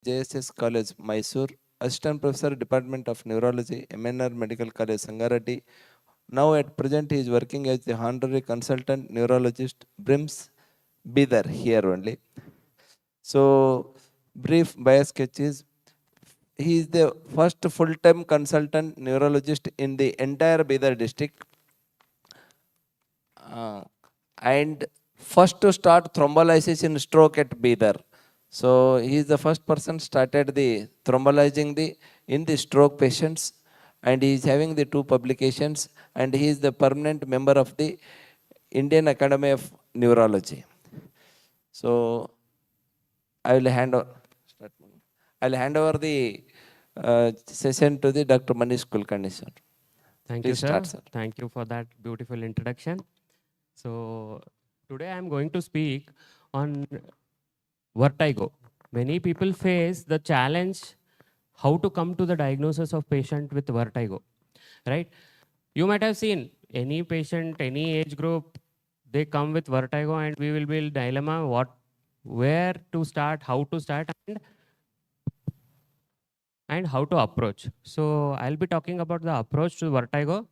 JSS College, Mysore, Assistant Professor, Department of Neurology, MNR Medical College, Sangareddy. Now at present he is working as the honorary consultant neurologist, BRIMS, Bidar, here only. So, brief bio sketch is, he is the first full-time consultant neurologist in the entire Bidar district. And first to start thrombolysis in stroke at Bidar. So he is the first person started the thrombolizing in the stroke patients, and he is having the 2 publications, and he is the permanent member of the Indian Academy of Neurology. So I will hand over the session to the Dr. Manish Kulkarni, sir. Thank Please you, sir. start, sir. Thank you for that beautiful introduction. So today I am going to speak on vertigo. Many people face the challenge how to come to the diagnosis of patient with vertigo, right? You might have seen any patient, any age group, they come with vertigo and we will be in dilemma where to start, how to start, and how to approach. So I'll be talking about the approach to vertigo.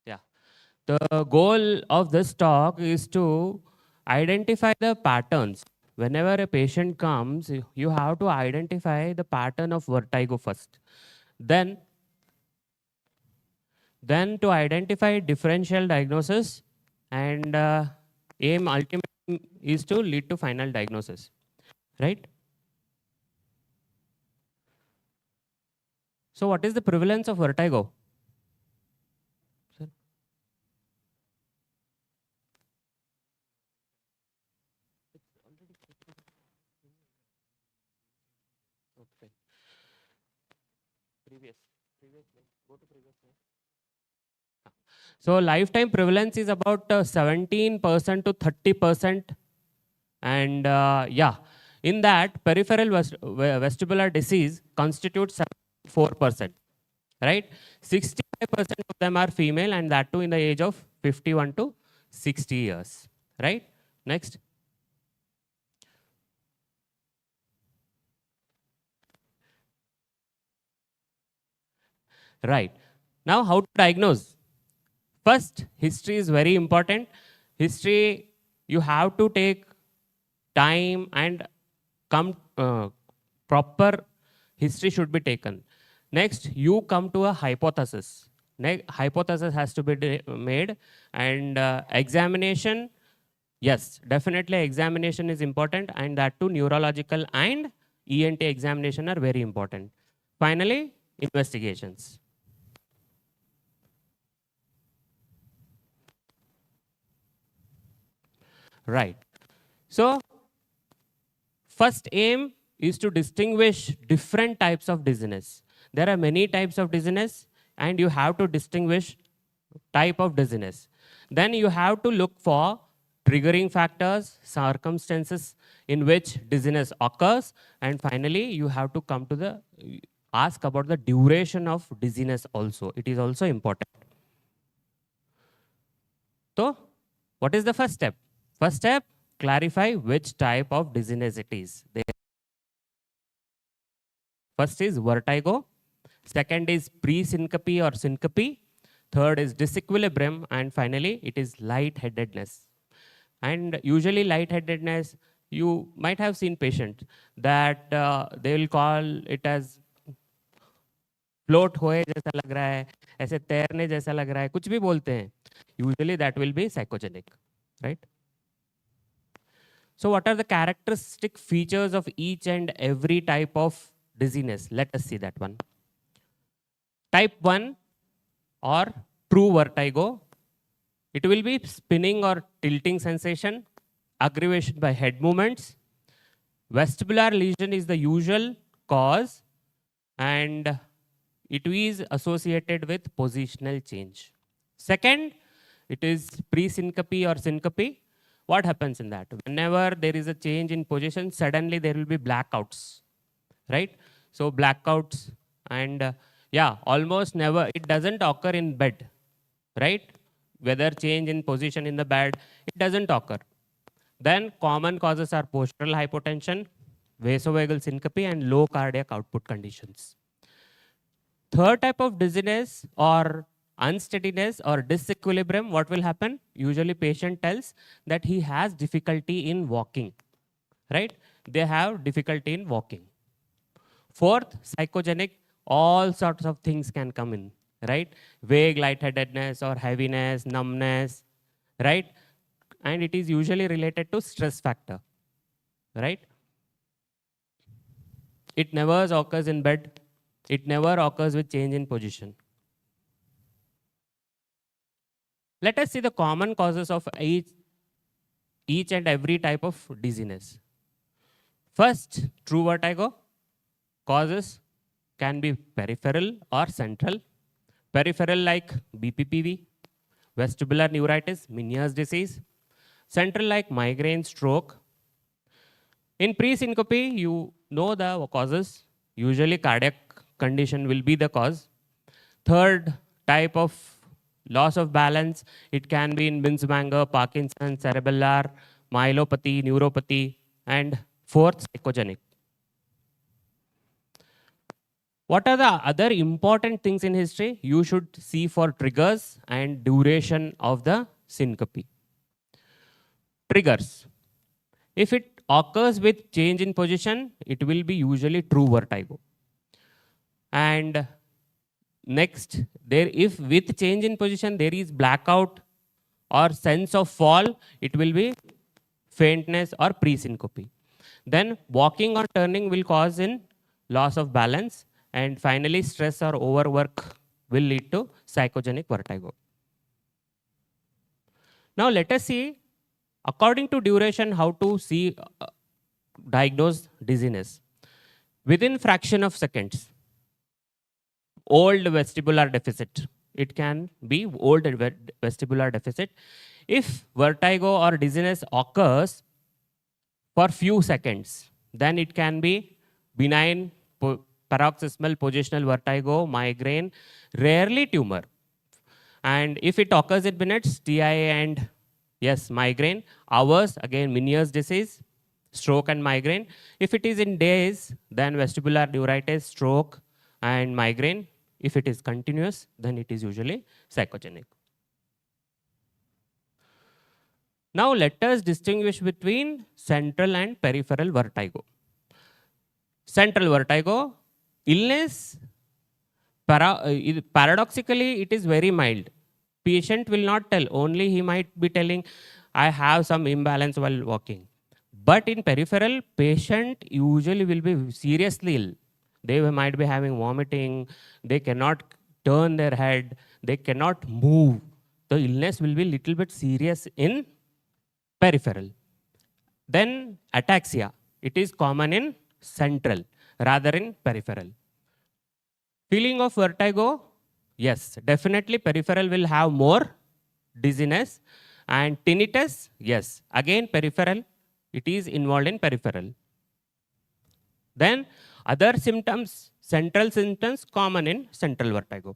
Yeah. The goal of this talk is to identify the patterns. Whenever a patient comes, you have to identify the pattern of vertigo first. Then to identify differential diagnosis, and aim ultimately is to lead to final diagnosis, right? So what is the prevalence of vertigo? Sir? Okay. Go to previous. So lifetime prevalence is about 17% to 30%. And yeah, in that peripheral vestibular disease constitutes 4%, right? 65% of them are female, and that too in the age of 51 to 60 years, right? Next. Right. Now, how to diagnose? First, history is very important. History, you have to take time and proper history should be taken. Next, you come to a hypothesis. Hypothesis has to be made, and examination. Yes, definitely examination is important, and that too neurological and ENT examination are very important. Finally, investigations. Right. So first aim is to distinguish different types of dizziness. There are many types of dizziness, and you have to distinguish type of dizziness. Then you have to look for triggering factors, circumstances in which dizziness occurs, and finally you have to come to the ask about the duration of dizziness also. It is also important. So what is the first step? First step, clarify which type of dizziness it is. First is vertigo. Second is pre-syncope or syncope. Third is disequilibrium. And finally, it is lightheadedness. And usually lightheadedness, you might have seen patients that they will call it as float होए जैसा लग रहा है, ऐसे तैरने जैसा लग रहा है, कुछ भी बोलते हैं. Usually that will be psychogenic, right? So what are the characteristic features of each and every type of dizziness? Let us see that one. Type 1 or true vertigo, it will be spinning or tilting sensation, aggravation by head movements. Vestibular lesion is the usual cause, and it is associated with positional change. Second, it is pre-syncope or syncope. What happens in that? Whenever there is a change in position, suddenly there will be blackouts, right? So blackouts, and yeah, almost never, it doesn't occur in bed, right? whether change in position in the bed, it doesn't occur. Then common causes are postural hypotension, vasovagal syncope, and low cardiac output conditions. Third type of dizziness or unsteadiness or disequilibrium, what will happen? Usually patient tells that he has difficulty in walking, right? They have difficulty in walking. Fourth, psychogenic, all sorts of things can come in, right? Vague lightheadedness or heaviness, numbness, right? And it is usually related to stress factor, right? It never occurs in bed. It never occurs with change in position. Let us see the common causes of each and every type of dizziness. First, true vertigo. Causes can be peripheral or central. Peripheral like BPPV, vestibular neuritis, Meniere's disease. Central like migraine, stroke. In pre-syncope, you know the causes. Usually cardiac condition will be the cause. Third type of loss of balance, it can be in Binswanger, Parkinson, cerebellar, myelopathy, neuropathy, and fourth, psychogenic. What are the other important things in history? You should see for triggers and duration of the syncope. Triggers. If it occurs with change in position, it will be usually true vertigo. And next, if with change in position there is blackout or sense of fall, it will be faintness or pre-syncope. Then walking or turning will cause in loss of balance. And finally, stress or overwork will lead to psychogenic vertigo. Now let us see, according to duration, how to see diagnose dizziness. Within fraction of seconds, old vestibular deficit. It can be old vestibular deficit. If vertigo or dizziness occurs for few seconds, then it can be benign paroxysmal positional vertigo, migraine, rarely tumor. And if it occurs in minutes, TIA and yes, migraine. Hours, again, Meniere's disease, stroke and migraine. If it is in days, then vestibular neuritis, stroke and migraine. If it is continuous, then it is usually psychogenic. Now let us distinguish between central and peripheral vertigo. Central vertigo, illness, paradoxically, it is very mild. Patient will not tell, only he might be telling, I have some imbalance while walking. But in peripheral, patient usually will be seriously ill. They might be having vomiting, they cannot turn their head, they cannot move. The illness will be little bit serious in peripheral. Then ataxia, it is common in central rather in peripheral. Feeling of vertigo, yes, definitely peripheral will have more dizziness. And tinnitus, yes, again peripheral, it is involved in peripheral. Then other symptoms, central symptoms common in central vertigo.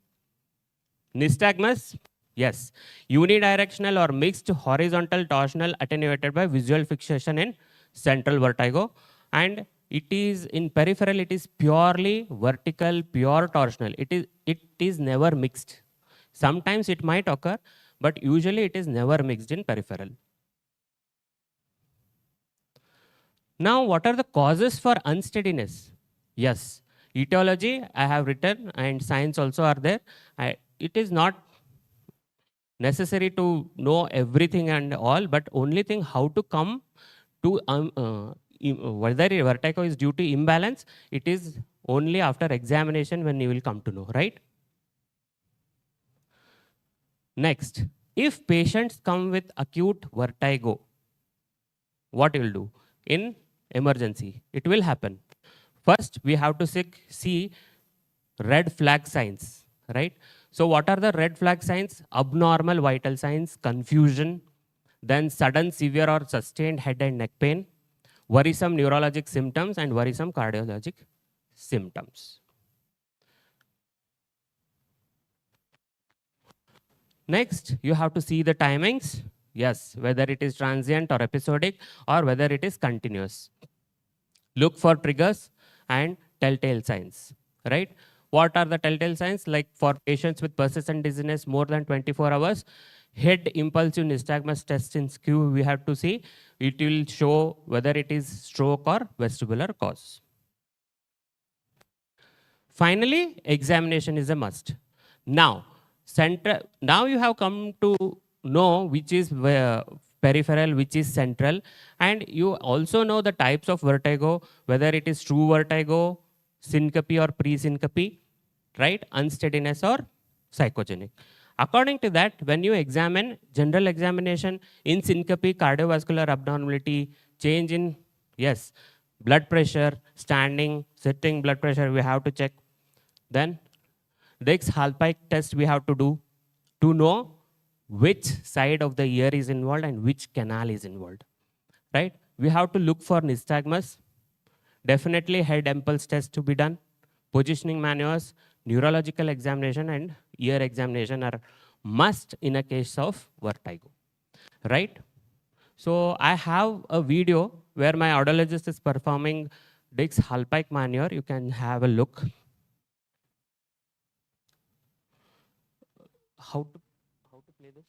Nystagmus, yes, unidirectional or mixed horizontal torsional attenuated by visual fixation in central vertigo. And it is in peripheral, it is purely vertical, pure torsional. It is never mixed. Sometimes it might occur, but usually it is never mixed in peripheral. Now, what are the causes for unsteadiness? Yes, etiology I have written and signs also are there. It is not necessary to know everything and all, but only thing how to come to whether vertigo is due to imbalance, it is only after examination when you will come to know, right? Next, if patients come with acute vertigo, what you will do? In emergency, it will happen. First, we have to see red flag signs, right? So what are the red flag signs? Abnormal vital signs, confusion, then sudden severe or sustained head and neck pain, worrisome neurologic symptoms and worrisome cardiologic symptoms. Next, you have to see the timings. Yes, whether it is transient or episodic or whether it is continuous. Look for triggers and telltale signs, right? What are the telltale signs? Like for patients with persistent dizziness more than 24 hours, head impulsive nystagmus test in skew we have to see. It will show whether it is stroke or vestibular cause. Finally, examination is a must. Now, now you have come to know which is peripheral, which is central, and you also know the types of vertigo, whether it is true vertigo, syncope or pre-syncope, right? Unsteadiness or psychogenic. According to that, when you examine general examination in syncope, cardiovascular abnormality, change in, yes, blood pressure, standing, sitting blood pressure, we have to check. Then Dix-Hallpike test we have to do to know which side of the ear is involved and which canal is involved, right? We have to look for nystagmus. Definitely head impulse test to be done. Positioning maneuvers, neurological examination and ear examination are must in a case of vertigo, right? So I have a video where my audiologist is performing Dix-Hallpike maneuver. You can have a look. How to play this?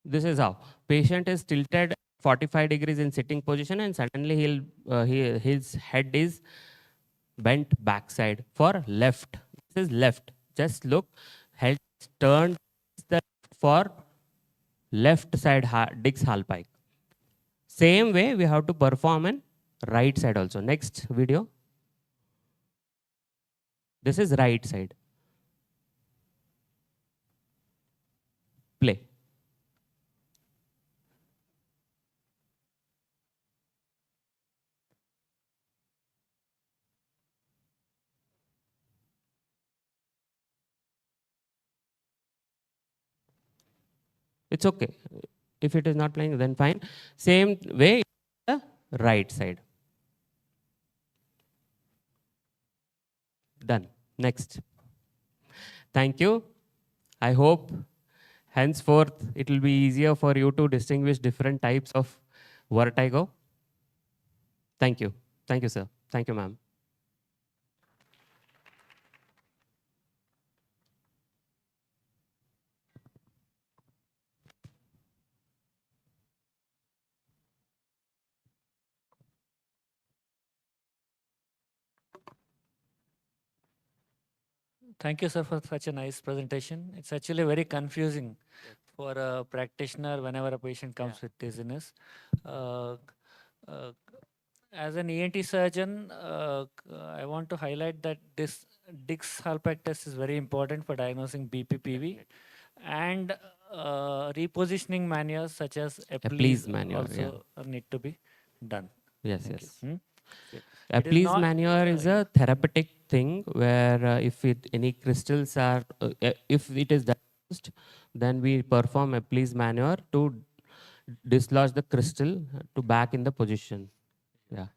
This is how patient is tilted 45 degrees in sitting position and suddenly his head is bent backside for left. This is left. Just look, head turned for left side Dix-Hallpike. Same way we have to perform in right side also. Next video. This is right side. Play. It's okay. If it is not playing, then fine. Same way, the right side. Done. Next. Thank you. I hope henceforth it will be easier for you to distinguish different types of vertigo. Thank you. Thank you, sir. Thank you, ma'am. Thank you, sir, for such a nice presentation. It's actually very confusing for a practitioner whenever a patient comes with dizziness. Uh, uh, as an ENT surgeon, I want to highlight that this Dix-Hallpike test is very important for diagnosing BPPV, and repositioning maneuvers such as Please Epley's maneuver, also need to be done. Yes, Thank yes. you. Hmm? Please not- maneuver is a therapeutic thing where if any crystals are, if it is diagnosed, then we perform a please maneuver to dislodge the crystal to back in the position. Yeah.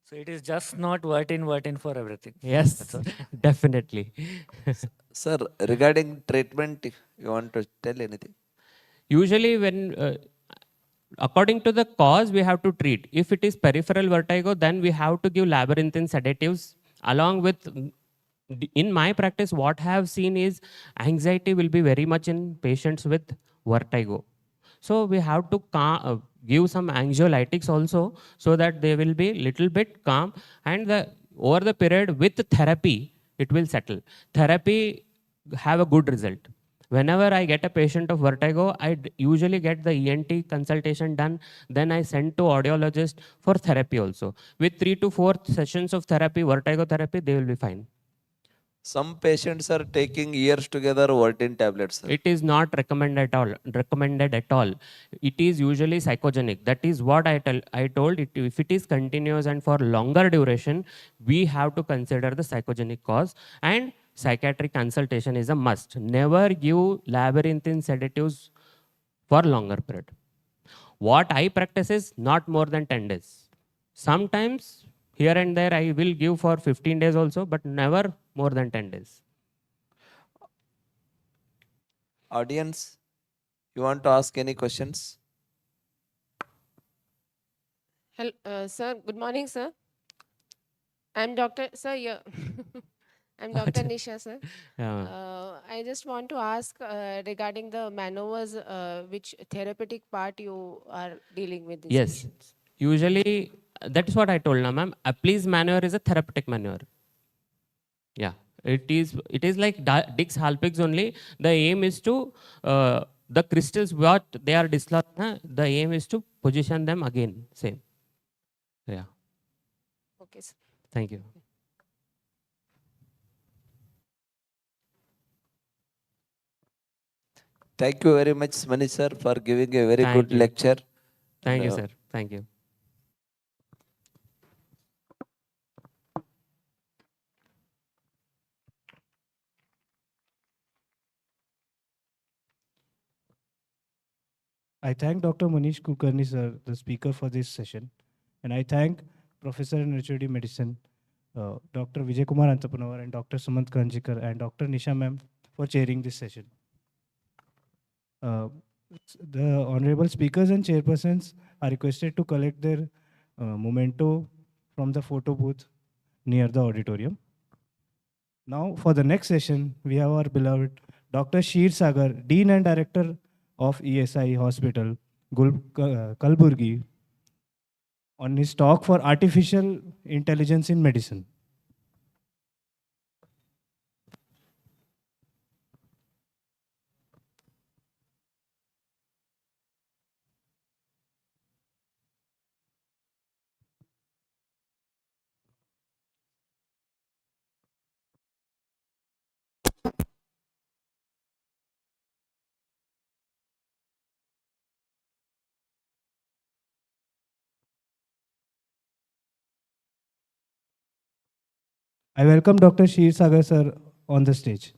So it is just not word in for everything. Yes, definitely. Sir, regarding treatment, if you want to tell anything? Usually when, according to the cause, we have to treat. If it is peripheral vertigo, then we have to give labyrinthine sedatives along with, in my practice, what I have seen is anxiety will be very much in patients with vertigo. So we have to give some anxiolytics also so that they will be little bit calm, and over the period with therapy, it will settle. Therapy have a good result. Whenever I get a patient of vertigo, I usually get the ENT consultation done. Then I send to audiologist for therapy also. With 3 to 4 sessions of therapy, vertigo therapy, they will be fine. Some patients are taking years together Vertin tablets, sir. It is not recommended at all. Recommended at all. It is usually psychogenic. That is what I told it. If it is continuous and for longer duration, we have to consider the psychogenic cause. And psychiatric consultation is a must. Never give labyrinthine sedatives for longer period. What I practice is not more than 10 days. Sometimes here and there I will give for 15 days also, but never more than 10 days. Audience, you want to ask any questions? Hello, sir. Good morning, sir. I'm Dr. Sir. Yeah. I'm Dr. Nisha, sir. I just want to ask regarding the maneuvers, which therapeutic part you are dealing with these Yes. patients. Usually, that is what I told now, ma'am. A please maneuver is a therapeutic maneuver. Yeah. It is like Dick's Halpigs only. The aim is to the crystals what they are dislodged. The aim is to position them again. Same. Yeah. Okay, sir. Thank you. Thank you very much, Manish sir, for giving a very Thank good you. lecture. Thank you, And, sir. Thank you. I thank Dr. Manish Kulkarni, sir, the speaker for this session. And I thank Professor in HOD Medicine, Dr. Vijay Kumar Antapanavar and Dr. Sumant Kanjikar and Dr. Nisha ma'am for chairing this session. The honorable speakers and chairpersons are requested to collect their memento from the photo booth near the auditorium. Now, for the next session, we have our beloved Dr. Sheer Sagar, Dean and Director of ESI Hospital, Kalburgi, on his talk for artificial intelligence in medicine. I welcome Dr. Sheer Sagar sir on the stage.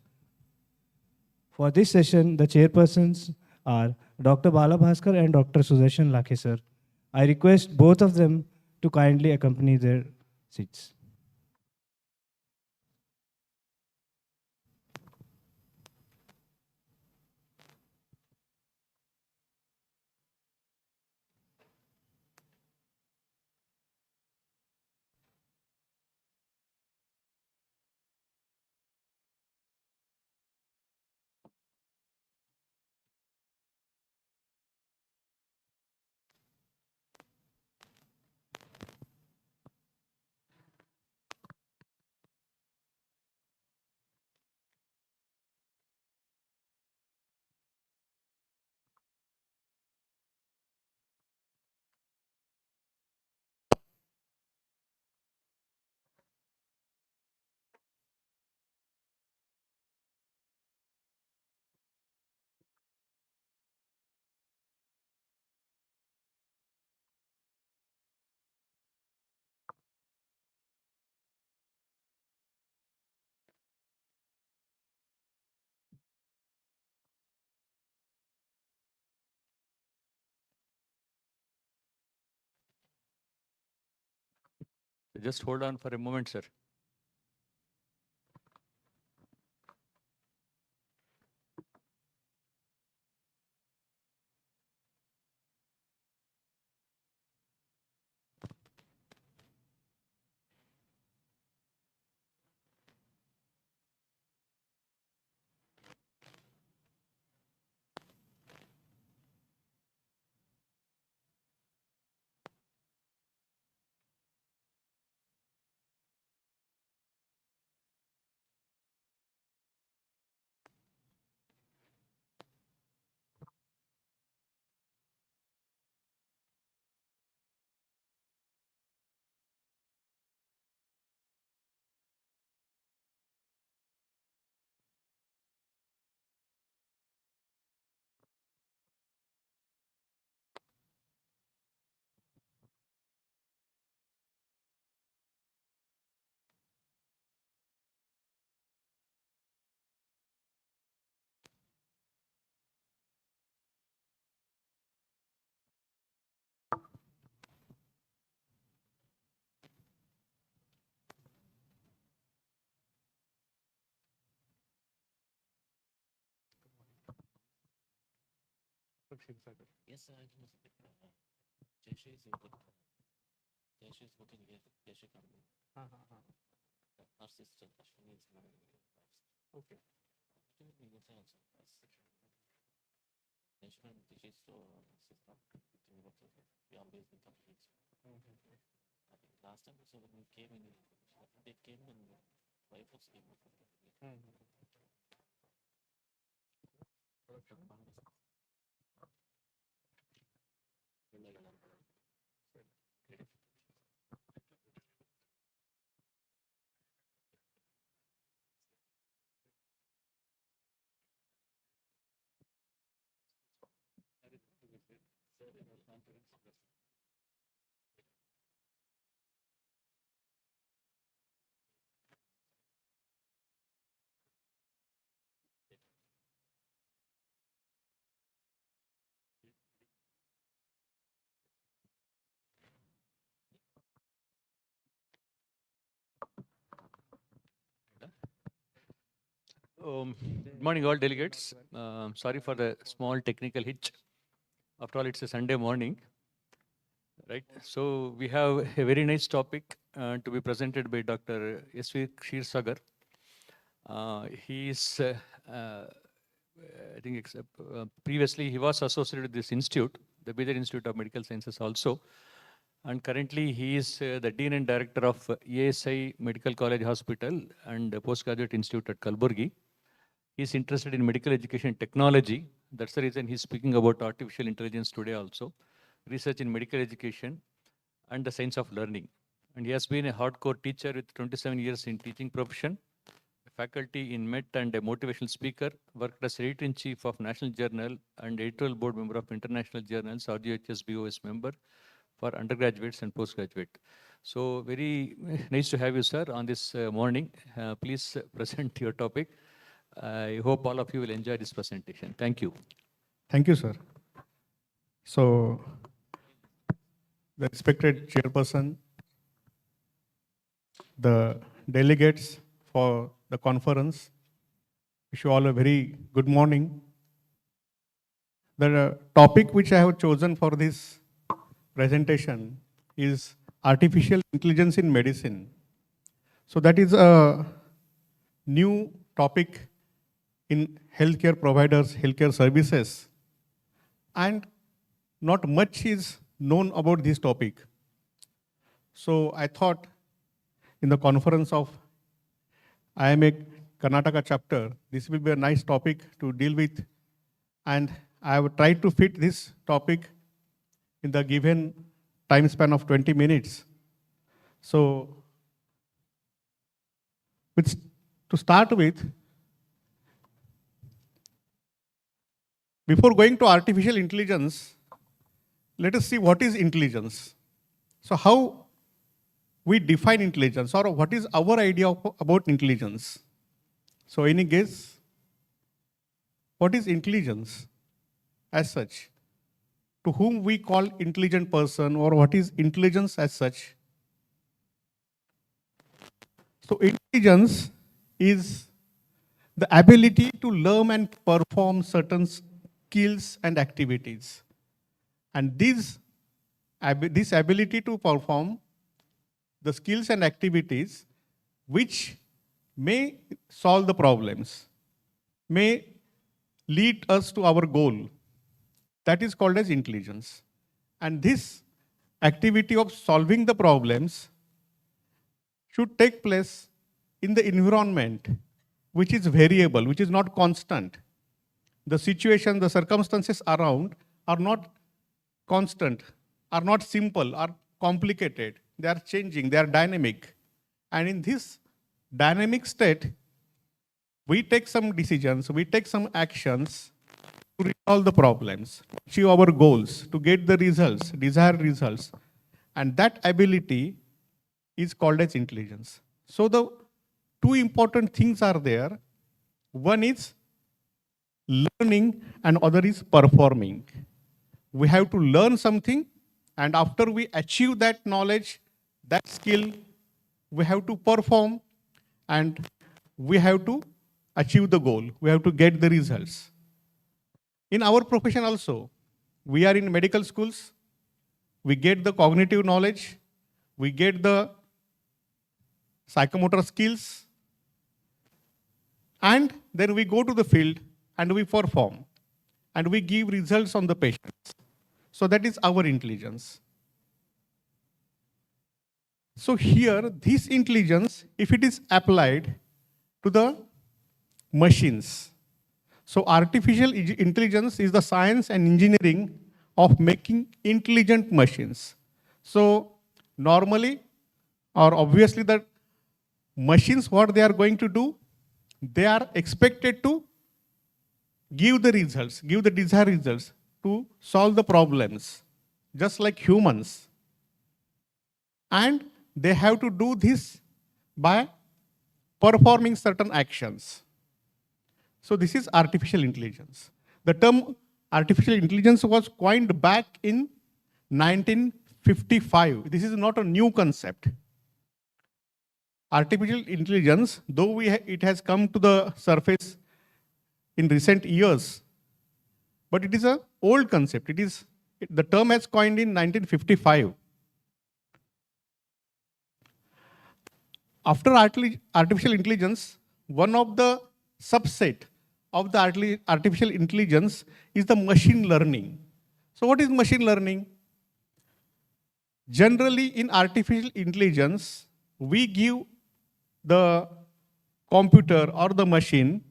For this session, the chairpersons are Dr. Bala Bhaskar and Dr. Sudarshan Lakhe sir. I request both of them to kindly accompany their seats. Just hold on for a moment, sir. Yes, sir. I must be. Jayashree is working. Jayashree is working here. Jayashree company. Our sister, Ashwini is managing it. Okay. Yes, sir. Jayashree and Jayashree is sister. We are based in companies. I think last time also when we came in, they came and wife was came. Good morning, all delegates. Sorry for the small technical hitch. After all, it's a Sunday morning, right? So we have a very nice topic to be presented by Dr. S.V. Kshirsagar. He is, I think, previously he was associated with this institute, the Bidar Institute of Medical Sciences also. And currently he is the Dean and Director of ASI Medical College Hospital and Postgraduate Institute at Kalburgi. He is interested in medical education technology. That's the reason he's speaking about artificial intelligence today also, research in medical education and the science of learning. And he has been a hardcore teacher with 27 years in teaching profession, faculty in MET and a motivational speaker, worked as editor-in-chief of National Journal and editorial board member of international journals, RGHS BOS member for undergraduates and postgraduate. So very nice to have you, sir, on this morning. Please present your topic. I hope all of you will enjoy this presentation. Thank you. Thank you, sir. So, the respected chairperson, the delegates for the conference, wish you all a very good morning. The topic which I have chosen for this presentation is artificial intelligence in medicine. So that is a new topic in healthcare providers, healthcare services, and not much is known about this topic. So I thought in the conference of IMA Karnataka chapter, this will be a nice topic to deal with, and I have tried to fit this topic in the given time span of 20 minutes. So to start with, before going to artificial intelligence, let us see what is intelligence. So how we define intelligence, or what is our idea about intelligence? So any guess? What is intelligence as such? To whom we call intelligent person, or what is intelligence as such? So intelligence is the ability to learn and perform certain skills and activities. And this ability to perform the skills and activities which may solve the problems, may lead us to our goal, that is called as intelligence. And this activity of solving the problems should take place in the environment which is variable, which is not constant. The situation, the circumstances around are not constant, are not simple, are complicated. They are changing, they are dynamic. And in this dynamic state, we take some decisions, we take some actions to resolve the problems, achieve our goals, to get the results, desired results. And that ability is called as intelligence. So the two important things are there. One is learning and other is performing. We have to learn something, and after we achieve that knowledge, that skill, we have to perform, and we have to achieve the goal. We have to get the results. In our profession also, we are in medical schools, we get the cognitive knowledge, we get the psychomotor skills, and then we go to the field and we perform and we give results on the patients. So that is our intelligence. So here, this intelligence, if it is applied to the machines, so artificial intelligence is the science and engineering of making intelligent machines. So normally, or obviously, the machines, what they are going to do, they are expected to give the results, give the desired results to solve the problems, just like humans. And they have to do this by performing certain actions. So this is artificial intelligence. The term artificial intelligence was coined back in 1955. This is not a new concept. Artificial intelligence, though it has come to the surface in recent years, but it is an old concept. The term has coined in 1955. After artificial intelligence, one of the subset of the artificial intelligence is the machine learning. So what is machine learning? Generally, in artificial intelligence, we give the computer or the machine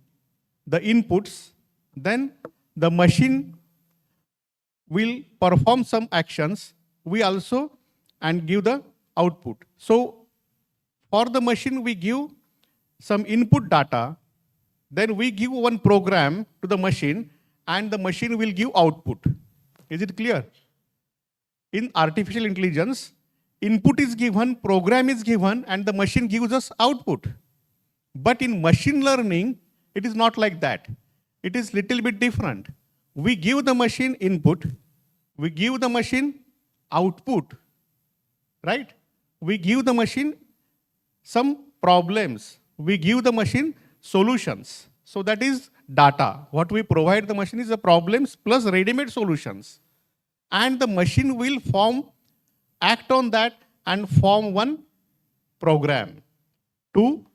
the inputs, then the machine will perform some actions, we also and give the output. So for the machine, we give some input data, then we give one program to the machine, and the machine will give output. Is it clear? In artificial intelligence, input is given, program is given, and the machine gives us output. But in machine learning, it is not like that. It is little bit different. We give the machine input, we give the machine output, right? We give the machine some problems. We give the machine solutions. So that is data. What we provide the machine is the problems plus ready-made solutions. And the machine will act on that and form one program to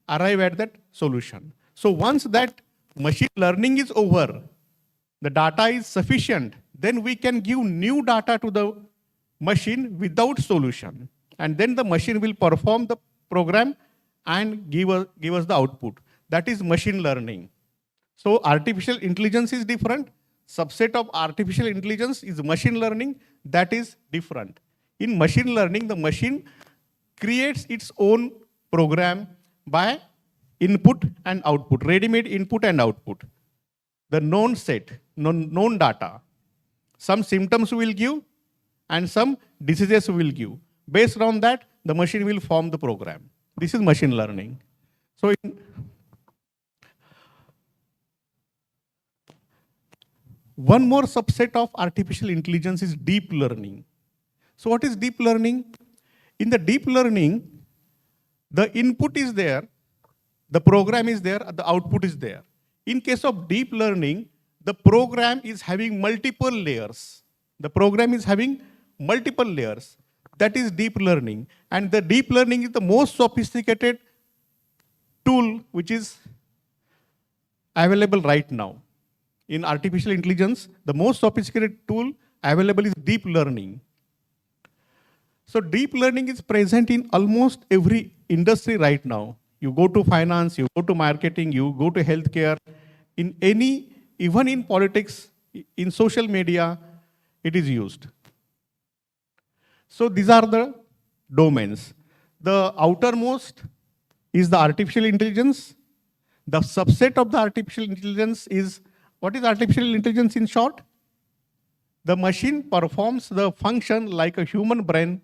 arrive at that solution. So once that machine learning is over, the data is sufficient, then we can give new data to the machine without solution. And then the machine will perform the program and give us the output. That is machine learning. So artificial intelligence is different. Subset of artificial intelligence is machine learning. That is different. In machine learning, the machine creates its own program by input and output, ready-made input and output. The known set, known data. Some symptoms will give and some diseases will give. Based on that, the machine will form the program. This is machine learning. So one more subset of artificial intelligence is deep learning. So what is deep learning? In the deep learning, the input is there, the program is there, the output is there. In case of deep learning, the program is having multiple layers. The program is having multiple layers. That is deep learning. And the deep learning is the most sophisticated tool which is available right now. In artificial intelligence, the most sophisticated tool available is deep learning. So deep learning is present in almost every industry right now. You go to finance, you go to marketing, you go to healthcare, even in politics, in social media, it is used. So these are the domains. The outermost is the artificial intelligence. The subset of the artificial intelligence is, what is artificial intelligence in short? The machine performs the function like a human brain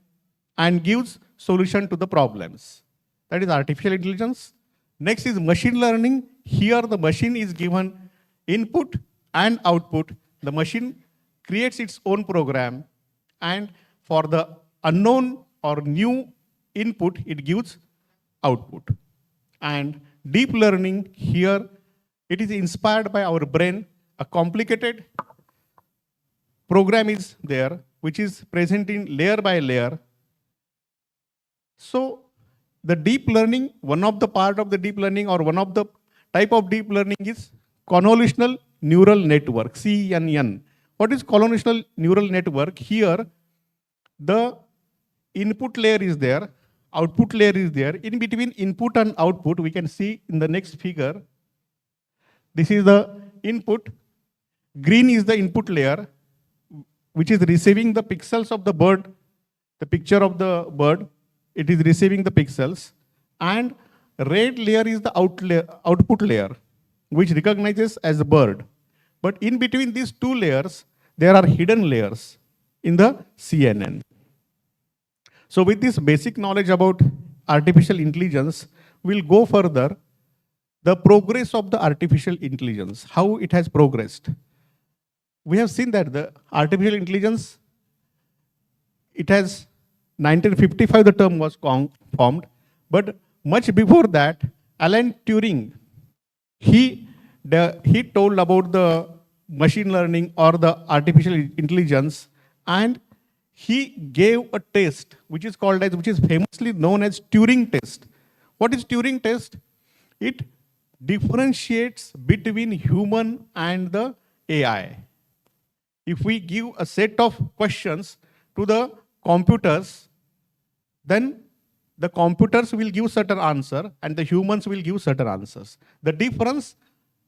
and gives solution to the problems. That is artificial intelligence. Next is machine learning. Here the machine is given input and output. The machine creates its own program, and for the unknown or new input, it gives output. And deep learning here, it is inspired by our brain, a complicated program is there, which is present in layer by layer. So the deep learning, one of the part of the deep learning or one of the type of deep learning is convolutional neural network, CNN. What is convolutional neural network? Here, the input layer is there, output layer is there. In between input and output, we can see in the next figure, this is the input. Green is the input layer, which is receiving the pixels of the bird, the picture of the bird. It is receiving the pixels. And red layer is the output layer, which recognizes as a bird. But in between these two layers, there are hidden layers in the CNN. So with this basic knowledge about artificial intelligence, we'll go further. The progress of the artificial intelligence, how it has progressed. We have seen that the artificial intelligence, it has 1955 the term was formed, but much before that, Alan Turing, he told about the machine learning or the artificial intelligence, and he gave a test which is called as, which is famously known as Turing test. What is Turing test? It differentiates between human and the AI. If we give a set of questions to the computers, then the computers will give certain answer and the humans will give certain answers. The difference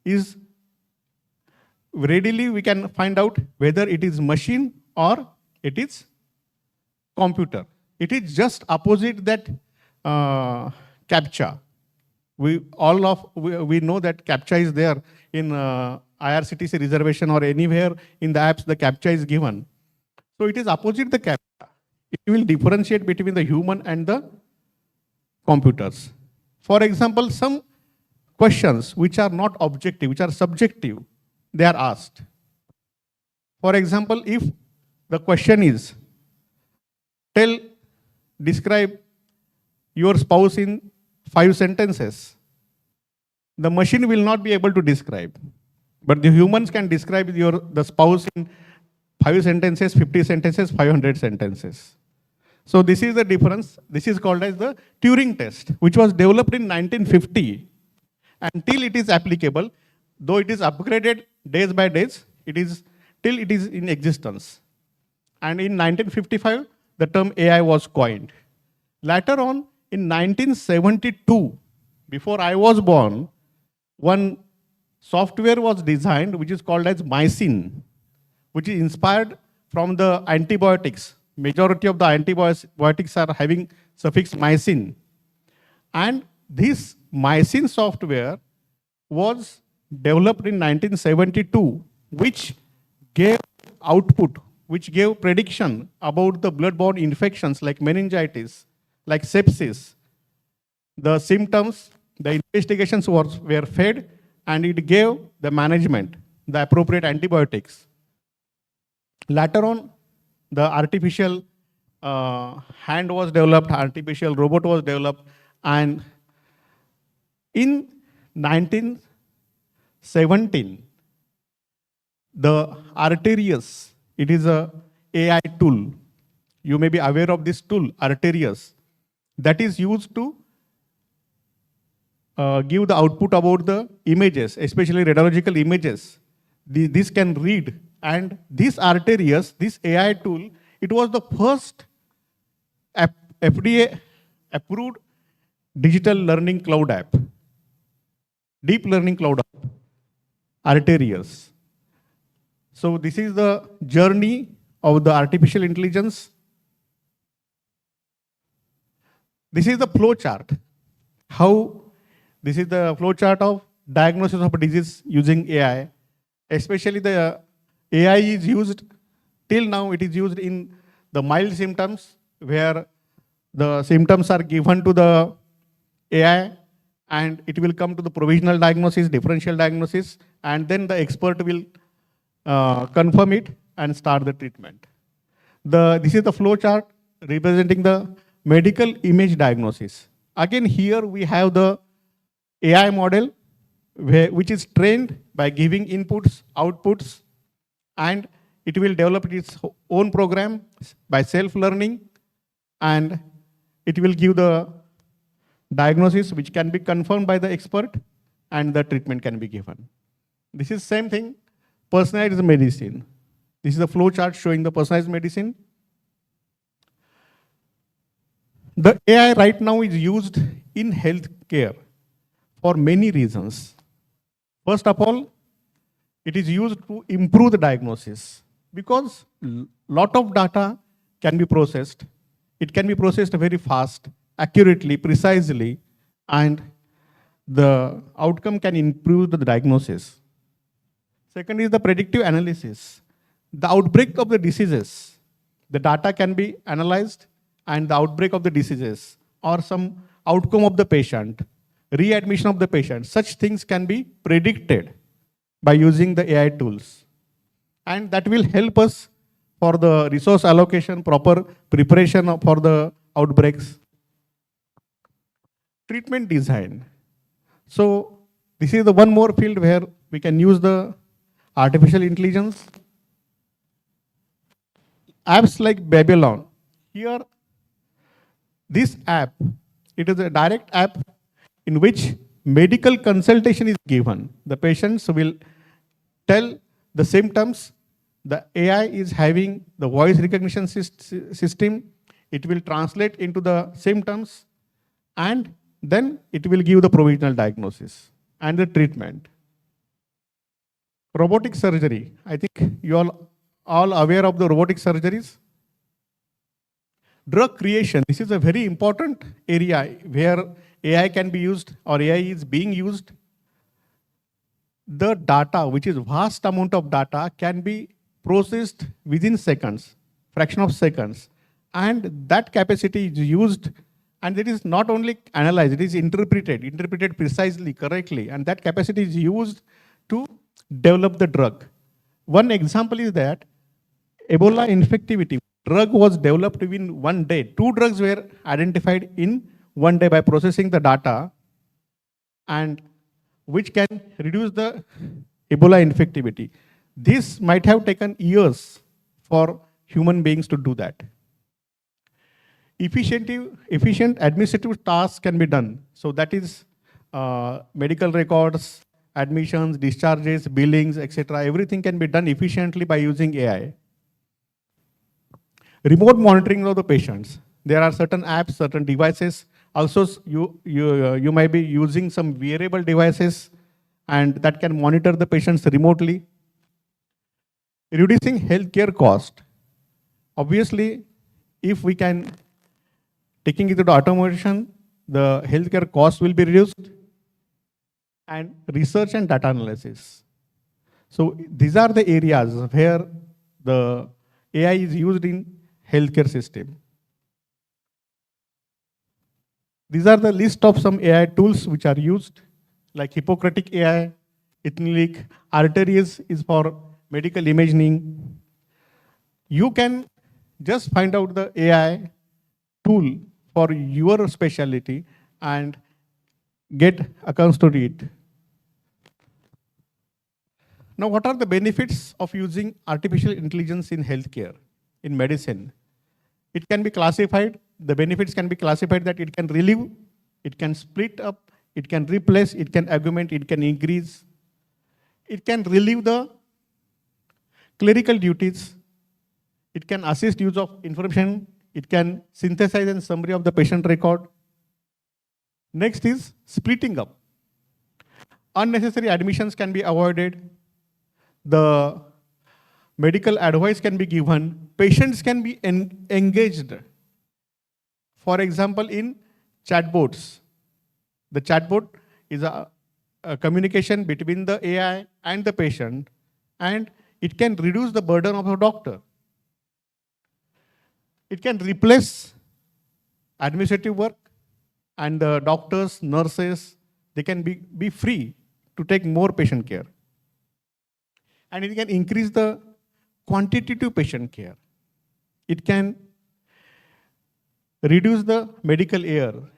is readily we can find out whether it is machine or it is computer. It is just opposite that CAPTCHA. We know that CAPTCHA is there in IRCTC reservation or anywhere in the apps the CAPTCHA is given. So it is opposite the CAPTCHA. It will differentiate between the human and the computers. For example, some questions which are not objective, which are subjective, they are asked. For example, if the question is, describe your spouse in 5 sentences, the machine will not be able to describe. But the humans can describe the spouse in 5 sentences, 50 sentences, 500 sentences. So this is the difference. This is called as the Turing test, which was developed in 1950. Until it is applicable, though it is upgraded days by days, till it is in existence. And in 1955, the term AI was coined. Later on, in 1972, before I was born, one software was designed which is called as mycin, which is inspired from the antibiotics. Majority of the antibiotics are having suffix mycin. And this mycin software was developed in 1972, which gave output, which gave prediction about the blood-borne infections like meningitis, like sepsis. The symptoms, the investigations were fed, and it gave the management, the appropriate antibiotics. Later on, the artificial hand was developed, artificial robot was developed, and in 1917, the Arterius, it is a AI tool. You may be aware of this tool, Arterius, that is used to give the output about the images, especially radiological images. This can read. And this Arterius, this AI tool, it was the first FDA approved digital learning cloud app, deep learning cloud app, Arterius. So this is the journey of the artificial intelligence. This is the flow chart. This is the flow chart of diagnosis of a disease using AI. Especially the AI is used, till now it is used in the mild symptoms, where the symptoms are given to the AI and it will come to the provisional diagnosis, differential diagnosis, and then the expert will confirm it and start the treatment. This is the flow chart representing the medical image diagnosis. Again, here we have the AI model which is trained by giving inputs, outputs, and it will develop its own program by self-learning, and it will give the diagnosis which can be confirmed by the expert, and the treatment can be given. This is same thing, personalized medicine. This is a flow chart showing the personalized medicine. The AI right now is used in healthcare for many reasons. First of all, it is used to improve the diagnosis because lot of data can be processed. It can be processed very fast, accurately, precisely, and the outcome can improve the diagnosis. Second is the predictive analysis. The outbreak of the diseases, the data can be analyzed, and the outbreak of the diseases or some outcome of the patient, readmission of the patient, such things can be predicted by using the AI tools. And that will help us for the resource allocation, proper preparation for the outbreaks. Treatment design. So this is the one more field where we can use the artificial intelligence. Apps like Babylon. Here, this app, it is a direct app in which medical consultation is given. The patients will tell the symptoms. The AI is having the voice recognition system. It will translate into the symptoms, and then it will give the provisional diagnosis and the treatment. Robotic surgery. I think you all aware of the robotic surgeries. Drug creation. This is a very important area where AI can be used, or AI is being used. The data, which is vast amount of data, can be processed within seconds, fraction of seconds. And that capacity is used, and it is not only analyzed, it is interpreted precisely, correctly. And that capacity is used to develop the drug. One example is that Ebola infectivity drug was developed in 1 day. 2 drugs were identified in 1 day by processing the data, and which can reduce the Ebola infectivity. This might have taken years for human beings to do that. Efficient administrative tasks can be done. So that is medical records, admissions, discharges, billings, etc. Everything can be done efficiently by using AI. Remote monitoring of the patients. There are certain apps, certain devices. Also, you might be using some wearable devices, and that can monitor the patients remotely. Reducing healthcare cost. Obviously, if we can taking it to the automation, the healthcare cost will be reduced. And research and data analysis. So these are the areas where the AI is used in healthcare system. These are the list of some AI tools which are used, like Hippocratic AI, Ethnic, Arteries is for medical imaging. You can just find out the AI tool for your specialty and get accounts to read. Now, what are the benefits of using artificial intelligence in healthcare, in medicine? It can be classified, the benefits can be classified that it can relieve, it can split up, it can replace, it can augment, it can increase. It can relieve the clerical duties. It can assist use of information. It can synthesize and summary of the patient record. Next is splitting up. Unnecessary admissions can be avoided. The medical advice can be given. Patients can be engaged. For example, in chatbots. The chatbot is a communication between the AI and the patient, and it can reduce the burden of a doctor. It can replace administrative work, and the doctors, nurses, they can be free to take more patient care. And it can increase the quantitative patient care. It can reduce the medical error.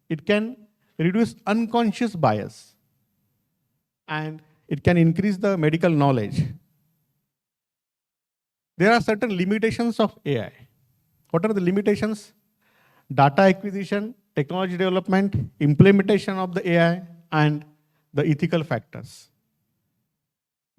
It can reduce unconscious bias. And it can increase the medical knowledge. There are certain limitations of AI. What are the limitations? Data acquisition, technology development, implementation of the AI, and the ethical factors.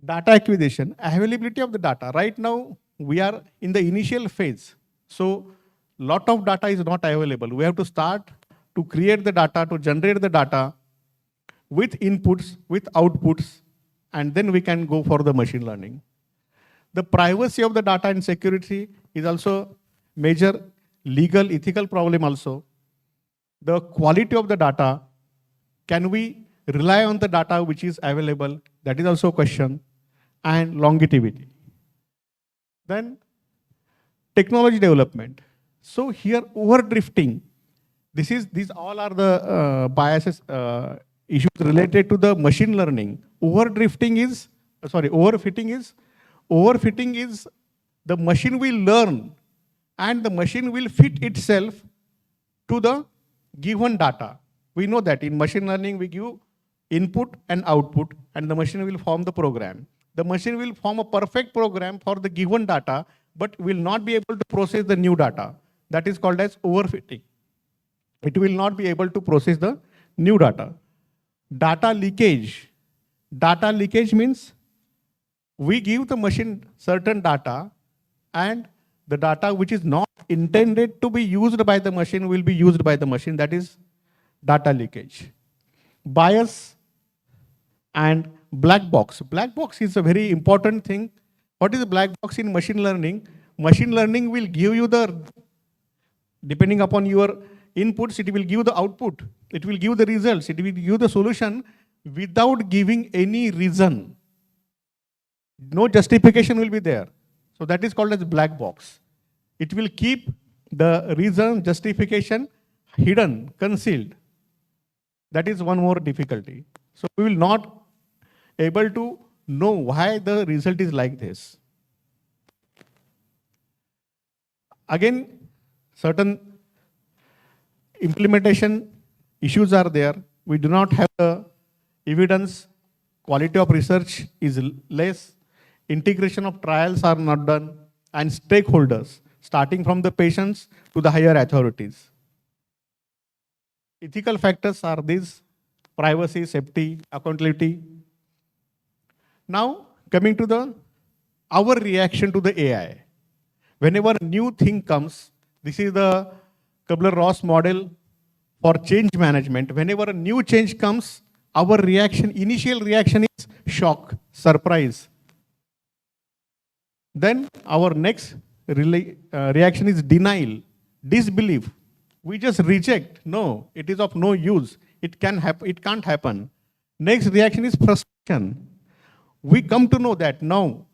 Data acquisition, availability of the data. Right now, we are in the initial phase. So, lot of data is not available. We have to start to create the data, to generate the data with inputs, with outputs, and then we can go for the machine learning. The privacy of the data and security is also major legal, ethical problem also. The quality of the data, can we rely on the data which is available? That is also a question. And longevity. Then technology development. So here overdrifting. These all are the biases, issues related to the machine learning. Overfitting is the machine will learn and the machine will fit itself to the given data. We know that in machine learning we give input and output and the machine will form the program. The machine will form a perfect program for the given data but will not be able to process the new data. That is called as overfitting. It will not be able to process the new data. Data leakage. Data leakage means we give the machine certain data and the data which is not intended to be used by the machine will be used by the machine. That is data leakage. Bias and black box. Black box is a very important thing. What is a black box in machine learning? Machine learning will give you the, depending upon your inputs, it will give the output. It will give the results. It will give the solution without giving any reason. No justification will be there. So that is called as black box. It will keep the reason, justification hidden, concealed. That is one more difficulty. So we will not able to know why the result is like this. Again, certain implementation issues are there. We do not have the evidence. Quality of research is less. Integration of trials are not done. And stakeholders, starting from the patients to the higher authorities. Ethical factors are these: privacy, safety, accountability. Now, coming to our reaction to the AI. Whenever a new thing comes, this is the Kubler-Ross model for change management. Whenever a new change comes, our reaction, initial reaction is shock, surprise. Then our next reaction is denial, disbelief. We just reject. No, it is of no use. It can't happen. Next reaction is frustration. We come to know that now,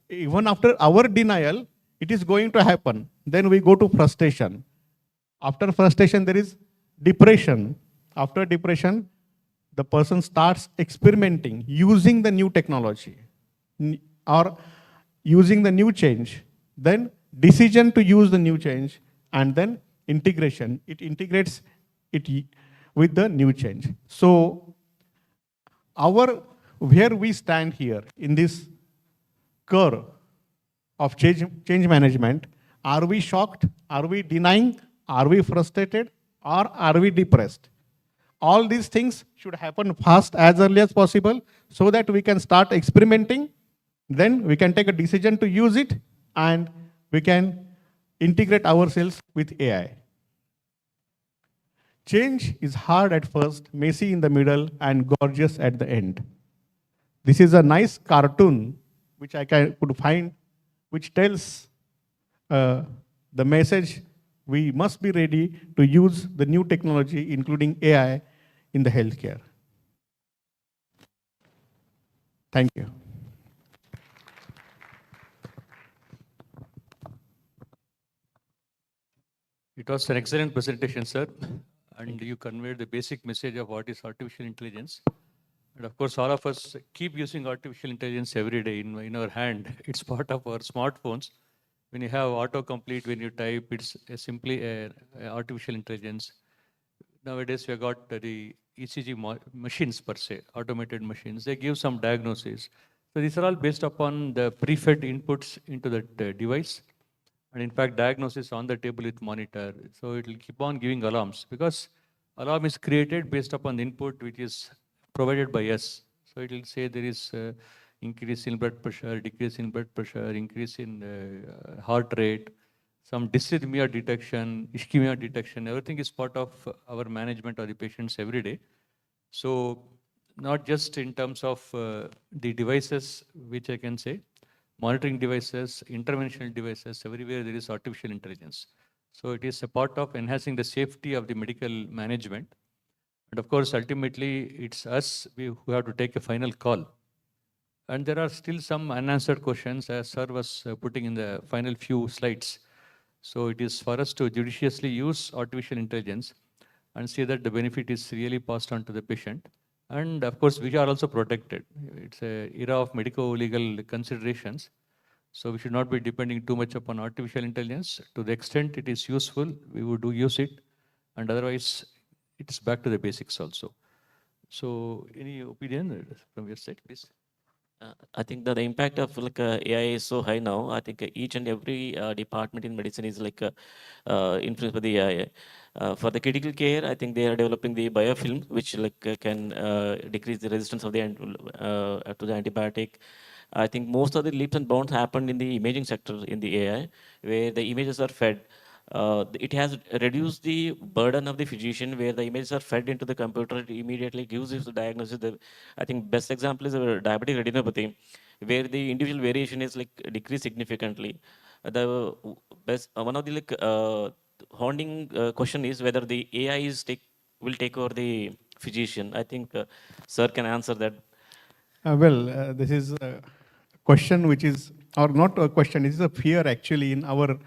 even after our denial, it is going to happen. Then we go to frustration. After frustration, there is depression. After depression, the person starts experimenting, using the new technology or using the new change. Then decision to use the new change, and then integration. It integrates it with the new change. So where we stand here in this curve of change management, are we shocked? Are we denying? Are we frustrated? Or are we depressed? All these things should happen fast, as early as possible, so that we can start experimenting. Then we can take a decision to use it, and we can integrate ourselves with AI. Change is hard at first, messy in the middle, and gorgeous at the end. This is a nice cartoon which I could find, which tells the message: we must be ready to use the new technology, including AI, in the healthcare. Thank you. It was an excellent presentation, sir. And you conveyed the basic message of what is artificial intelligence. And of course, all of us keep using artificial intelligence every day in our hand. It's part of our smartphones. When you have autocomplete, when you type, it's simply artificial intelligence. Nowadays, we have got the ECG machines per se, automated machines. They give some diagnosis. So these are all based upon the pre-fed inputs into that device. And in fact, diagnosis on the table with monitor. So it will keep on giving alarms because alarm is created based upon the input which is provided by us. So it will say there is increase in blood pressure, decrease in blood pressure, increase in heart rate, some dysrhythmia detection, ischemia detection. Everything is part of our management of the patients every day. So not just in terms of the devices, which I can say, monitoring devices, interventional devices, everywhere there is artificial intelligence. So it is a part of enhancing the safety of the medical management. And of course, ultimately, it's us who have to take a final call. And there are still some unanswered questions, as sir was putting in the final few slides. So it is for us to judiciously use artificial intelligence and see that the benefit is really passed on to the patient. And of course, we are also protected. It's a era of medico-legal considerations. So we should not be depending too much upon artificial intelligence. To the extent it is useful, we would do use it. And otherwise, it's back to the basics also. So any opinion from your side, please? I think that the impact of like AI is so high now. I think each and every department in medicine is like influenced by the AI. For the critical care, I think they are developing the biofilm, which like can decrease the resistance of the to the antibiotic. I think most of the leaps and bounds happened in the imaging sector in the AI, where the images are fed. It has reduced the burden of the physician, where the images are fed into the computer. It immediately gives you the diagnosis. I think best example is diabetic retinopathy, where the individual variation is like decreased significantly. The best one of the like haunting question is whether the AI will take over the physician. I think sir can answer that. This is a question which is, or not a question, it is a fear actually in our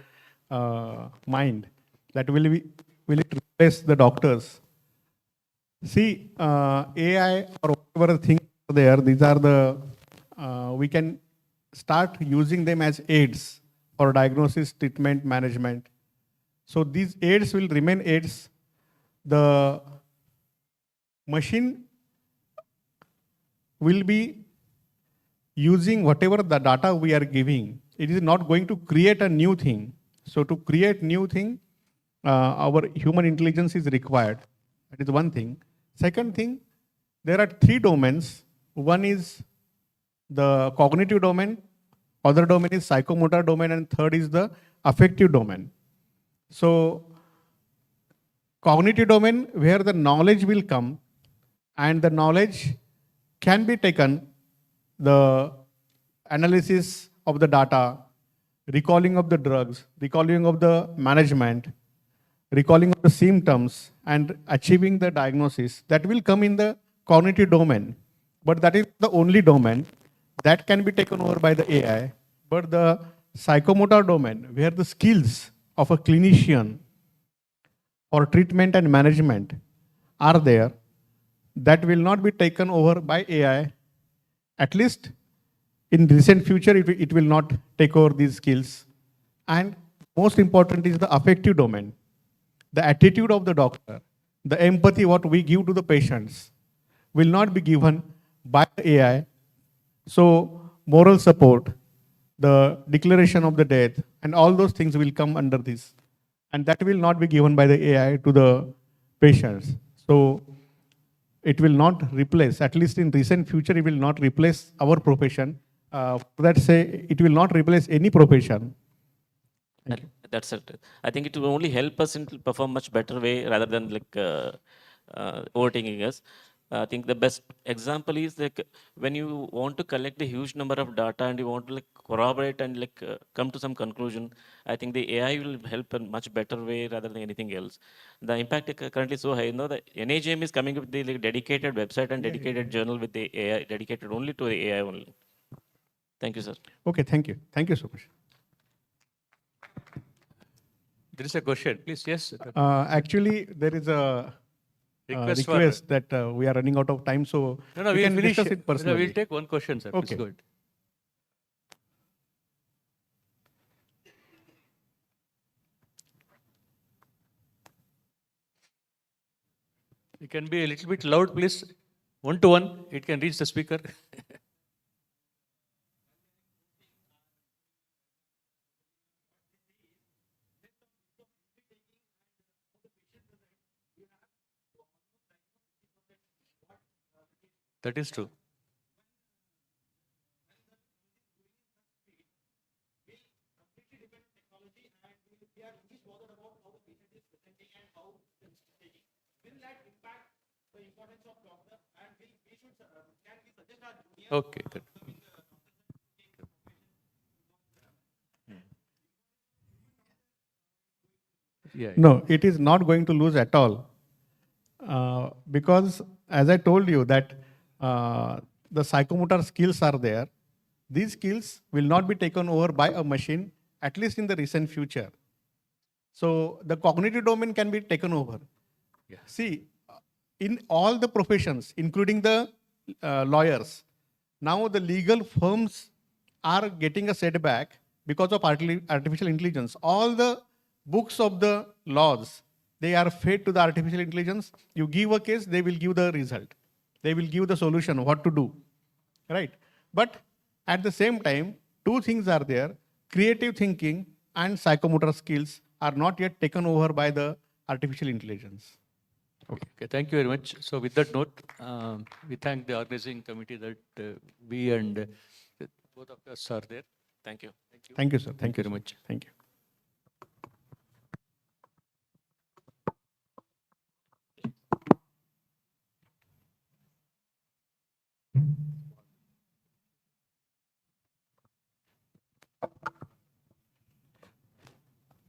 mind that will it replace the doctors? See, AI or whatever things are there, these are the, we can start using them as aids for diagnosis, treatment, management. So these aids will remain aids. The machine will be using whatever the data we are giving. It is not going to create a new thing. So to create new thing, our human intelligence is required. That is one thing. Second thing, there are three domains. One is the cognitive domain, other domain is psychomotor domain, and third is the affective domain. So cognitive domain, where the knowledge will come, and the knowledge can be taken, the analysis of the data, recalling of the drugs, recalling of the management, recalling of the symptoms, and achieving the diagnosis, that will come in the cognitive domain. But that is the only domain that can be taken over by the AI. But the psychomotor domain, where the skills of a clinician for treatment and management are there, that will not be taken over by AI. At least in recent future, it will not take over these skills. And most important is the affective domain. The attitude of the doctor, the empathy what we give to the patients will not be given by the AI. So moral support, the declaration of the death, and all those things will come under this. And that will not be given by the AI to the patients. So it will not replace, at least in recent future, it will not replace our profession. Let's say it will not replace any profession. That's it. I think it will only help us in to perform much better way rather than like overtaking us. I think the best example is like when you want to collect a huge number of data and you want to like corroborate and like come to some conclusion. I think the AI will help in much better way rather than anything else. The impact is currently so high. You know, the NAGM is coming with the like, dedicated website and dedicated journal with the AI, dedicated only to the AI only. Thank you, sir. Okay, thank you. Thank you so much. There is a question, please. Yes. Actually, there is a Request that we are running out of time, so No, we we'll can finish. discuss it personally. No, we'll take one question, sir. Okay. Please go ahead. You can be a little bit loud, please. One to one, it can reach the speaker. That is true. Okay, good. Yeah, yeah. No, it is not going to lose at all. Because as I told you that the psychomotor skills are there, these skills will not be taken over by a machine, at least in the recent future. So the cognitive domain can be taken over. Yeah. See, in all the professions, including the lawyers, now the legal firms are getting a setback because of artificial intelligence. All the books of the laws, they are fed to the artificial intelligence. You give a case, they will give the result. They will give the solution, what to do, right? But at the same time, two things are there: creative thinking and psychomotor skills are not yet taken over by the artificial intelligence. Okay, thank you very much. So with that note, we thank the organizing committee that we and both of us are there. Thank you. Thank you, sir. Thank you very much. Thank you.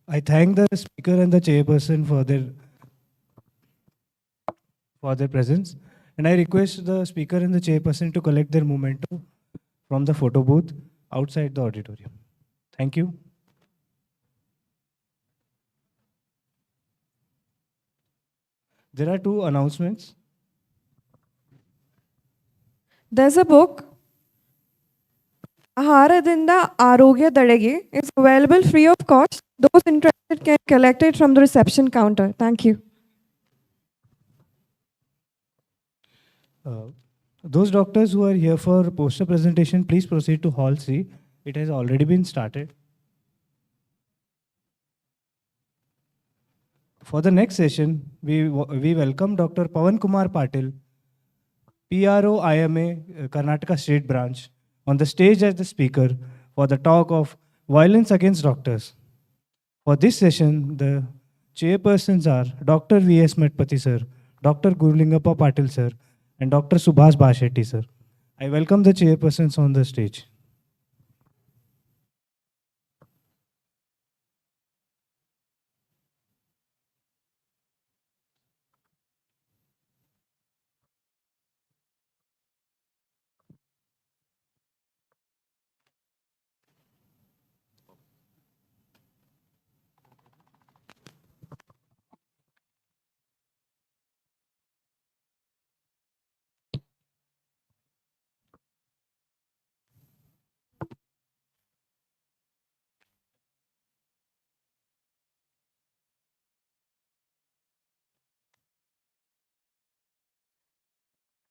I thank the speaker and the chairperson for their presence, and I request the speaker and the chairperson to collect their memento from the photo booth outside the auditorium. Thank you. There are two announcements. There's a book, Aharadinda Arogya Dadege, is available free of cost. Those interested can collect it from the reception counter. Thank you. Those doctors who are here for poster presentation, please proceed to Hall C. It has already been started. For the next session, we welcome Dr. Pawan Kumar Patil, PRO IMA Karnataka State Branch, on the stage as the speaker for the talk of violence against doctors. For this session, the chairpersons are Dr. V.S. Matpati sir, Dr. Gurulingappa Patil sir, and Dr. Subhas Bashetty sir. I welcome the chairpersons on the stage.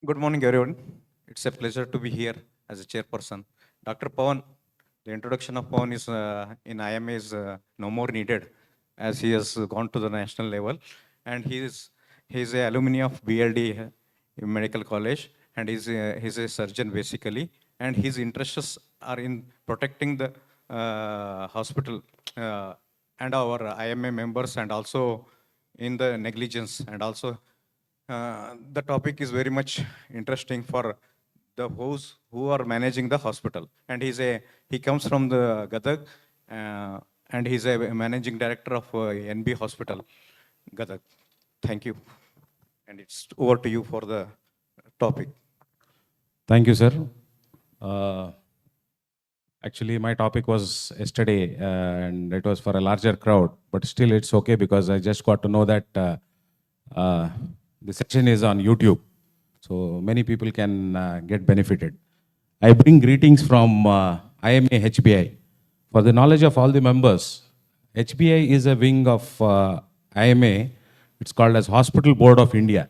Good morning, everyone. It's a pleasure to be here as a chairperson. Dr. Pawan, the introduction of Pawan is in IMA is no more needed, as he has gone to the national level, and he is a alumni of BLD Medical College, and he's a surgeon basically, and his interests are in protecting the hospital and our IMA members, and also in the negligence, and also the topic is very much interesting for the hosts who are managing the hospital. And he comes from the Gadag, and he's a managing director of NB Hospital, Gadag. Thank you. And it's over to you for the topic. Thank you, sir. Actually, my topic was yesterday, and it was for a larger crowd, but still it's okay because I just got to know that the session is on YouTube, so many people can get benefited. I bring greetings from IMA HBI. For the knowledge of all the members, HBI is a wing of IMA. It's called as Hospital Board of India.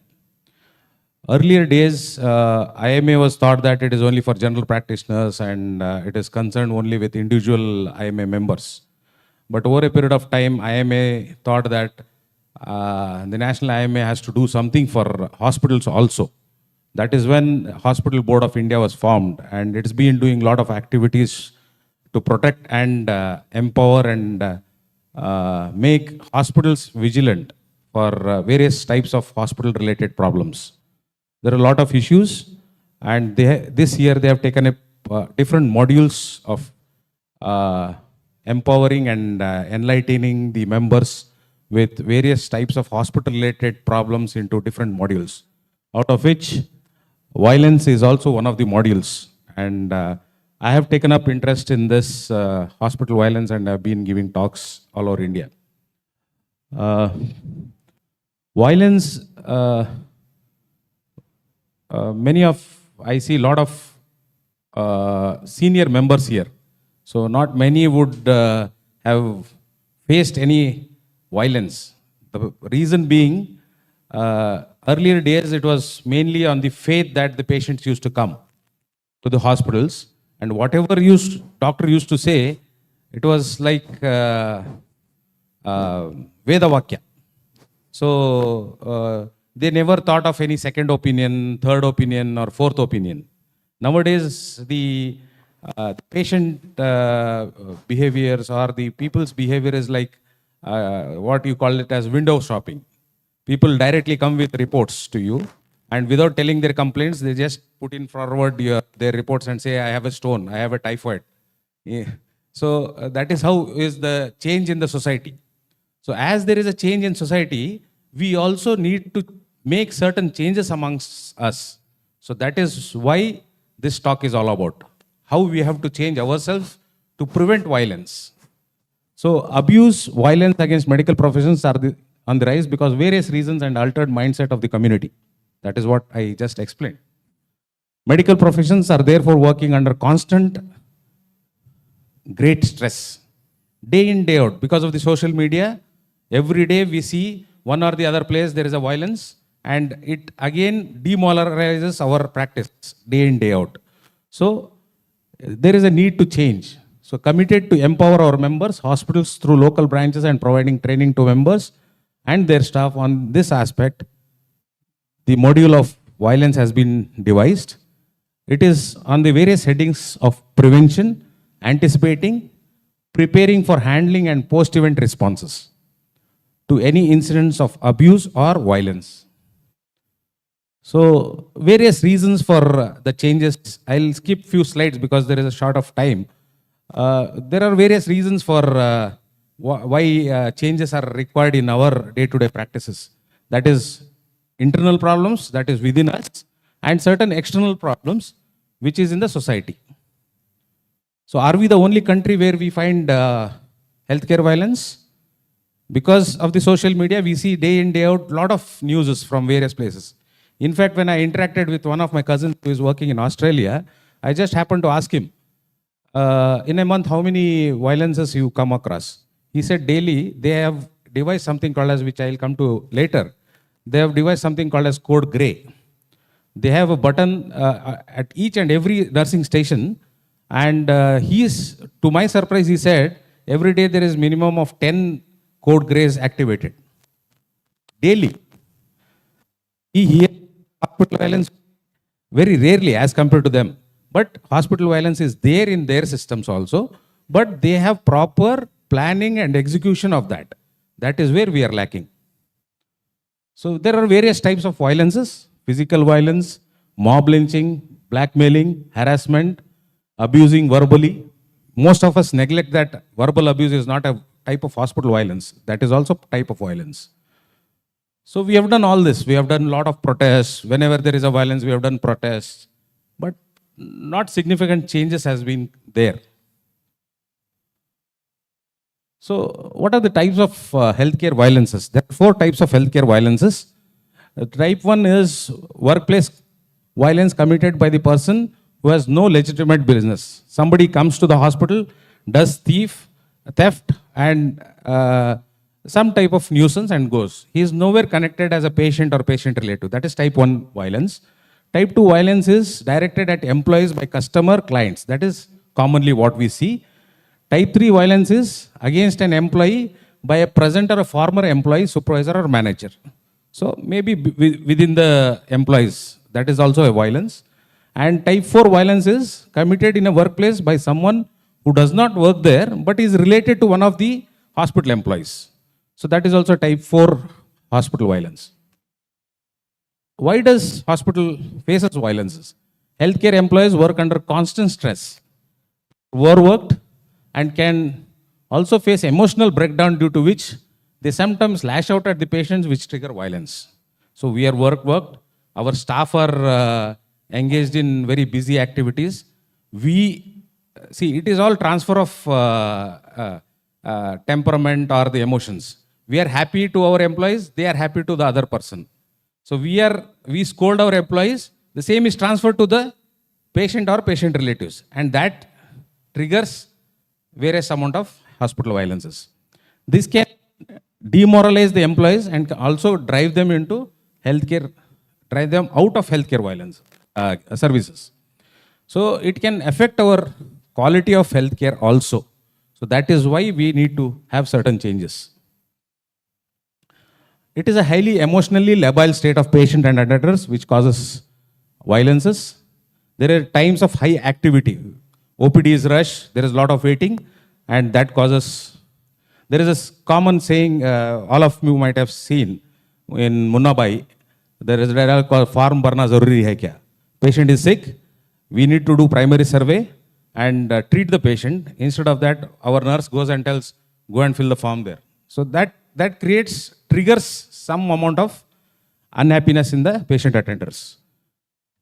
Earlier days, IMA was thought that it is only for general practitioners and it is concerned only with individual IMA members. But over a period of time, IMA thought that the national IMA has to do something for hospitals also. That is when Hospital Board of India was formed, and it's been doing a lot of activities to protect and empower and make hospitals vigilant for various types of hospital-related problems. There are a lot of issues, and this year they have taken up different modules of empowering and enlightening the members with various types of hospital-related problems into different modules, out of which violence is also one of the modules. And I have taken up interest in this hospital violence, and I've been giving talks all over India. Violence, I see a lot of senior members here. So not many would have faced any violence. The reason being, earlier days it was mainly on the faith that the patients used to come to the hospitals, and whatever doctor used to say, it was like Veda Vakya. So they never thought of any second opinion, third opinion, or fourth opinion. Nowadays, the patient behaviors or the people's behavior is like what you call it as window shopping. People directly come with reports to you, and without telling their complaints, they just put in forward their reports and say, I have a stone, I have a typhoid. Yeah. So that is how is the change in the society. So as there is a change in society, we also need to make certain changes amongst us. So that is why this talk is all about. How we have to change ourselves to prevent violence. So abuse, violence against medical professions are on the rise because various reasons and altered mindset of the community. That is what I just explained. Medical professions are therefore working under constant great stress. Day in, day out. Because of the social media, every day we see one or the other place there is a violence, and it again demoralizes our practice day in, day out. So there is a need to change. So committed to empower our members, hospitals through local branches and providing training to members and their staff on this aspect. The module of violence has been devised. It is on the various headings of prevention, anticipating, preparing for handling and post-event responses to any incidents of abuse or violence. So various reasons for the changes. I'll skip few slides because there is a short of time. There are various reasons for why changes are required in our day-to-day practices. That is internal problems, that is within us, and certain external problems, which is in the society. So are we the only country where we find healthcare violence? Because of the social media, we see day in, day out, lot of news from various places. In fact, when I interacted with one of my cousins who is working in Australia, I just happened to ask him, in a month, how many violences you come across? He said daily, they have devised something called as, which I will come to later, they have devised something called as code grey. They have a button at each and every nursing station, and to my surprise, he said, every day there is minimum of 10 code greys activated. Daily. He hears hospital violence very rarely as compared to them. But hospital violence is there in their systems also, but they have proper planning and execution of that. That is where we are lacking. So there are various types of violences: physical violence, mob lynching, blackmailing, harassment, abusing verbally. Most of us neglect that verbal abuse is not a type of hospital violence. That is also a type of violence. So we have done all this. We have done a lot of protests. Whenever there is a violence, we have done protests. But not significant changes has been there. So what are the types of healthcare violences? There are 4 types of healthcare violences. Type 1 is workplace violence committed by the person who has no legitimate business. Somebody comes to the hospital, does theft and some type of nuisance and goes. He is nowhere connected as a patient or patient relative. That is type 1 violence. Type 2 violence is directed at employees by customer clients. That is commonly what we see. Type 3 violence is against an employee by a present or a former employee, supervisor or manager. So maybe within the employees, That is also a violence. And type 4 violence is committed in a workplace by someone who does not work there but is related to one of the hospital employees. So that is also type 4 hospital violence. Why does hospital faces violences? Healthcare employees work under constant stress, overworked, and can also face emotional breakdown due to which they sometimes lash out at the patients, which trigger violence. So we are worked. Our staff are engaged in very busy activities. We see it is all transfer of temperament or the emotions. We are happy to our employees, they are happy to the other person. So we scold our employees, the same is transferred to the patient or patient relatives, and that triggers various amount of hospital violences. This can demoralize the employees and also drive them into healthcare, drive them out of healthcare violence services. So it can affect our quality of healthcare also. So that is why we need to have certain changes. It is a highly emotionally labile state of patient and attenders which causes violences. There are times of high activity. OPD is rush, there is a lot of waiting, and that causes, there is a common saying, all of you might have seen in Munnabai, there is a dialogue called farm barna zaruri hai kya. Patient is sick, we need to do primary survey and treat the patient. Instead of that, our nurse goes and tells, go and fill the form there. So that triggers some amount of unhappiness in the patient attenders.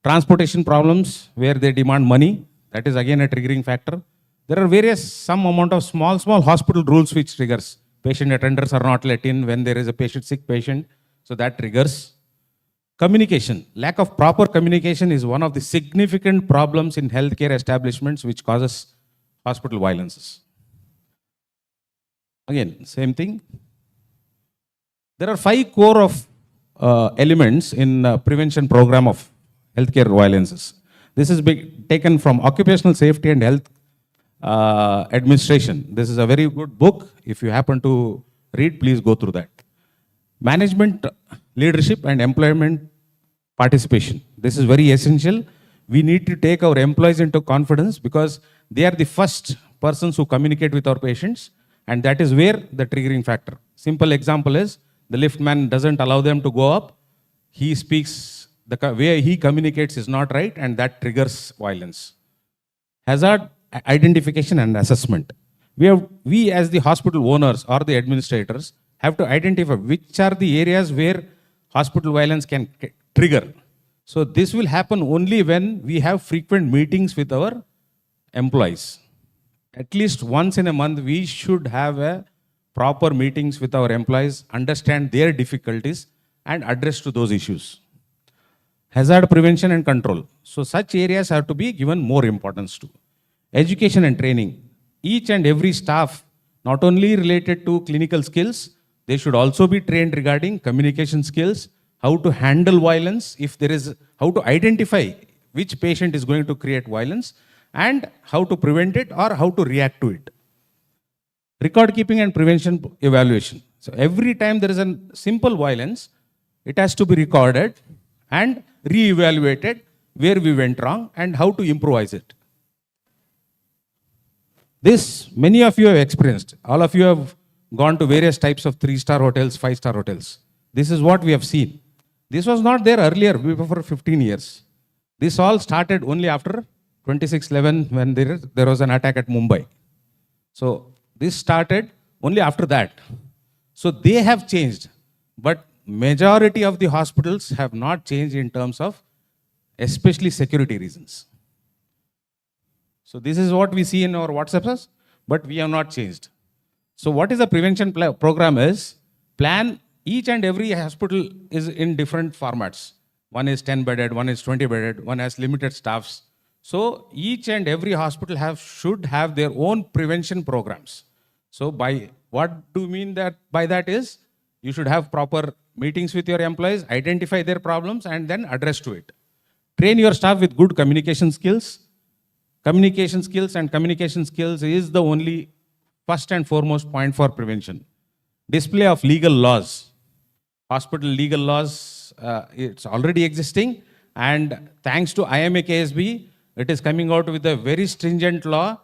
Transportation problems where they demand money, that is again a triggering factor. There are some amount of small hospital rules which triggers. Patient attenders are not let in when there is a sick patient, so that triggers. Communication, lack of proper communication is one of the significant problems in healthcare establishments which causes hospital violences. Again, same thing. There are 5 core of elements in prevention program of healthcare violences. This is taken from Occupational Safety and Health Administration. This is a very good book. If you happen to read, please go through that. Management, leadership and employment participation. This is very essential. We need to take our employees into confidence because they are the first persons who communicate with our patients, and that is where the triggering factor. Simple example is the liftman doesn't allow them to go up. He speaks, the way he communicates is not right, and that triggers violence. Hazard identification and assessment. We as the hospital owners or the administrators have to identify which are the areas where hospital violence can trigger. So this will happen only when we have frequent meetings with our employees. At least once in a month, we should have a proper meetings with our employees, understand their difficulties and address to those issues. Hazard prevention and control. So such areas have to be given more importance to. Education and training. Each and every staff, not only related to clinical skills, they should also be trained regarding communication skills, how to handle violence, if there is, how to identify which patient is going to create violence, and how to prevent it or how to react to it. Record keeping and prevention evaluation. So every time there is a simple violence, it has to be recorded and re-evaluated where we went wrong and how to improvise it. This, many of you have experienced. All of you have gone to various types of 3-star hotels, 5-star hotels. This is what we have seen. This was not there earlier, before 15 years. This all started only after 26/11 when there was an attack at Mumbai. So this started only after that. So they have changed, but majority of the hospitals have not changed in terms of especially security reasons. So this is what we see in our WhatsApps, but we have not changed. So what is the prevention program is, plan each and every hospital is in different formats. One is 10 bedded, one is 20 bedded, one has limited staffs. So each and every hospital should have their own prevention programs. So what do you mean that by that is, you should have proper meetings with your employees, identify their problems and then address to it. Train your staff with good communication skills. Communication skills is the only first and foremost point for prevention. Display of legal laws. Hospital legal laws, it's already existing, And thanks to IMA KSB, it is coming out with a very stringent law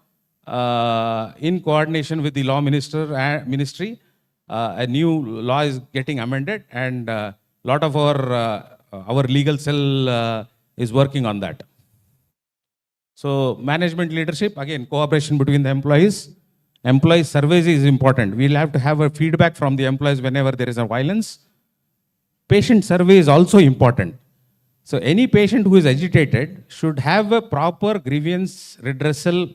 in coordination with the law ministry. A new law is getting amended, and a lot of our legal cell is working on that. So management leadership, again, cooperation between the employees. Employee surveys is important. We'll have to have a feedback from the employees whenever there is a violence. Patient survey is also important. So any patient who is agitated should have a proper grievance redressal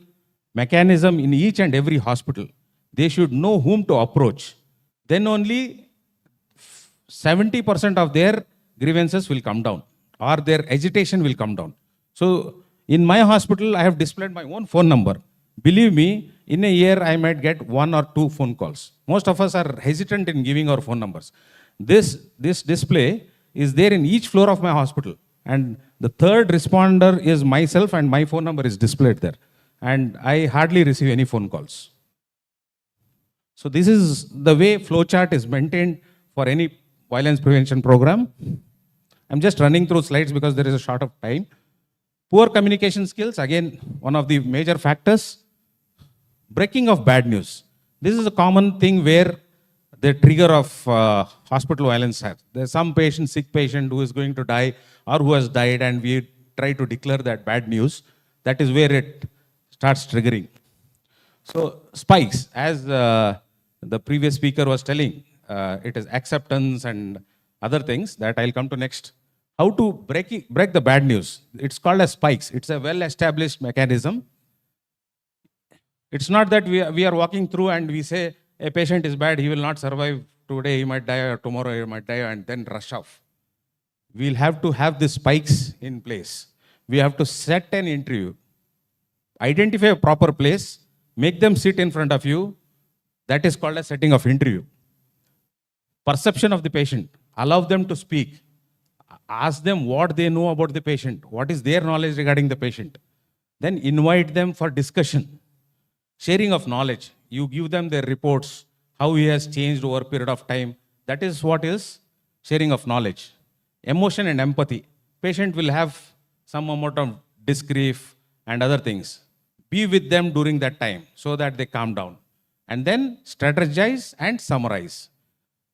mechanism in each and every hospital. They should know whom to approach. Then only 70% of their grievances will come down, or their agitation will come down. So in my hospital, I have displayed my own phone number. Believe me, in a year, I might get 1 or 2 phone calls. Most of us are hesitant in giving our phone numbers. This display is there in each floor of my hospital. And the third responder is myself, and my phone number is displayed there. And I hardly receive any phone calls. So this is the way flowchart is maintained for any violence prevention program. I'm just running through slides because there is a short of time. Poor communication skills, again, one of the major factors. Breaking of bad news. This is a common thing where the trigger of hospital violence has. There's some patient, sick patient who is going to die or who has died, and we try to declare that bad news. That is where it starts triggering. So spikes, as the previous speaker was telling, it is acceptance and other things that I'll come to next. How to break the bad news. It's called as spikes. It's a well-established mechanism. It's not that we are walking through and we say, a patient is bad, he will not survive today, he might die, or tomorrow he might die, and then rush off. We'll have to have the spikes in place. We have to set an interview. Identify a proper place, make them sit in front of you. That is called a setting of interview. Perception of the patient. Allow them to speak. Ask them what they know about the patient. What is their knowledge regarding the patient. Then invite them for discussion. Sharing of knowledge. You give them their reports, how he has changed over a period of time. That is what is sharing of knowledge. Emotion and empathy. Patient will have some amount of disgrief and other things. Be with them during that time so that they calm down. And then strategize and summarize.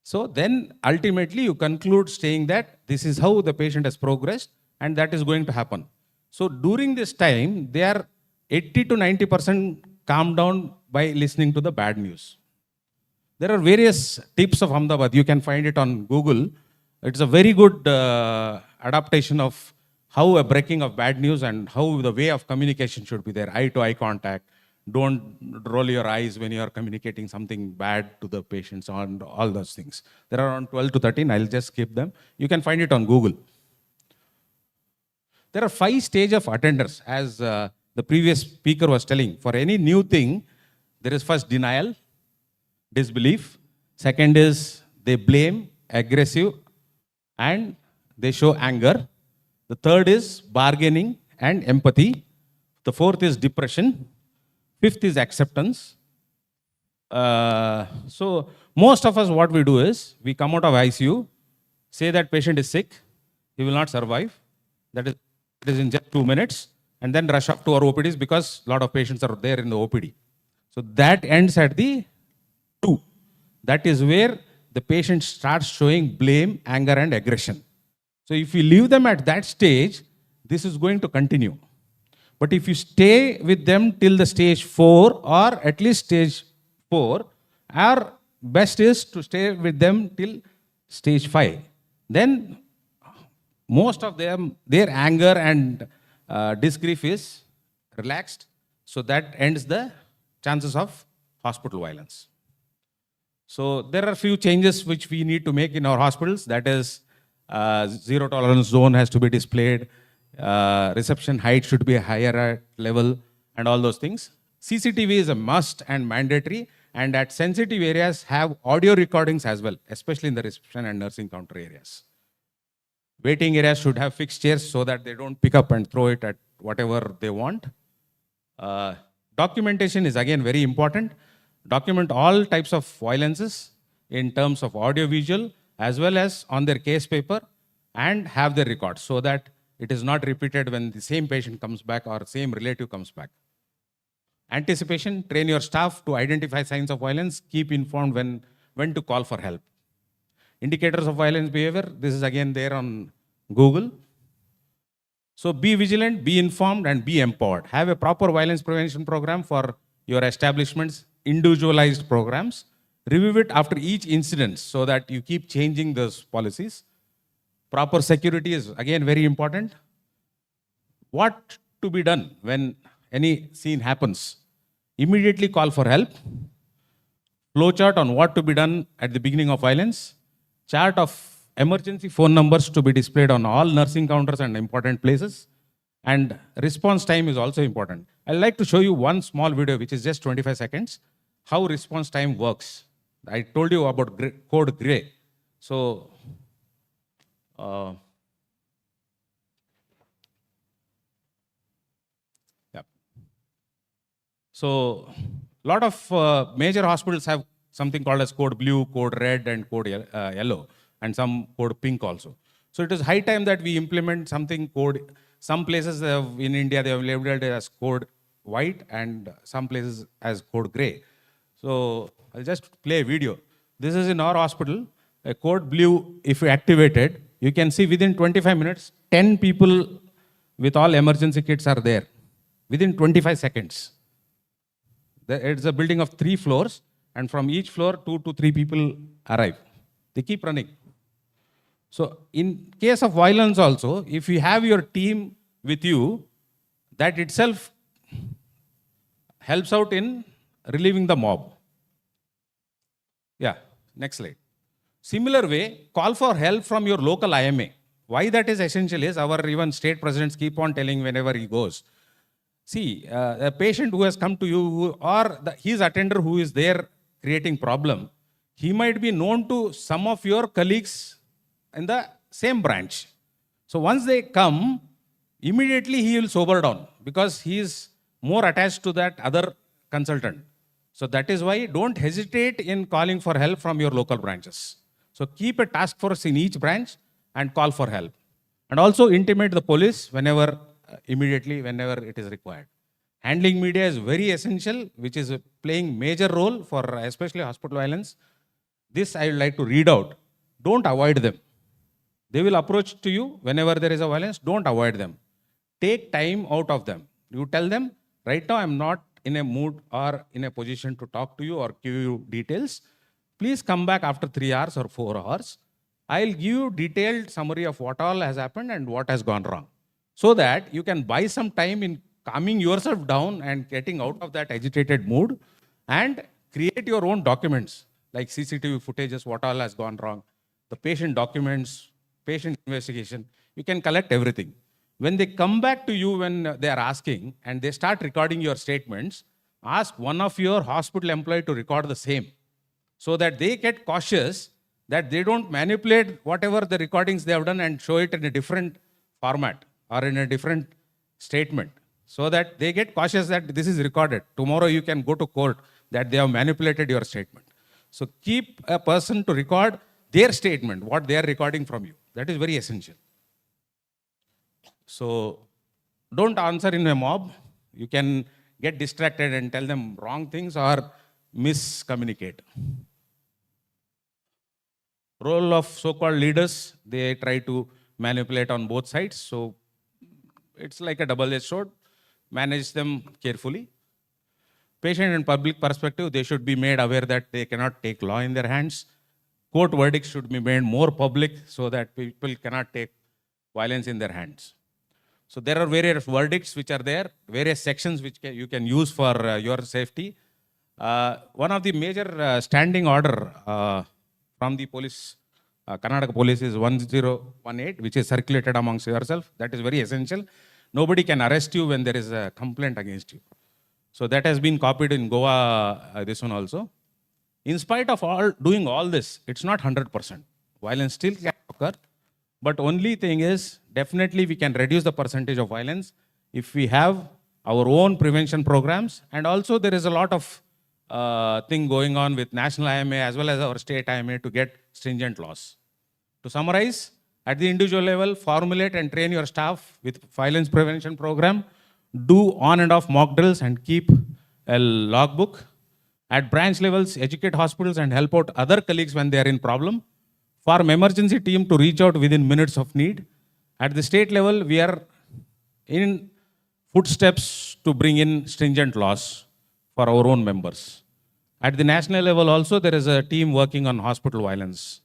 So then ultimately you conclude saying that this is how the patient has progressed and that is going to happen. So during this time, they are 80 to 90% calm down by listening to the bad news. There are various tips of Ahmedabad. You can find it on Google. It's a very good adaptation of how a breaking of bad news and how the way of communication should be there. Eye-to-eye contact. Don't roll your eyes when you are communicating something bad to the patients and all those things. There are around 12 to 13. I'll just skip them. You can find it on Google. There are 5 stages of attenders, as the previous speaker was telling. For any new thing, there is first denial, disbelief. Second is they blame, aggressive, and they show anger. The third is bargaining and empathy. The fourth is depression. Fifth is acceptance. So most of us, what we do is, we come out of ICU, say that patient is sick, he will not survive. That is in just 2 minutes, and then rush up to our OPDs because a lot of patients are there in the OPD. So that ends at the 2. That is where the patient starts showing blame, anger, and aggression. So if you leave them at that stage, this is going to continue. But if you stay with them till the stage 4 or at least stage 4, our best is to stay with them till stage 5. Then most of them, their anger and disgrief is relaxed. So that ends the chances of hospital violence. So there are a few changes which we need to make in our hospitals. That is, zero tolerance zone has to be displayed. Reception height should be higher at level and all those things. CCTV is a must and mandatory, and at sensitive areas have audio recordings as well, especially in the reception and nursing counter areas. Waiting areas should have fixed chairs so that they don't pick up and throw it at whatever they want. Documentation is again very important. Document all types of violences in terms of audio visual as well as on their case paper and have their records so that it is not repeated when the same patient comes back or same relative comes back. Anticipation, train your staff to identify signs of violence, keep informed when to call for help. Indicators of violence behavior, this is again there on Google. So be vigilant, be informed, and be empowered. Have a proper violence prevention program for your establishments, individualized programs. Review it after each incident so that you keep changing those policies. Proper security is again very important. What to be done when any scene happens? Immediately call for help. Flowchart on what to be done at the beginning of violence. Chart of emergency phone numbers to be displayed on all nursing counters and important places. And response time is also important. I'd like to show you one small video, which is just 25 seconds, how response time works. I told you about code gray. So, yeah. So, a lot of major hospitals have something called as code blue, code red, and code yellow, and some code pink also. So it is high time that we implement something code. Some places in India, they have labeled it as code white, and some places as code gray. So I'll just play a video. This is in our hospital. A code blue, if you activate it, you can see within 25 minutes, 10 people with all emergency kits are there. Within 25 seconds. It's a building of 3 floors, and from each floor, 2 to 3 people arrive. They keep running. So in case of violence also, if you have your team with you, that itself helps out in relieving the mob. Yeah, next slide. Similar way, call for help from your local IMA. Why that is essential is our even state presidents keep on telling whenever he goes. See, a patient who has come to you or his attender who is there creating problem, he might be known to some of your colleagues in the same branch. So once they come, immediately he will sober down because he is more attached to that other consultant. So that is why don't hesitate in calling for help from your local branches. So keep a task force in each branch and call for help. And also intimate the police immediately whenever it is required. Handling media is very essential, which is playing major role for especially hospital violence. This I would like to read out. Don't avoid them. They will approach to you whenever there is a violence. Don't avoid them. Take time out of them. You tell them, right now I'm not in a mood or in a position to talk to you or give you details. Please come back after 3 hours or 4 hours. I'll give you detailed summary of what all has happened and what has gone wrong. So that you can buy some time in calming yourself down and getting out of that agitated mood and create your own documents like CCTV footages, what all has gone wrong, the patient documents, patient investigation. You can collect everything. When they come back to you when they are asking and they start recording your statements, ask one of your hospital employee to record the same so that they get cautious that they don't manipulate whatever the recordings they have done and show it in a different format or in a different statement so that they get cautious that this is recorded. Tomorrow you can go to court that they have manipulated your statement. So keep a person to record their statement, what they are recording from you. That is very essential. So don't answer in a mob. You can get distracted and tell them wrong things or miscommunicate. Role of so-called leaders, they try to manipulate on both sides. So it's like a double-edged sword. Manage them carefully. Patient and public perspective, they should be made aware that they cannot take law in their hands. Court verdicts should be made more public so that people cannot take violence in their hands. So there are various verdicts which are there, various sections which you can use for your safety. One of the major standing order from the police, Karnataka police is 1018, which is circulated amongst yourself. That is very essential. Nobody can arrest you when there is a complaint against you. So that has been copied in Goa, this one also. In spite of doing all this, it's not 100%. Violence still can occur. But only thing is, definitely we can reduce the percentage of violence if we have our own prevention programs. And also there is a lot of thing going on with national IMA as well as our state IMA to get stringent laws. To summarize, At the individual level, formulate and train your staff with violence prevention program. Do on and off mock drills and keep a logbook. At branch levels, educate hospitals and help out other colleagues when they are in problem. Form emergency team to reach out within minutes of need. At the state level, we are in footsteps to bring in stringent laws for our own members. At the national level also, there is a team working on hospital violence.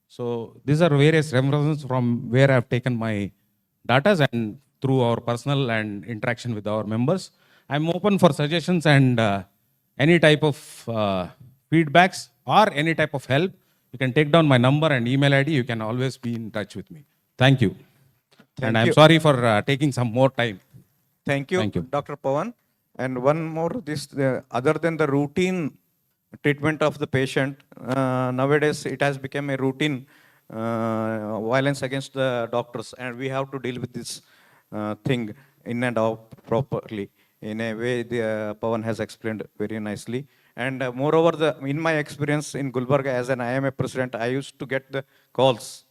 So these are various references from where I've taken my data and through our personal and interaction with our members. I'm open for suggestions and any type of feedbacks or any type of help. You can take down my number and email ID. You can always be in touch with me. Thank you. Thank and I'm you. sorry for taking some more time. Thank you, Thank you. Dr. Pawan. And one more, other than the routine treatment of the patient, nowadays it has become a routine violence against the doctors, and we have to deal with this thing in and out properly in a way the Pawan has explained very nicely. And moreover, in my experience in Gulbarga as an IMA president, I used to get the calls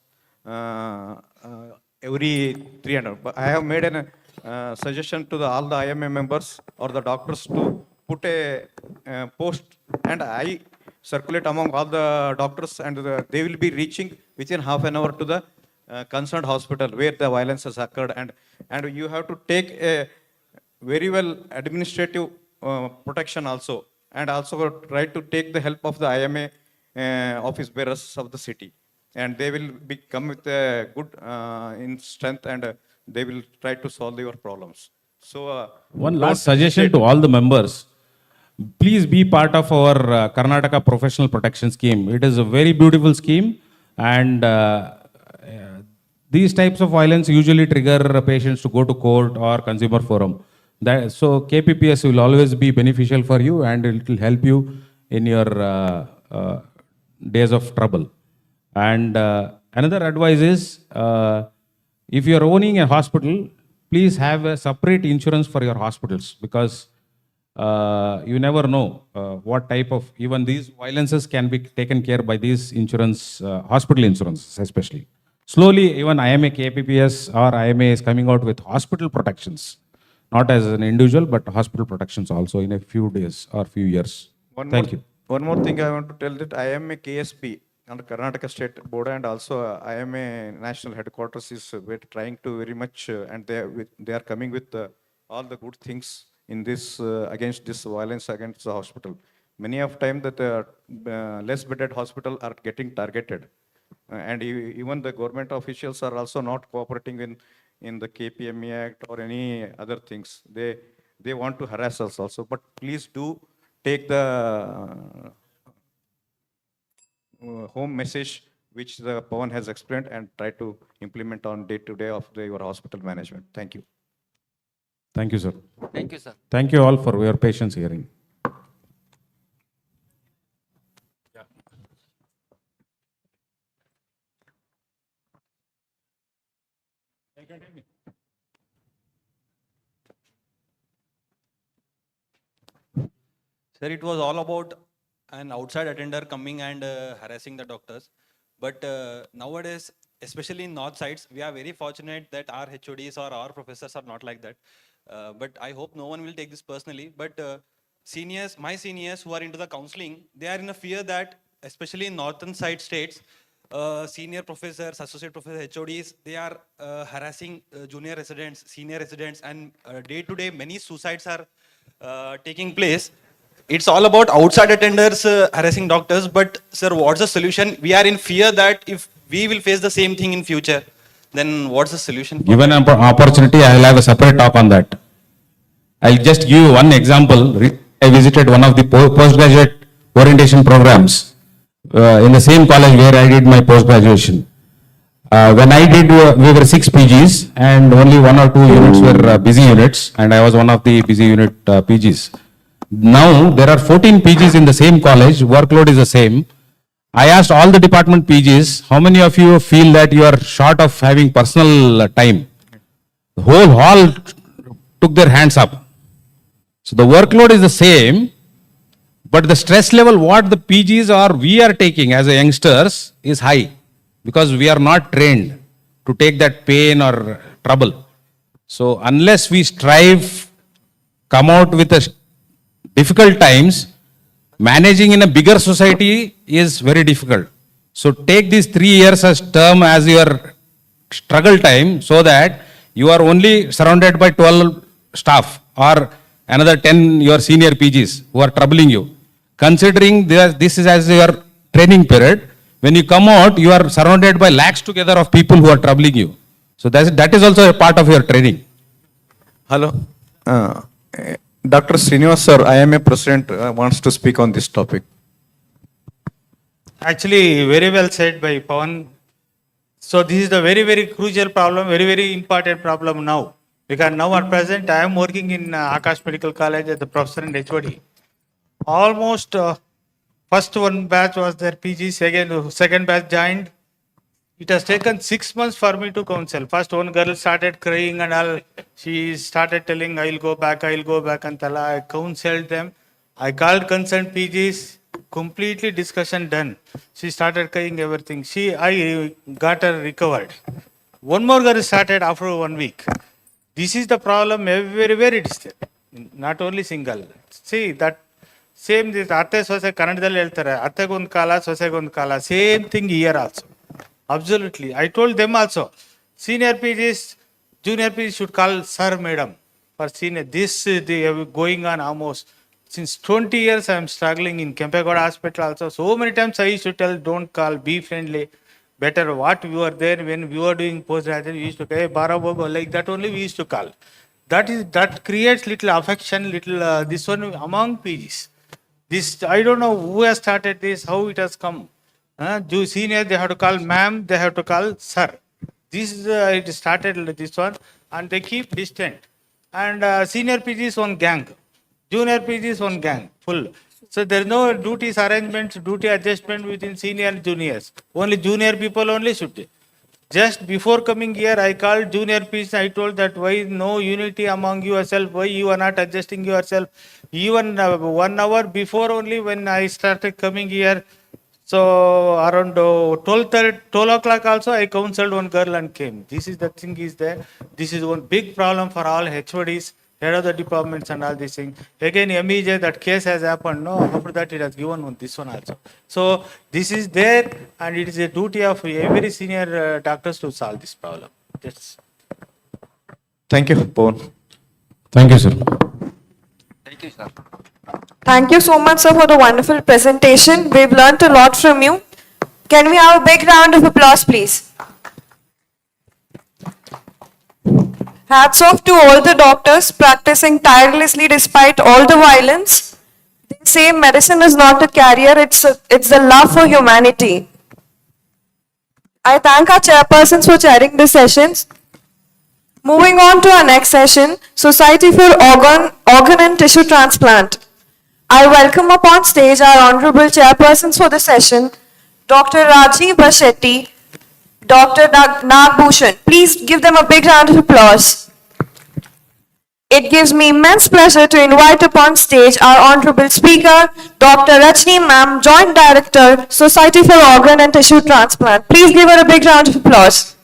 every 300. But I have made a suggestion to all the IMA members or the doctors to put a post, and I circulate among all the doctors, and they will be reaching within half an hour to the concerned hospital where the violence has occurred, and you have to take a very well administrative protection also, and also try to take the help of the IMA office bearers of the city, and they will come with a good in strength, and they will try to solve your problems. So one last suggestion to all the members. Please be part of our Karnataka Professional Protection Scheme. It is a very beautiful scheme, and these types of violence usually trigger patients to go to court or consumer forum. So KPPS will always be beneficial for you, and it will help you in your days of trouble. And another advice is, if you are owning a hospital, please have a separate insurance for your hospitals, because you never know what type of, even these violences can be taken care by these insurance, hospital insurances especially. Slowly, even IMA, KPPS or IMA is coming out with hospital protections, not as an individual, but hospital protections also in a few days or few years. Thank you. One more thing I want to tell, that IMA KSP under Karnataka State Board and also IMA National Headquarters is trying to very much, and they are coming with all the good things in this against this violence against the hospital. Many of time that less bedded hospital are getting targeted, and even the government officials are also not cooperating in the KPME Act or any other things. They want to harass us also. But please do take the home message which the Pawan has explained and try to implement on day-to-day of your hospital management. Thank you. Thank you, sir. Thank you, sir. Thank you all for your patience hearing. Sir, it was all about an outside attender coming and harassing the doctors. But nowadays, especially in north sides, we are very fortunate that our HODs or our professors are not like that. But I hope no one will take this personally. But my seniors who are into the counseling, they are in a fear that, especially in northern side states, senior professors, associate professors, HODs, they are harassing junior residents, senior residents, and day to day many suicides are taking place. It's all about outside attenders harassing doctors, but sir, what's the solution? We are in fear that if we will face the same thing in future, then what's the solution? Given an opportunity, I will have a separate talk on that. I'll just give you one example. I visited one of the postgraduate orientation programs in the same college where I did my post-graduation. When I did, we were 6 PGs and only 1 or 2 units were busy units, and I was one of the busy unit PGs. Now there are 14 PGs in the same college, workload is the same. I asked all the department PGs, how many of you feel that you are short of having personal time? The whole hall took their hands up. So the workload is the same, but the stress level what the PGs or we are taking as a youngsters is high, because we are not trained. to take that pain or trouble. So unless we strive, come out with a difficult times, managing in a bigger society is very difficult. So take these 3 years as term as your struggle time, so that you are only surrounded by 12 staff or another 10 your senior PGs who are troubling you. Considering this is as your training period, when you come out, you are surrounded by lakhs together of people who are troubling you. So that is also a part of your training. Hello. Dr. Srinivas sir, IMA president wants to speak on this topic. Actually, very well said by Pawan. So this is the very, very crucial problem, very, very important problem now. Because now at present, I am working in Akash Medical College as the professor and HOD. Almost first one batch was their PG, second batch joined. It has taken 6 months for me to counsel. First one girl started crying and all. She started telling, I'll go back and tell. I counseled them. I called concerned PGs, completely discussion done. She started crying everything. I got her recovered. One more girl started after 1 week. This is the problem everywhere it is there. Not only single. See that same this Ate Sose Kannadalli ಹೇಳ್ತಾರೆ ಅತ್ತೆಗೊಂದು ಕಾಲ ಸೊಸೆಗೊಂದು ಕಾಲ same thing here also. Absolutely. I told them also. Senior PGs, junior PGs should call sir, madam. For senior, this they are going on almost since 20 years. I am struggling in Kempegoda Hospital also. So many times I used to tell, don't call, be friendly. Better what we were there when we were doing postgraduate, we used to say, Barabobo, like that only we used to call. That creates little affection, little this one among PGs. This I don't know who has started this, how it has come. Senior, they have to call ma'am, they have to call sir. This is it started this one, and they keep distant. And senior PG is one gang, junior PG is one gang, full. So there is no duties arrangements, duty adjustment within senior and juniors. Only junior people only should. Just before coming here, I called junior PGs. I told that why no unity among yourself, why you are not adjusting yourself. Even 1 hour before only when I started coming here. So around 12 o'clock also I counseled one girl and came. This is the thing is there. This is one big problem for all HODs, head of the departments and all these things. Again, MEJ, that case has happened. No, after that it has given this one also. So this is there and it is a duty of every senior doctors to solve this problem. Thank you, Pawan. Thank you, sir. Thank you, sir. Thank you so much, sir, for the wonderful presentation. We've learned a lot from you. Can we have a big round of applause, please? Hats off to all the doctors practicing tirelessly despite all the violence. They say medicine is not a career, it's the love for humanity. I thank our chairpersons for chairing the sessions. Moving on to our next session, Society for Organ and Tissue Transplant. I welcome up on stage our honorable chairpersons for the session, Dr. Rajiv Bashetti, Dr. Nagbhushan. Please give them a big round of applause. It gives me immense pleasure to invite upon stage our honorable speaker, Dr. Rajni Ma'am, Joint Director, Society for Organ and Tissue Transplant. Please give her a big round of applause.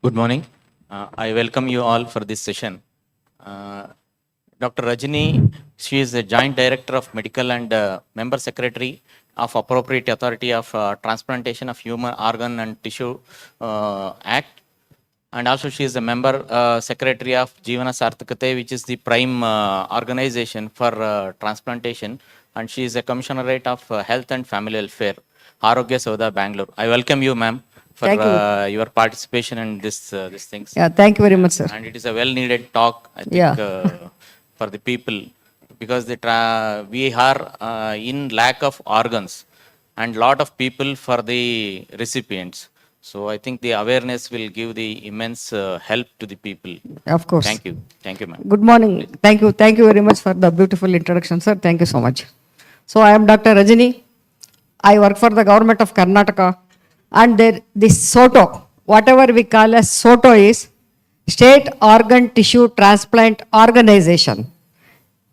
Good morning. I welcome you all for this session. Dr. Rajini, she is the Joint Director of Medical and Member Secretary of Appropriate Authority of Transplantation of Human Organ and Tissue Act. And also she is a member secretary of Jeevana Sarthakate, which is the prime organization for transplantation. And she is a commissionerate of Health and Family Welfare, Arogya Soda, Bangalore. I welcome you, ma'am, for your participation in this things. Yeah, thank you very much, sir. And it is a well-needed talk, I think, for the people, because we are in lack of organs and lot of people for the recipients. So I think the awareness will give the immense help to the people. Of course. Thank you. Thank you, ma'am. Good morning. Thank you. Thank you very much for the beautiful introduction, sir. Thank you so much. So I am Dr. Rajini. I work for the government of Karnataka, and there, this SOTO, whatever we call as SOTO is State Organ Tissue Transplant Organization.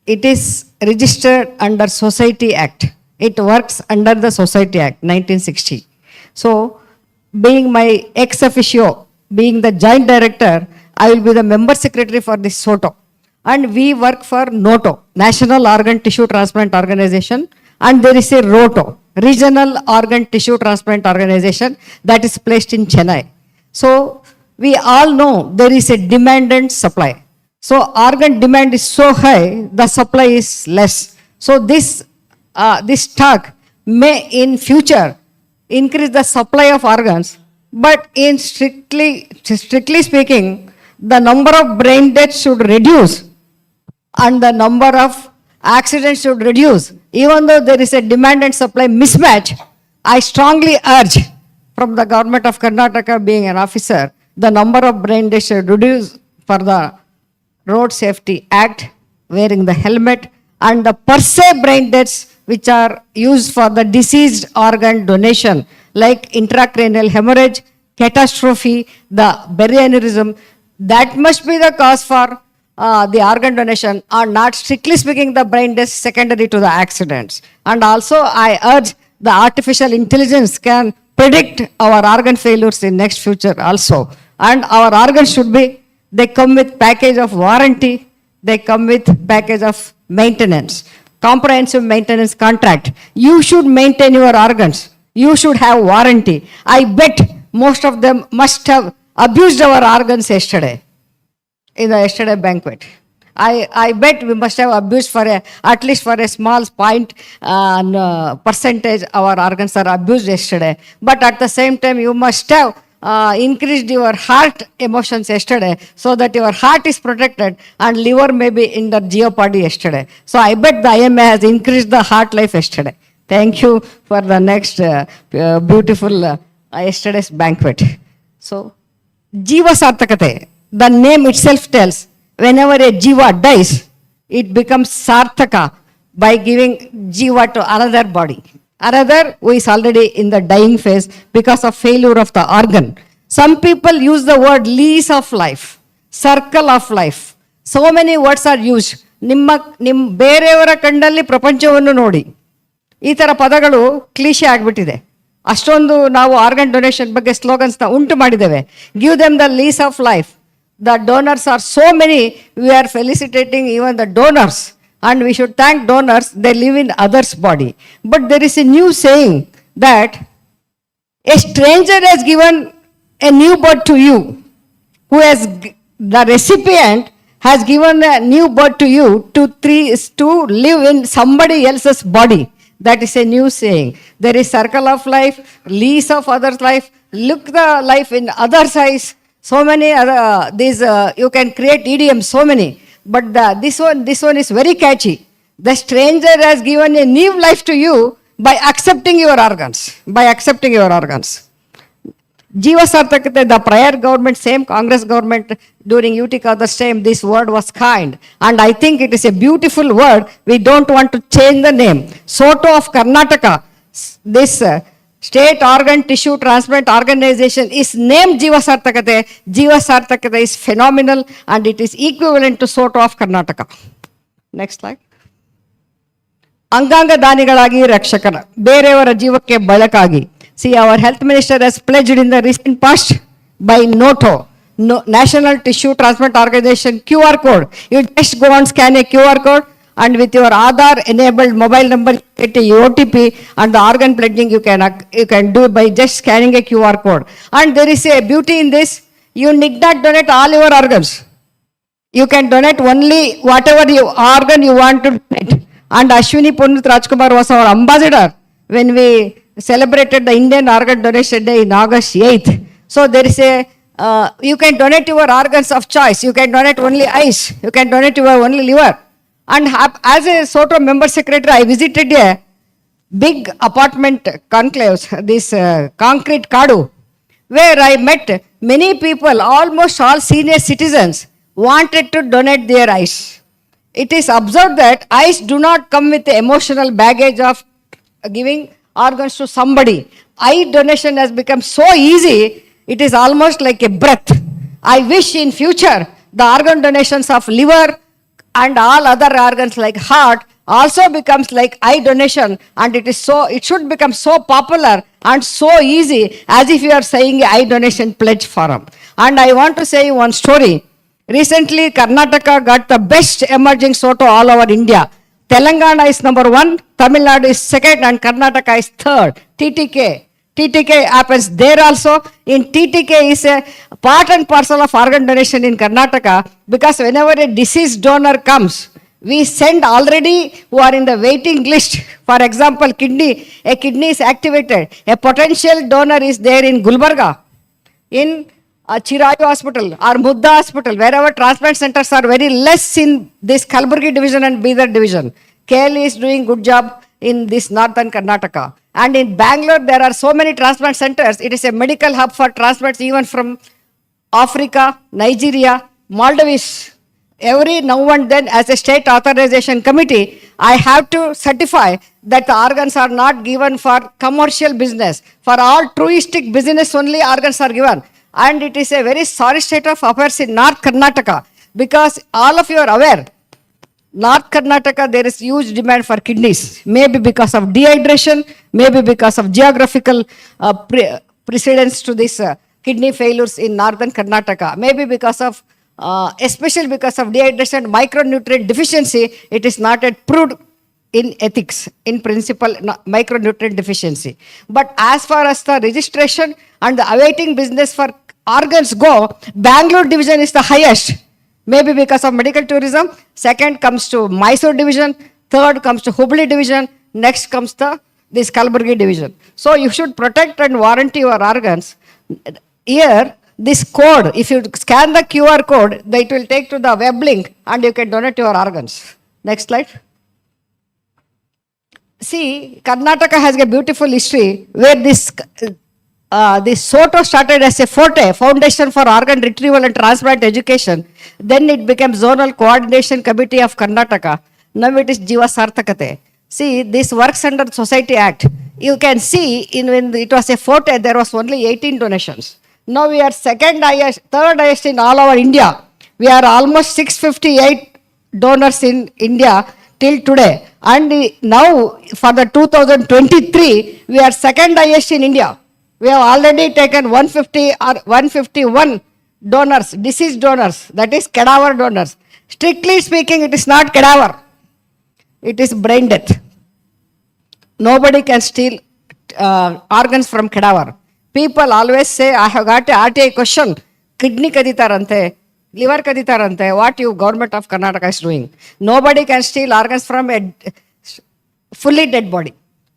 It is registered under Society Act. It works under the Society Act, 1960. So, being my ex officio, being the joint director, I will be the member secretary for this SOTO. And we work for NOTO, National Organ Tissue Transplant Organization, and there is a ROTO, Regional Organ Tissue Transplant Organization, that is placed in Chennai. So, we all know there is a demand and supply. So, organ demand is so high, the supply is less. So, this talk may in future increase the supply of organs, but in strictly speaking, the number of brain deaths should reduce and the number of accidents should reduce. Even though there is a demand and supply mismatch, I strongly urge from the government of Karnataka, being an officer, the number of brain deaths should reduce for the Road Safety Act, wearing the helmet, and the per se brain deaths which are used for the deceased organ donation, like intracranial hemorrhage, catastrophe, the berry aneurysm, that must be the cause for the organ donation, or not strictly speaking the brain deaths secondary to the accidents. And also I urge the artificial intelligence can predict our organ failures in next future also. And our organs should be, they come with package of warranty, they come with package of maintenance, comprehensive maintenance contract. You should maintain your organs. You should have warranty. I bet most of them must have abused our organs yesterday, in the yesterday banquet. I bet we must have abused for at least for a small point percentage our organs are abused yesterday. But at the same time, you must have increased your heart emotions yesterday, so that your heart is protected and liver may be in the jeopardy yesterday. So I bet the IMA has increased the heart life yesterday. Thank you for the next beautiful yesterday's banquet. So, Jiva Sartakate, the name itself tells, whenever a Jiva dies, it becomes Sartaka by giving Jiva to another body. Another who is already in the dying phase because of failure of the organ. Some people use the word lease of life, circle of life. So many words are used. ನಿಮ್ಮ ಬೇರೆಯವರ ಕಣ್ಣಲ್ಲಿ ಪ್ರಪಂಚವನ್ನು ನೋಡಿ, ಈ ಥರ ಪದಗಳು cliché ಆಗಿಬಿಟ್ಟಿದೆ. ಅಷ್ಟೊಂದು ನಾವು ಆರ್ಗನ್ ಡೊನೇಷನ್ ಬಗ್ಗೆ ಸ್ಲೋಗನ್ಸ್ನ ಉಂಟು ಮಾಡಿದ್ದೇವೆ. Give them the lease of life. The donors are so many, we are felicitating even the donors. And we should thank donors, they live in others' body. But there is a new saying that a stranger has given a new birth to you, who has, the recipient has given a new birth to you to live in somebody else's body. That is a new saying. There is circle of life, lease of others' life, look the life in others' eyes. So many other, you can create idioms, so many. But this one is very catchy. The stranger has given a new life to you by accepting your organs. By accepting your organs. Jiva Sartakate, the prior government, same Congress government, during UT Kadhar's time, this word was kind. And I think it is a beautiful word. We don't want to change the name. SOTO of Karnataka, this State Organ Tissue Transplant Organization is named Jiva Sartakate. Jiva Sartakate is phenomenal and it is equivalent to SOTO of Karnataka. Next slide. ಅಂಗಾಂಗ ದಾನಿಗಳಾಗಿ ರಕ್ಷಕರ, ಬೇರೆಯವರ ಜೀವಕ್ಕೆ ಬಳಕಾಗಿ. See, our health minister has pledged in the recent past by NOTO, National Tissue Transplant Organization QR code. You just go and scan a QR code, and with your Aadhaar enabled mobile number, you get a OTP, and the organ pledging you can do by just scanning a QR code. And there is a beauty in this, you need not donate all your organs. You can donate only whatever organ you want to donate. And Ashwini Punit Rajkumar was our ambassador when we celebrated the Indian Organ Donation Day in August 8th. So there is a, you can donate your organs of choice. You can donate only eyes. You can donate your only liver. And as a SOTO member secretary, I visited a big apartment conclaves, this concrete kadu, where I met many people, almost all senior citizens, wanted to donate their eyes. It is observed that eyes do not come with the emotional baggage of giving organs to somebody. Eye donation has become so easy, it is almost like a breath. I wish in future the organ donations of liver and all other organs like heart also becomes like eye donation, and it should become so popular and so easy as if you are saying eye donation pledge forum. And I want to say one story. Recently, Karnataka got the best emerging SOTO all over India. Telangana is number 1, Tamil Nadu is second, and Karnataka is third. TTK. TTK happens there also. In TTK is a part and parcel of organ donation in Karnataka, because whenever a deceased donor comes, we send already who are in the waiting list. For example, kidney, a kidney is activated. A potential donor is there in Gulbarga, in Chirayu Hospital or Mudda Hospital, wherever transplant centers are very less in this Kalburgi division and Bidar division. KL is doing good job in this northern Karnataka. And in Bangalore, there are so many transplant centers. It is a medical hub for transplants even from Africa, Nigeria, Maldives. Every now and then, as a state authorization committee, I have to certify that the organs are not given for commercial business. For all truistic business only organs are given. And it is a very sorry state of affairs in North Karnataka, because all of you are aware, North Karnataka, there is huge demand for kidneys. Maybe because of dehydration, maybe because of geographical precedence to this kidney failures in northern Karnataka. Maybe because of, especially because of dehydration, micronutrient deficiency, it is not yet proved in ethics, in principle, micronutrient deficiency. But as far as the registration and the awaiting business for organs go, Bangalore division is the highest. Maybe because of medical tourism. Second comes to Mysore division. Third comes to Hubli division. Next comes to this Kalburgi division. So you should protect and warranty your organs. Here, this code, if you scan the QR code, it will take to the web link and you can donate your organs. Next slide. See, Karnataka has a beautiful history where this SOTO started as a Foundation for Organ Retrieval and Transplant Education. Then it became Zonal Coordination Committee of Karnataka. Now it is Jiva Sarthakate. See, this works under Society Act. You can see, when it was a FOTE, there was only 18 donations. Now we are third highest in all over India. We are almost 658 donors in India till today. And now for the 2023, we are second highest in India. We have already taken 150 or 151 donors, deceased donors, that is cadaver donors. Strictly speaking, it is not cadaver. It is brain death. Nobody can steal organs from cadaver. People always say, I have got a RTI question, kidney kaditarante, liver kaditarante, what you government of Karnataka is doing. Nobody can steal organs from a fully dead body.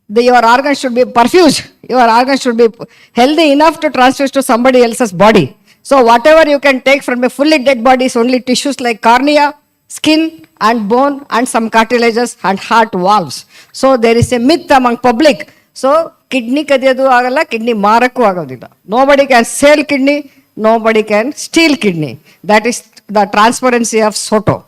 Your organs should be perfused. Your organs should be healthy enough to transfuse to somebody else's body. So whatever you can take from a fully dead body is only tissues like cornea, skin and bone and some cartilages and heart valves. So there is a myth among public. So kidney kadiyadu agalla, kidney marakku agodilla. Nobody can sell kidney, nobody can steal kidney. That is the transparency of SOTO.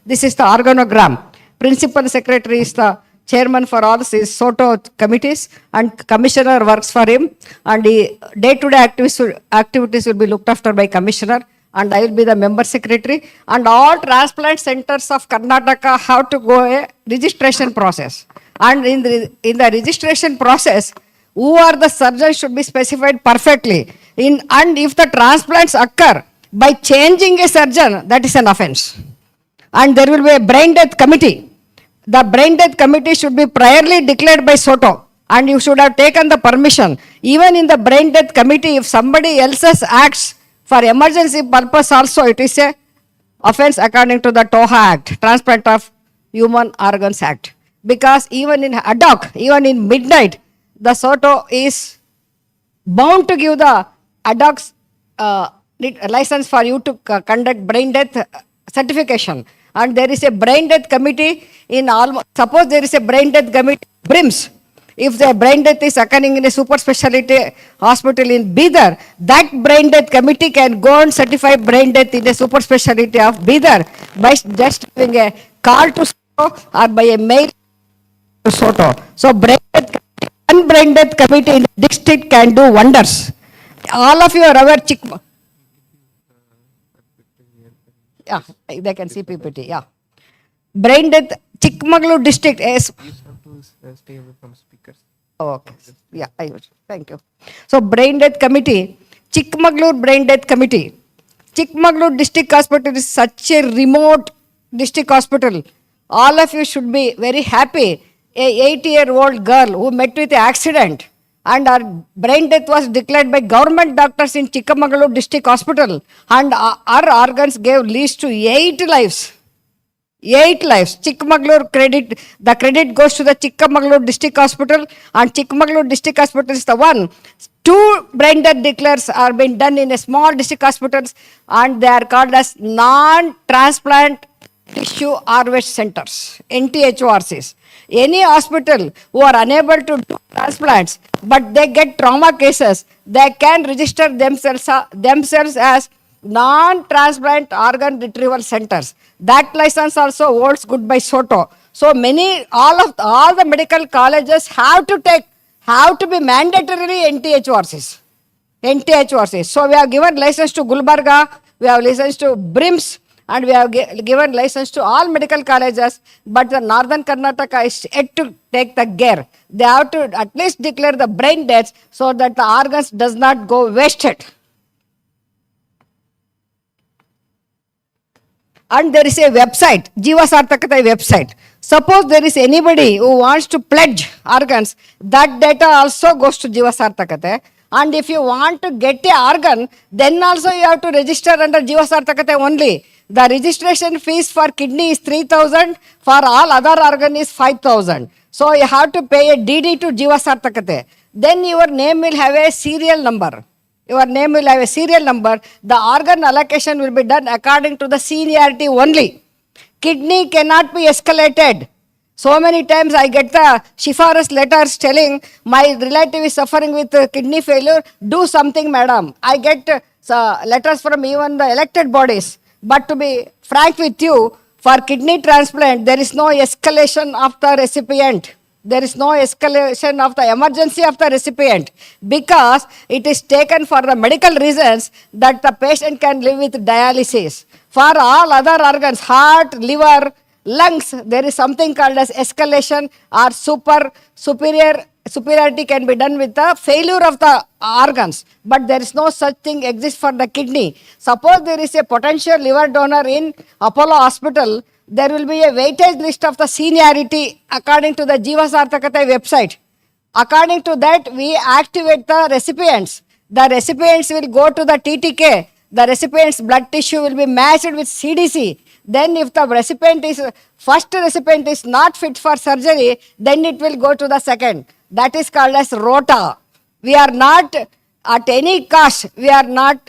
This is the organogram. Principal secretary is the chairman for all these SOTO committees, and commissioner works for him, and the day-to-day activities will be looked after by commissioner, and I will be the member secretary. And all transplant centers of Karnataka have to go a registration process. And in the registration process, who are the surgeons should be specified perfectly. And if the transplants occur by changing a surgeon, that is an offense. And there will be a brain death committee. The brain death committee should be priorly declared by SOTO, and you should have taken the permission. Even in the brain death committee, if somebody else's acts for emergency purpose also, it is a offense according to the TOHA Act, Transplant of Human Organs Act. Because even in ad hoc, even in midnight, the SOTO is bound to give the ad hoc license for you to conduct brain death certification. And there is a brain death committee in suppose there is a brain death committee, BRIMS. If the brain death is occurring in a super specialty hospital in Bidar, that brain death committee can go and certify brain death in a super specialty of Bidar by just giving a call to SOTO or by a mail SOTO. So one brain death committee in the district can do wonders. All of you are aware, yeah, they can see PPT, yeah. Brain death, Chikmagalur district is. You have to stay away from speakers. Oh, okay. Yeah, I will. Thank you. So, brain death committee, Chikmagalur brain death committee. Chikmagalur district hospital is such a remote district hospital. All of you should be very happy. A 8-year-old girl who met with an accident and her brain death was declared by government doctors in Chikmagalur district hospital, and her organs gave leads to 8 lives. 8 lives. Chikmagalur credit, the credit goes to the Chikmagalur district hospital, and Chikmagalur district hospital is the one. 2 brain death declares are being done in a small district hospitals, and they are called as non-transplant tissue harvest centers, NTHORCs. Any hospital who are unable to do transplants, but they get trauma cases, they can register themselves as non-transplant organ retrieval centers. That license also holds good by SOTO. So all the medical colleges have to be mandatorily NTHORCs. NTHORCs. So we have given license to Gulbarga, we have license to BRIMS, and we have given license to all medical colleges, but the northern Karnataka is yet to take the gear. They have to at least declare the brain deaths so that the organs does not go wasted. And there is a website, Jiva Sarthakata website. Suppose there is anybody who wants to pledge organs, that data also goes to Jiva Sarthakata. And if you want to get an organ, then also you have to register under Jiva Sarthakata only. The registration fees for kidney is 3,000, for all other organ is 5,000. So you have to pay a DD to Jiva Sarthakata. Then your name will have a serial number. Your name will have a serial number. The organ allocation will be done according to the seniority only. Kidney cannot be escalated. So many times I get the Shifaras letters telling my relative is suffering with kidney failure. Do something, madam. I get letters from even the elected bodies. But to be frank with you, for kidney transplant, there is no escalation of the recipient. There is no escalation of the emergency of the recipient, because it is taken for the medical reasons that the patient can live with dialysis. For all other organs, heart, liver, lungs, there is something called as escalation or superiority can be done with the failure of the organs, but there is no such thing exists for the kidney. Suppose there is a potential liver donor in Apollo Hospital, there will be a weightage list of the seniority according to the Jiva Sarthakata website. According to that, we activate the recipients. The recipients will go to the TTK. The recipient's blood tissue will be matched with CDC. Then if the first recipient is not fit for surgery, then it will go to the second. That is called as rota. We are not, at any cost, we are not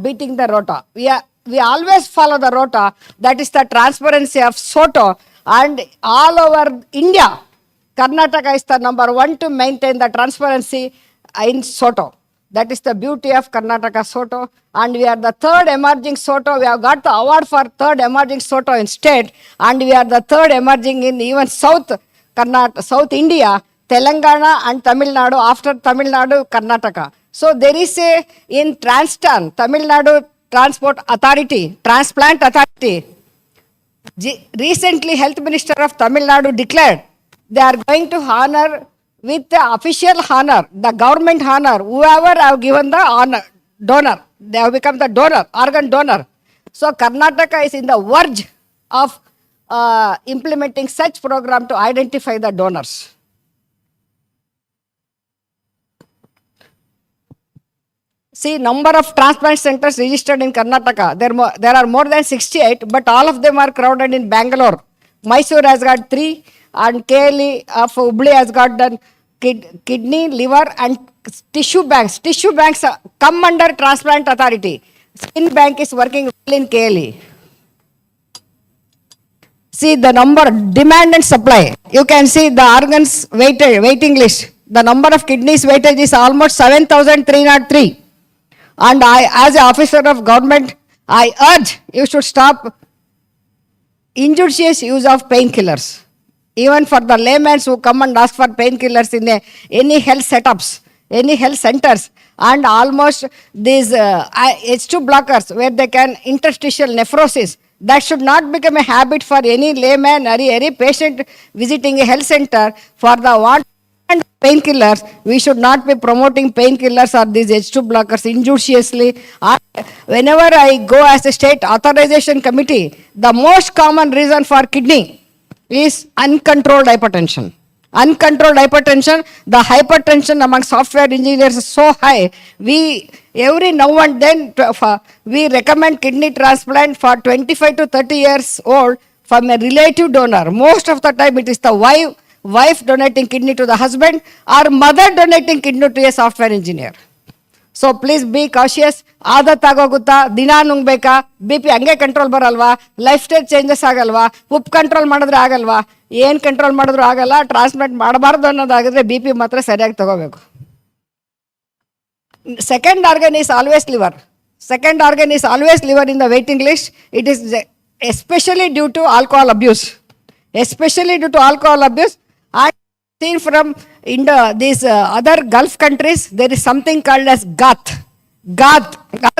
beating the rota. We always follow the rota. That is the transparency of SOTO. And all over India, Karnataka is the number 1 to maintain the transparency in SOTO. That is the beauty of Karnataka SOTO. And we are the 3rd emerging SOTO. We have got the award for 3rd emerging SOTO in state. And we are the 3rd emerging in even South India, Telangana and Tamil Nadu. After Tamil Nadu, Karnataka. So there is in Transtan, Tamil Nadu Transplant Authority, recently Health Minister of Tamil Nadu declared they are going to honor with the official honor, the government honor, whoever have given the honor, donor. They have become the donor, organ donor. So Karnataka is in the verge of implementing such program to identify the donors. See, number of transplant centers registered in Karnataka. There are more than 68, but all of them are crowded in Bangalore. Mysore has got 3, and KLE of Hubli has got done kidney, liver, and tissue banks. Tissue banks come under Transplant Authority. Skin Bank is working well in KLE. See the number, demand and supply. You can see the organs waiting list. The number of kidneys weightage is almost 7,303. And I, as an officer of government, I urge you should stop injudicious use of painkillers. Even for the laymen who come and ask for painkillers in any health setups, any health centers, and almost these H2 blockers where they can interstitial nephrosis, that should not become a habit for any layman or any patient visiting a health center for the want and painkillers. We should not be promoting painkillers or these H2 blockers injudiciously. And whenever I go as a state authorization committee, the most common reason for kidney is uncontrolled hypertension. Uncontrolled hypertension, the hypertension among software engineers is so high. We every now and then we recommend kidney transplant for 25 to 30 years old from a relative donor. Most of the time it is the wife donating kidney to the husband or mother donating kidney to a software engineer. So please be cautious. ಆದತ್ ಆಗೋಗುತ್ತಾ, ದಿನ ನುಂಗ್ಬೇಕಾ, B P ಹಂಗೆ control ಬರಲ್ವಾ, life style changes ಆಗಲ್ವಾ, ಉಪ್ಪು control ಮಾಡಿದ್ರೆ ಆಗಲ್ವಾ, ಏನು control ಮಾಡಿದ್ರು ಆಗಲ್ಲ. ಟ್ರಾನ್ಸ್ಪ್ಲಾಂಟ್ ಮಾಡಬಾರ್ದು ಅನ್ನೋದಾಗಿದ್ರೆ ಬಿ ಪಿ ಮಾತ್ರ ಸರಿಯಾಗಿ ತಗೋಬೇಕು. Second organ is always liver. Second organ is always liver in the waiting list. It is especially due to alcohol abuse. Especially due to alcohol abuse. And seen from these other Gulf countries, there is something called as gath. Gath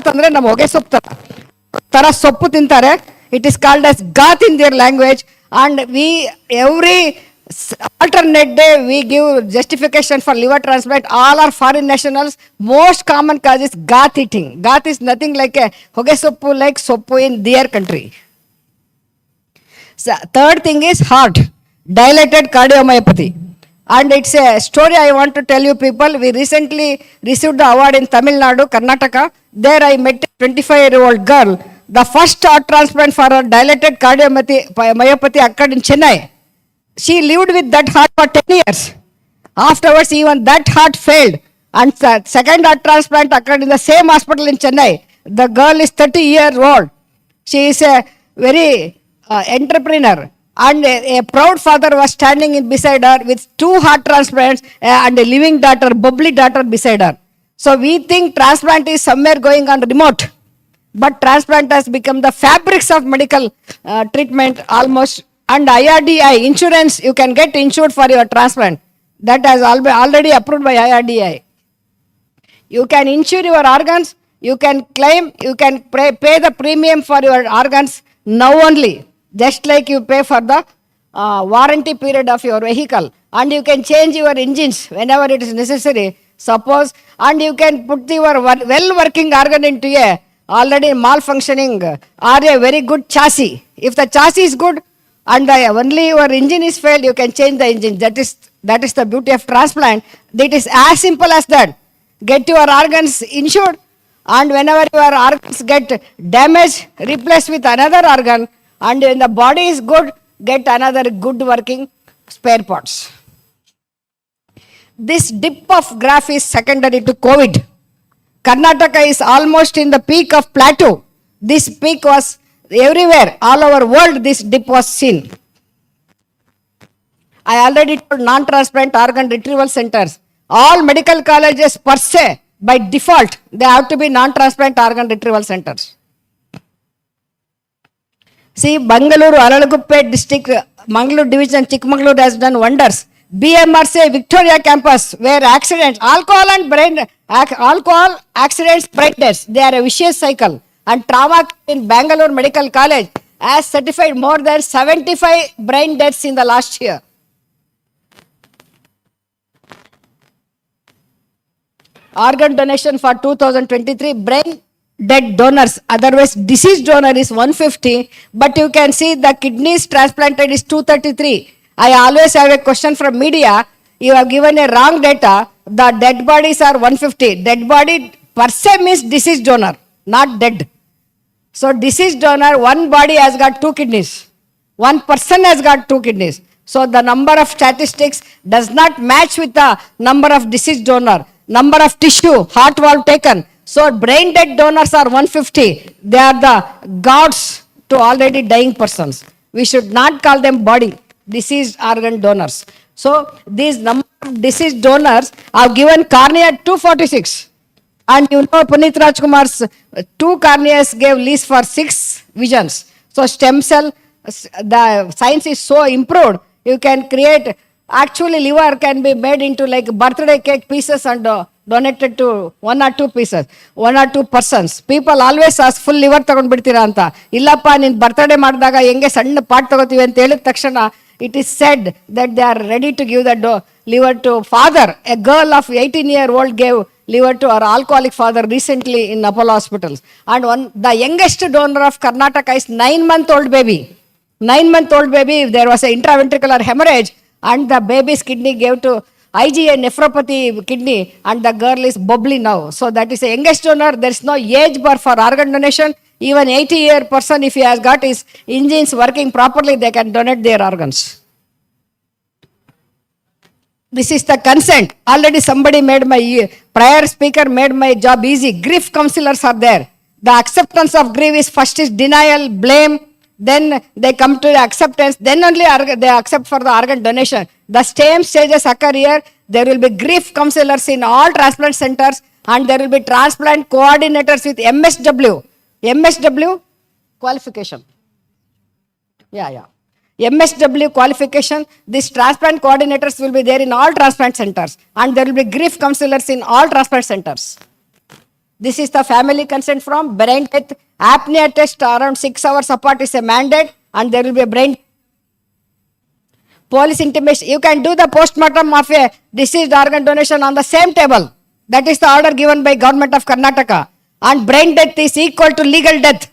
ಅಂದ್ರೆ ನಮ್ಮ ಹೊಗೆ ಸೊಪ್ಪು ತರ ಸೊಪ್ಪು ತಿಂತಾರೆ. It is called as gath in their language. And we every alternate day we give justification for liver transplant. All are foreign nationals. Most common cause is gath eating. Gath is nothing like a hoge soppu, like soppu in their country. So, third thing is heart, dilated cardiomyopathy. And it's a story I want to tell you people. We recently received the award in Tamil Nadu, Karnataka. There I met a 25-year-old girl. The first heart transplant for her dilated cardiomyopathy occurred in Chennai. She lived with that heart for 10 years. Afterwards, even that heart failed. And second heart transplant occurred in the same hospital in Chennai. The girl is 30 years old. She is a very entrepreneur. And a proud father was standing beside her with 2 heart transplants and a living daughter, bubbly daughter beside her. So we think transplant is somewhere going on remote. But transplant has become the fabrics of medical treatment almost. And IRDI, insurance, you can get insured for your transplant. That has already approved by IRDI. You can insure your organs, you can claim, you can pay the premium for your organs now only. Just like you pay for the warranty period of your vehicle. And you can change your engines whenever it is necessary. Suppose, and you can put your well-working organ into a already malfunctioning or a very good chassis. If the chassis is good, and only your engine is failed, you can change the engine. That is the beauty of transplant. It is as simple as that. Get your organs insured, and whenever your organs get damaged, replace with another organ, and when the body is good, get another good working spare parts. This dip of graph is secondary to COVID. Karnataka is almost in the peak of plateau. This peak was everywhere, all over world, this dip was seen. I already told non-transplant organ retrieval centers. All medical colleges per se, by default, they have to be non-transplant organ retrieval centers. See, Bangalore, Aralaguppe district, Mangalore division, Chikmagalur has done wonders. BMRC Victoria campus, where accidents, alcohol accidents, brain deaths, they are a vicious cycle. And trauma in Bangalore Medical College has certified more than 75 brain deaths in the last year. Organ donation for 2023, brain dead donors, otherwise deceased donor is 150, but you can see the kidneys transplanted is 233. I always have a question from media. You have given a wrong data. The dead bodies are 150. Dead body per se means deceased donor, not dead. So deceased donor, one body has got 2 kidneys. One person has got 2 kidneys. So the number of statistics does not match with the number of deceased donor. Number of tissue, heart valve taken. So brain dead donors are 150. They are the gods to already dying persons. We should not call them body, deceased organ donors. So these number of deceased donors are given cornea 246. And you know Puneet Rajkumar's 2 corneas gave lease for 6 visions. So stem cell, the science is so improved. You can create, actually liver can be made into like birthday cake pieces and donated to 1 or 2 pieces, 1 or 2 persons. People always ask full liver ತಗೊಂಡ್ಬಿಡ್ತೀರಾ ಅಂತ. ಇಲ್ಲಪ್ಪ ನಿನ್ birthday ಮಾಡಿದಾಗ ಹೆಂಗೆ ಸಣ್ಣ part ತಗೋತೀವಿ ಅಂತ ಹೇಳಿದ ತಕ್ಷಣ it is said that they are ready to give the liver to father. A girl of 18-year-old gave liver to her alcoholic father recently in Apollo hospitals. And the youngest donor of Karnataka is 9-month-old baby. 9-month-old baby, there was an intraventricular hemorrhage and the baby's kidney gave to IgA nephropathy kidney and the girl is bubbly now. So that is the youngest donor. There is no age bar for organ donation. Even 80-year person, if he has got his engines working properly, they can donate their organs. This is the consent. Already somebody made prior speaker made my job easy. Grief counselors are there. The acceptance of grief is first is denial, blame, then they come to acceptance, then only they accept for the organ donation. The same stages occur here. There will be grief counselors in all transplant centers and there will be transplant coordinators with MSW. MSW qualification. Yeah. MSW qualification. These transplant coordinators will be there in all transplant centers and there will be grief counselors in all transplant centers. This is the family consent from brain death. Apnea test around 6 hours apart is a mandate and there will be a brain police intimation. You can do the postmortem of a deceased organ donation on the same table. That is the order given by government of Karnataka. And brain death is equal to legal death.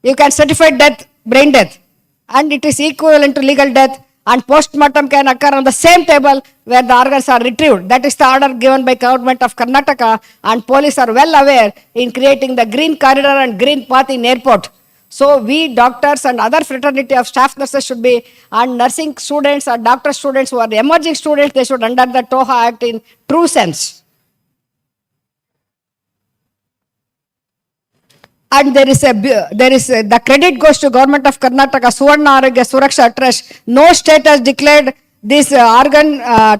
You can certify death, brain death. And it is equivalent to legal death. And postmortem can occur on the same table where the organs are retrieved. That is the order given by government of Karnataka. And police are well aware in creating the green corridor and green path in airport. So we doctors and other fraternity of staff nurses should be, and nursing students or doctor students who are emerging students, they should under the TOHA Act in true sense. And there is the credit goes to government of Karnataka, Suvarna Arogya Suraksha Trust. No state has declared this organ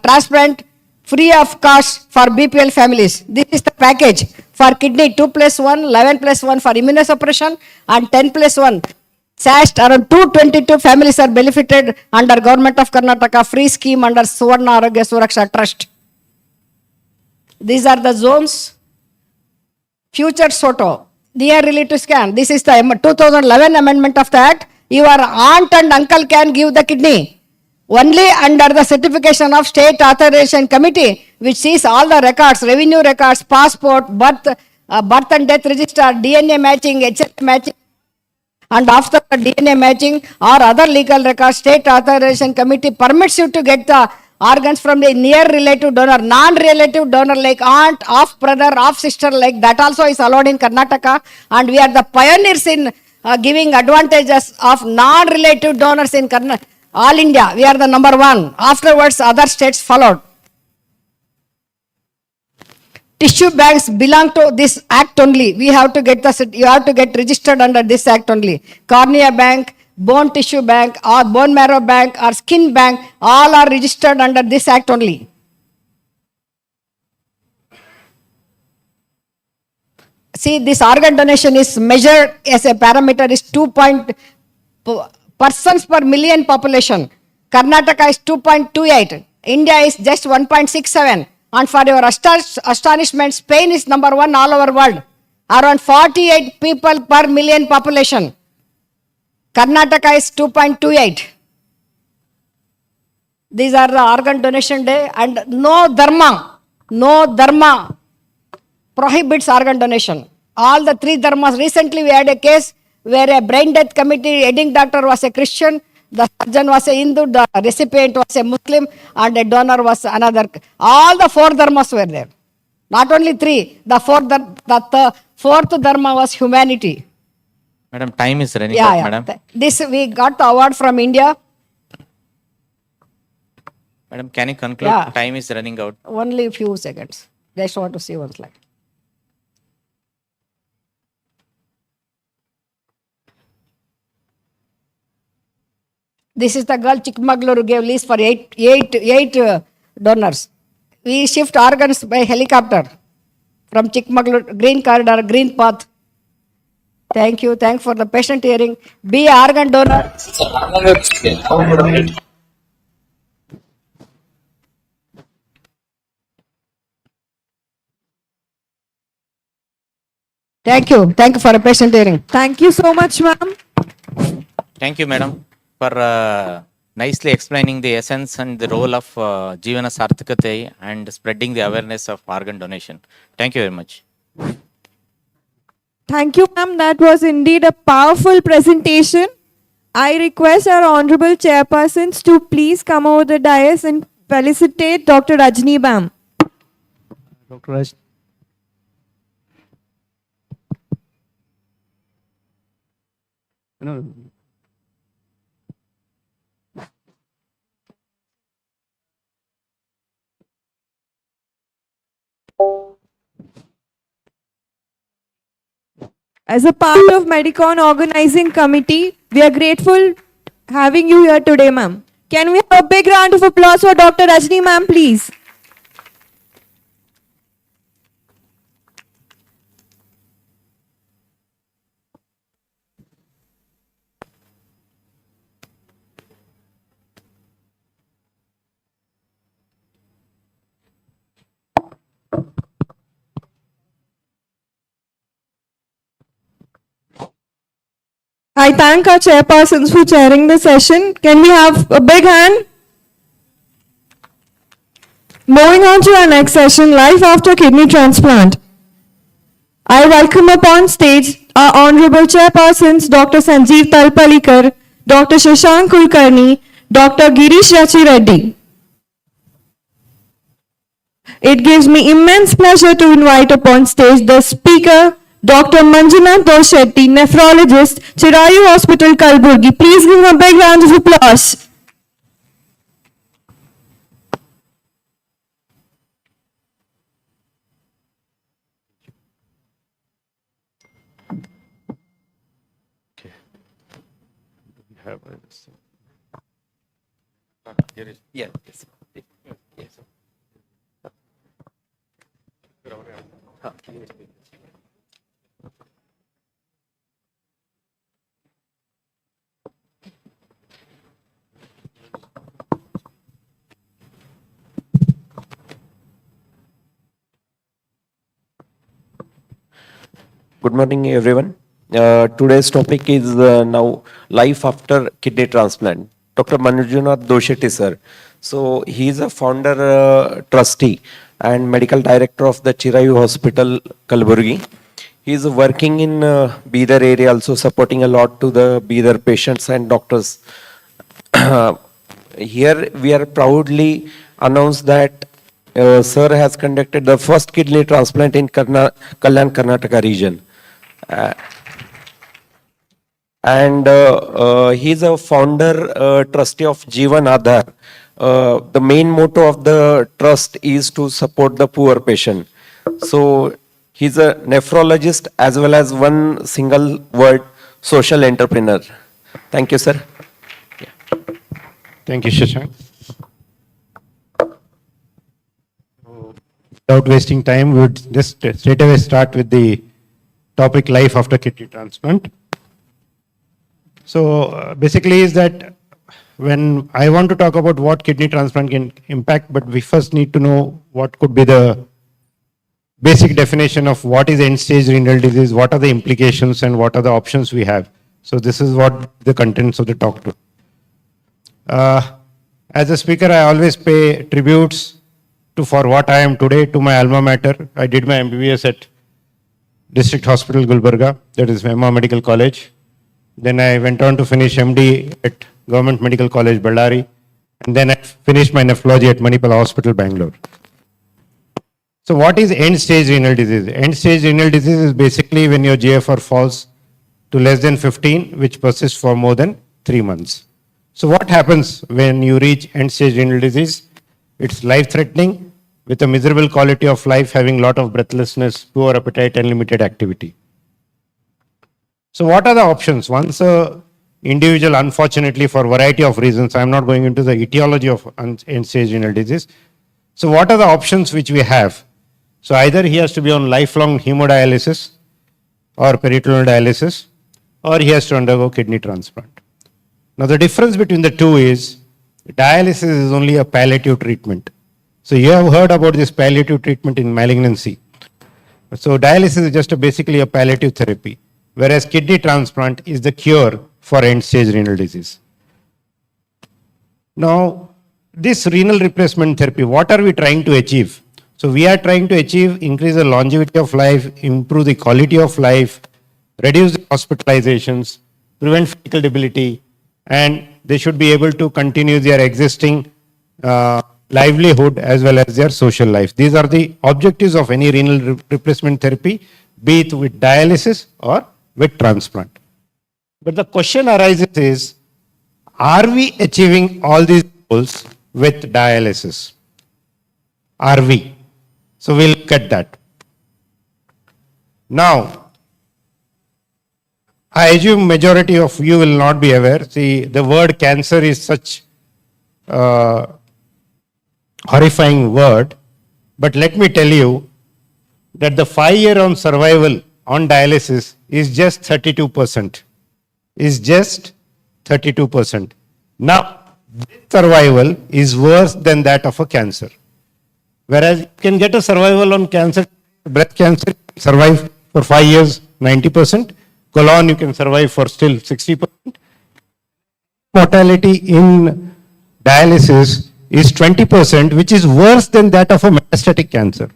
transplant free of cost for BPL families. This is the package for kidney 2+1, 11+1 for immunosuppression and 10+1. SAST around 222 families are benefited under government of Karnataka free scheme under Suvarna Arogya Suraksha Trust. These are the zones. Future SOTO. Near relative scan. This is the 2011 amendment of the Act. Your aunt and uncle can give the kidney only under the certification of State Authorization Committee, which sees all the records, revenue records, passport, birth and death register, DNA matching, HLA matching, and after the DNA matching or other legal records, State Authorization Committee permits you to get the organs from the near relative donor, non-relative donor like aunt, of brother, of sister, like that also is allowed in Karnataka. And we are the pioneers in giving advantages of non-relative donors in Karnataka. All India, we are the number 1. Afterwards, other states followed. Tissue banks belong to this act only. You have to get registered under this act only. Cornea bank, bone tissue bank or bone marrow bank or skin bank, all are registered under this act only. See, this organ donation is measured as a parameter is 2 persons per million population. Karnataka is 2.28. India is just 1.67. And for your astonishment, Spain is number 1 all over world. Around 48 people per million population. Karnataka is 2.28. These are the organ donation day, and no dharma prohibits organ donation. All the 3 dharmas. Recently we had a case where a brain death committee heading doctor was a Christian, the surgeon was a Hindu, the recipient was a Muslim, and a donor was another. All the 4 dharmas were there. Not only 3, the fourth dharma was humanity. Madam, time is running out, madam. This we got the award from India. Madam, can you conclude? Yeah. Time is running out. Only a few seconds. Just want to see one slide. This is the girl Chikmagaluru gave lease for eight donors. We shift organs by helicopter from Chikmagaluru, green corridor, green path. Thank you. Thank for the patient hearing. Be an organ donor. Thank you. Thank you for a patient hearing. Thank you so much, ma'am. Thank you, madam, for nicely explaining the essence and the role of Jivana Sarthakate and spreading the awareness of organ donation. Thank you very much. Thank you, ma'am. That was indeed a powerful presentation. I request our honorable chairpersons to please come over the dais and felicitate Dr. Rajni ma'am. Dr. Raj. No. As a part of MEDICON organizing committee, we are grateful having you here today, ma'am. Can we have a big round of applause for Dr. Rajni ma'am, please? I thank our chairpersons for chairing the session. Can we have a big hand? Moving on to our next session, Life After Kidney Transplant. I welcome upon stage our honorable chairpersons, Dr. Sanjeev Talpalikar, Dr. Shashank Kulkarni, Dr. Girish Rachi Reddy. It gives me immense pleasure to invite upon stage the speaker, Dr. Manjunath Doshetty, nephrologist, Chirayu Hospital, Kalburgi. Please give him a big round of applause. Good morning, everyone. Today's topic is now life after kidney transplant. Dr. Manjunath Doshetty, sir. So he is a founder, trustee, and medical director of the Chirayu Hospital, Kalburgi. He is working in Bidar area, also supporting a lot to the Bidar patients and doctors. Here we are proudly announced that sir has conducted the first kidney transplant in Kalyan, Karnataka region. He's a founder, trustee of Jeevan Aadhar. The main motto of the trust is to support the poor patient. So he's a nephrologist as well as one single word, social entrepreneur. Thank you, sir. Thank you, Shashank. Without wasting time, we would just straight away start with the topic life after kidney transplant. So basically is that when I want to talk about what kidney transplant can impact, but we first need to know what could be the basic definition of what is end-stage renal disease, what are the implications and what are the options we have. So this is what the contents of the talk to. As a speaker, I always pay tributes for what I am today to my alma mater. I did my MBBS at District Hospital, Gulbarga, that is Emma Medical College. Then I went on to finish MD at Government Medical College, Ballari. And then I finished my nephrology at Manipal Hospital, Bangalore. So what is end-stage renal disease? End-stage renal disease is basically when your GFR falls to less than 15, which persists for more than 3 months. So what happens when you reach end-stage renal disease? It's life-threatening with a miserable quality of life, having a lot of breathlessness, poor appetite, and limited activity. So what are the options? Once a individual, unfortunately, for a variety of reasons, I'm not going into the etiology of end-stage renal disease. So what are the options which we have? So either he has to be on lifelong hemodialysis or peritoneal dialysis, or he has to undergo kidney transplant. Now the difference between the two is dialysis is only a palliative treatment. So you have heard about this palliative treatment in malignancy. So dialysis is just basically a palliative therapy, whereas kidney transplant is the cure for end-stage renal disease. Now, this renal replacement therapy, what are we trying to achieve? So we are trying to achieve increase the longevity of life, improve the quality of life, reduce the hospitalizations, prevent physical debility, and they should be able to continue their existing livelihood as well as their social life. These are the objectives of any renal replacement therapy, be it with dialysis or with transplant. But the question arises is, are we achieving all these goals with dialysis? Are we? So we'll look at that. Now, I assume majority of you will not be aware. See, the word cancer is such horrifying word, but let me tell you that the 5-year on survival on dialysis is just 32%. Is just 32%. Now, this survival is worse than that of a cancer. Whereas you can get a survival on cancer, breast cancer, survive for 5 years, 90%. Colon, you can survive for still 60%. Mortality in dialysis is 20%, which is worse than that of a metastatic cancer.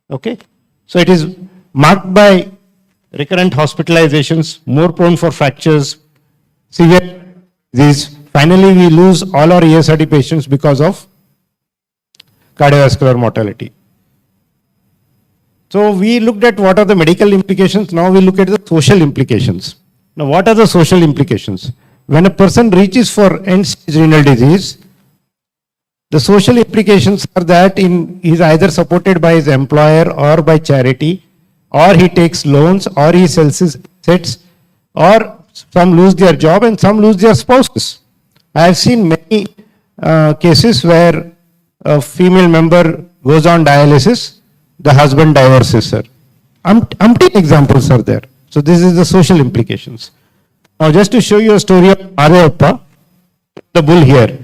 Okay? So it is marked by recurrent hospitalizations, more prone for fractures, severe disease. Finally, we lose all our ESRD patients because of cardiovascular mortality. So we looked at what are the medical implications. Now we look at the social implications. Now what are the social implications? When a person reaches for end-stage renal disease, the social implications are that he is either supported by his employer or by charity, or he takes loans, or he sells his assets, or some lose their job and some lose their spouses. I have seen many cases where a female member goes on dialysis, the husband divorces her. Umpteen examples are there. So this is the social implications. Now just to show you a story of Madhavappa, the bull here.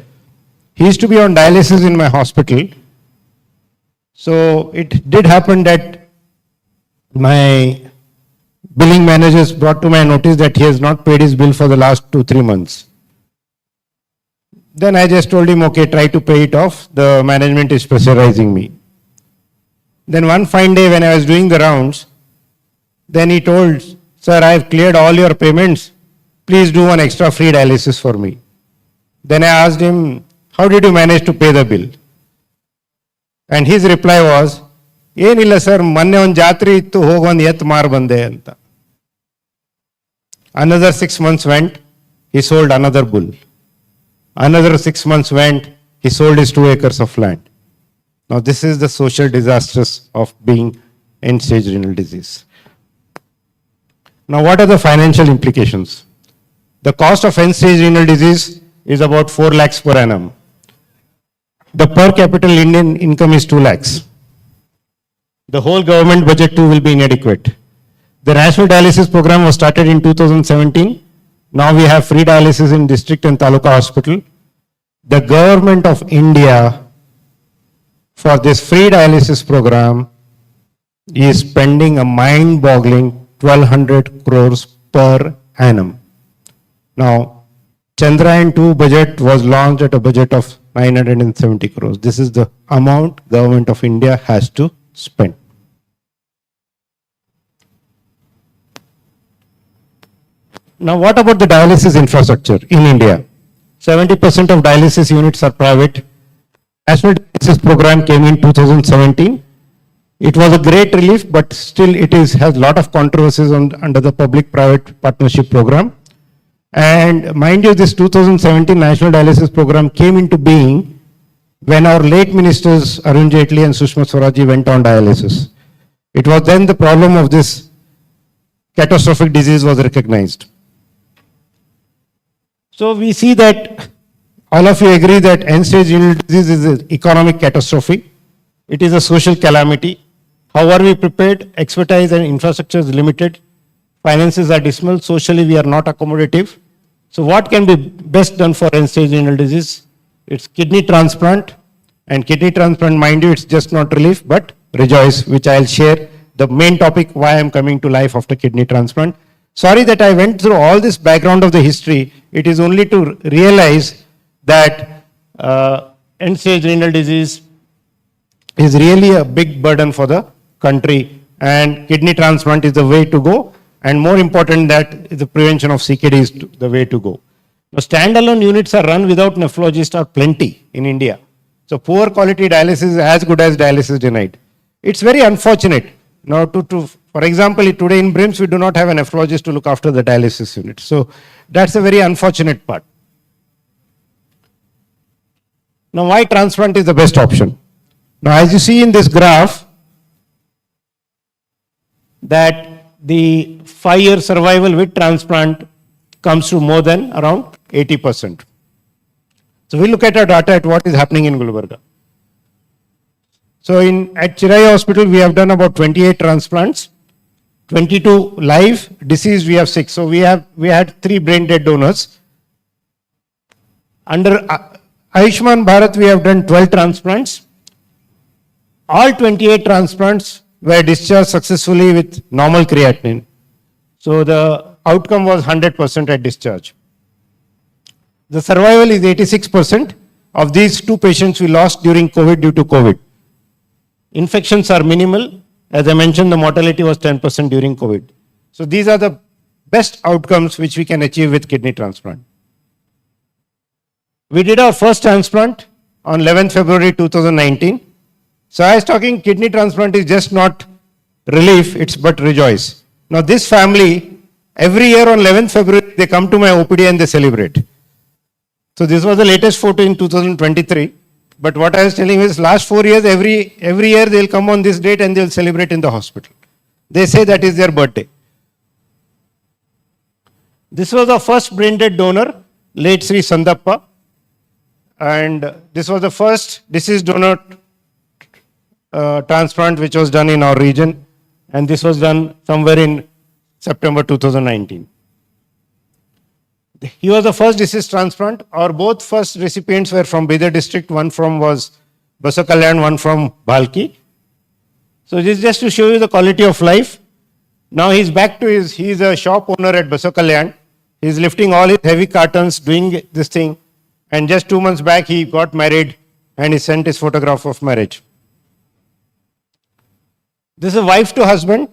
He used to be on dialysis in my hospital. So it did happen that my billing managers brought to my notice that he has not paid his bill for the last 2-3 months. Then I just told him, okay, try to pay it off. The management is pressurizing me. Then one fine day when I was doing the rounds, then he told, sir, I have cleared all your payments. Please do one extra free dialysis for me. Then I asked him, how did you manage to pay the bill? And his reply was, ಏನilla sir, ಮೊನ್ನೆ ಒಂದು ಜಾತ್ರೆ ಇತ್ತು, ಹೋಗಿ ಒಂದು ಎತ್ತು ಮಾರ್ ಬಂದೆ ಅಂತ. Another 6 months went, he sold another bull. Another 6 months went, he sold his 2 acres of land. Now this is the social disasters of being end-stage renal disease. Now what are the financial implications? The cost of end-stage renal disease is about 4 lakhs per annum. The per capita Indian income is 2 lakhs. The whole government budget too will be inadequate. The national dialysis program was started in 2017. Now we have free dialysis in district and taluka hospital. The government of India for this free dialysis program is spending a mind-boggling 1200 crores per annum. Now, Chandrayaan-2 budget was launched at a budget of 970 crores. This is the amount government of India has to spend. Now, what about the dialysis infrastructure in India? 70% of dialysis units are private. National dialysis program came in 2017. It was a great relief, but still it has a lot of controversies under the public-private partnership program. And mind you, this 2017 National Dialysis Program came into being when our late ministers Arun Jaitley and Sushma Swaraj went on dialysis. It was then the problem of this catastrophic disease was recognized. So we see that all of you agree that end-stage renal disease is an economic catastrophe. It is a social calamity. How are we prepared? Expertise and infrastructure is limited. Finances are dismal. Socially, we are not accommodative. So what can be best done for end-stage renal disease? It's kidney transplant. And kidney transplant, mind you, it's just not relief, but rejoice, which I'll share the main topic why I'm coming to life after kidney transplant. Sorry that I went through all this background of the history. It is only to realize that end-stage renal disease is really a big burden for the country, and kidney transplant is the way to go. And more important, that the prevention of CKD is the way to go. Now, standalone units are run without nephrologists are plenty in India. So poor quality dialysis is as good as dialysis denied. It's very unfortunate. Now, for example, today in BRIMS, we do not have a nephrologist to look after the dialysis unit. So that's a very unfortunate part. Now, why transplant is the best option? Now, as you see in this graph, that the 5-year survival with transplant comes to more than around 80%. So we look at our data at what is happening in Gulbarga. So at Chirai Hospital, we have done about 28 transplants, 22 live, deceased we have 6. So we had 3 brain dead donors. Under Ayushman Bharat, we have done 12 transplants. All 28 transplants were discharged successfully with normal creatinine. So the outcome was 100% at discharge. The survival is 86%. Of these 2 patients we lost during COVID due to COVID. Infections are minimal. As I mentioned, the mortality was 10% during COVID. So these are the best outcomes which we can achieve with kidney transplant. We did our first transplant on 11th February 2019. So I was talking, kidney transplant is just not relief, it's but rejoice. Now this family, every year on 11th February, they come to my OPD and they celebrate. So this was the latest photo in 2023. But what I was telling is last 4 years, every year they'll come on this date and they'll celebrate in the hospital. They say that is their birthday. This was the first brain dead donor, late Sri Sandappa. And this was the first deceased donor transplant which was done in our region, and this was done somewhere in September 2019. He was the first deceased transplant. Our both first recipients were from Bidar district. One from was Basakalyan, one from Bhalki. So this is just to show you the quality of life. Now he's back to he's a shop owner at Basakalyan. He's lifting all his heavy cartons, doing this thing. And just 2 months back, he got married and he sent his photograph of marriage. This is a wife to husband.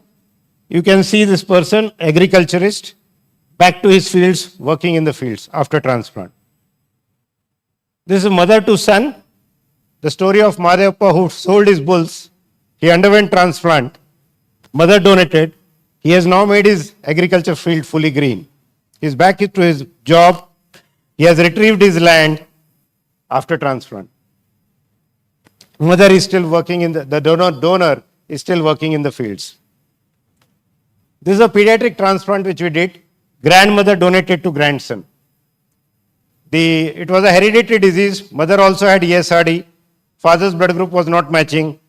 You can see this person, agriculturist, back to his fields, working in the fields after transplant. This is a mother to son. The story of Madhevappa who sold his bulls. He underwent transplant. Mother donated. He has now made his agriculture field fully green. He's back to his job. He has retrieved his land after transplant. Mother is still working in the donor is still working in the fields. This is a pediatric transplant which we did. Grandmother donated to grandson. It was a hereditary disease. Mother also had ESRD. Father's blood group was not matching.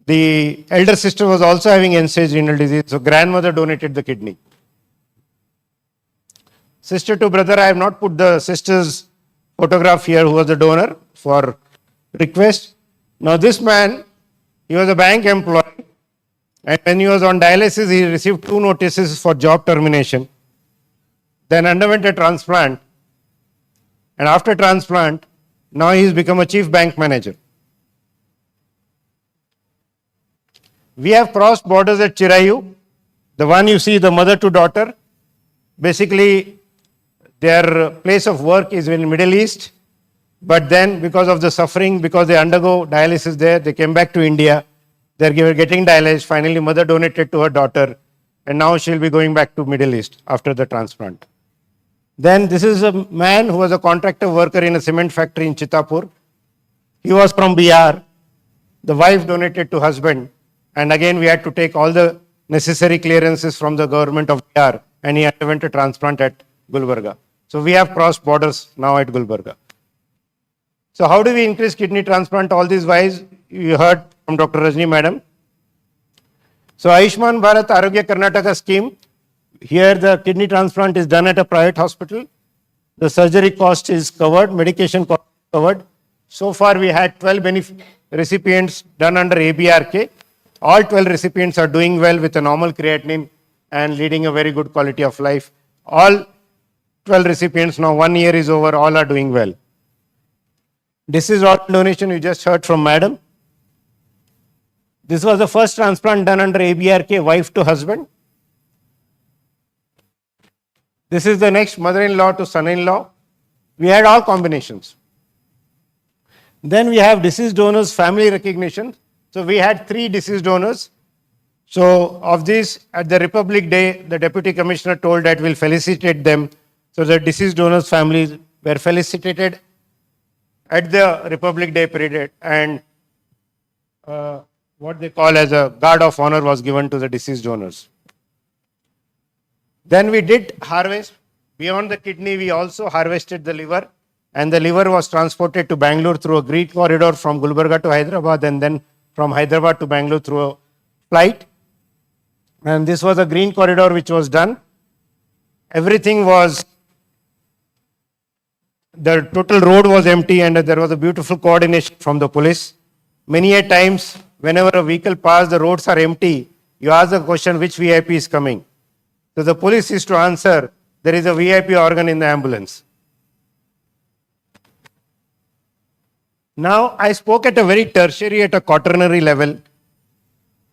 The elder sister was also having end-stage renal disease. So grandmother donated the kidney. Sister to brother, I have not put the sister's photograph here who was the donor for request. Now this man, he was a bank employee, and when he was on dialysis, he received 2 notices for job termination. Then underwent a transplant, and after transplant, now he has become a chief bank manager. We have crossed borders at Chirayu. The one you see, the mother to daughter, basically their place of work is in Middle East, but then because of the suffering, because they undergo dialysis there, they came back to India. They were getting dialyzed. Finally, mother donated to her daughter, and now she'll be going back to Middle East after the transplant. Then this is a man who was a contractor worker in a cement factory in Chitapur. He was from Bihar. The wife donated to husband, and again we had to take all the necessary clearances from the government of Bihar, and he underwent a transplant at Gulbarga. So we have crossed borders now at Gulbarga. So how do we increase kidney transplant? All these wise, you heard from Dr. Rajni Madam. So Ayushman Bharat Arogya Karnataka scheme, here the kidney transplant is done at a private hospital. The surgery cost is covered, medication cost is covered. So far we had 12 recipients done under ABRK. All 12 recipients are doing well with a normal creatinine and leading a very good quality of life. All 12 recipients now, 1 year is over, all are doing well. This is organ donation you just heard from madam. This was the first transplant done under ABRK, wife to husband. This is the next mother-in-law to son-in-law. We had all combinations. Then we have deceased donors family recognition. So we had 3 deceased donors. So of these, at the Republic Day, the Deputy Commissioner told that we'll felicitate them. So the deceased donors' families were felicitated at the Republic Day period, and what they call as a guard of honor was given to the deceased donors. Then we did harvest. Beyond the kidney, we also harvested the liver, and the liver was transported to Bangalore through a green corridor from Gulbarga to Hyderabad, and then from Hyderabad to Bangalore through a flight. And this was a green corridor which was done. Everything was, the total road was empty, and there was a beautiful coordination from the police. Many a times, whenever a vehicle passes, the roads are empty. You ask the question, which VIP is coming? So the police is to answer, there is a VIP organ in the ambulance. Now, I spoke at a very tertiary, at a quaternary level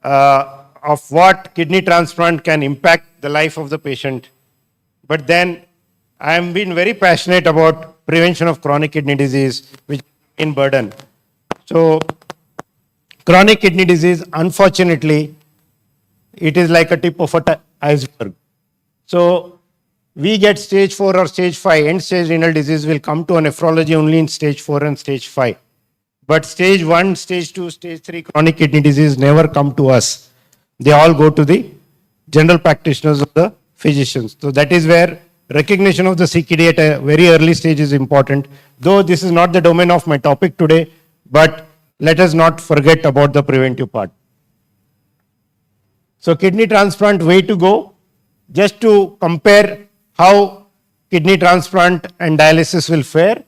of what kidney transplant can impact the life of the patient. But then, I have been very passionate about prevention of chronic kidney disease, which is in burden. So, chronic kidney disease, unfortunately, it is like a tip of an iceberg. So, we get stage 4 or stage 5, end stage renal disease will come to a nephrology only in stage 4 and stage 5. But stage 1, stage 2, stage 3 chronic kidney disease never come to us. They all go to the general practitioners of the physicians. So that is where recognition of the CKD at a very early stage is important. Though this is not the domain of my topic today, but let us not forget about the preventive part. So kidney transplant, way to go. Just to compare how kidney transplant and dialysis will fare.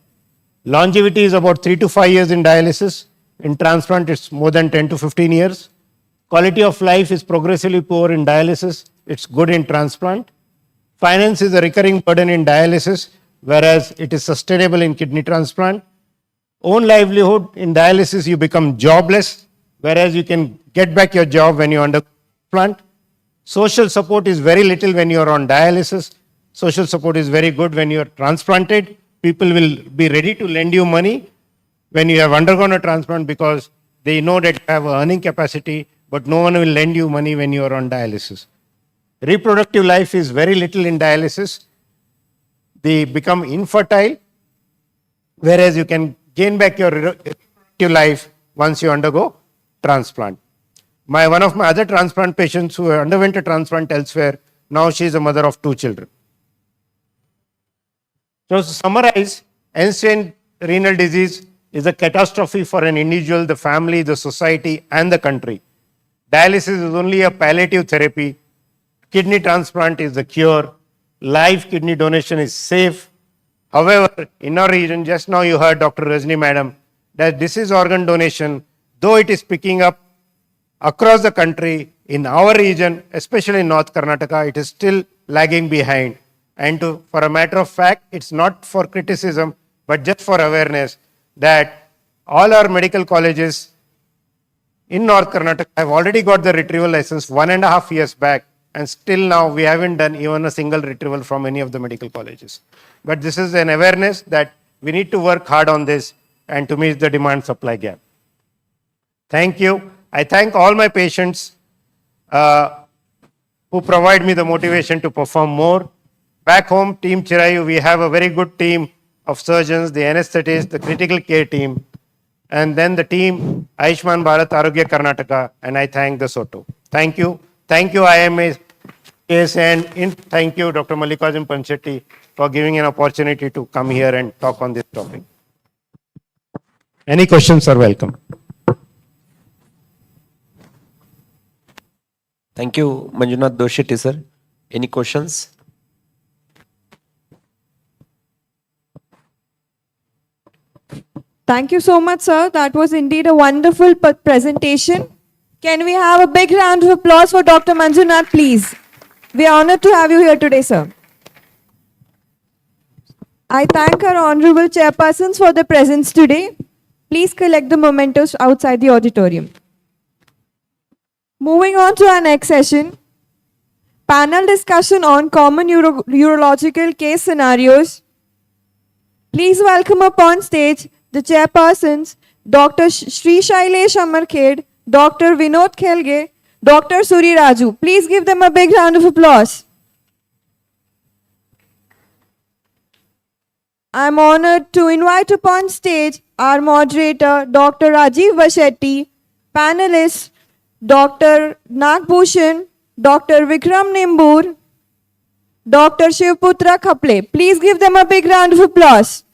Longevity is about 3 to 5 years in dialysis. In transplant, it's more than 10 to 15 years. Quality of life is progressively poor in dialysis. It's good in transplant. Finance is a recurring burden in dialysis, whereas it is sustainable in kidney transplant. Own livelihood, in dialysis, you become jobless, whereas you can get back your job when you undergo transplant. Social support is very little when you are on dialysis. Social support is very good when you are transplanted. People will be ready to lend you money when you have undergone a transplant because they know that you have earning capacity, but no one will lend you money when you are on dialysis. Reproductive life is very little in dialysis. They become infertile, whereas you can gain back your reproductive life once you undergo transplant. One of my other transplant patients who underwent a transplant elsewhere, now she is a mother of 2 children. So to summarize, end-stage renal disease is a catastrophe for an individual, the family, the society, and the country. Dialysis is only a palliative therapy. Kidney transplant is the cure. Live kidney donation is safe. However, in our region, just now you heard Dr. Rajni madam, that this is organ donation, though it is picking up across the country, in our region, especially in North Karnataka, it is still lagging behind. And for a matter of fact, it's not for criticism, but just for awareness that all our medical colleges in North Karnataka have already got the retrieval license 1.5 years back, and still now we haven't done even a single retrieval from any of the medical colleges. But this is an awareness that we need to work hard on this and to meet the demand-supply gap. Thank you. I thank all my patients who provide me the motivation to perform more. Back home, Team Chirayu, we have a very good team of surgeons, the anesthetists, the critical care team, and then the team Ayushman Bharat Arogya Karnataka, and I thank the SOTO. Thank you. Thank you, IMA, and thank you, Dr. Mallikarjun Panchetti, for giving an opportunity to come here and talk on this topic. Any questions are welcome. Thank you, Manjunath Dosheti, sir. Any questions? Thank you so much, sir. That was indeed a wonderful presentation. Can we have a big round of applause for Dr. Manjunath, please? We are honored to have you here today, sir. I thank our honorable chairpersons for their presence today. Please collect the mementos outside the auditorium. Moving on to our next session, panel discussion on common urological case scenarios. Please welcome upon stage the chairpersons, Dr. Sri Shailesh Amarkhed, Dr. Vinod Khelge, Dr. Suri Raju. Please give them a big round of applause. I am honored to invite upon stage our moderator, Dr. Rajiv Vashetti, panelists, Dr. Nagbhushan, Dr. Vikram Nimbur, Dr. Shivputra Khaple. Please give them a big round of applause.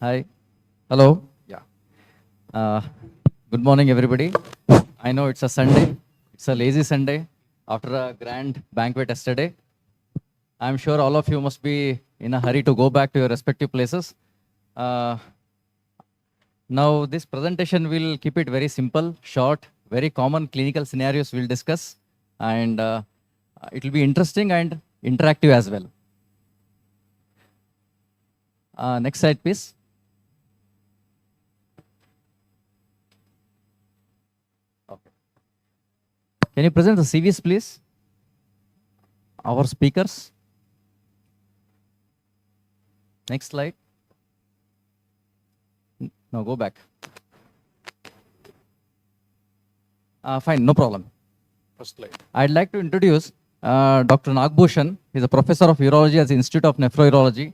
Hi. Hello. Yeah. Good morning, everybody. I know it's a Sunday. It's a lazy Sunday after a grand banquet yesterday. I'm sure all of you must be in a hurry to go back to your respective places. Now, this presentation will keep it very simple, short, very common clinical scenarios we'll discuss, and it will be interesting and interactive as well. Next slide, please. Okay. Can you present the CVs, please? Our speakers. Next slide. No, go back. Fine, no problem. First slide. I'd like to introduce Dr. Nagbhushan. He's a professor of urology at the Institute of Nephrology.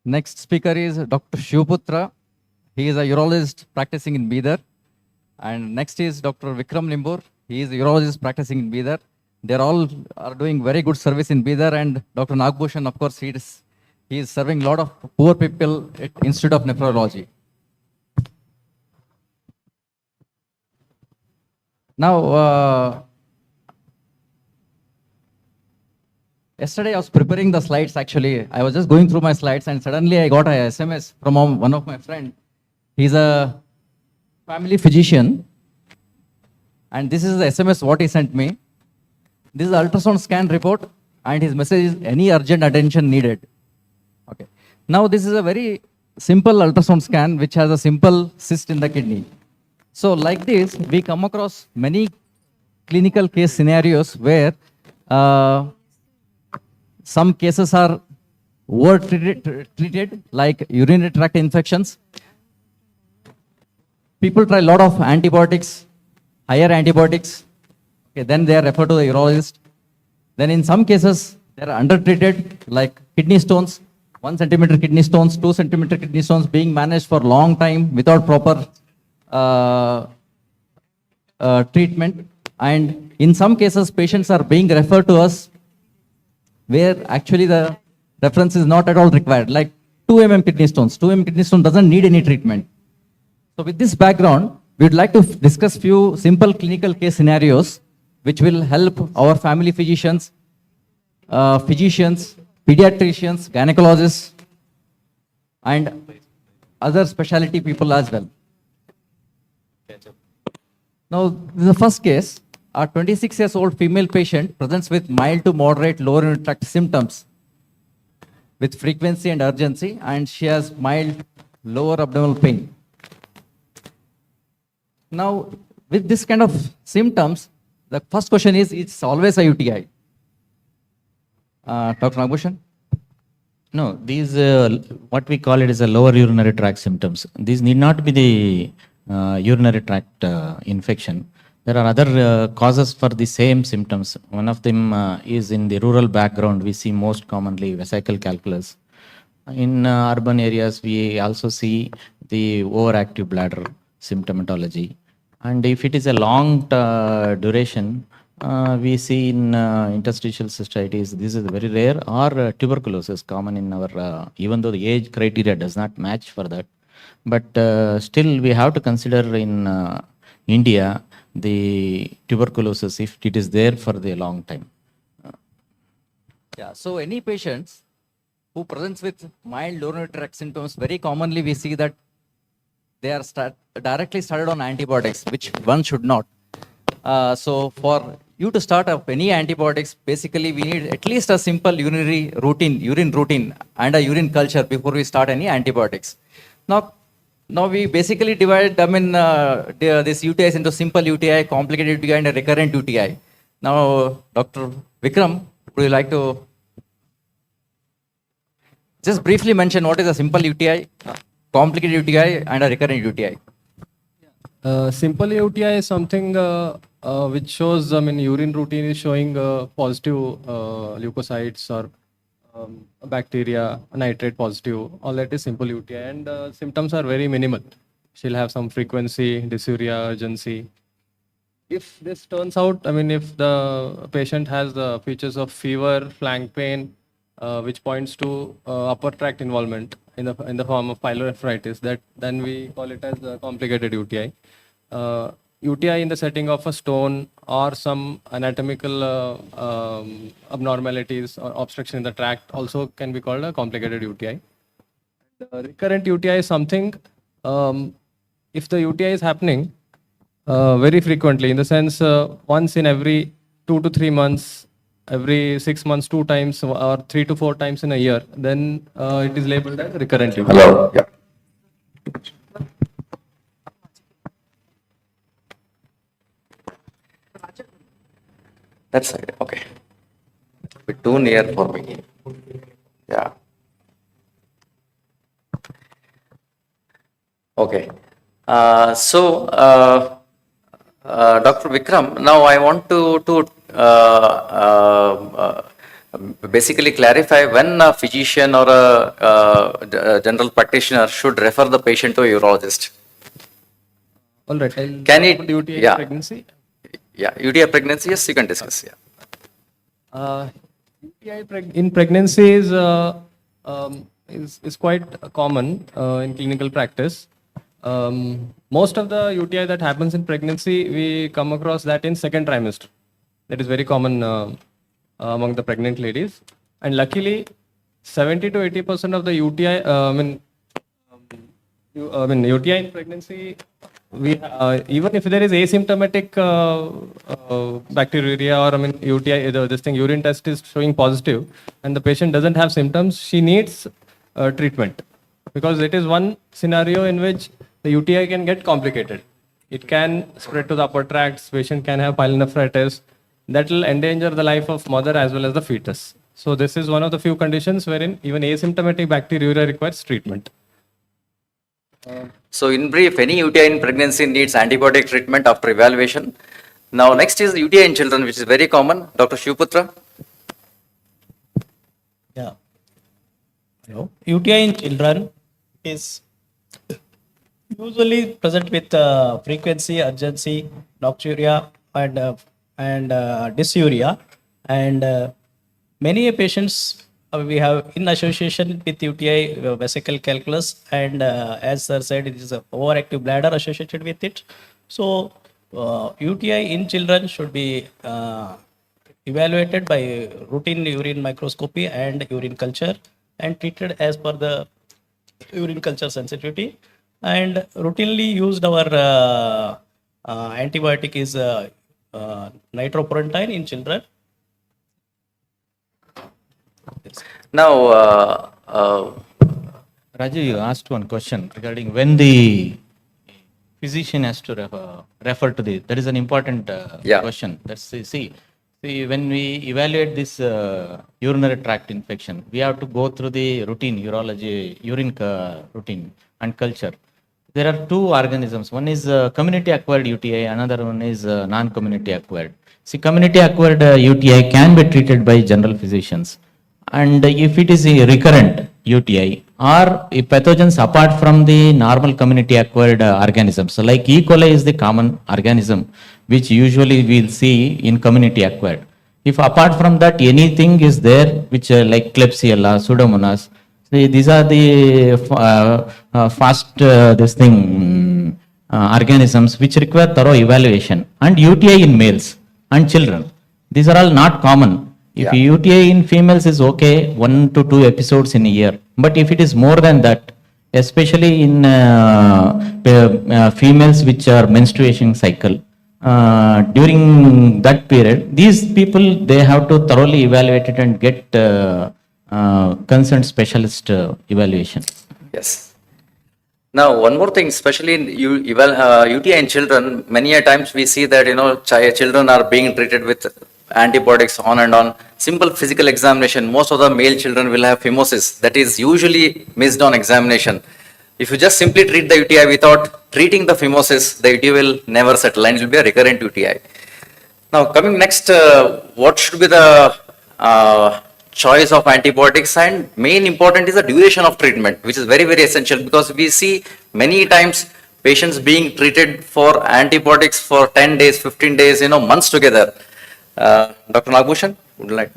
Next speaker is Dr. Shivputra. He is a urologist practicing in Bidar. And next is Dr. Vikram Nimbur. He is a urologist practicing in Bidar. They all are doing very good service in Bidar. And Dr. Nagbhushan, of course, he is serving a lot of poor people at Institute of Nephrology. Now, yesterday I was preparing the slides actually. I was just going through my slides and suddenly I got a SMS from one of my friends. He's a family physician. And this is the SMS what he sent me. This is the ultrasound scan report and his message is any urgent attention needed. Okay. Now this is a very simple ultrasound scan which has a simple cyst in the kidney. So like this, we come across many clinical case scenarios where some cases are treated like urinary tract infections. People try a lot of antibiotics, higher antibiotics. Okay, then they are referred to the urologist. Then in some cases, they are undertreated like kidney stones, 1 centimeter kidney stones, 2 centimeter kidney stones being managed for a long time without proper treatment. And in some cases, patients are being referred to us where actually the reference is not at all required, like 2 mm kidney stones. 2 mm kidney stone doesn't need any treatment. So with this background, we would like to discuss few simple clinical case scenarios which will help our family physicians, pediatricians, gynecologists, and other specialty people as well. Now, the first case, a 26-year-old female patient presents with mild to moderate lower urinary tract symptoms with frequency and urgency, and she has mild lower abdominal pain. Now, with this kind of symptoms, the first question is, it's always a UTI. Dr. Nagbhushan? No, these, what we call it is a lower urinary tract symptoms. These need not be the urinary tract infection. There are other causes for the same symptoms. One of them is in the rural background. We see most commonly vesical calculus. In urban areas, we also see the overactive bladder symptomatology. And if it is a long duration, we see in interstitial cystitis, this is very rare, or tuberculosis common in our, even though the age criteria does not match for that. But still, we have to consider in India the tuberculosis if it is there for the long time. Yeah, so any patients who presents with mild urinary tract symptoms, very commonly we see that they are directly started on antibiotics, which one should not. So for you to start up any antibiotics, basically we need at least a simple urine routine and a urine culture before we start any antibiotics. Now we basically divide this UTIs into simple UTI, complicated UTI, and a recurrent UTI. Now, Dr. Vikram, would you like to just briefly mention what is a simple UTI, complicated UTI, and a recurrent UTI? Simple UTI is something which shows, urine routine is showing positive leukocytes or bacteria, nitrate positive. All that is simple UTI, and symptoms are very minimal. She'll have some frequency, dysuria, urgency. If this turns out, if the patient has the features of fever, flank pain, which points to upper tract involvement in the form of pyelonephritis, then we call it as a complicated UTI. UTI in the setting of a stone or some anatomical abnormalities or obstruction in the tract also can be called a complicated UTI. The recurrent UTI is something, if the UTI is happening very frequently, in the sense once in every 2 to 3 months, every 6 months 2 times, or 3 to 4 times in a year, then it is labeled as recurrent UTI. Hello. Yeah. That's it. Okay. A bit too near for me. Yeah. Okay. Dr. Vikram, now I want to basically clarify when a physician or a general practitioner should refer the patient to a urologist. All right. Can it? UTI Yeah. pregnancy? Yeah. UTI pregnancy. Yes, you can discuss. Yeah. UTI in pregnancy is quite common in clinical practice. Most of the UTI that happens in pregnancy, we come across that in second trimester. That is very common among the pregnant ladies. And luckily, 70 to 80% of the UTI, UTI in pregnancy, even if there is asymptomatic bacteriuria or UTI, urine test is showing positive, and the patient doesn't have symptoms, she needs treatment, because it is one scenario in which the UTI can get complicated. It can spread to the upper tracts. Patient can have pyelonephritis. That will endanger the life of mother as well as the fetus. So this is one of the few conditions wherein even asymptomatic bacteriuria requires treatment. So in brief, any UTI in pregnancy needs antibiotic treatment after evaluation. Now next is UTI in children, which is very common. Dr. Shivputra. Yeah. Hello. UTI in children is usually present with frequency, urgency, nocturia, and dysuria, and many patients we have in association with UTI vesical calculus, and as sir said, it is a overactive bladder associated with it. So UTI in children should be evaluated by routine urine microscopy and urine culture, and treated as per the urine culture sensitivity. And routinely used our antibiotic is nitroporentine in children. Now, Raju, you asked one question regarding when the physician has to refer to the. That is an important question. Let's see, when we evaluate this urinary tract infection, we have to go through the routine urology, urine routine and culture. there are two organisms. One is community acquired UTI, another one is non-community acquired. See, community acquired UTI can be treated by general physicians. And if it is a recurrent UTI or if pathogens apart from the normal community acquired organisms, so like E. coli is the common organism which usually we'll see in community acquired. If apart from that anything is there which like Klebsiella, Pseudomonas, these are the organisms which require thorough evaluation. And UTI in males and children, these are all not common. If UTI in females is okay, 1 to 2 episodes in a year. But if it is more than that, especially in females which are menstruation cycle, during that period, these people, they have to thoroughly evaluate it and get concerned specialist evaluation. Yes. Now, one more thing, especially in UTI in children, many a times we see that, children are being treated with antibiotics on and on. Simple physical examination, most of the male children will have phimosis. That is usually missed on examination. If you just simply treat the UTI without treating the phimosis, the UTI will never settle and it will be a recurrent UTI. Now, coming next, what should be the choice of antibiotics, and main important is the duration of treatment, which is very, very essential, because we see many times patients being treated for antibiotics for 10 days, 15 days, months together. Dr. Nagbhushan, would you like?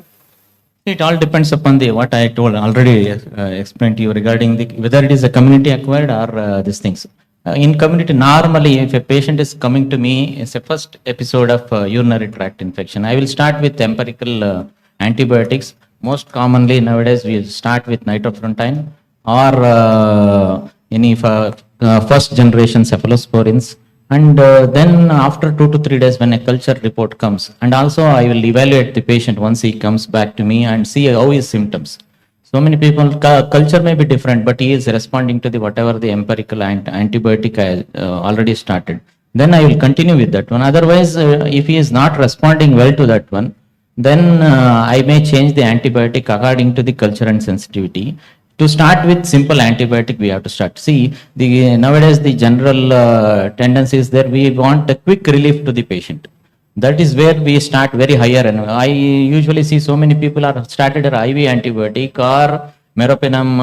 It all depends upon the what I told already explained to you regarding the whether it is a community acquired or these things. In community, normally if a patient is coming to me, it's a first episode of urinary tract infection, I will start with empirical antibiotics. Most commonly nowadays we start with nitrofurantoin or any first generation cephalosporins. And then after 2 to 3 days when a culture report comes, and also I will evaluate the patient once he comes back to me and see how his symptoms. So many people, culture may be different, but he is responding to the whatever the empirical antibiotic I already started. Then I will continue with that one. Otherwise, if he is not responding well to that one, then I may change the antibiotic according to the culture and sensitivity. To start with simple antibiotic, we have to start. See, nowadays the general tendency is that we want a quick relief to the patient. That is where we start very higher. And I usually see so many people are started an IV antibiotic or meropenem,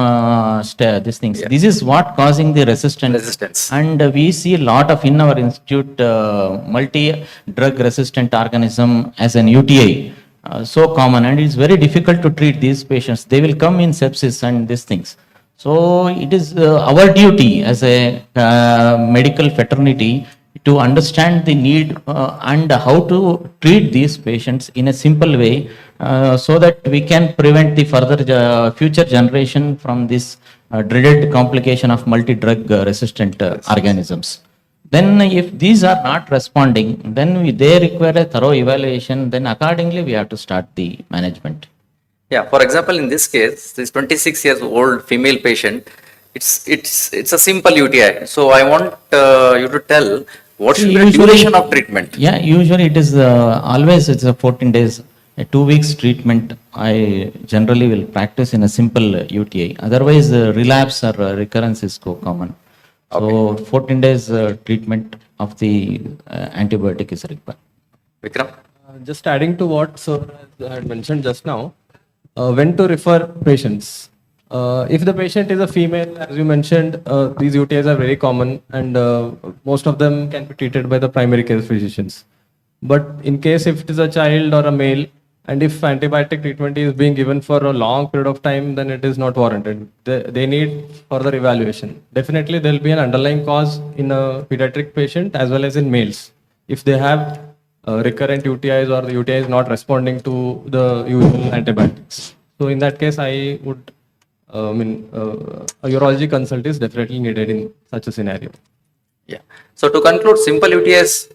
these things. This is what causing the resistance. And we see a lot of in our institute multi-drug resistant organism as an UTI. So common, and it's very difficult to treat these patients. They will come in sepsis and these things. So it is our duty as a medical fraternity to understand the need and how to treat these patients in a simple way so that we can prevent the further future generation from this dreaded complication of multi-drug resistant organisms. Then if these are not responding, then they require a thorough evaluation, then accordingly we have to start the management. Yeah, for example, in this case, this 26 years old female patient, it's a simple UTI. So I want you to tell what should be the duration of treatment. Yeah, usually it is always it's a 14 days, a 2 weeks treatment. I generally will practice in a simple UTI. Otherwise, relapse or recurrence is so common. So 14 days treatment of the antibiotic is required. Vikram? Just adding to what sir had mentioned just now, when to refer patients. If the patient is a female, as you mentioned, these UTIs are very common and most of them can be treated by the primary care physicians. But in case if it is a child or a male, and if antibiotic treatment is being given for a long period of time, then it is not warranted. They need further evaluation. Definitely there will be an underlying cause in a pediatric patient as well as in males. If they have recurrent UTIs or the UTI is not responding to the usual antibiotics. So in that case, I would, a urology consult is definitely needed in such a scenario. Yeah. So to conclude, simple UTIs,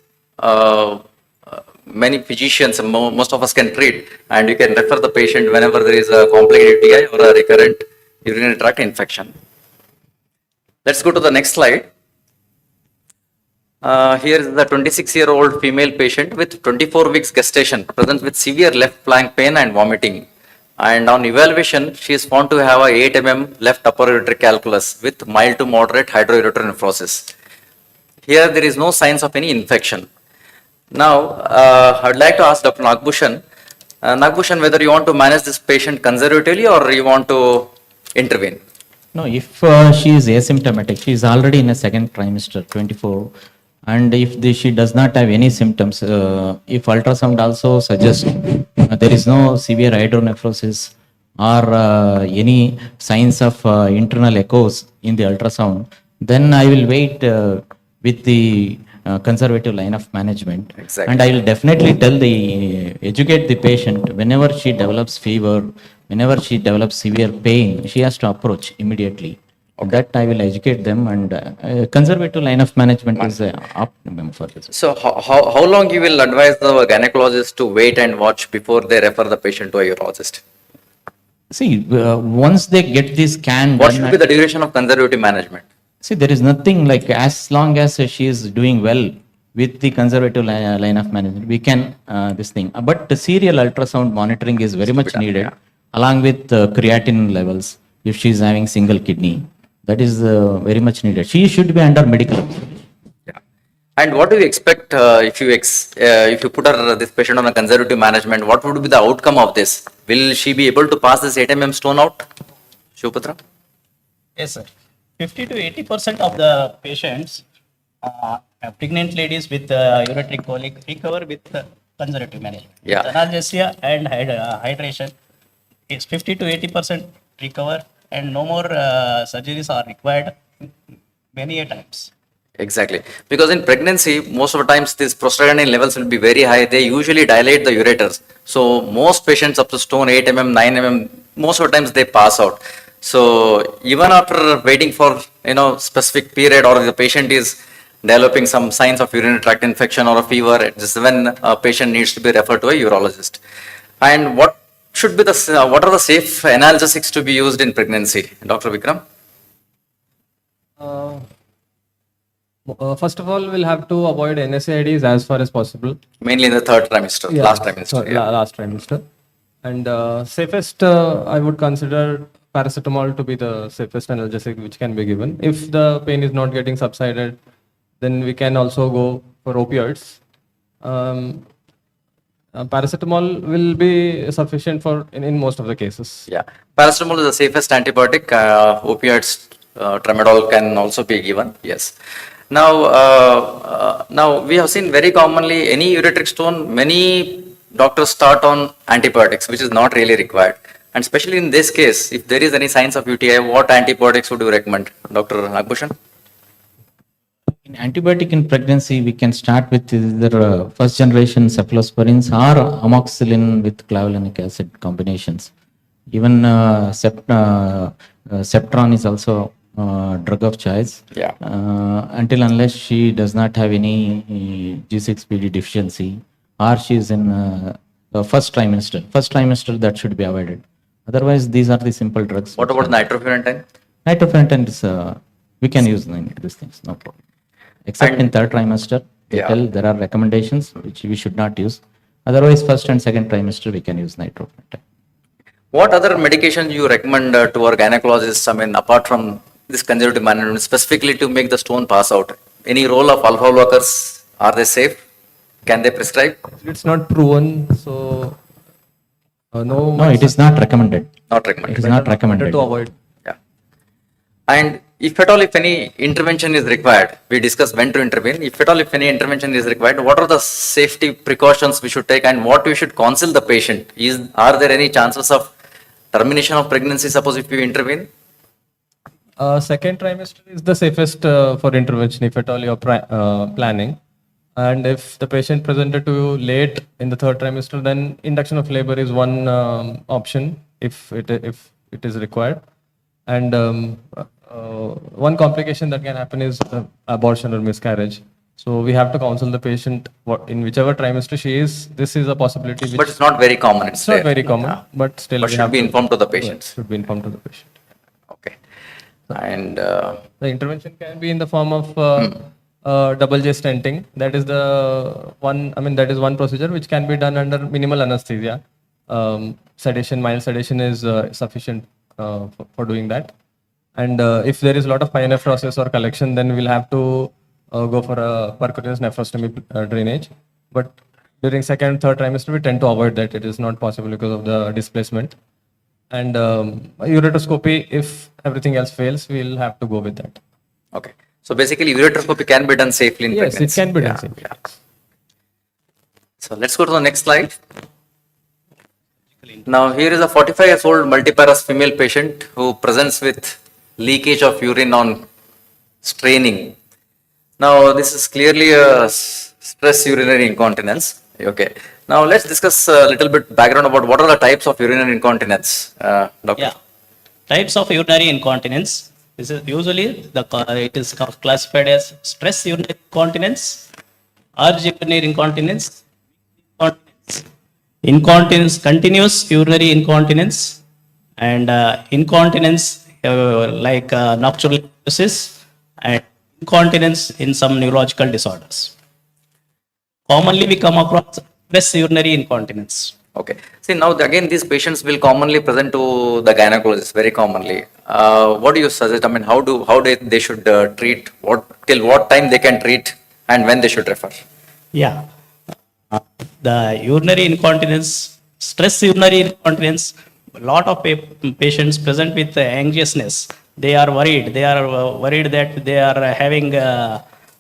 many physicians, most of us can treat, and you can refer the patient whenever there is a complicated UTI or a recurrent urinary tract infection. Let's go to the next slide. Here is the 26-year-old female patient with 24 weeks gestation, presents with severe left flank pain and vomiting. And on evaluation, she is found to have a 8 left upper ureteric calculus with mild to moderate hydroureter nephrosis. Here, there is no signs of any infection. Now, I would like to ask Dr. Nagbhushan, whether you want to manage this patient conservatively or you want to intervene? No, if she is asymptomatic, she is already in a second trimester, 24, and if she does not have any symptoms, if ultrasound also suggests there is no severe hydronephrosis or any signs of internal echoes in the ultrasound, then I will wait with the conservative line of management. Exactly. And I will definitely educate the patient whenever she develops fever, whenever she develops severe pain, she has to approach immediately. That I will educate them, and conservative line of management is optimum for this. So, how long you will advise the gynecologist to wait and watch before they refer the patient to a urologist? See, once they get this scan, What should be the duration of conservative management? See, there is nothing like, as long as she is doing well with the conservative line of management, we can this thing. But the serial ultrasound monitoring is very much needed, along with creatinine levels. If she is having single kidney, that is very much needed. She should be under medical observation. And what do you expect if you put this patient on a conservative management? What would be the outcome of this? Will she be able to pass this 8 stone out? Shivpatra? Yes, sir. 50 to 80% of the patients, pregnant ladies with urinary colic, recover with conservative management. Yeah. With analgesia and hydration, it's 50 to 80% recover, and no more surgeries are required many a times. Exactly. Because in pregnancy, most of the times these prostaglandin levels will be very high. They usually dilate the ureters. So most patients up to stone 8 9 most of the times they pass out. So even after waiting for specific period, or the patient is developing some signs of urinary tract infection or a fever, this is when a patient needs to be referred to a urologist. And what should be what are the safe analgesics to be used in pregnancy, Dr. Vikram? First of all, we'll have to avoid NSAIDs as far as possible. Mainly in the third trimester, last trimester. Sorry, last trimester. And safest, I would consider paracetamol to be the safest analgesic which can be given. If the pain is not getting subsided, then we can also go for opioids. Paracetamol will be sufficient for in most of the cases. Yeah, paracetamol is the safest antibiotic. Opioids, tramadol can also be given. Yes. Now we have seen very commonly any ureteric stone, many doctors start on antibiotics, which is not really required. And especially in this case, if there is any signs of UTI, what antibiotics would you recommend, Dr. Nagbhushan? In antibiotic in pregnancy, we can start with either first generation cephalosporins or amoxicillin with clavulanic acid combinations. Even Septron is also drug of choice. Yeah. Until unless she does not have any G6PD deficiency, or she is in first trimester. First trimester, that should be avoided. Otherwise, these are the simple drugs. What about nitrofurantoin? Nitrofurantoin is, we can use these things, no problem. Except in third trimester, there are recommendations which we should not use. Otherwise, first and second trimester, we can use nitrofurantoin. What other medications you recommend to our gynecologists? I mean, apart from this conservative management, specifically to make the stone pass out? Any role of alpha blockers? Are they safe? Can they prescribe? It's not proven, so no. No, it is not recommended. Not recommended. It is not recommended. To avoid. Yeah. And if at all, if any intervention is required, we discuss when to intervene. If at all, if any intervention is required, what are the safety precautions we should take, and what we should counsel the patient? Are there any chances of termination of pregnancy, suppose if we intervene? Second trimester is the safest for intervention if at all you're planning. And if the patient presented to you late in the third trimester, then induction of labor is one option if it is required. And one complication that can happen is abortion or miscarriage. So we have to counsel the patient in whichever trimester she is. This is a possibility. But it's not very common. It's not very common, but still but we should have be informed to the patient. Should be informed to the patient. Okay. And the intervention can be in the form of double J stenting. That is the one. I mean, that is one procedure which can be done under minimal anesthesia. sedation, mild sedation is sufficient for doing that. And if there is a lot of pyonephrosis or collection, then we'll have to go for a percutaneous nephrostomy drainage. But during second, third trimester, we tend to avoid that. It is not possible because of the displacement. And ureteroscopy, if everything else fails, we'll have to go with that. Okay. So basically, ureteroscopy can be done safely in Yes, pregnancy. it can be done safely. So let's go to the next slide. Now here is a 45 years old multiparous female patient who presents with leakage of urine on straining. Now this is clearly a stress urinary incontinence. Okay. Now let's discuss a little bit background about what are the types of urinary incontinence, doctor. Yeah. Types of urinary incontinence. This is usually it is classified as stress urinary incontinence, urge urinary incontinence, continuous urinary incontinence, and incontinence like nocturnal epilepsy, and incontinence in some neurological disorders. Commonly we come across stress urinary incontinence. Okay. See, now again, these patients will commonly present to the gynecologist very commonly. What do you suggest? I mean, how they should treat? Till what time they can treat, and when they should refer? Yeah. The urinary incontinence, stress urinary incontinence, a lot of patients present with anxiousness. They are worried. They are worried that they are having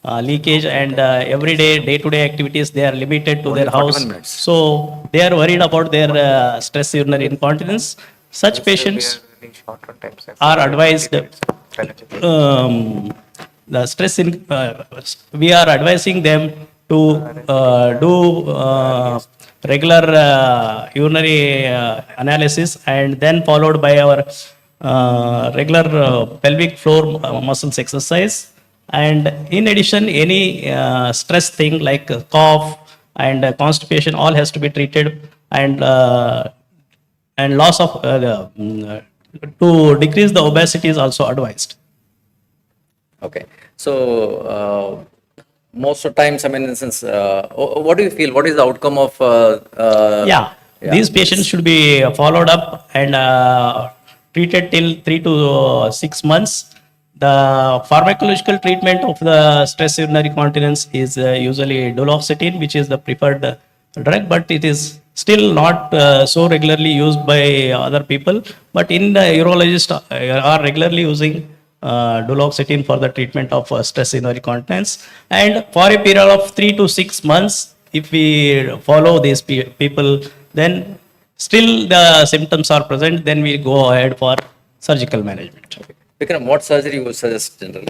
leakage, and every day, day-to-day activities, they are limited to their house. So they are worried about their stress urinary incontinence. Such patients are advised. The stress we are advising them to do regular urinary analysis, and then followed by our regular pelvic floor muscles exercise. And in addition, any stress thing like cough and constipation, all has to be treated, and loss of to decrease the obesity is also advised. Okay. So most of times, I mean, since what do you feel? What is the outcome of? These patients should be followed up and treated till 3 to 6 months. The pharmacological treatment of the stress urinary incontinence is usually duloxetine, which is the preferred drug, but it is still not so regularly used by other people. But in the urologists are regularly using duloxetine for the treatment of stress urinary incontinence. And for a period of 3 to 6 months, if we follow these people, then still the symptoms are present, then we go ahead for surgical management. Vikram, what surgery you would suggest generally?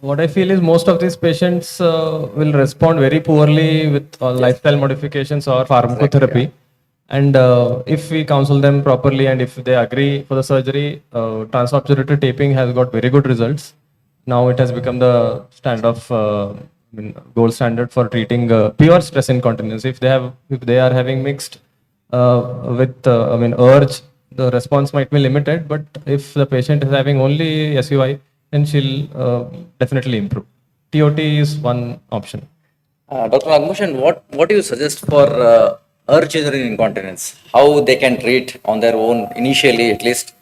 What I feel is most of these patients will respond very poorly with lifestyle modifications or pharmacotherapy. And if we counsel them properly and if they agree for the surgery, transobturator taping has got very good results. Now it has become the standard of gold standard for treating pure stress incontinence. If they are having mixed with urge, the response might be limited. But if the patient is having only SUI, then she'll definitely improve. TOT is one option. Dr. Nagmushan, what do you suggest for urge urinary incontinence? How they can treat on their own initially, at least?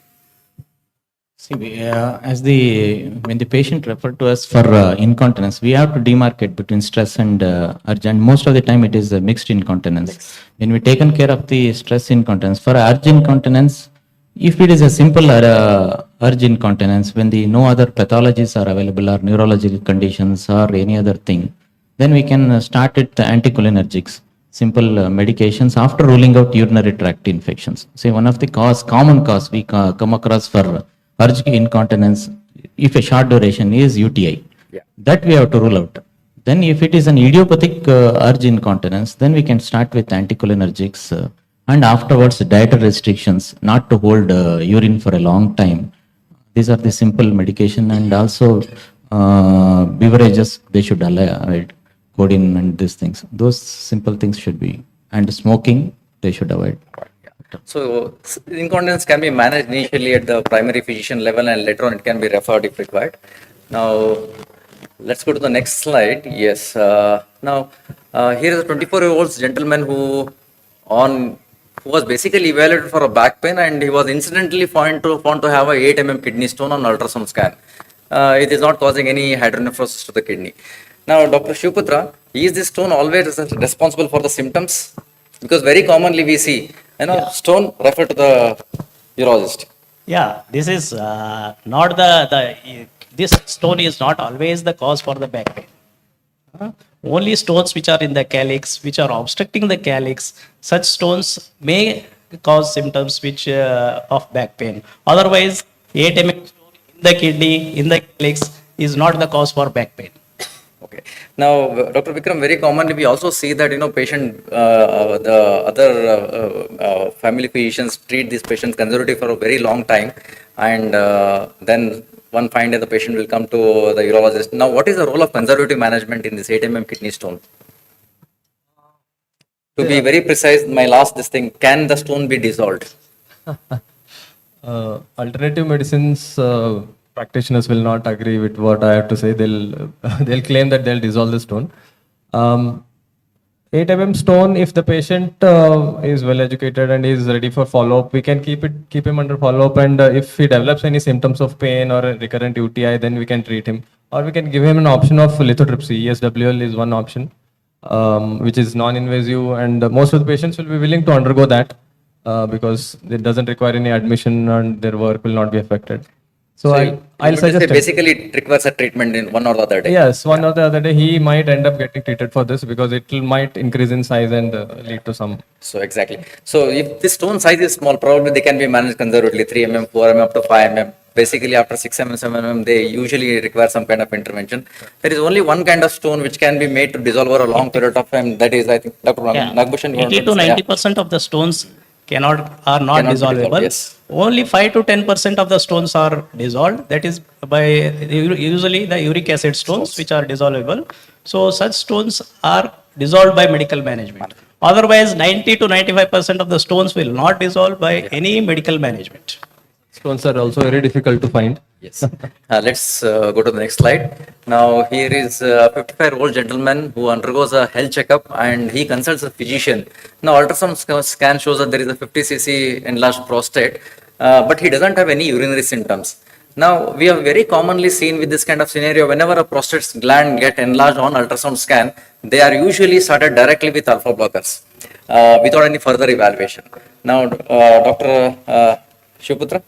See, when the patient referred to us for incontinence, we have to demarcate between stress and urge, and most of the time it is a mixed incontinence. When we taken care of the stress incontinence, for urge incontinence, if it is a simple urge incontinence, when no other pathologies are available or neurological conditions or any other thing, then we can start it anticholinergics, simple medications after ruling out urinary tract infections. See, one of the common cause we come across for urge incontinence, if a short duration, is UTI. That we have to rule out. Then if it is an idiopathic urge incontinence, then we can start with anticholinergics and afterwards dietary restrictions, not to hold urine for a long time. These are the simple medication, and also beverages they should avoid, codeine and these things. Those simple things should be, and smoking they should avoid. So incontinence can be managed initially at the primary physician level, and later on it can be referred if required. Now let's go to the next slide. Yes. Now here is a 24-year-old gentleman who on who was basically evaluated for a back pain, and he was incidentally found to have a 8 kidney stone on ultrasound scan. It is not causing any hydronephrosis to the kidney. Now, Dr. Shivputra, is this stone always responsible for the symptoms? Because very commonly we see, stone, refer to the urologist. Yeah, this is not this stone is not always the cause for the back pain. Only stones which are in the calyx, which are obstructing the calyx, such stones may cause symptoms which of back pain. Otherwise, 8 mm stone in the kidney, in the calyx is not the cause for back pain. Okay. Now, Dr. Vikram, very commonly we also see that, patient, the other family physicians treat these patients conservatively for a very long time, and then one fine day the patient will come to the urologist. Now, what is the role of conservative management in this 8 mm kidney stone? To be very precise, my last this thing, can the stone be dissolved? Alternative medicines practitioners will not agree with what I have to say. They'll claim that they'll dissolve the stone. 8 mm stone, if the patient is well educated and is ready for follow-up, we can keep him under follow-up, and if he develops any symptoms of pain or a recurrent UTI, then we can treat him, or we can give him an option of lithotripsy. ESWL is one option, which is non-invasive, and most of the patients will be willing to undergo that because it doesn't require any admission and their work will not be affected. So I'll suggest basically it requires a treatment in one or the other day. Yes, one or the other day he might end up getting treated for this because it might increase in size and lead to some. So exactly. So if the stone size is small, probably they can be managed conservatively, 3 mm, 4 mm up to 5 mm. Basically after 6 mm, 7 mm, they usually require some kind of intervention. There is only one kind of stone which can be made to dissolve over a long period of time. That is, I think, Dr. Nagbhushan. 80 to 90% of the stones are not dissolvable. Yes. Only 5 to 10% of the stones are dissolved. That is by usually the uric acid stones which are dissolvable. So such stones are dissolved by medical management. Otherwise, 90 to 95% of the stones will not dissolve by any medical management. Stones are also very difficult to find. Yes. Let's go to the next slide. Now, here is a 55-year-old gentleman who undergoes a health checkup and he consults a physician. Now, ultrasound scan shows that there is a 50 cc enlarged prostate, but he doesn't have any urinary symptoms. Now, we have very commonly seen with this kind of scenario, whenever a prostate gland get enlarged on ultrasound scan, they are usually started directly with alpha blockers without any further evaluation. Now, Dr. Shivputra,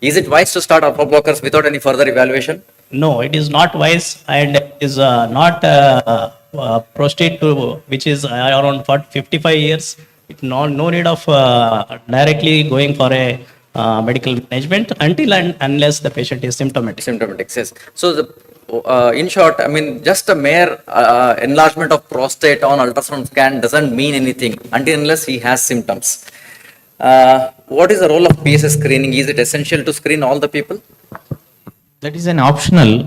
is it wise to start alpha blockers without any further evaluation? No, it is not wise, and is not prostate which is around 55 years. No need of directly going for a medical management until and unless the patient is symptomatic. Symptomatic, yes. So, in short, just a mere enlargement of prostate on ultrasound scan doesn't mean anything until unless he has symptoms. What is the role of PSA screening? Is it essential to screen all the people? That is an optional.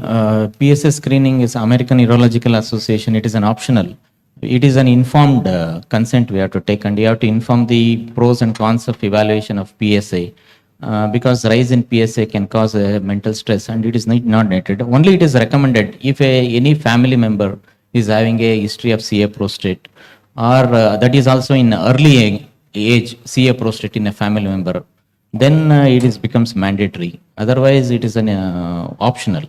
PSA screening is American Urological Association. It is an optional. It is an informed consent we have to take, and you have to inform the pros and cons of evaluation of PSA. Because rise in PSA can cause mental stress, and it is not needed. Only it is recommended if any family member is having a history of CA prostate, or that is also in early age CA prostate in a family member, then it becomes mandatory. Otherwise, it is an optional.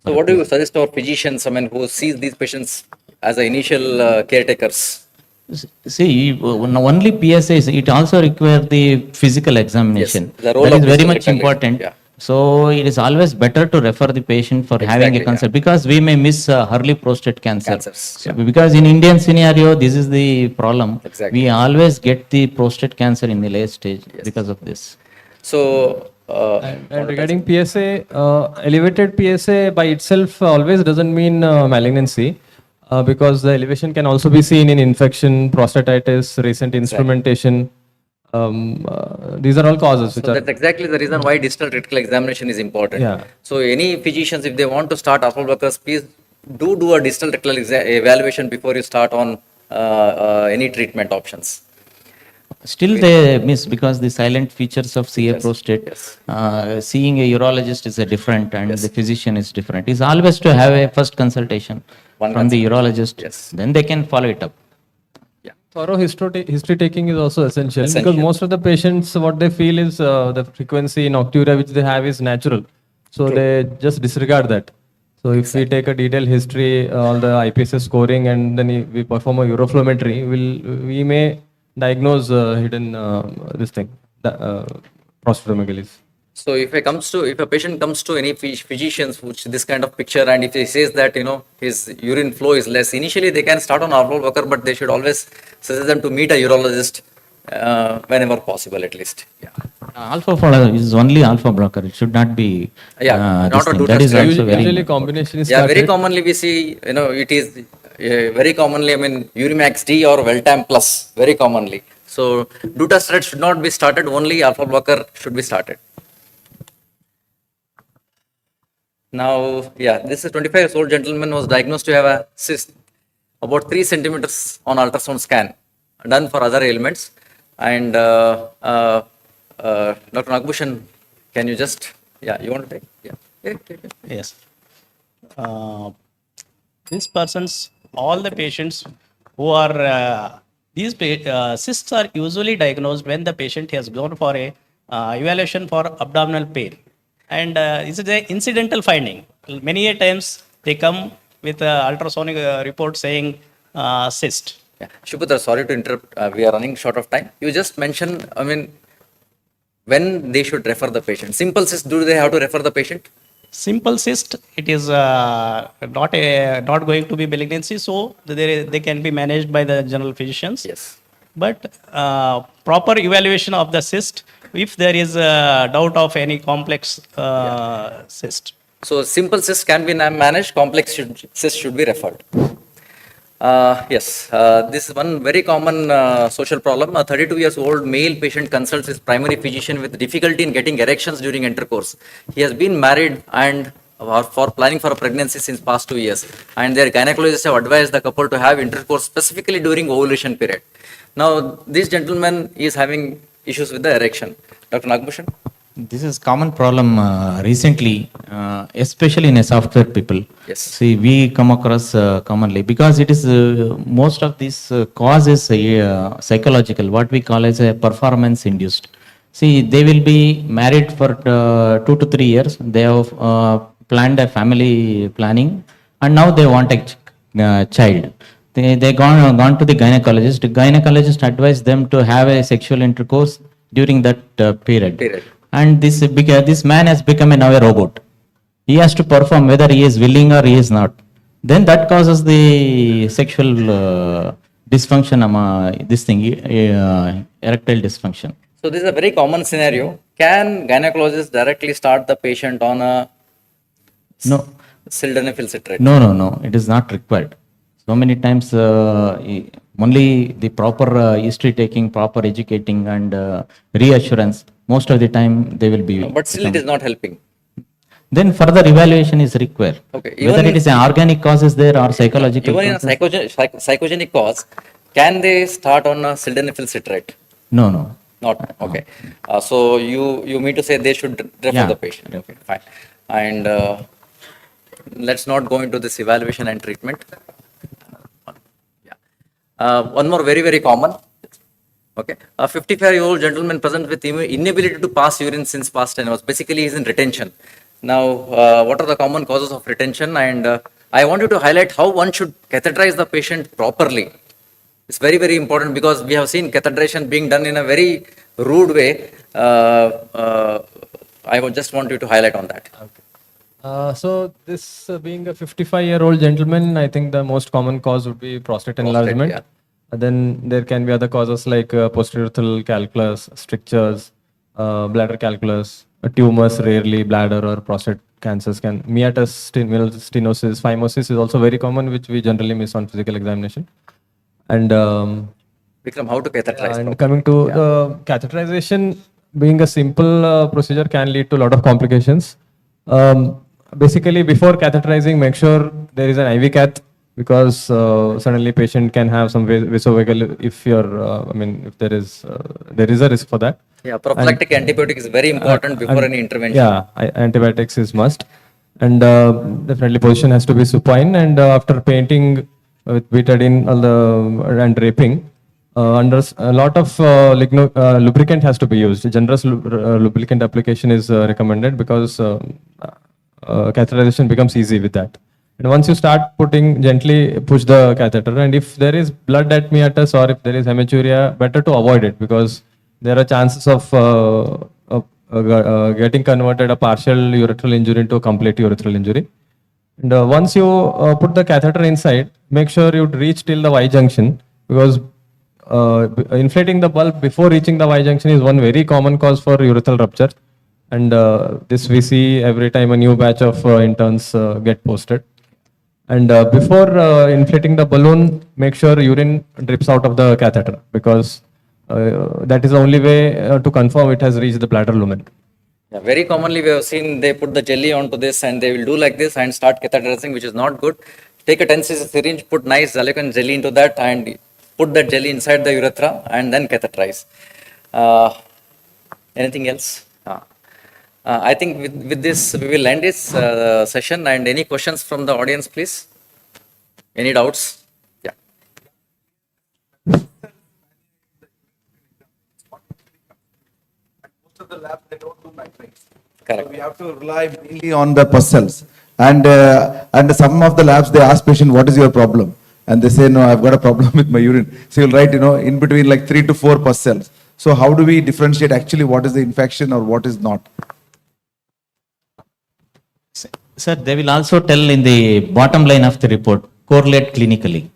So, what do you suggest to our physicians, who sees these patients as the initial caretakers? See, only PSA is, it also requires the physical examination. Yes, the role that of is very much physical important. Yeah. So it is always better to refer the patient for having a concern, because we may miss early prostate cancer. So because in Indian scenario, this is the problem. Exactly. We always get the prostate cancer in the late stage because of this. So, and regarding PSA, elevated PSA by itself always doesn't mean malignancy. Because the elevation can also be seen in infection, prostatitis, recent instrumentation. These are all causes. So that's exactly the reason why distal rectal examination is important. Yeah. So any physicians, if they want to start alpha blockers, please do a distal rectal evaluation before you start on any treatment options. Still they miss because the silent features of CA prostate, seeing a urologist is a different, and the physician is different. It's always to have a first consultation from the urologist, then they can follow it up. Thorough history taking is also essential, because Essential. most of the patients, what they feel is the frequency in nocturia which they have is natural. So True. they just disregard that. So if we take a detailed history, all the IPSS scoring, and then we perform a uroflowmetry, we may diagnose hidden this thing, prostatomegaly. So if a patient comes to any physicians which this kind of picture, and if he says that his urine flow is less, initially they can start on oral worker, but they should always suggest them to meet a urologist whenever possible, at least. Yeah. Alpha blocker is only alpha blocker. It should not be. Not a that is also very. Usually combination is Yeah, very started. commonly we see, it is very commonly, Urimax D or Veltam Plus, very commonly. So dutasteride should not be started, only alpha blocker should be started. Now, yeah, this is 25 years old gentleman was diagnosed to have a cyst about 3 centimeters on ultrasound scan, done for other ailments. And Dr. Nagbhushan, can you just, you want to take? Yeah. Yes. These persons, all the patients who are, cysts are usually diagnosed when the patient has gone for a evaluation for abdominal pain. And this is an incidental finding. Many a times they come with an ultrasonic report saying cyst. Yeah. Shubhadra, sorry to interrupt. We are running short of time. You just mentioned, when they should refer the patient. Simple cyst, do they have to refer the patient? Simple cyst, it is not going to be malignancy, so they can be managed by the general physicians. Yes. But proper evaluation of the cyst, if there is a doubt of any complex cyst. So simple cyst can be managed, complex cyst should be referred. Yes, this is one very common social problem. A 32 years old male patient consults his primary physician with difficulty in getting erections during intercourse. He has been married and for planning for a pregnancy since past 2 years, and their gynecologists have advised the couple to have intercourse specifically during ovulation period. Now, this gentleman is having issues with the erection. Dr. Nagbhushan? This is common problem recently, especially in a software people. Yes. See, we come across commonly because it is most of these cause is psychological, what we call as a performance induced. See, they will be married for 2 to 3 years. They have planned a family planning, and now they want a child. They gone to the gynecologist. The gynecologist advised them to have a sexual intercourse during that period. And this man has become now a robot. He has to perform whether he is willing or he is not. Then that causes the sexual dysfunction, erectile dysfunction. So this is a very common scenario. Can gynecologists directly start the patient on a sildenafil citrate? No, it is not required. So many times only the proper history taking, proper educating and reassurance, most of the time they will be. But still it is not helping. Then further evaluation is required. Okay. Whether it is an organic cause is there or psychological. Even in a psychogenic cause, can they start on a sildenafil citrate? No. Not, okay. So you mean to say they should refer the patient. Okay, fine. And let's not go into this evaluation and treatment. One more very, very common. Okay. A 55-year-old gentleman present with inability to pass urine since past 10 hours. Basically, he is in retention. Now, what are the common causes of retention? And I want you to highlight how one should catheterize the patient properly. It's very, very important because we have seen catheterization being done in a very rude way. I would just want you to highlight on that. So this being a 55-year-old gentleman, I think the most common cause would be prostate enlargement. Yeah. Then there can be other causes like posturethral calculus, strictures, bladder calculus, tumors, rarely bladder or prostate cancers can. Meatus stenosis, phimosis is also very common, which we generally miss on physical examination. And Vikram, how to catheterize? and coming to the catheterization, being a simple procedure can lead to a lot of complications. Basically, before catheterizing, make sure there is an IV cath, because suddenly patient can have some vasovagal if if there is a risk for that. Yeah, prophylactic antibiotic is very important before any intervention. Yeah, antibiotics is must, and definitely position has to be supine. And after painting with betadine and draping, A lot of lubricant has to be used. Generous lubricant application is recommended because catheterization becomes easy with that. And once you start putting, gently push the catheter, and if there is blood at meatus or if there is hematuria, better to avoid it because there are chances of getting converted a partial urethral injury into a complete urethral injury. And once you put the catheter inside, make sure you reach till the Y junction because inflating the bulb before reaching the Y junction is one very common cause for urethral rupture. And this we see every time a new batch of interns get posted. And before inflating the balloon, make sure urine drips out of the catheter because that is the only way to confirm it has reached the bladder lumen. Yeah, very commonly we have seen they put the jelly onto this and they will do like this and start catheterizing, which is not good. Take a 10 cc syringe, put nice silicone jelly into that and put that jelly inside the urethra and then catheterize. Anything else? I think with this we will end this session, and any questions from the audience, please? Any doubts? Yeah. Most of the labs, they don't do nitrates. Correct. So we have to rely mainly on the pus cells. And some of the labs, they ask patient, what is your problem? And they say, no, I've got a problem with my urine. So you'll write, in between like 3 to 4 pus cells. So how do we differentiate actually what is the infection or what is not? Sir, they will also tell in the bottom line of the report, correlate clinically.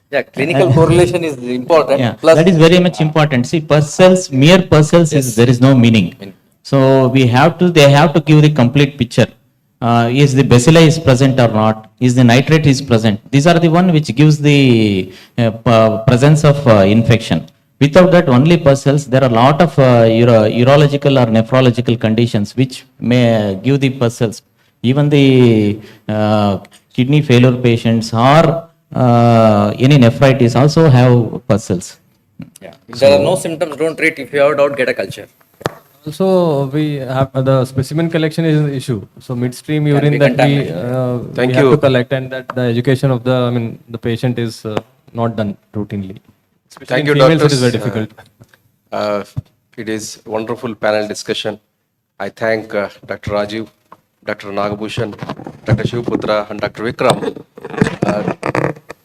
Yeah, clinical correlation is important. Yeah, Plus, that is very much important. See, pus cells, mere pus cells is there is no meaning. So they have to give the complete picture. Is the bacilli is present or not? Is the nitrate is present? These are the one which gives the presence of infection. Without that, only pus cells, there are a lot of urological or nephrological conditions which may give the pus cells. Even the kidney failure patients or any nephritis also have pus cells. Yeah. If there are no symptoms, don't treat. If you have doubt, get a culture. Also, we have the specimen collection is an issue. So midstream Can urine be that we contaminated. have to collect, and that the education of the patient is not done routinely. Especially Thank in you, females, doctors. it is very difficult. It is wonderful panel discussion. I thank Dr. Rajiv, Dr. Nagabhushan, Dr. Shivputra, and Dr. Vikram.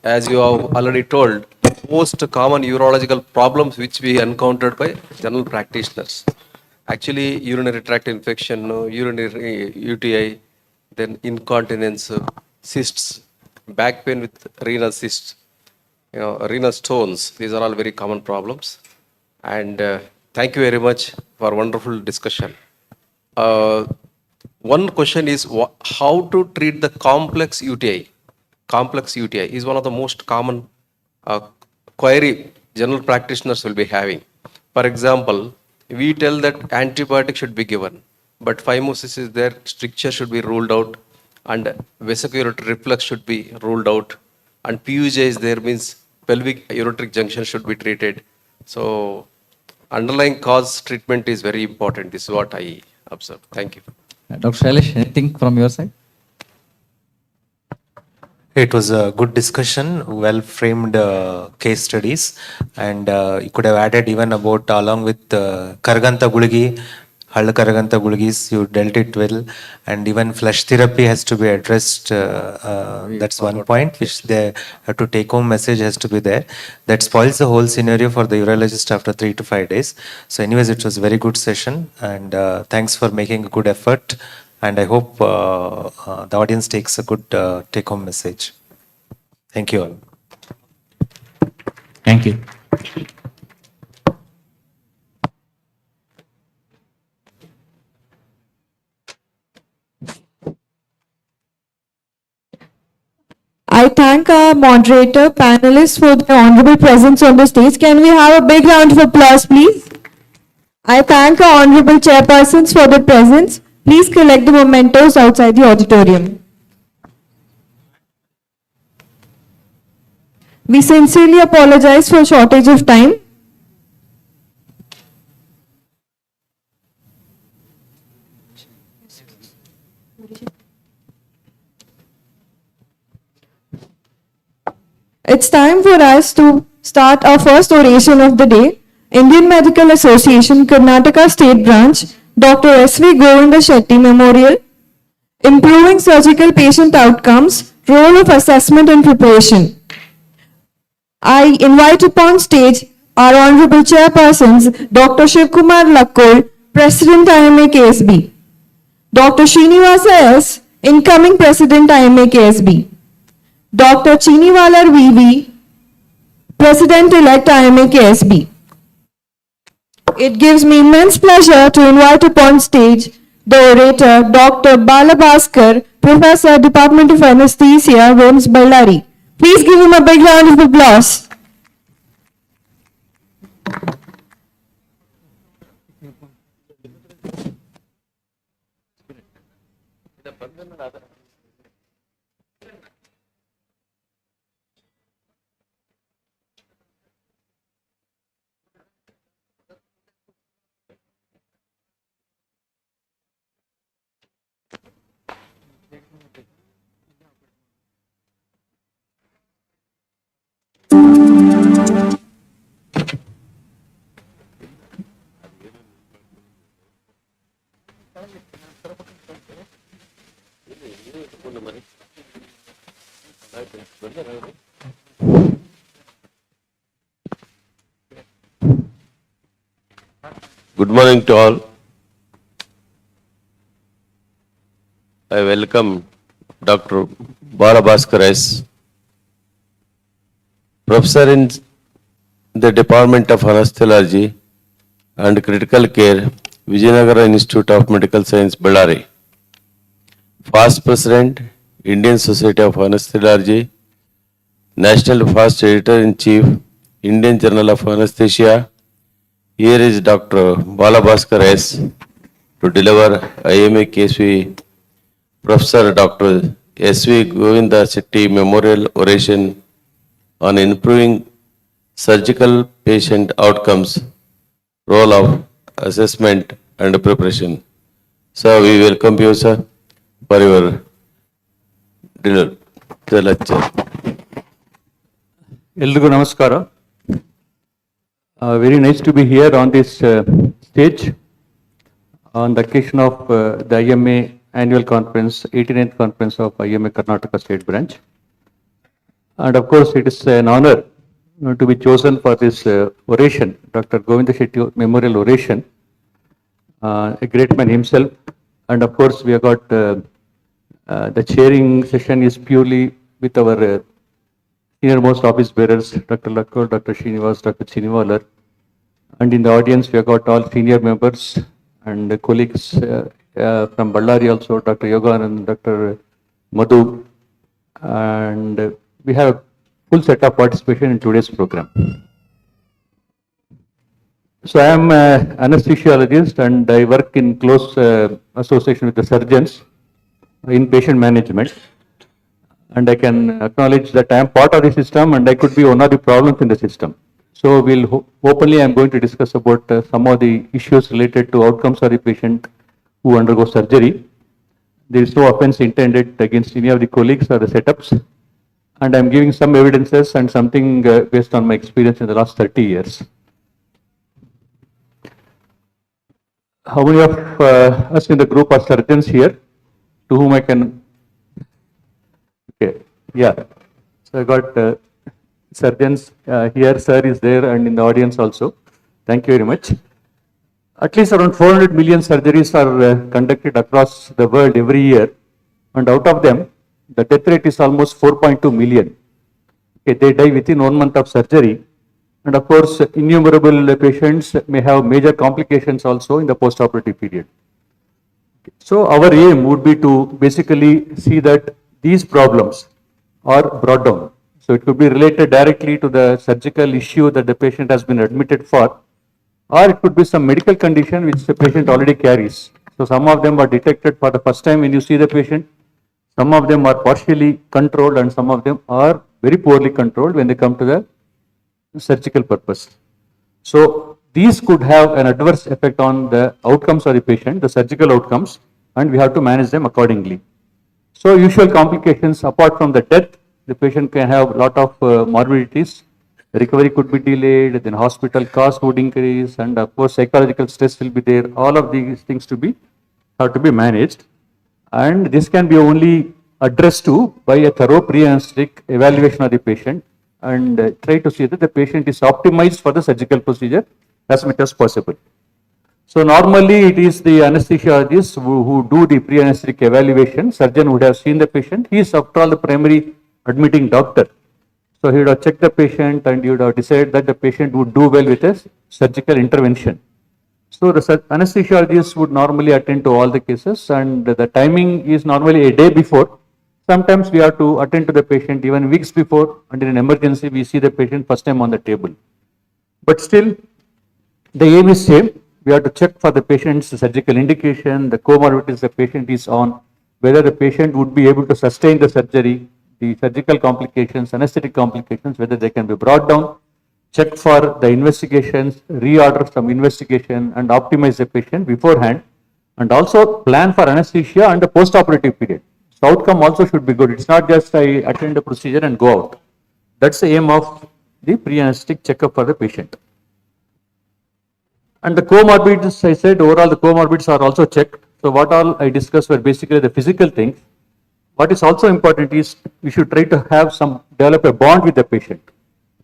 As you have already told, most common urological problems which we encountered by general practitioners. Actually, urinary tract infection, urinary UTI, then incontinence, cysts, back pain with renal cysts, renal stones. These are all very common problems. And thank you very much for wonderful discussion. One question is how to treat the complex UTI. Complex UTI is one of the most common query general practitioners will be having. For example, we tell that antibiotic should be given, but phimosis is there, stricture should be ruled out, and vesicular reflux should be ruled out, and PUJ is there, means pelvic ureteric junction should be treated. So underlying cause treatment is very important. This is what I observe. Thank you. Dr. Shailesh, anything from your side? It was a good discussion, well framed case studies, and you could have added even about along with Karaganta Guligi, Halla Karaganta Guligis, you dealt it well, and even flush therapy has to be addressed. That's one point which they have to take home message has to be there. That spoils the whole scenario for the urologist after 3 to 5 days. So anyways, it was a very good session, and thanks for making a good effort. And I hope the audience takes a good take-home message. Thank you all. Thank you. I thank our moderator, panelists for their honorable presence on the stage. Can we have a big round of applause, please? I thank our honorable chairpersons for their presence. Please collect the mementos outside the auditorium. We sincerely apologize for shortage of time. It's time for us to start our first oration of the day. Indian Medical Association, Karnataka State Branch, Dr. S.V. Govinda Shetty Memorial, Improving Surgical Patient Outcomes, Role of Assessment and Preparation. I invite upon stage our Honorable Chairpersons, Dr. Shivkumar Lakkol, President IMA KSB, Dr. Srinivasa S., Incoming President IMA KSB, Dr. Chiniwalar VV, President-elect IMA KSB. It gives me immense pleasure to invite upon stage the orator, Dr. Balabhaskar, Professor, Department of Anesthesia, Women's Ballari. Please give him a big round of applause. Good morning to all. I welcome Dr. Balabhaskar S., Professor in the Department of Anesthesiology and Critical Care, Vijayanagara Institute of Medical Science, Ballari. Past President, Indian Society of Anesthesiology, National Past Editor-in-Chief, Indian Journal of Anesthesia. Here is Dr. Balabhaskar S. to deliver IMA KSV Professor Dr. S.V. Govinda Shetty Memorial Oration on improving surgical patient outcomes, role of assessment and preparation. So we welcome you, sir, for your the lecture. ಎಲ್ರಿಗೂ ನಮಸ್ಕಾರ. Very nice to be here on this stage on the occasion of the IMA annual conference, 89th conference of IMA Karnataka State Branch. And of course, it is an honor to be chosen for this oration, Dr. Govinda Shetty Memorial Oration, a great man himself. And of course, we have got the chairing session is purely with our senior-most office bearers, Dr. Lakkol, Dr. Srinivas, Dr. Chiniwalar. And in the audience, we have got all senior members and colleagues from Ballari also, Dr. Yoganand, Dr. Madhu. And we have a full set of participation in today's program. So I am an anesthesiologist and I work in close association with the surgeons in patient management. And I can acknowledge that I am part of the system and I could be one of the problems in the system. So openly I am going to discuss about some of the issues related to outcomes of the patient who undergo surgery. There is no offense intended against any of the colleagues or the setups. And I am giving some evidences and something based on my experience in the last 30 years. How many of us in the group are surgeons here to whom I can? Okay, yeah. So I got surgeons here, sir is there, and in the audience also. Thank you very much. At least around 400 million surgeries are conducted across the world every year, and out of them, the death rate is almost 4.2 million. Okay, they die within 1 month of surgery, and of course, innumerable patients may have major complications also in the post-operative period. So our aim would be to basically see that these problems are brought down. So it could be related directly to the surgical issue that the patient has been admitted for, or it could be some medical condition which the patient already carries. So some of them are detected for the first time when you see the patient, some of them are partially controlled and some of them are very poorly controlled when they come to the surgical purpose. So these could have an adverse effect on the outcomes of the patient, the surgical outcomes, and we have to manage them accordingly. So usual complications apart from the death, the patient can have a lot of morbidities recovery could be delayed, then hospital cost would increase, and of course psychological stress will be there. All of these things have to be managed, and this can be only addressed to by a thorough pre-anesthetic evaluation of the patient, and try to see that the patient is optimized for the surgical procedure as much as possible. So normally it is the anesthesiologist who do the pre-anesthetic evaluation. Surgeon would have seen the patient. He is after all the primary admitting doctor. So he would have checked the patient and he would have decided that the patient would do well with a surgical intervention. So the anesthesiologist would normally attend to all the cases, and the timing is normally a day before. Sometimes we have to attend to the patient even weeks before, and in an emergency we see the patient first time on the table. But still the aim is same. We have to check for the patient's surgical indication, the comorbidities the patient is on, whether the patient would be able to sustain the surgery, the surgical complications, anesthetic complications, whether they can be brought down, check for the investigations, reorder some investigation and optimize the patient beforehand, and also plan for anesthesia and the post-operative period. So outcome also should be good. It's not just I attend the procedure and go out. That's the aim of the pre-anesthetic checkup for the patient. And the comorbidities, I said, overall the comorbidities are also checked. So what all I discussed were basically the physical things. What is also important is we should try to develop a bond with the patient,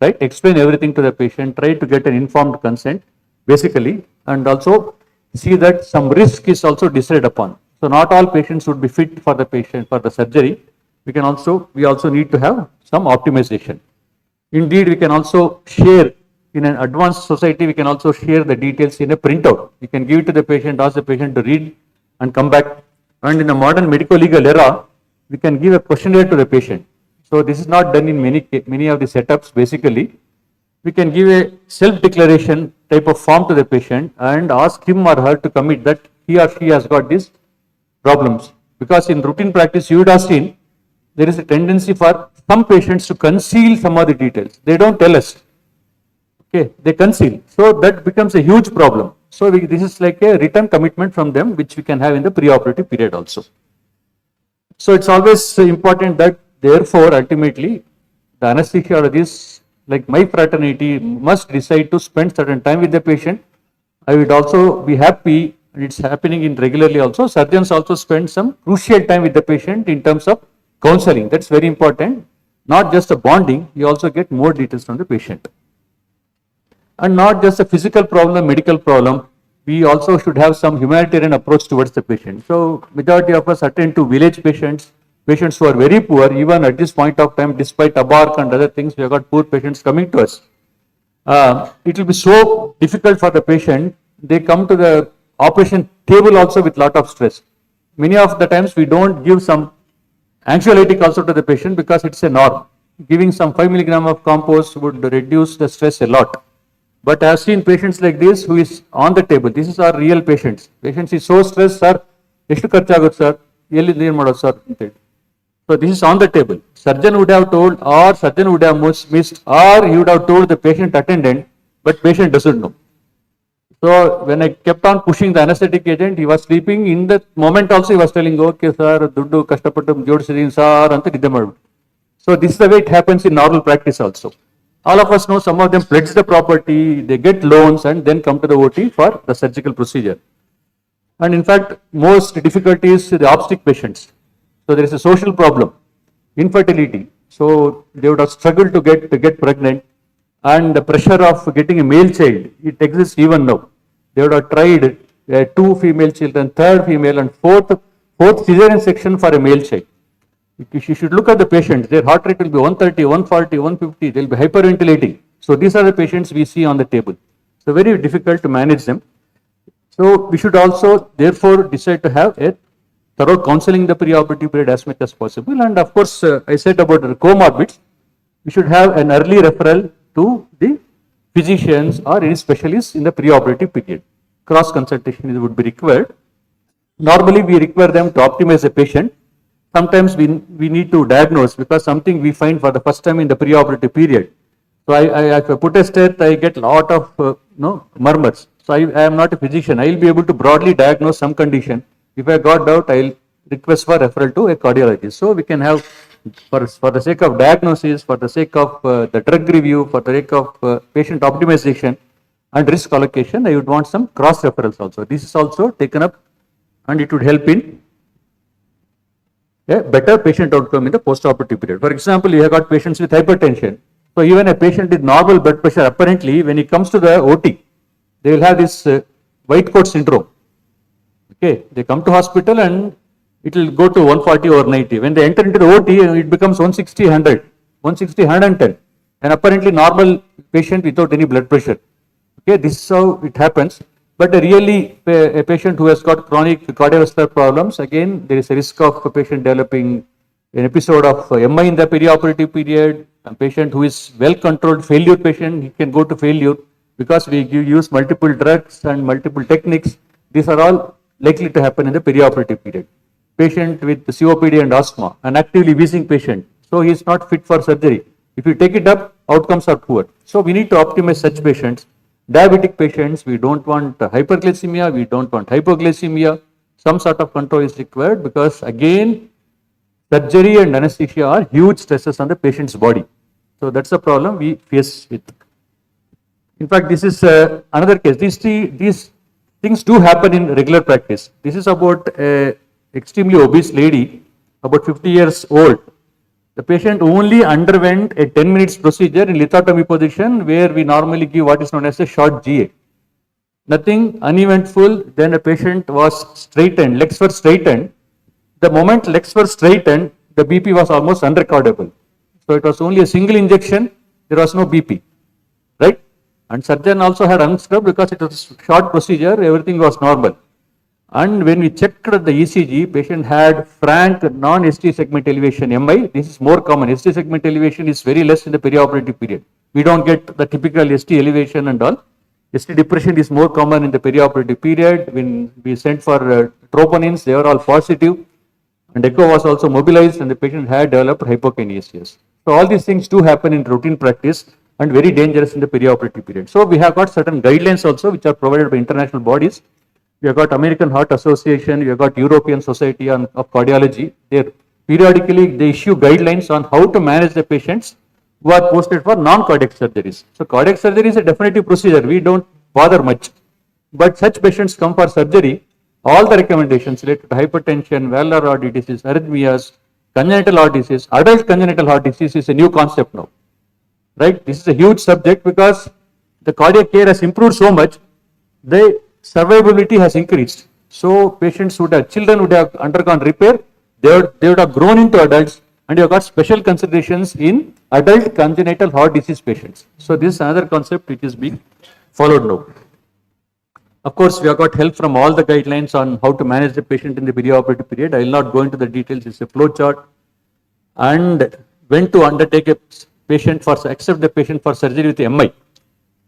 right? Explain everything to the patient, try to get an informed consent, basically, and also see that some risk is also decided upon. So not all patients would be fit for the patient for the surgery. We also need to have some optimization. Indeed, we can also share. In an advanced society, we can also share the details in a printout. We can give it to the patient, ask the patient to read and come back. And in a modern medico-legal era, we can give a questionnaire to the patient. So this is not done in many of the setups. Basically, we can give a self-declaration type of form to the patient and ask him or her to commit that he or she has got these problems. Because in routine practice, you would have seen there is a tendency for some patients to conceal some of the details. They don't tell us. Okay, they conceal. So that becomes a huge problem. So this is like a written commitment from them, which we can have in the preoperative period also. So it's always important that therefore ultimately the anesthesiologist, like my fraternity, must decide to spend certain time with the patient. I would also be happy, and it's happening in regularly also, surgeons also spend some crucial time with the patient in terms of counseling. That's very important. Not just a bonding, you also get more details from the patient. And not just a physical problem, medical problem, we also should have some humanitarian approach towards the patient. So majority of us attend to village patients who are very poor, even at this point of time, despite ABARC and other things, we have got poor patients coming to us. It will be so difficult for the patient, they come to the operation table also with lot of stress. Many of the times we don't give some anxiolytic also to the patient because it's a norm. Giving some 5 milligram of compost would reduce the stress a lot. But I have seen patients like this who is on the table. This is our real patients. Patients is so stressed, sir, ಎಷ್ಟು ಖರ್ಚಾಗುತ್ತೆ sir, ಎಲ್ಲಿಂದ ಏನು ಮಾಡೋದು sir ಅಂತೇಳಿ. So this is on the table. Surgeon would have told, or surgeon would have missed, or he would have told the patient attendant, but patient doesn't know. So when I kept on pushing the anesthetic agent, he was sleeping. In that moment also he was telling, okay sir, ದುಡ್ಡು ಕಷ್ಟಪಟ್ಟು ಜೋಡಿಸಿದೀನಿ sir ಅಂತ ನಿದ್ದೆ ಮಾಡ್ಬಿಟ್ಟು. So this is the way it happens in normal practice also. All of us know some of them pledge the property, they get loans and then come to the OT for the surgical procedure. And in fact, most difficulty is the obstetric patients. So there is a social problem, infertility. So they would have struggled to get pregnant, and the pressure of getting a male child, it exists even now. They would have tried 2 female children, 3rd female and 4th cesarean section for a male child. You should look at the patients, their heart rate will be 130, 140, 150, they will be hyperventilating. So these are the patients we see on the table. So very difficult to manage them. So we should also therefore decide to have a thorough counseling in the preoperative period as much as possible. And of course, I said about the comorbids, we should have an early referral to the physicians or any specialists in the preoperative period. Cross consultation would be required. Normally we require them to optimize the patient. Sometimes we need to diagnose because something we find for the first time in the preoperative period. So if I put a stent, I get a lot of murmurs. So I am not a physician. I will be able to broadly diagnose some condition. If I got doubt, I will request for referral to a cardiologist. So we can have for the sake of diagnosis, for the sake of the drug review, for the sake of patient optimization and risk allocation, I would want some cross referrals also. This is also taken up and it would help in a better patient outcome in the post-operative period. For example, you have got patients with hypertension. So even a patient with normal blood pressure, apparently when he comes to the OT, they will have this white coat syndrome. Okay, they come to hospital and it will go to 140 or 90. When they enter into the OT, it becomes 160, 100, 160, 110. And apparently normal patient without any blood pressure. Okay, this is how it happens. But a patient who has got chronic cardiovascular problems, again, there is a risk of a patient developing an episode of MI in the perioperative period. A patient who is well controlled failure patient, he can go to failure because we use multiple drugs and multiple techniques. These are all likely to happen in the perioperative period. Patient with COPD and asthma, an actively wheezing patient, so he is not fit for surgery. If you take it up, outcomes are poor. So we need to optimize such patients. Diabetic patients, we don't want hyperglycemia, we don't want hypoglycemia. Some sort of control is required because again, surgery and anesthesia are huge stresses on the patient's body. So that's the problem we face with. In fact, this is another case. These things do happen in regular practice. This is about a extremely obese lady, about 50 years old. The patient only underwent a 10 minutes procedure in lithotomy position where we normally give what is known as a short GA. Nothing uneventful, then the patient was straightened, legs were straightened. The moment legs were straightened, the BP was almost unrecordable. So it was only a single injection, there was no BP, right? And surgeon also had unscrubbed because it was a short procedure, everything was normal. And when we checked the ECG, patient had frank non-ST segment elevation MI. This is more common. ST segment elevation is very less in the perioperative period. We don't get the typical ST elevation and all. ST depression is more common in the perioperative period. When we sent for troponins, they were all positive. And echo was also mobilized and the patient had developed hypokinesis. So all these things do happen in routine practice and very dangerous in the perioperative period. So we have got certain guidelines also which are provided by international bodies. We have got American Heart Association, we have got European Society of Cardiology. Periodically they issue guidelines on how to manage the patients who are posted for non-cardiac surgeries. So cardiac surgery is a definitive procedure, we don't bother much. But such patients come for surgery, all the recommendations related to hypertension, valvular heart disease, arrhythmias, congenital heart disease, adult congenital heart disease is a new concept now. Right? This is a huge subject because the cardiac care has improved so much, the survivability has increased. So patients children would have undergone repair, they would have grown into adults, and you have got special considerations in adult congenital heart disease patients. So this is another concept which is being followed now. Of course, we have got help from all the guidelines on how to manage the patient in the perioperative period. I will not go into the details, it's a flow chart. And when to undertake a patient for, accept the patient for surgery with MI.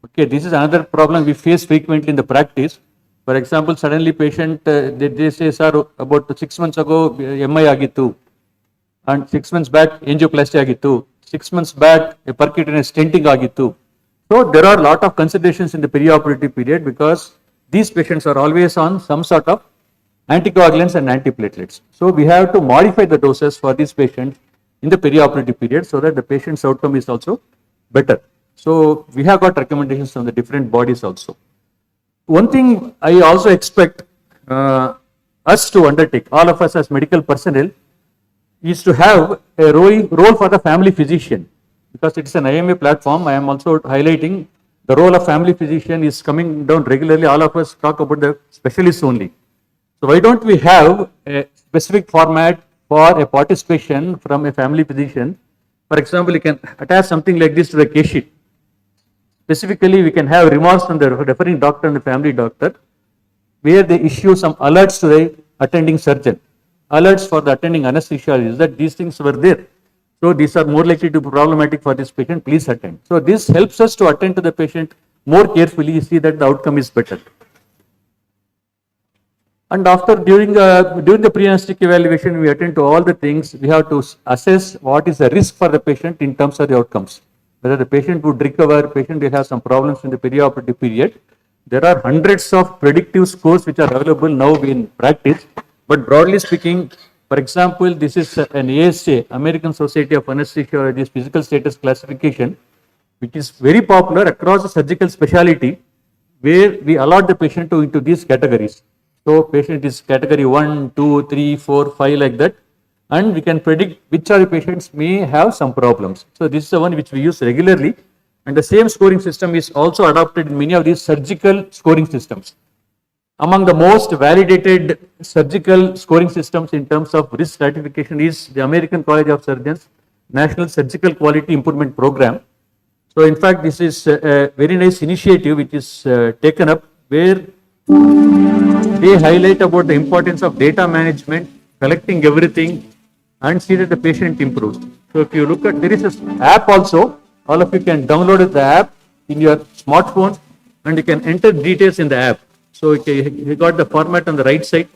Okay, this is another problem we face frequently in the practice. For example, suddenly patient, they say, sir, about 6 months ago, MI agittu, and 6 months back, angioplasty agittu, 6 months back, a percutaneous stenting agittu. So there are a lot of considerations in the perioperative period because these patients are always on some sort of anticoagulants and antiplatelets. So we have to modify the doses for these patients in the perioperative period so that the patient's outcome is also better. So we have got recommendations from the different bodies also. One thing I also expect us to undertake, all of us as medical personnel, is to have a role for the family physician. Because it is an IMA platform, I am also highlighting the role of family physician is coming down regularly. All of us talk about the specialists only. So why don't we have a specific format for a participation from a family physician? For example, you can attach something like this to the case sheet. Specifically, we can have remarks from the referring doctor and the family doctor, where they issue some alerts to the attending surgeon, alerts for the attending anesthesiologist that these things were there. So these are more likely to be problematic for this patient, please attend. So this helps us to attend to the patient more carefully, see that the outcome is better. And after, during the pre-diagnostic evaluation, we attend to all the things. We have to assess what is the risk for the patient in terms of the outcomes. Whether the patient would recover, patient will have some problems in the perioperative period. There are hundreds of predictive scores which are available now in practice. But broadly speaking, For example, this is an ASA, American Society of Anesthesiologists Physical Status Classification, which is very popular across the surgical specialty, where we allot the patient into these categories. So patient is category 1, 2, 3, 4, 5 like that, and we can predict which are the patients may have some problems. So this is the one which we use regularly, and the same scoring system is also adopted in many of these surgical scoring systems. Among the most validated surgical scoring systems in terms of risk stratification is the American College of Surgeons National Surgical Quality Improvement Program. So in fact, this is a very nice initiative which is taken up, where they highlight about the importance of data management, collecting everything, and see that the patient improves. So if you look at, there is an app also, all of you can download the app in your smartphone and you can enter details in the app. So you got the format on the right side,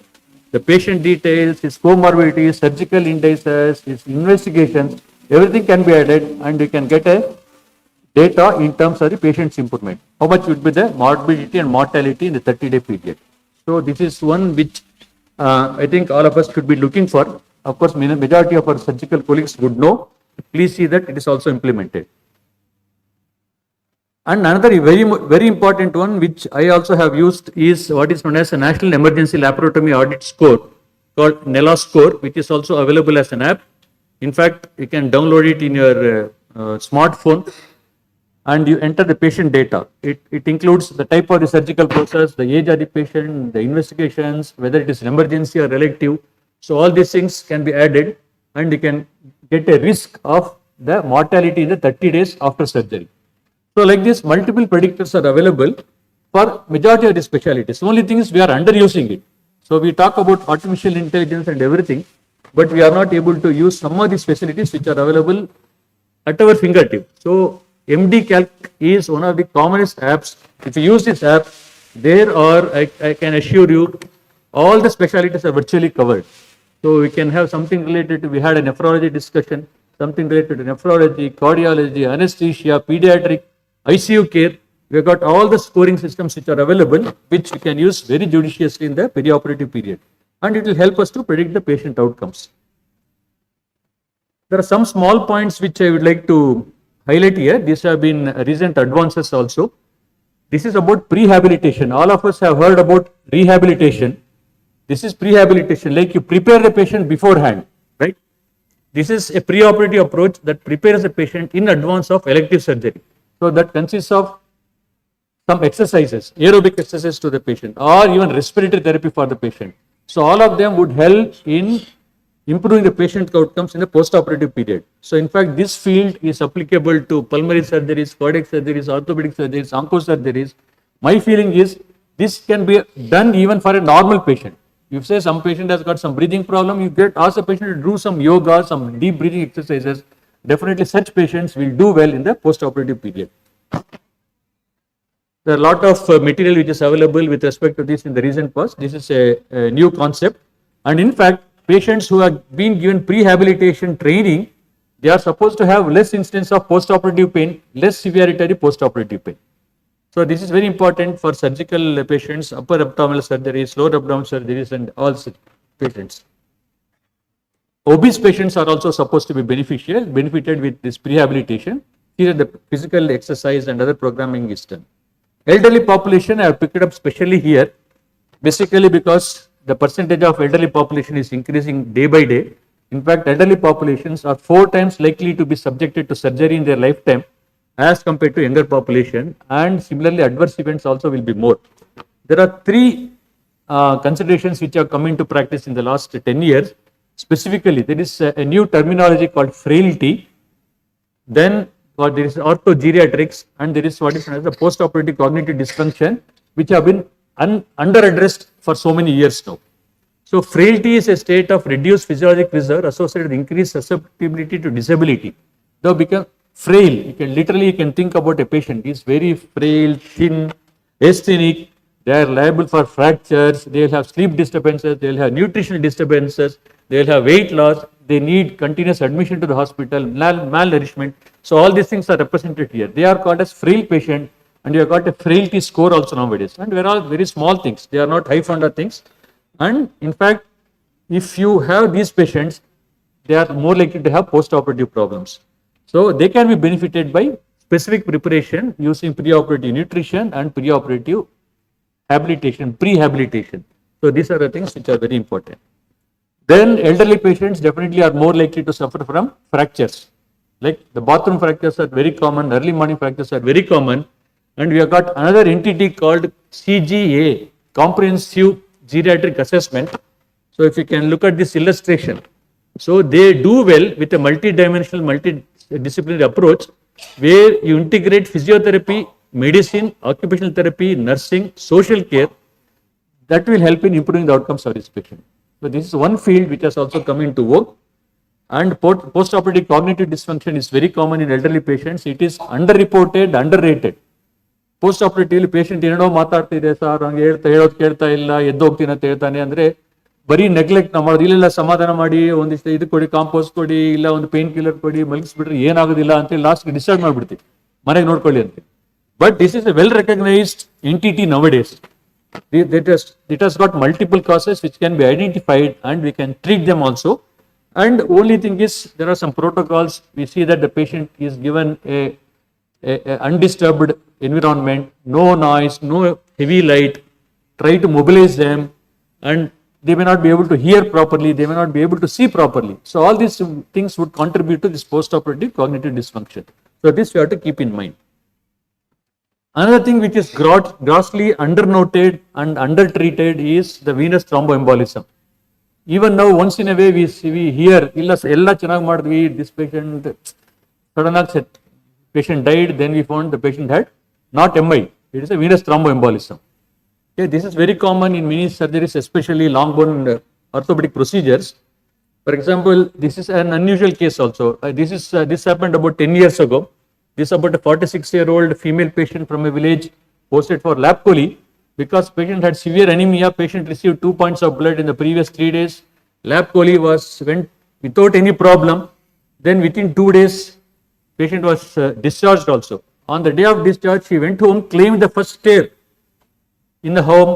the patient details, his comorbidities, surgical indices, his investigations, everything can be added, and you can get a data in terms of the patient's improvement. How much would be the morbidity and mortality in the 30-day period. So this is one which I think all of us should be looking for. Of course, majority of our surgical colleagues would know. Please see that it is also implemented. And another very important one which I also have used is what is known as a National Emergency Laparotomy Audit Score, called NELA score, which is also available as an app. In fact, you can download it in your smartphone, and you enter the patient data. It includes the type of the surgical process, the age of the patient, the investigations, whether it is an emergency or elective. So all these things can be added, and you can get a risk of the mortality in the 30 days after surgery. So like this, multiple predictors are available for majority of the specialties. The only thing is we are underusing it. So we talk about artificial intelligence and everything, but we are not able to use some of these facilities which are available at our fingertip. So MD Calc is one of the commonest apps. If you use this app, there are, I can assure you, all the specialties are virtually covered. So we can have something related to, we had a nephrology discussion, something related to nephrology, cardiology, anesthesia, pediatric, ICU care. We have got all the scoring systems which are available, which we can use very judiciously in the perioperative period. And it will help us to predict the patient outcomes. There are some small points which I would like to highlight here. These have been recent advances also. This is about prehabilitation. All of us have heard about rehabilitation. This is prehabilitation, like you prepare the patient beforehand, right? This is a preoperative approach that prepares the patient in advance of elective surgery. So that consists of some exercises, aerobic exercises to the patient, or even respiratory therapy for the patient. So all of them would help in improving the patient outcomes in the post-operative period. So in fact, this field is applicable to pulmonary surgeries, cardiac surgeries, orthopedic surgeries, onco surgeries. My feeling is this can be done even for a normal patient. If say some patient has got some breathing problem, you ask the patient to do some yoga, some deep breathing exercises. Definitely such patients will do well in the post-operative period. There are a lot of material which is available with respect to this in the recent past. This is a new concept, and in fact, patients who have been given prehabilitation training, they are supposed to have less instance of post-operative pain, less severity post-operative pain. So this is very important for surgical patients, upper abdominal surgeries, lower abdominal surgeries, and all such patients. Obese patients are also supposed to be benefited with this prehabilitation. Here the physical exercise and other programming is done. Elderly population, I have picked it up specially here, basically because the percentage of elderly population is increasing day by day. In fact, elderly populations are 4 times likely to be subjected to surgery in their lifetime as compared to younger population, and similarly adverse events also will be more. There are 3 considerations which have come into practice in the last 10 years. Specifically, there is a new terminology called frailty, then there is orthogeriatrics, and there is what is known as the post-operative cognitive dysfunction, which have been under-addressed for so many years now. So frailty is a state of reduced physiologic reserve associated with increased susceptibility to disability. Though become frail, you can think about a patient, he is very frail, thin, asthenic, they are liable for fractures, they will have sleep disturbances, they will have nutritional disturbances, they will have weight loss, they need continuous admission to the hospital, malnourishment. So all these things are represented here. They are called as frail patient, and you have got a frailty score also nowadays. And they are all very small things. They are not high funder things. And in fact, if you have these patients, they are more likely to have post-operative problems. So they can be benefited by specific preparation using pre-operative nutrition and pre-operative habilitation, prehabilitation. So these are the things which are very important. Then elderly patients definitely are more likely to suffer from fractures. Like the bathroom fractures are very common, early morning fractures are very common, and we have got another entity called CGA, Comprehensive Geriatric Assessment. So if you can look at this illustration, so they do well with a multi-dimensional, multidisciplinary approach where you integrate physiotherapy, medicine, occupational therapy, nursing, social care. That will help in improving the outcomes of this patient. So this is one field which has also come into work. And post-operative cognitive dysfunction is very common in elderly patients. It is underreported, underrated. Post-operatively patient ಏನೋ ಮಾತಾಡ್ತಿದೆ sir, ಹಂಗೆ ಹೇಳೋದು ಕೇಳ್ತಾ ಇಲ್ಲ, ಎದ್ದು ಹೋಗ್ತೀನಿ ಅಂತ ಹೇಳ್ತಾನೆ ಅಂದ್ರೆ ಬರೀ ನೆಗ್ಲೆಕ್ಟ್ ನಾವು ಮಾಡೋದು. ಇಲ್ಲೆಲ್ಲ ಸಮಾಧಾನ ಮಾಡಿ ಒಂದಿಷ್ಟು ಇದು ಕೊಡಿ, ಕಾಂಪೋಸ್ ಕೊಡಿ, ಇಲ್ಲ ಒಂದು ಪೇನ್ ಕಿಲ್ಲರ್ ಕೊಡಿ, ಮಲಗಿಸ್ಬಿಟ್ರೆ ಏನಾಗೋದಿಲ್ಲ ಅಂತೇಳಿ ಲಾಸ್ಟ್ ಡಿಸೈಡ್ ಮಾಡ್ಬಿಡ್ತೀವಿ ಮನೆಗೆ ನೋಡ್ಕೊಳ್ಳಿ ಅಂತ. But this is A well recognised entity now days. It has got multiple causes which can be identified and we can treat them also. And only thing is there are some protocols. We see that the patient is given a undisturbed environment, no noise, no heavy light, try to mobilize them, and they may not be able to hear properly, they may not be able to see properly. So all these things would contribute to this post-operative cognitive dysfunction. So this we have to keep in mind. Another thing which is grossly undernoted and undertreated is the venous thromboembolism. Even now, once in a way, we hear, ella ಚೆನ್ನಾಗಿ ಮಾಡಿದ್ವಿ, this patient sudden set, patient died, then we found the patient had not MI, it is a venous thromboembolism. Okay, this is very common in many surgeries, especially long bone orthopedic procedures. For example, this is an unusual case also. This happened about 10 years ago. This is about a 46-year-old female patient from a village posted for lab chole. Because patient had severe anemia, patient received 2 points of blood in the previous 3 days. Lab chole went without any problem. Then within 2 days, patient was discharged also. On the day of discharge, she went home, claimed the first stair in the home.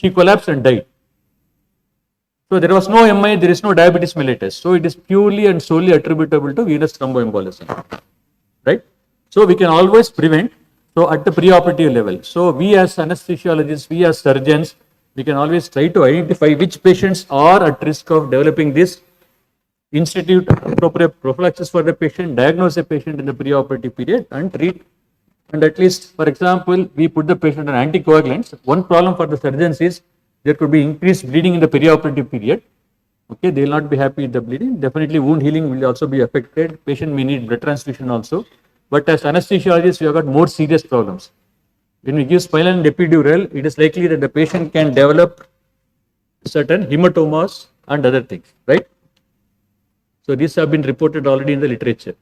She collapsed and died. So there was no MI, there is no diabetes mellitus. So it is purely and solely attributable to venous thromboembolism. Right? So we can always prevent. So at the preoperative level, so we as anesthesiologists, we as surgeons, we can always try to identify which patients are at risk of developing this, institute appropriate prophylaxis for the patient, diagnose the patient in the preoperative period and treat. And at least, for example, we put the patient on anticoagulants. One problem for the surgeons is there could be increased bleeding in the perioperative period. Okay, they will not be happy with the bleeding. Definitely wound healing will also be affected. Patient may need blood transfusion also. But as anesthesiologists, we have got more serious problems. When we give spinal and epidural, it is likely that the patient can develop certain hematomas and other things, right? So these have been reported already in the literature.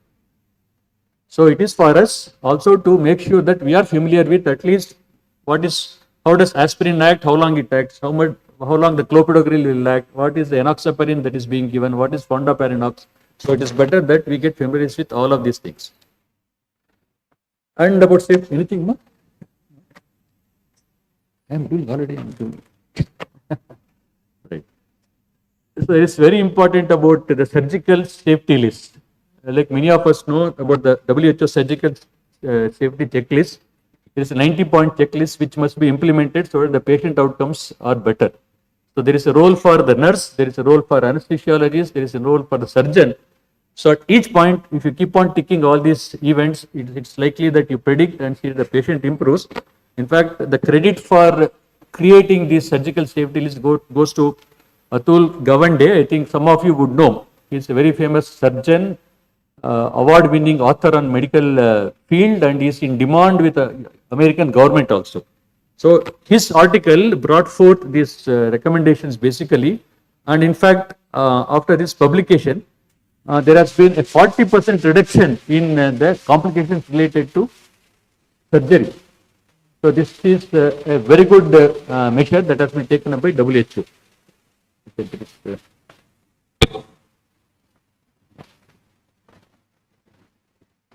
So it is for us also to make sure that we are familiar with at least how does aspirin act, how long it acts, how long the clopidogrel will act, what is the enoxaparin that is being given, what is fondaparinux. So it is better that we get familiar with all of these things. And about safety, anything more? I am doing already. Right. So it is very important about the surgical safety list. Like many of us know about the WHO surgical safety checklist. It is a 90-point checklist which must be implemented so that the patient outcomes are better. So there is a role for the nurse, there is a role for anesthesiologist, there is a role for the surgeon. So at each point, if you keep on ticking all these events, it's likely that you predict and see the patient improves. In fact, the credit for creating this surgical safety list goes to Atul Gawande. I think some of you would know. He's a very famous surgeon, award-winning author on medical field, and he's in demand with the American government also. So his article brought forth these recommendations basically, and in fact, after this publication, there has been a 40% reduction in the complications related to surgery. So this is a very good measure that has been taken up by WHO.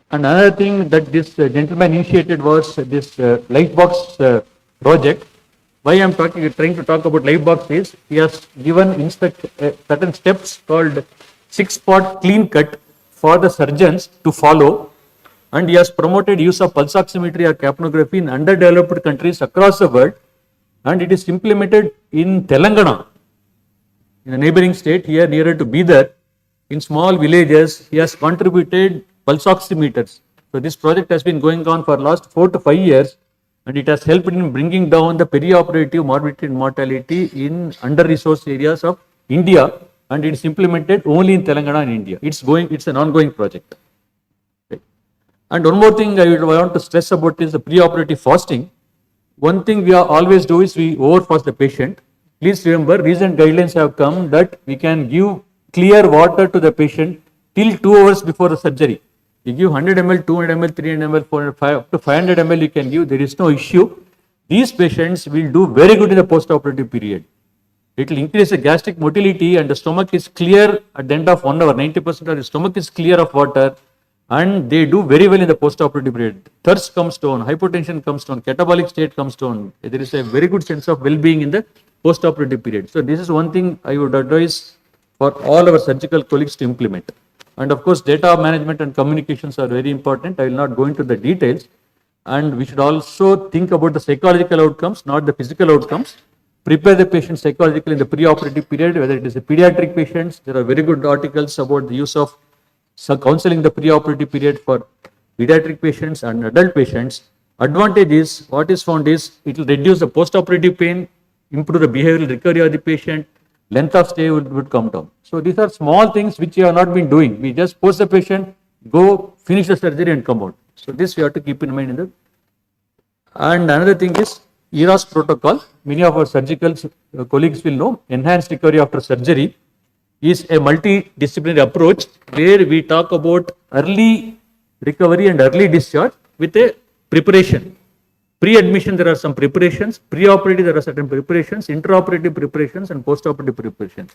And another thing that this gentleman initiated was this Lightbox project. why I'm trying to talk about live box is he has given certain steps called 6-part clean cut for the surgeons to follow, and he has promoted use of pulse oximetry or capnography in underdeveloped countries across the world, and it is implemented in Telangana, in a neighboring state here nearer to Bidar. In small villages, he has contributed pulse oximeters. So this project has been going on for last 4 to 5 years, and it has helped in bringing down the perioperative morbidity and mortality in under-resourced areas of India, and it is implemented only in Telangana and India. It's an ongoing project. Okay. And one more thing I want to stress about is the preoperative fasting. One thing we always do is we overfast the patient. Please remember, recent guidelines have come that we can give clear water to the patient till 2 hours before the surgery. You give 100 ml, 200 ml, 300 ml, 405, up to 500 ml you can give, there is no issue. These patients will do very good in the postoperative period. It will increase the gastric motility and the stomach is clear at the end of 1 hour. 90% of the stomach is clear of water, and they do very well in the postoperative period. Thirst comes down, hypotension comes down, catabolic state comes down. There is a very good sense of well-being in the postoperative period. So this is one thing I would advise for all our surgical colleagues to implement. And of course, data management and communications are very important. I will not go into the details. And we should also think about the psychological outcomes, not the physical outcomes. Prepare the patient psychologically in the preoperative period, whether it is a pediatric patients. There are very good articles about the use of counseling the preoperative period for pediatric patients and adult patients. Advantage is, what is found is, it will reduce the postoperative pain, improve the behavioral recovery of the patient, length of stay would come down. So these are small things which we have not been doing. We just post the patient, go finish the surgery and come out. So this we have to keep in mind. And another thing is ERAS protocol. Many of our surgical colleagues will know, enhanced recovery after surgery is a multidisciplinary approach where we talk about early recovery and early discharge with a preparation. Pre-admission, there are some preparations. Pre-operative, there are certain preparations. Intraoperative preparations and post-operative preparations.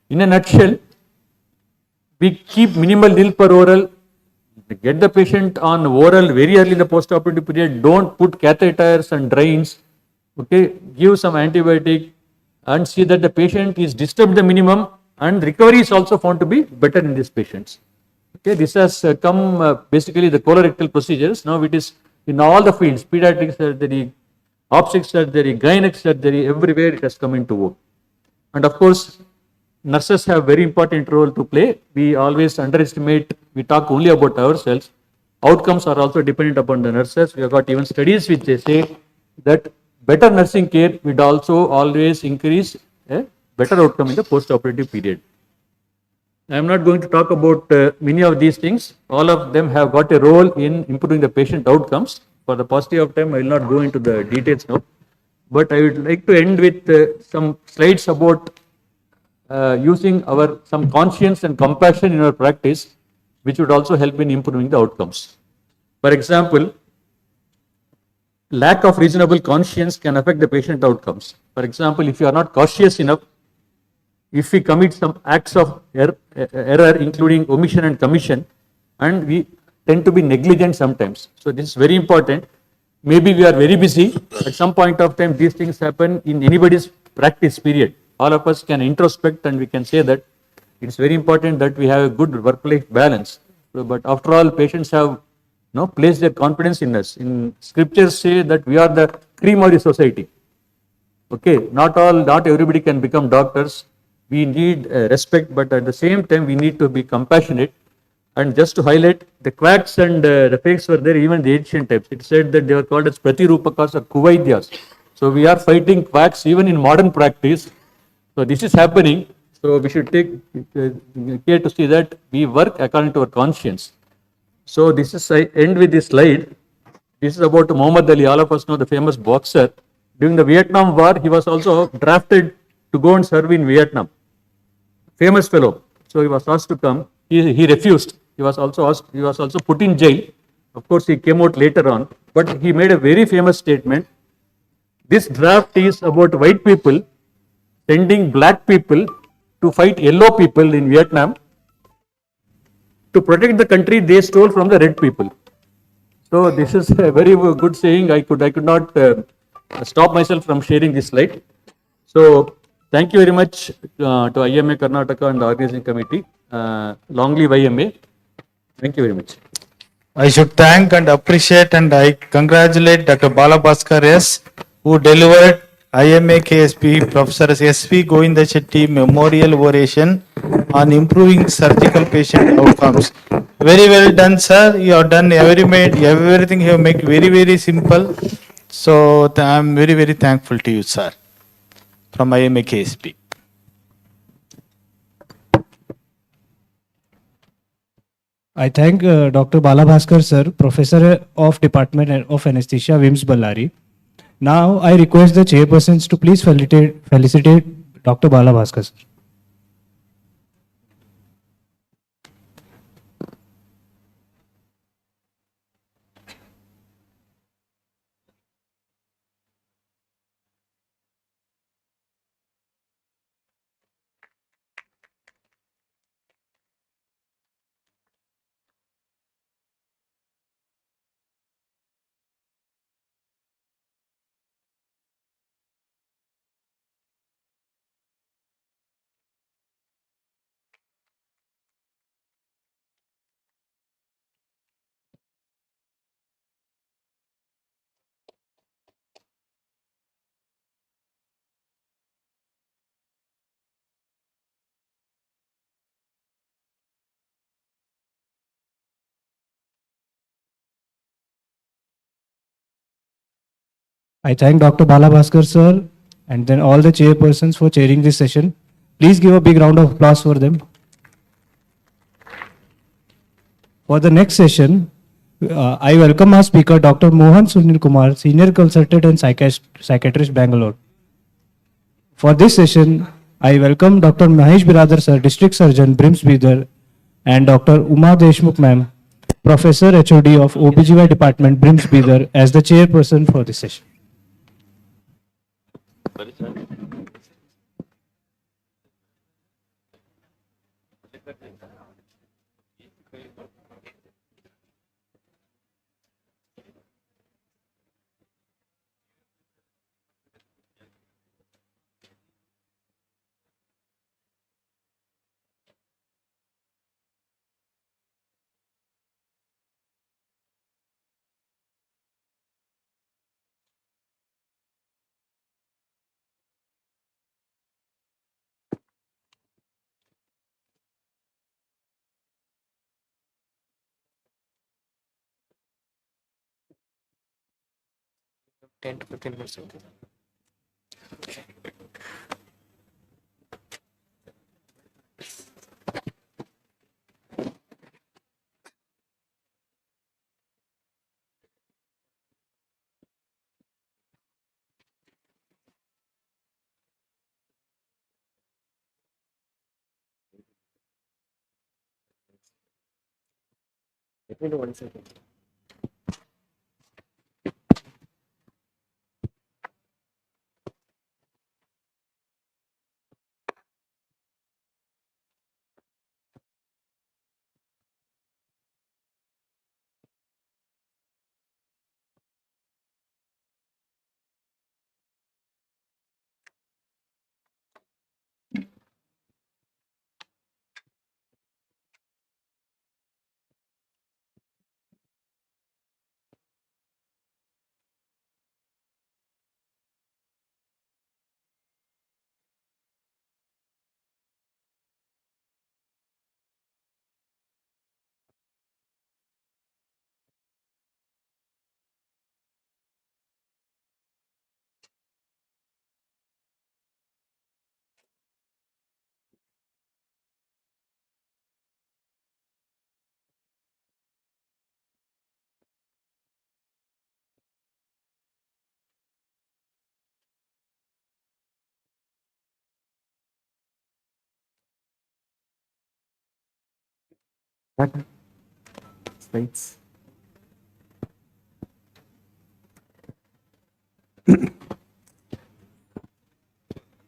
In a nutshell, we keep minimal nil per oral. Get the patient on oral very early in the post-operative period. Don't put catheters and drains. Okay, give some antibiotic and see that the patient is disturbed the minimum, and recovery is also found to be better in these patients. Okay, this has come basically the colorectal procedures. Now it is in all the fields, pediatric surgery, obstetric surgery, gynec surgery, everywhere it has come into work. And of course, nurses have very important role to play. We always underestimate, we talk only about ourselves. Outcomes are also dependent upon the nurses. We have got even studies which they say that better nursing care would also always increase a better outcome in the post-operative period. I am not going to talk about many of these things. All of them have got a role in improving the patient outcomes. For the paucity of time, I will not go into the details now. But I would like to end with some slides about using some conscience and compassion in our practice, which would also help in improving the outcomes. For example, lack of reasonable conscience can affect the patient outcomes. For example, if you are not cautious enough, if we commit some acts of error, including omission and commission, and we tend to be negligent sometimes. So this is very important. Maybe we are very busy. At some point of time, these things happen in anybody's practice period. All of us can introspect and we can say that it's very important that we have a good work-life balance. But after all, patients have placed their confidence in us. In scriptures say that we are the cream of the society. Okay, not everybody can become doctors. We need respect, but at the same time, we need to be compassionate. And just to highlight, the quacks and the fakes were there even in the ancient times. It said that they were called as pratirupakas or kuvaidyas. So we are fighting quacks even in modern practice. So this is happening. So we should take care to see that we work according to our conscience. So this is, I end with this slide. This is about Muhammad Ali. All of us know the famous boxer. During the Vietnam War, he was also drafted to go and serve in Vietnam. Famous fellow. So he was asked to come. He refused. He was also put in jail. Of course, he came out later on. But he made a very famous statement. This draft is about white people sending black people to fight yellow people in Vietnam to protect the country they stole from the red people. So this is a very good saying. I could not stop myself from sharing this slide. So thank you very much to IMA Karnataka and the organizing committee. Long live IMA. Thank you very much. I should thank and appreciate and I congratulate Dr. Bala Bhaskar S, who delivered IMA KSP Professor S.V. Govinda Shetty Memorial Oration on improving surgical patient outcomes. Very well done, sir. You have done everything you have made very simple. So I am very thankful to you, sir, from IMA KSP. I thank Dr. Bala Bhaskar sir, Professor of Department of Anesthesia, WIMS Ballari. Now I request the chairpersons to please felicitate Dr. Bala Bhaskar sir. I thank Dr. Bala Bhaskar sir and then all the chairpersons for chairing this session. Please give a big round of applause for them. For the next session, I welcome our speaker, Dr. Mohan Sunil Kumar, Senior Consultant and Psychiatrist, Bangalore. For this session, I welcome Dr. Mahesh Biradar sir, District Surgeon, BRIMS Bidar, and Dr. Uma Deshmukh ma'am, Professor HOD of OBGY Department, BRIMS Bidar, as the chairperson for this session. Ten to 15 minutes. Let me know 1 second. Slides.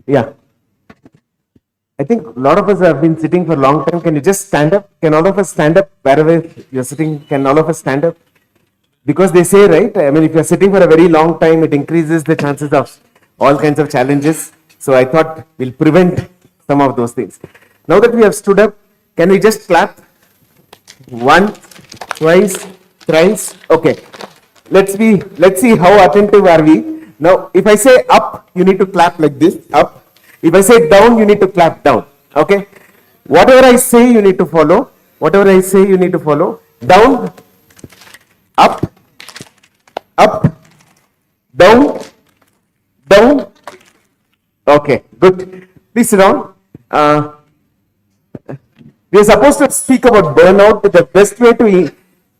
Yeah. I think a lot of us have been sitting for a long time. Can you just stand up? Can all of us stand up wherever you're sitting? Can all of us stand up? because they say, right, I mean, if you're sitting for a very long time, it increases the chances of all kinds of challenges. So I thought we'll prevent some of those things. Now that we have stood up, can we just clap? Once, twice, thrice. Okay. Let's see how attentive are we. Now, if I say up, you need to clap like this, up. If I say down, you need to clap down. Okay. Whatever I say, you need to follow. Whatever I say, you need to follow. Down, up, up, down, down. Okay, good. Please sit down. We are supposed to speak about burnout. The best way to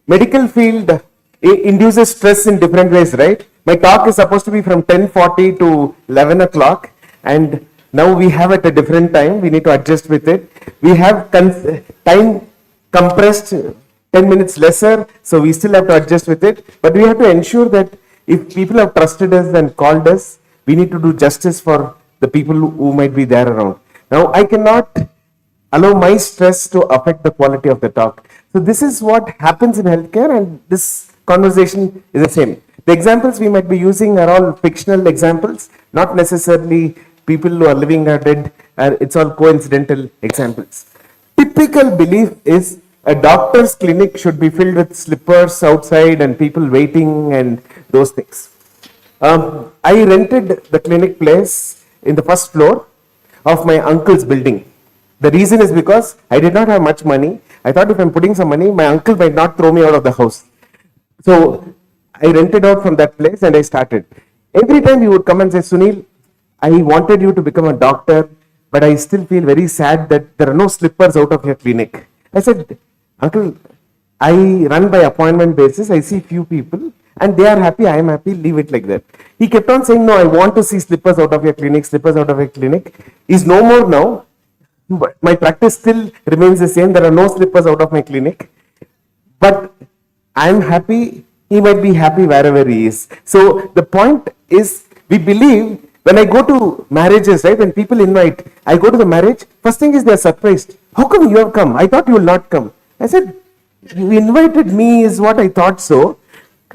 medical field induces stress in different ways, right? My talk is supposed to be from 10:40 to 11 o'clock, and now we have it at a different time. We need to adjust with it. We have time compressed 10 minutes lesser, so we still have to adjust with it. But we have to ensure that if people have trusted us and called us, we need to do justice for the people who might be there around. Now, I cannot allow my stress to affect the quality of the talk. So this is what happens in healthcare, and this conversation is the same. The examples we might be using are all fictional examples, not necessarily people who are living or dead. It's all coincidental examples. Typical belief is a doctor's clinic should be filled with slippers outside and people waiting and those things. I rented the clinic place in the first floor of my uncle's building. The reason is because I did not have much money. I thought if I'm putting some money, my uncle might not throw me out of the house. So I rented out from that place and I started. Every time he would come and say, Sunil, I wanted you to become a doctor, but I still feel very sad that there are no slippers out of your clinic. I said, Uncle, I run by appointment basis. I see few people and they are happy, I am happy, leave it like that. He kept on saying, no, I want to see slippers out of your clinic, slippers out of your clinic. He's no more now, but my practice still remains the same. There are no slippers out of my clinic, but I am happy. He might be happy wherever he is. So the point is, we believe when I go to marriages, right, when people invite, I go to the marriage, first thing is they are surprised. How come you have come? I thought you will not come. I said, you invited me is what I thought so.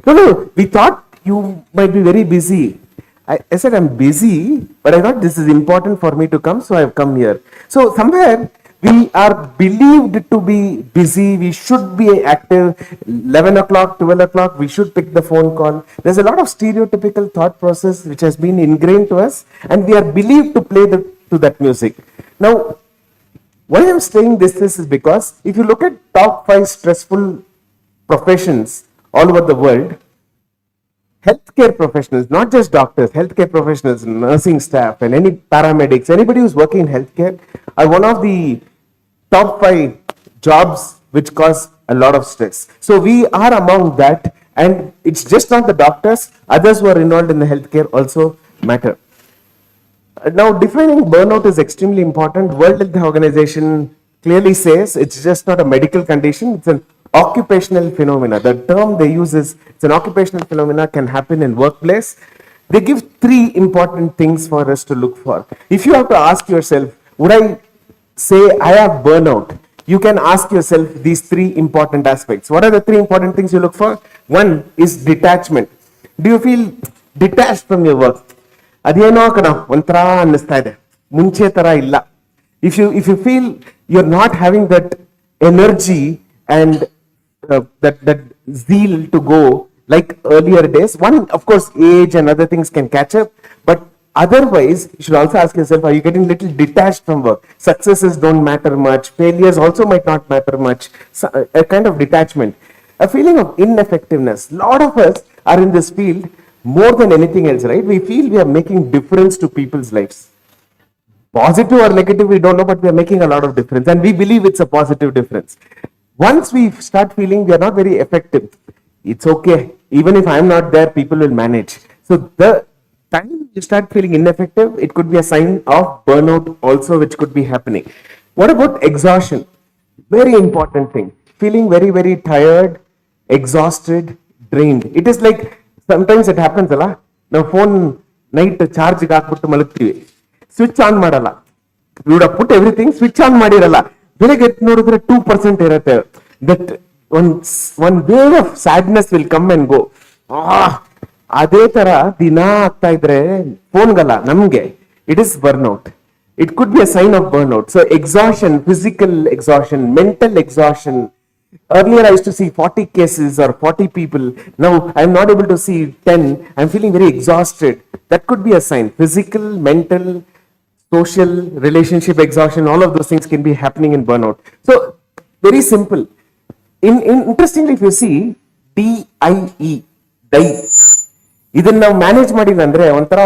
No, we thought you might be very busy. I said, I'm busy, but I thought this is important for me to come, so I have come here. So somewhere we are believed to be busy, we should be active, 11 o'clock, 12 o'clock, we should pick the phone call. There's a lot of stereotypical thought process which has been ingrained to us, and we are believed to play to that music. Now, why I'm saying this is because if you look at top 5 stressful professions all over the world, healthcare professionals, not just doctors, healthcare professionals, nursing staff, and any paramedics, anybody who's working in healthcare are one of the top 5 jobs which cause a lot of stress. So we are among that, and it's just not the doctors, others who are involved in the healthcare also matter. Now, defining burnout is extremely important. World Health Organization clearly says it's just not a medical condition, it's an occupational phenomena. The term they use is it's an occupational phenomena, can happen in workplace. They give 3 important things for us to look for. If you have to ask yourself, would I say I have burnout? You can ask yourself these 3 important aspects. What are the 3 important things you look for? One is detachment. Do you feel detached from your work? ಅದೇನೋ ಕಣ ಒಂಥರ ಅನ್ನಿಸ್ತಾ ಇದೆ, ಮುಂಚೆ ತರ ಇಲ್ಲ. If you feel you're not having that energy and that zeal to go like earlier days, one, of course, age and other things can catch up, but otherwise you should also ask yourself, are you getting little detached from work? Successes don't matter much, failures also might not matter much. So, a kind of detachment, a feeling of ineffectiveness. Lot of us are in this field more than anything else, right? We feel we are making difference to people's lives. Positive or negative, we don't know, but we are making a lot of difference, and we believe it's a positive difference. Once we start feeling we are not very effective, it's okay. Even if I'm not there, people will manage. So the time you start feeling ineffective, it could be a sign of burnout also, which could be happening. What about exhaustion? Very important thing. Feeling very, very tired, exhausted, drained. It is like sometimes it happens, ಅಲ್ಲ, ನಾವು phone night ಚಾರ್ಜ್ಗೆ ಹಾಕ್ಬಿಟ್ಟು ಮಲಗ್ತೀವಿ, switch on ಮಾಡಲ್ಲ. You would have put everything, switch on ಮಾಡಿರಲ್ಲ, ಬೆಳಗ್ಗೆ ಎದ್ದು ನೋಡಿದ್ರೆ 2% ಇರುತ್ತೆ. That one wave of sadness will come and go. ಅದೇ ತರ ದಿನ ಆಗ್ತಾ ಇದ್ರೆ ಫೋನ್ಗಲ್ಲ ನಮ್ಗೆ, it is burnout. It could be a sign of burnout. So exhaustion, physical exhaustion, mental exhaustion. Earlier I used to see 40 cases or 40 people. Now I'm not able to see 10. I'm feeling very exhausted. That could be a sign. Physical, mental, social, relationship exhaustion, all of those things can be happening in burnout. So very simple. Interestingly, if you see DIE, die. ಇದನ್ನ ನಾವು manage ಮಾಡಿಲ್ಲ ಅಂದ್ರೆ ಒಂಥರ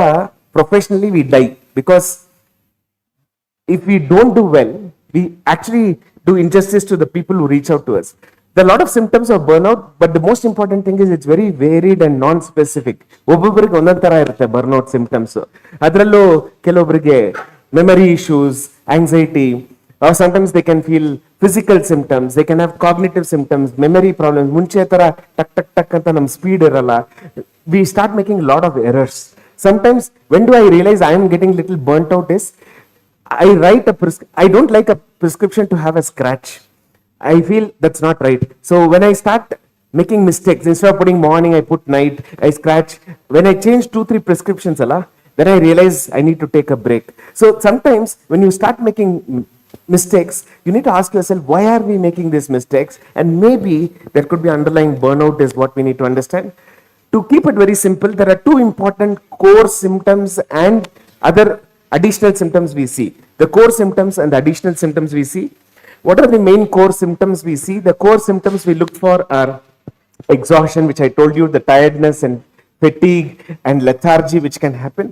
professionally we die, because if we don't do well, we actually do injustice to the people who reach out to us. There are a lot of symptoms of burnout, but the most important thing is it's very varied and non-specific. ಒಬ್ಬೊಬ್ಬರಿಗೆ ಒಂದೊಂದು ತರ ಇರುತ್ತೆ burnout symptoms. ಅದರಲ್ಲೂ ಕೆಲವೊಬ್ಬರಿಗೆ memory issues, anxiety, or sometimes they can feel physical symptoms, they can have cognitive symptoms, memory problems. ಮುಂಚೆ ತರ ಟಕ್ ಟಕ್ ಟಕ್ ಅಂತ ನಮ್ಮ ಸ್ಪೀಡ್ ಇರಲ್ಲ. We start making a lot of errors. Sometimes when do I realize I am getting little burnt out is I write I don't like a prescription to have a scratch. I feel that's not right. So when I start making mistakes, instead of putting morning, I put night, I scratch. When I change 2-3 prescriptions, then I realize I need to take a break. So sometimes when you start making mistakes, you need to ask yourself, why are we making these mistakes? And maybe there could be underlying burnout is what we need to understand. To keep it very simple, there are two important core symptoms and other additional symptoms we see. The core symptoms and the additional symptoms we see. What are the main core symptoms we see? The core symptoms we look for are exhaustion, which I told you, the tiredness and fatigue and lethargy which can happen.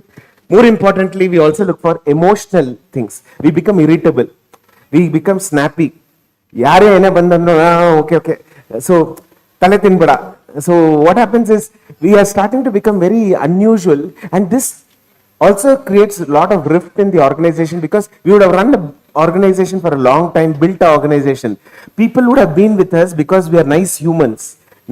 More importantly, we also look for emotional things. We become irritable. We become snappy. Yare ena bandano, okay. So, tale tinbada. So what happens is we are starting to become very unusual, and this also creates a lot of rift in the organization, because we would have run the organization for a long time, built our organization. People would have been with us because we are nice humans.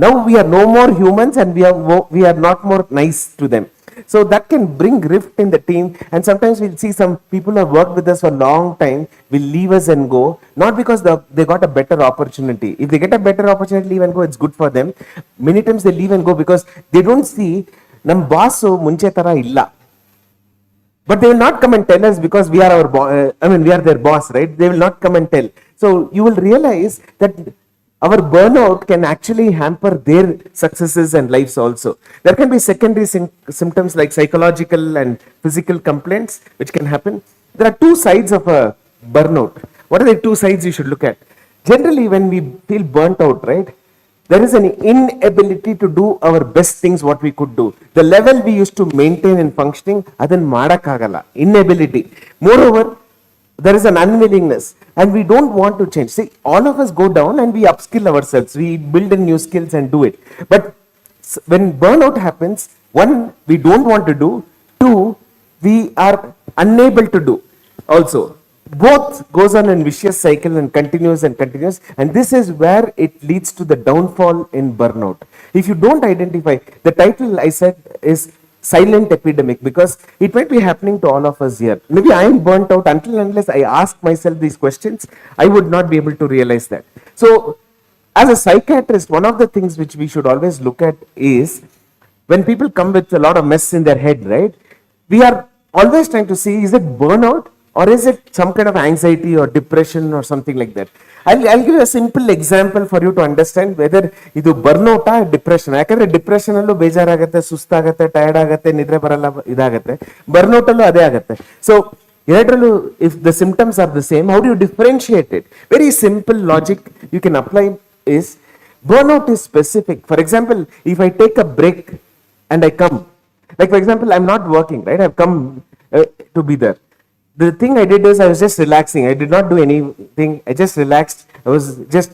Now we are no more humans, and we are not more nice to them. So that can bring rift in the team, and sometimes we'll see some people who have worked with us for a long time will leave us and go, not because they got a better opportunity. If they get a better opportunity, leave and go, it's good for them. Many times they leave and go because they don't see nam boss munche tara illa. But they will not come and tell us because we are we are their boss, right? They will not come and tell. So you will realize that our burnout can actually hamper their successes and lives also. There can be secondary symptoms like psychological and physical complaints which can happen. There are two sides of a burnout. What are the two sides you should look at? Generally, when we feel burnt out, right, there is an inability to do our best things what we could do. The level we used to maintain in functioning, adan madakagala. Inability. Moreover, there is an unwillingness, and we don't want to change. See, all of us go down and we upskill ourselves. We build in new skills and do it. But when burnout happens, one, we don't want to do. Two, we are unable to do also. Both goes on in vicious cycle and continues. And this is where it leads to the downfall in burnout. If you don't identify, the title I said is silent epidemic, because it might be happening to all of us here. Maybe I am burnt out. Until unless I ask myself these questions, I would not be able to realize that. So as a psychiatrist, one of the things which we should always look at is when people come with a lot of mess in their head, right? We are always trying to see, is it burnout or is it some kind of anxiety or depression or something like that? I'll give you a simple example for you to understand whether idu burnout or depression. Yakandre depression allu ಬೇಜಾರಾಗುತ್ತೆ, ಸುಸ್ತಾಗುತ್ತೆ, tired ಆಗುತ್ತೆ, ನಿದ್ರೆ ಬರಲ್ಲ, ಇದಾಗುತ್ತೆ. Burnout ಅಲ್ಲೂ ಅದೇ ಆಗುತ್ತೆ. So ಎರಡರಲ್ಲೂ if the symptoms are the same, how do you differentiate it? Very simple logic you can apply is, burnout is specific. For example, if I take a break and I come, like for example, I'm not working, right? I've come to be there. The thing I did is I was just relaxing. I did not do anything. I just relaxed. I was just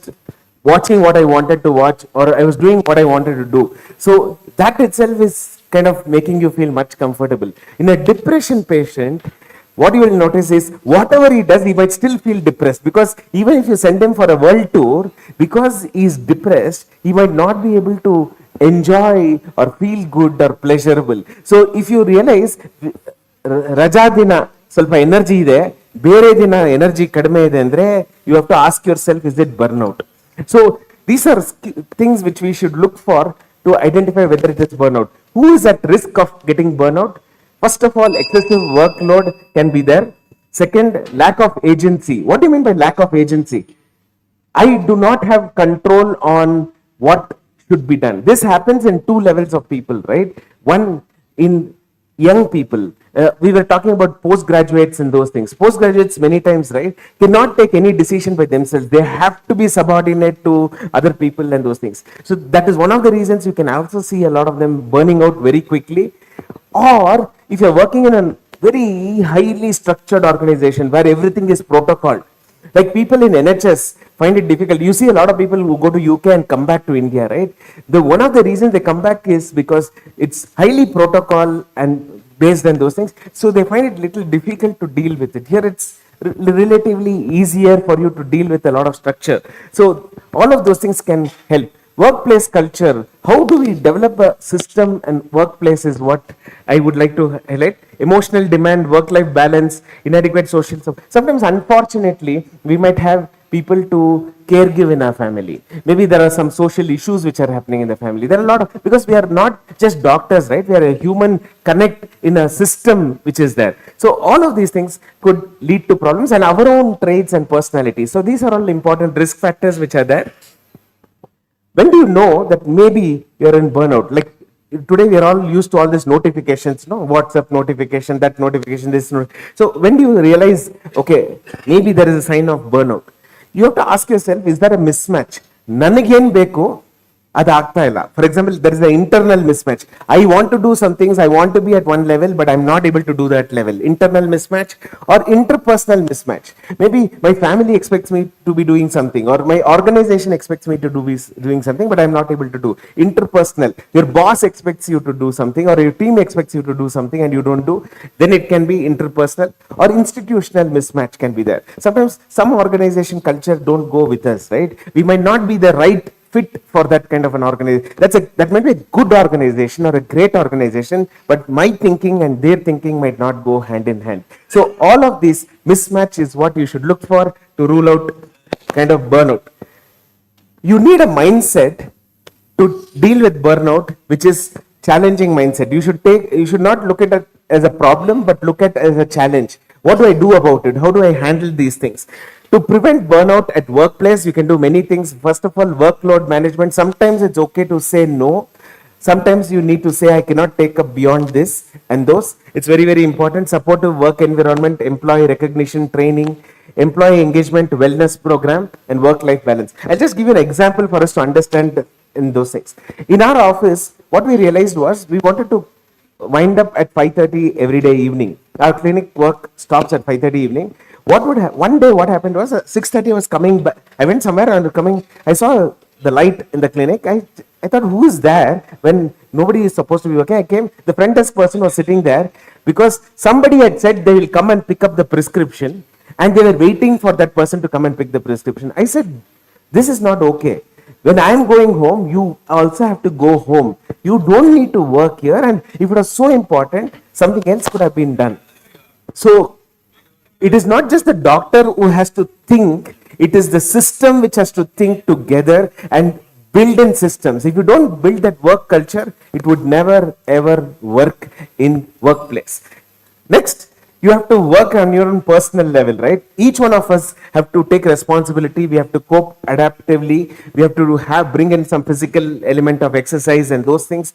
watching what I wanted to watch, or I was doing what I wanted to do. So that itself is kind of making you feel much comfortable. In a depression patient, what you will notice is whatever he does, he might still feel depressed, because even if you send him for a world tour, because he is depressed, he might not be able to enjoy or feel good or pleasurable. So if you realize Raja Dina ಸ್ವಲ್ಪ energy ಇದೆ, ಬೇರೆ ದಿನ energy ಕಡಿಮೆ ಇದೆ ಅಂದ್ರೆ, you have to ask yourself, is it burnout? So These are things which we should look for to identify whether it is burnout. Who is at risk of getting burnout? First of all, excessive workload can be there. Second, lack of agency. What do you mean by lack of agency? I do not have control on what should be done. This happens in two levels of people, right? One, in young people. We were talking about postgraduates and those things. Postgraduates many times, right, cannot take any decision by themselves. They have to be subordinate to other people and those things. So that is one of the reasons you can also see a lot of them burning out very quickly. Or if you're working in a very highly structured organization where everything is protocol, like people in NHS find it difficult. You see a lot of people who go to UK and come back to India, right? One of the reasons they come back is because it's highly protocol and based on those things. So they find it little difficult to deal with it. Here it's relatively easier for you to deal with a lot of structure. So all of those things can help. Workplace culture, how do we develop a system and workplace is what I would like to highlight. Emotional demand, work-life balance, inadequate social support. Sometimes, unfortunately, we might have people to caregive in our family. Maybe there are some social issues which are happening in the family. There are a lot of, because we are not just doctors, right? We are a human connect in a system which is there. So all of these things could lead to problems and our own traits and personalities. So these are all important risk factors which are there. When do you know that maybe you're in burnout? Like today we are all used to all these notifications, no? WhatsApp notification, that notification, this. So when do you realize, okay, maybe there is a sign of burnout? You have to ask yourself, is there a mismatch? Nanagen beko, ಅದು ಆಗ್ತಾ ಇಲ್ಲ. For example, there is an internal mismatch. I want to do some things, I want to be at one level, but I'm not able to do that level. Internal mismatch or interpersonal mismatch. Maybe my family expects me to be doing something, or my organization expects me to be doing something, but I'm not able to do. Interpersonal. Your boss expects you to do something, or your team expects you to do something and you don't do. Then it can be interpersonal, or institutional mismatch can be there. Sometimes some organization culture don't go with us, right? We might not be the right fit for that kind of an organization. That might be a good organization or a great organization, but my thinking and their thinking might not go hand in hand. So all of this mismatch is what you should look for to rule out kind of burnout. You need a mindset to deal with burnout, which is challenging mindset. You should not look at it as a problem, but look at it as a challenge. What do I do about it? How do I handle these things? To prevent burnout at workplace, you can do many things. First of all, workload management. Sometimes it's okay to say no. Sometimes you need to say, I cannot take up beyond this and those. It's very, very important. Supportive work environment, employee recognition training, employee engagement wellness program, and work-life balance. I'll just give you an example for us to understand in those things. In our office, what we realized was we wanted to wind up at 5:30 every day evening. Our clinic work stops at 5:30 evening. One day what happened was 6:30 I was coming back. I went somewhere and coming. I saw the light in the clinic. I thought, who is there when nobody is supposed to be working? I came. The front desk person was sitting there because somebody had said they will come and pick up the prescription, and they were waiting for that person to come and pick the prescription. I said, this is not okay. When I am going home, you also have to go home. You don't need to work here. And if it was so important, something else could have been done. So it is not just the doctor who has to think, it is the system which has to think together and build in systems. If you don't build that work culture, it would never ever work in workplace. Next, you have to work on your own personal level, right? Each one of us have to take responsibility. We have to cope adaptively. We have to bring in some physical element of exercise and those things,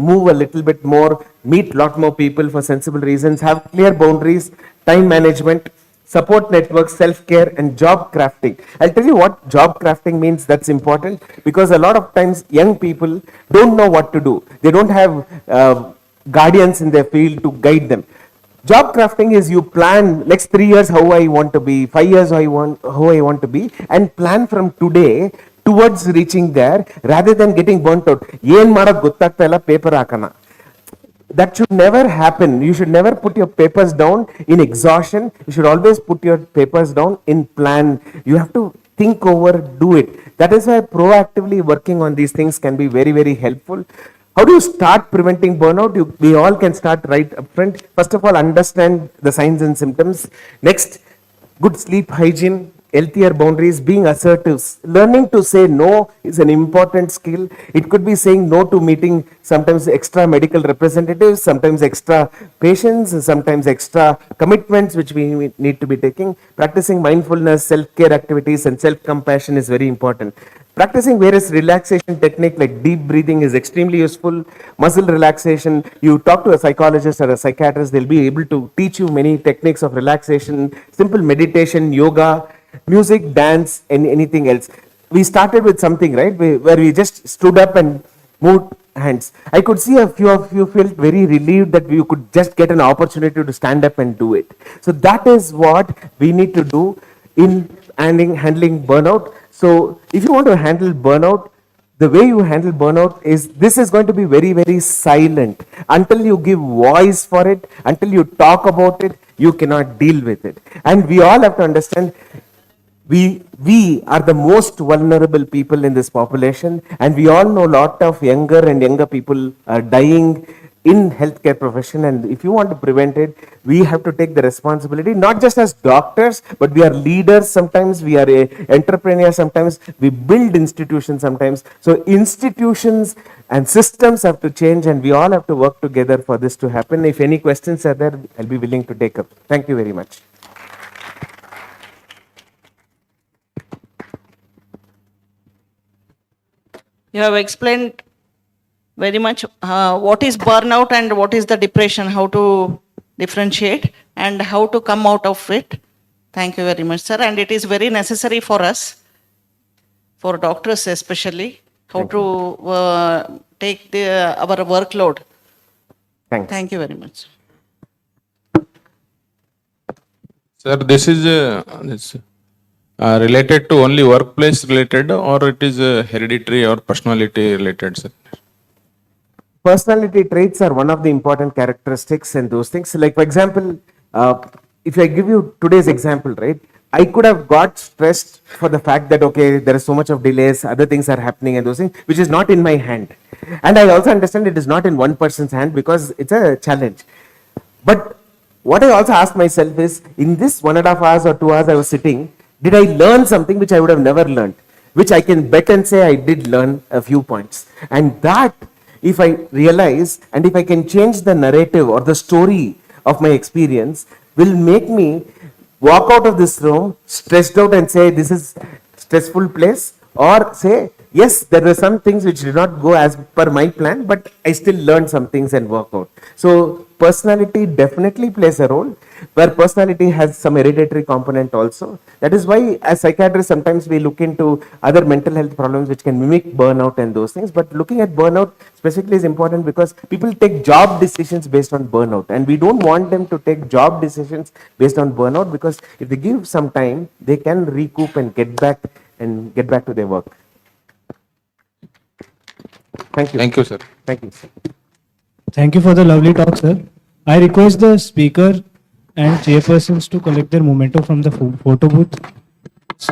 move a little bit more, meet a lot more people for sensible reasons, have clear boundaries, time management, support networks, self-care, and job crafting. I'll tell you what job crafting means. That's important because a lot of times young people don't know what to do. They don't have guardians in their field to guide them. Job crafting is you plan next 3 years how I want to be, 5 years how I want to be, and plan from today towards reaching there rather than getting burnt out. Yen mara gottagta illa paper hakana. That should never happen. You should never put your papers down in exhaustion. You should always put your papers down in plan. You have to think over, do it. That is why proactively working on these things can be very, very helpful. How do you start preventing burnout? We all can start right up front. First of all, understand the signs and symptoms. Next, good sleep hygiene, healthier boundaries, being assertive. Learning to say no is an important skill. It could be saying no to meeting sometimes extra medical representatives, sometimes extra patients, sometimes extra commitments which we need to be taking. Practicing mindfulness, self-care activities and self-compassion is very important. Practicing various relaxation techniques like deep breathing is extremely useful. Muscle relaxation, you talk to a psychologist or a psychiatrist, they'll be able to teach you many techniques of relaxation, simple meditation, yoga, music, dance, and anything else. We started with something, right, where we just stood up and moved hands. I could see a few of you felt very relieved that you could just get an opportunity to stand up and do it. So that is what we need to do in handling burnout. So if you want to handle burnout, the way you handle burnout is this is going to be very, very silent. Until you give voice for it, until you talk about it, you cannot deal with it. And we all have to understand we are the most vulnerable people in this population, and we all know a lot of younger people are dying in healthcare profession, and if you want to prevent it, we have to take the responsibility, not just as doctors, but we are leaders sometimes, we are entrepreneurs sometimes, we build institutions sometimes. So institutions and systems have to change, and we all have to work together for this to happen. If any questions are there, I'll be willing to take up. Thank you very much. You have explained very much what is burnout and what is the depression, how to differentiate and how to come out of it. Thank you very much, sir. And it is very necessary for us, for doctors especially, how to take our workload. Thank you very much. Sir, this is related to only workplace related, or it is hereditary or personality related, sir? Personality traits are one of the important characteristics and those things. Like, for example, if I give you today's example, right, I could have got stressed for the fact that, okay, there is so much of delays, other things are happening and those things, which is not in my hand. And I also understand it is not in one person's hand because it's a challenge. But what I also ask myself is, in this 1.5 hours or 2 hours I was sitting, did I learn something which I would have never learned, which I can bet and say I did learn a few points. And that, if I realize and if I can change the narrative or the story of my experience, will make me walk out of this room stressed out and say this is stressful place, or say yes, there were some things which did not go as per my plan, but I still learned some things and work out. So personality definitely plays a role, where personality has some hereditary component also. That is why as psychiatrists sometimes we look into other mental health problems which can mimic burnout and those things, but looking at burnout specifically is important because people take job decisions based on burnout, and we don't want them to take job decisions based on burnout, because if they give some time, they can recoup and get back to their work. Thank you. Thank you, sir. Thank you, sir. Thank you for the lovely talk, sir. I request the speaker and chairpersons to collect their memento from the photo booth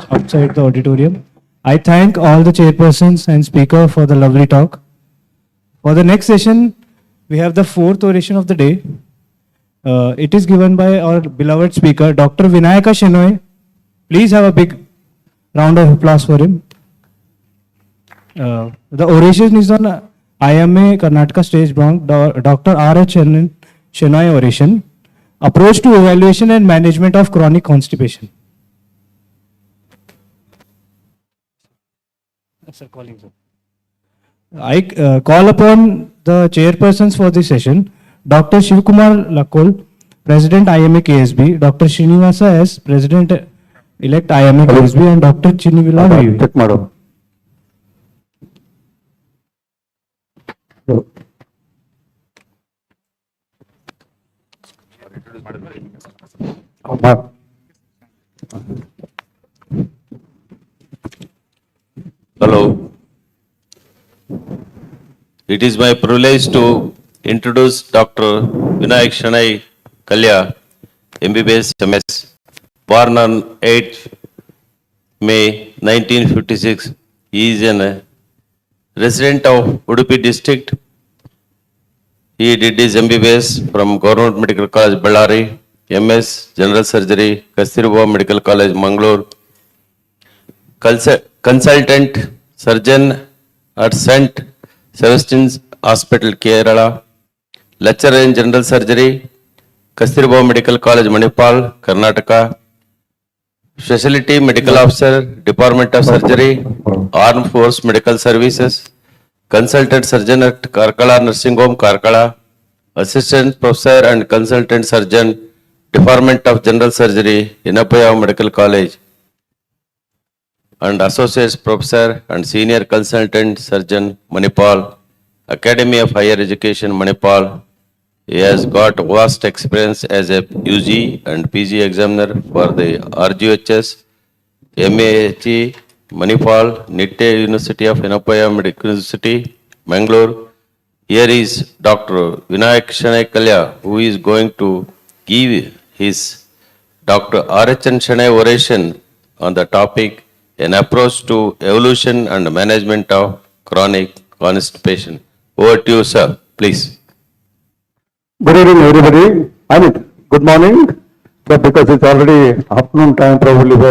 outside the auditorium. I thank all the chairpersons and speaker for the lovely talk. For the next session, we have the fourth oration of the day. It is given by our beloved speaker, Dr. Vinayaka Shenoy. Please have a big round of applause for him. The oration is on IMA Karnataka Stage Bronx, Dr. R.H. Shenoy oration, Approach to Evaluation and Management of Chronic Constipation. I call upon the chairpersons for this session, Dr. Shivkumar Lakol, President IMA KSB, Dr. Srinivasa S, President-elect IMA KSB, and Dr. Chinivila V. Check mado. Hello. It is my privilege to introduce Dr. Vinayak Shenoy Kalya, MBBS MS, born on 8th May 1956. He is a resident of Udupi district. He did his MBBS from Government Medical College, Bidar, MS, General Surgery, Kasturba Medical College, Mangalore, consultant surgeon at St. Sebastian's Hospital, Kerala, lecturer in general surgery, Kasturba Medical College, Manipal, Karnataka, specialty medical officer, Department of Surgery, Armed Force Medical Services, consultant surgeon at Karkala Nursing Home, Karkala, assistant professor and consultant surgeon, Department of General Surgery, Inapaya Medical College, and associate professor and senior consultant surgeon, Manipal, Academy of Higher Education, Manipal. He has got vast experience as a UG and PG examiner for the RGHS, MAHE, Manipal, Nitte University of Inapaya Medical University, Mangalore. Here is Dr. Vinayak Shanay Kalya, who is going to give his Dr. R.H.N. Shanay oration on the topic, an approach to evolution and management of chronic constipation. Over to you, sir, please. Good evening, everybody. I mean, good morning, but because it's already afternoon time, probably if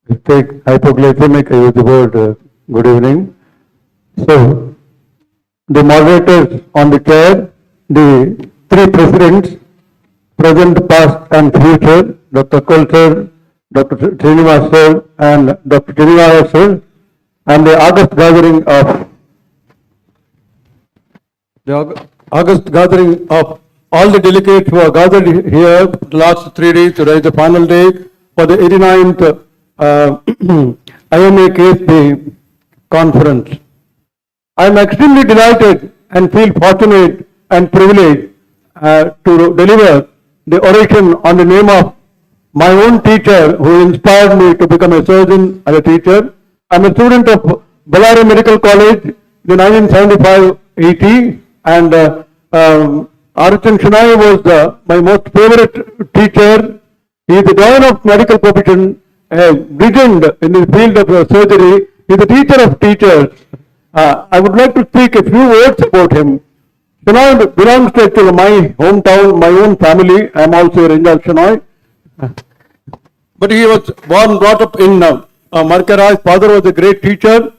I take hypoglycemic, I use the word good evening. So, the moderators on the chair, the three presidents, present, past and future, Dr. Kulsar, Dr. Srinivas sir, and Dr. Srinivas sir, and the August gathering of all the delegates who are gathered here the last 3 days, today is the final day for the 89th IMA KSP conference. I am extremely delighted and feel fortunate and privileged to deliver the oration on the name of my own teacher who inspired me to become a surgeon and a teacher. I am a student of Bidar Medical College in 1975-80, and R.H.N. Shanay was my most favorite teacher. He is the doyen of medical profession, a legend in the field of surgery. He is a teacher of teachers. I would like to speak a few words about him. Shanay belongs to actually my hometown, my own family. I am also a Rinjal Shanay. But he was brought up in Markera. His father was a great teacher.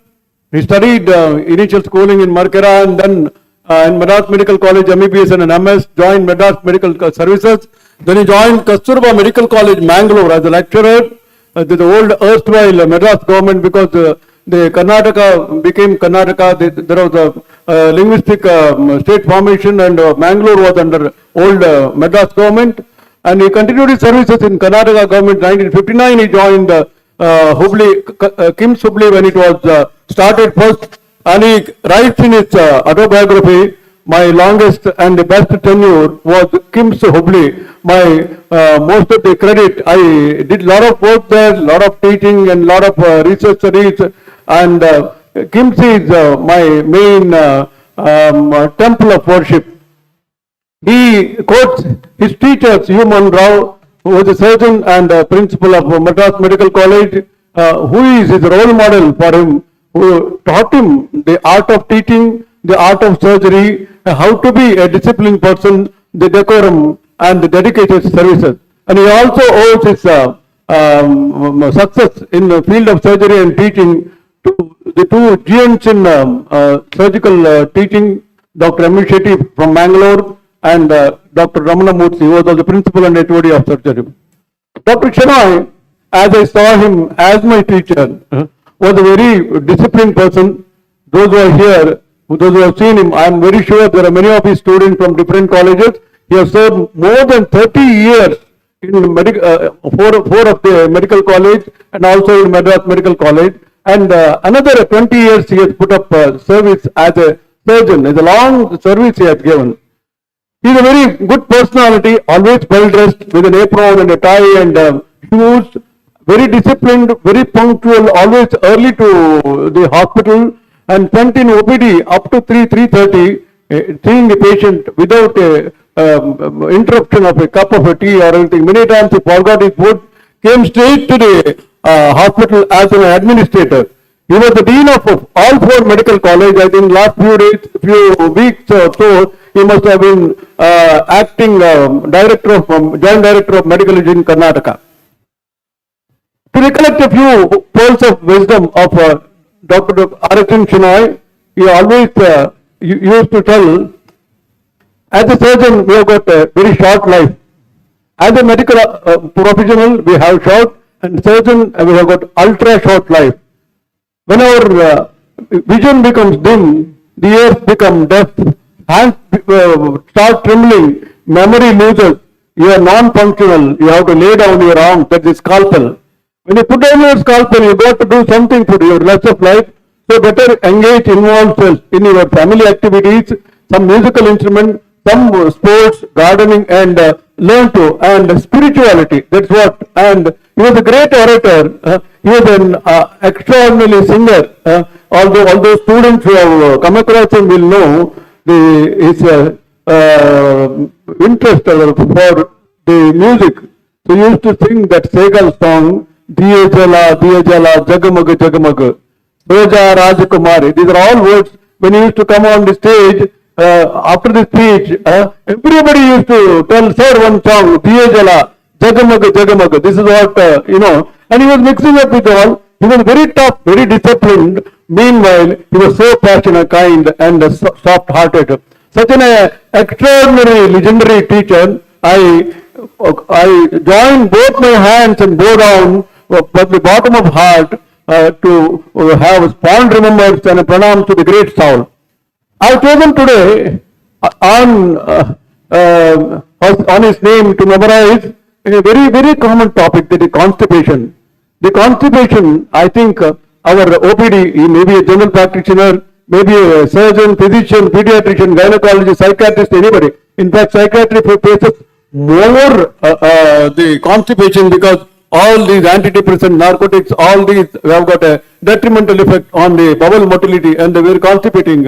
He studied initial schooling in Markera and then in Madras Medical College, MEBS and an MS, joined Madras Medical Services. Then he joined Kasturba Medical College, Mangalore as a lecturer. The old erstwhile Madras government, because the Karnataka became Karnataka, there was a linguistic state formation, and Mangalore was under old Madras government. And he continued his services in Karnataka government. 1959 he joined Hubli, KIMS Hubli when it was started first. And he writes in his autobiography, my longest and the best tenure was KIMS Hubli. My most of the credit, I did a lot of work there, lot of teaching and lot of research studies. And KIMS is my main temple of worship. He quotes his teachers, Human Rao, who was a surgeon and principal of Madras Medical College, who is his role model for him, who taught him the art of teaching, the art of surgery, how to be a disciplined person, the decorum and the dedicated services. And he also owes his success in the field of surgery and teaching to the two giants in surgical teaching, Dr. M. Shetty from Mangalore and Dr. Ramana Murthy, who was the principal and HOD of surgery. Dr. Shanay, as I saw him as my teacher, was a very disciplined person. Those who are here, those who have seen him, I am very sure there are many of his students from different colleges. He has served more than 30 years in four of the medical college and also in Madras Medical College. And another 20 years he has put up service as a surgeon. It's a long service he has given. He is a very good personality, always well dressed with an apron and a tie and shoes, very disciplined, very punctual, always early to the hospital, and sent in OPD up to 3:30, seeing the patient without interruption of a cup of a tea or anything. Many times he forgot his food, came straight to the hospital as an administrator. He was the dean of all four medical colleges. I think last few weeks or so, he must have been acting joint director of medical in Karnataka. To recollect a few pearls of wisdom of Dr. Aravind Shenoy, he always used to tell, as a surgeon, we have got a very short life. As a medical professional, we have short, and surgeon, we have got ultra short life. When our vision becomes dim, the ears become deaf, hands start trembling, memory loses, you are non-functional, you have to lay down your arm, that is scalpel. When you put down your scalpel, you got to do something for your rest of life, so better engage, involve yourself in your family activities, some musical instrument, some sports, gardening, and learn to, and spirituality, that's what. And he was a great orator, he was an extraordinary singer, although students who have come across him will know his interest for the music. So he used to sing that Segal song, Diye Jala, Jagamag Jagamag, Roja Rajakumari. These are all words. When he used to come on the stage, after the speech, everybody used to tell, sir, one song, Diye Jala, Jagamag Jagamag. This is what, and he was mixing up with all. He was very tough, very disciplined. Meanwhile, he was so passionate, kind, and soft-hearted. Such an extraordinary, legendary teacher. I join both my hands and bow down from the bottom of heart to have fond remembrance and a pranam to the great soul. I have chosen today on his name to memorize a very, very common topic, that is constipation. The constipation, I think our OPD, he may be a general practitioner, maybe a surgeon, physician, pediatrician, gynecologist, psychiatrist, anybody. In fact, psychiatry faces more the constipation, because all these antidepressant, narcotics, all these have got a detrimental effect on the bowel motility and the very constipating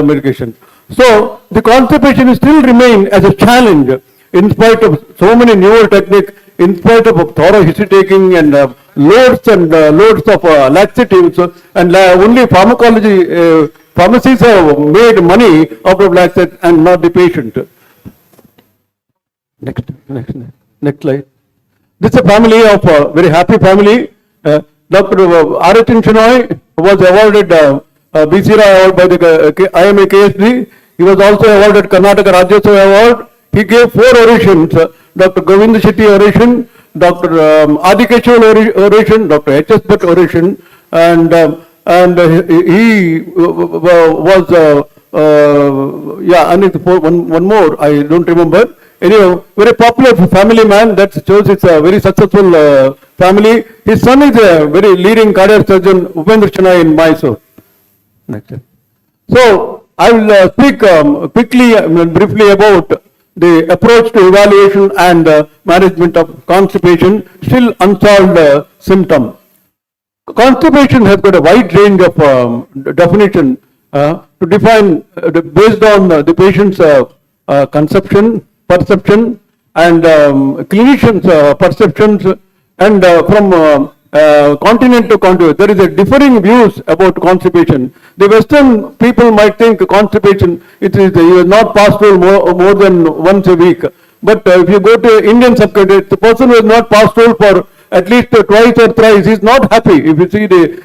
medication. So the constipation still remain as a challenge in spite of so many newer techniques, in spite of thorough history taking and loads of laxatives, and only pharmacology, pharmacies have made money out of laxatives and not the patient. Next slide. This is a family of very happy family. Dr. Aravind Shenoy was awarded BC Rai Award by the IMA KSD. He was also awarded Karnataka Rajyotsava Award. He gave 4 orations, Dr. Govind Shetty oration, Dr. Adikeshwar oration, Dr. H.S. Bhatt oration, and he was, and one more, I don't remember. Anyway, very popular family man, that shows it's a very successful family. His son is a very leading cardiac surgeon, Upendra Shenoy in Mysore. Next. So, I will speak quickly and briefly about the approach to evaluation and management of constipation, still unsolved symptom. Constipation has got a wide range of definition to define based on the patient's conception, perception, and clinicians' perceptions, and from continent to continent. There is a differing views about constipation. The Western people might think constipation, it is not pastoral more than once a week. But if you go to Indian subcontinent, the person who is not pastoral for at least twice or thrice is not happy. If you see the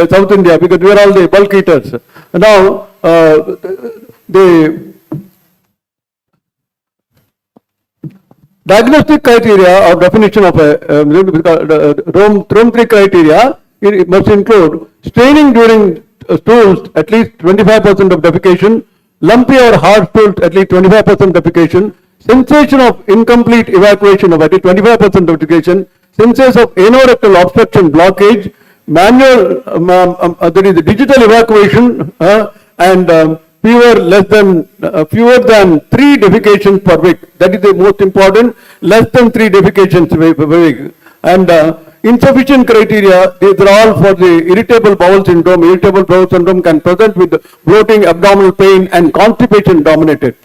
South India, because we are all the bulk eaters. Now, the diagnostic criteria or definition of a Rome 3 criteria, it must include staining during stools at least 25% of defecation, lumpy or hard stools at least 25% defecation, sensation of incomplete evacuation of at least 25% defecation, sensation of anorectal obstruction blockage, manual, that is digital evacuation, and fewer than 3 defecations per week. That is the most important. Less than 3 defecations per week. And insufficient criteria, these are all for the irritable bowel syndrome. Irritable bowel syndrome can present with bloating, abdominal pain, and constipation dominated.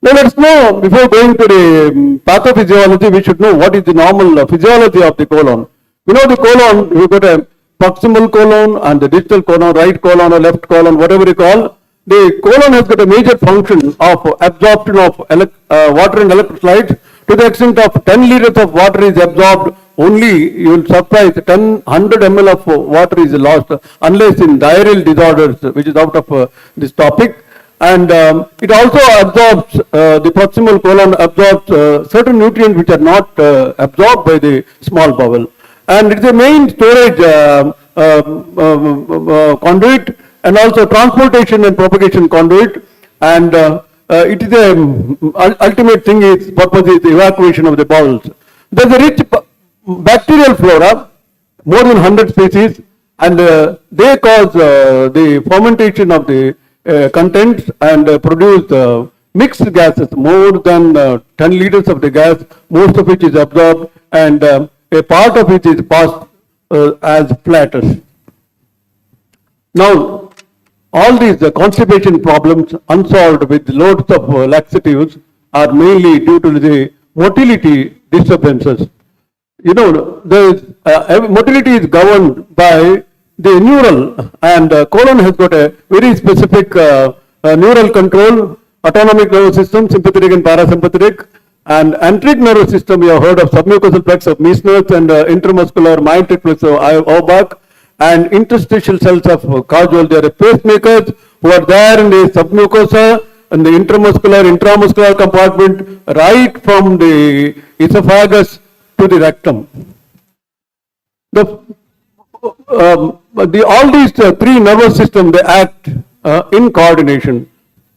Now let's know, before going to the pathophysiology, we should know what is the normal physiology of the colon. You know the colon, we've got a proximal colon and the distal colon, right colon or left colon, whatever you call. The colon has got a major function of absorption of water and electrolytes. To the extent of 10 liters of water is absorbed only you will surprise 100 ml of water is lost unless in diarrheal disorders, which is out of this topic. And it also absorbs, the proximal colon absorbs certain nutrients which are not absorbed by the small bowel. And it is a main storage conduit and also transportation and propagation conduit. And it is a ultimate thing is purpose is the evacuation of the bowels. There is a rich bacterial flora, more than 100 species, and they cause the fermentation of the contents and produce mixed gases, more than 10 liters of the gas, most of which is absorbed, and a part of it is passed as platters. Now, all these constipation problems unsolved with loads of laxatives are mainly due to the motility disturbances. You know, motility is governed by the neural, and colon has got a very specific neural control, autonomic nervous system, sympathetic and parasympathetic, and enteric nervous system. You have heard of submucosal plex of Meissner's and intramuscular myotic plex of Auerbach, and interstitial cells of Cajol. They are pacemakers who are there in the submucosa and the intramuscular compartment, right from the esophagus to the rectum. All these three nervous systems, they act in coordination.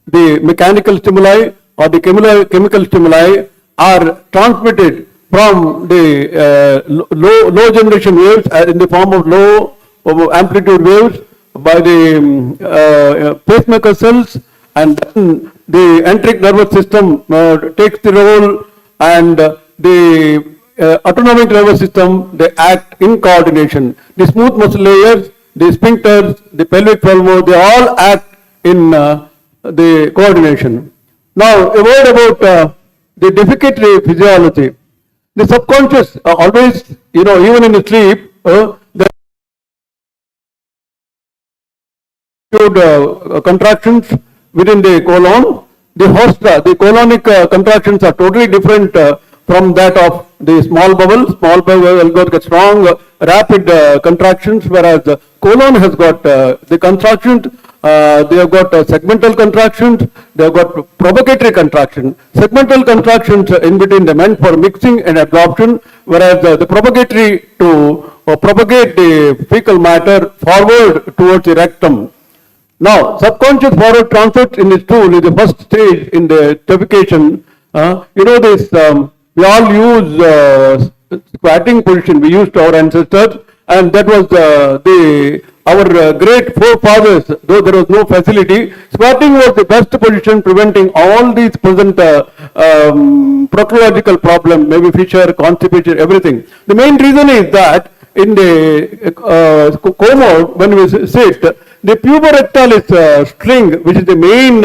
The mechanical stimuli or the chemical stimuli are transmitted from the low generation waves in the form of low amplitude waves by the pacemaker cells, and then the enteric nervous system takes the role, and the autonomic nervous system, they act in coordination. The smooth muscle layers, the sphincters, the pelvic floor, they all act in the coordination. Now, a word about the defecatory physiology. The subconscious always, you know, even in the sleep, contractions within the colon. The hosta, the colonic contractions are totally different from that of the small bowel. Small bowel will got strong, rapid contractions, whereas the colon has got the contractions. They have got segmental contractions. They have got propagatory contractions. Segmental contractions in between the meant for mixing and absorption, whereas the propagatory to propagate the fecal matter forward towards the rectum. Now, subconscious forward transit in this tool is the first stage in the defecation. You know this, we all use squatting position we used to our ancestors, and that was our great forefathers, though there was no facility. Squatting was the best position preventing all these present proctological problems, maybe fissure, constipation, everything. The main reason is that in the commode, when we sit, the puborectalis string, which is the main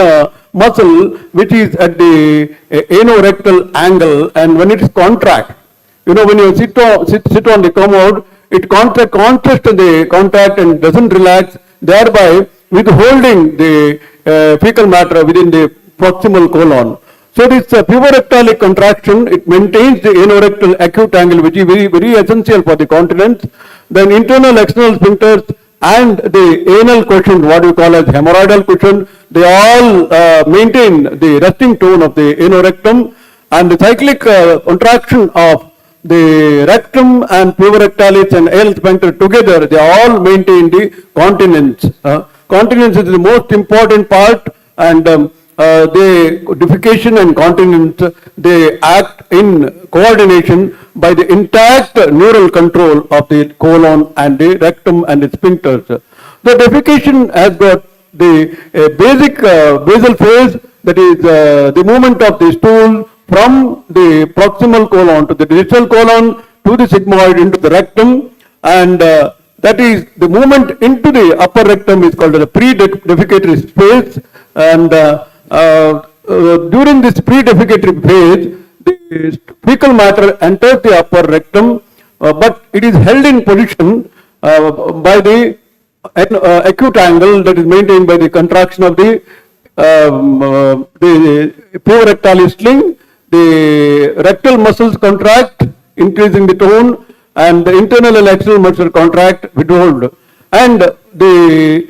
muscle, which is at the anorectal angle, and when it is contract, you know, when you sit on the commode, it contracts the contact and doesn't relax, thereby withholding the fecal matter within the proximal colon. So this puborectalic contraction, it maintains the anorectal acute angle, which is very, very essential for the continence. Then internal external sphincters and the anal quotient, what we call as hemorrhoidal quotient, they all maintain the resting tone of the anorectum, and the cyclic contraction of the rectum and puborectalis and anal sphincter together, they all maintain the continence. Continence is the most important part, and the defecation and continence, they act in coordination by the intact neural control of the colon and the rectum and the sphincters. The defecation has got the basic basal phase, that is the movement of the stool from the proximal colon to the distal colon to the sigmoid into the rectum, and that is the movement into the upper rectum is called the pre-defecatory phase, and during this pre-defecatory phase, the fecal matter enters the upper rectum, but it is held in position by the acute angle that is maintained by the contraction of the puborectalis sling. The rectal muscles contract, increasing the tone, and the internal and external muscle contract, withhold. And the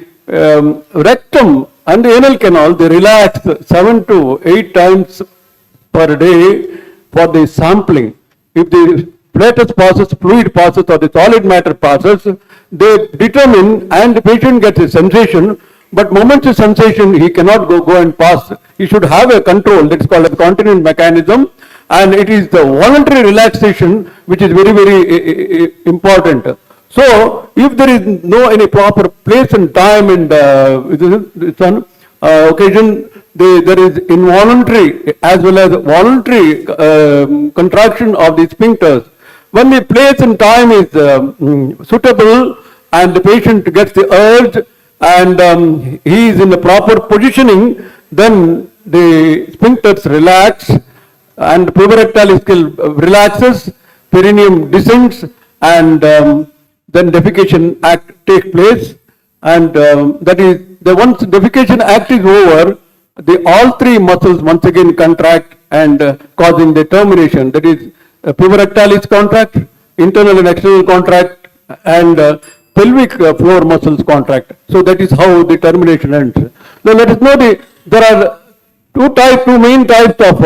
rectum and the anal canal, they relax 7 to 8 times per day for the sampling. If the flatus passes, fluid passes, or the solid matter passes, they determine and the patient gets a sensation, but moment of sensation, he cannot go and pass. He should have a control, that's called a continent mechanism, and it is the voluntary relaxation which is very, very important. So, if there is no any proper place and time and occasion, there is involuntary as well as voluntary contraction of the sphincters. When the place and time is suitable and the patient gets the urge and he is in the proper positioning, then the sphincters relax and puborectal skill relaxes, perineum descends, and then defecation act takes place, and that is, once defecation act is over, all three muscles once again contract and causing the termination. That is, puborectalis contract, internal and external contract, and pelvic floor muscles contract. So that is how the termination ends. Now let us know there are two main types of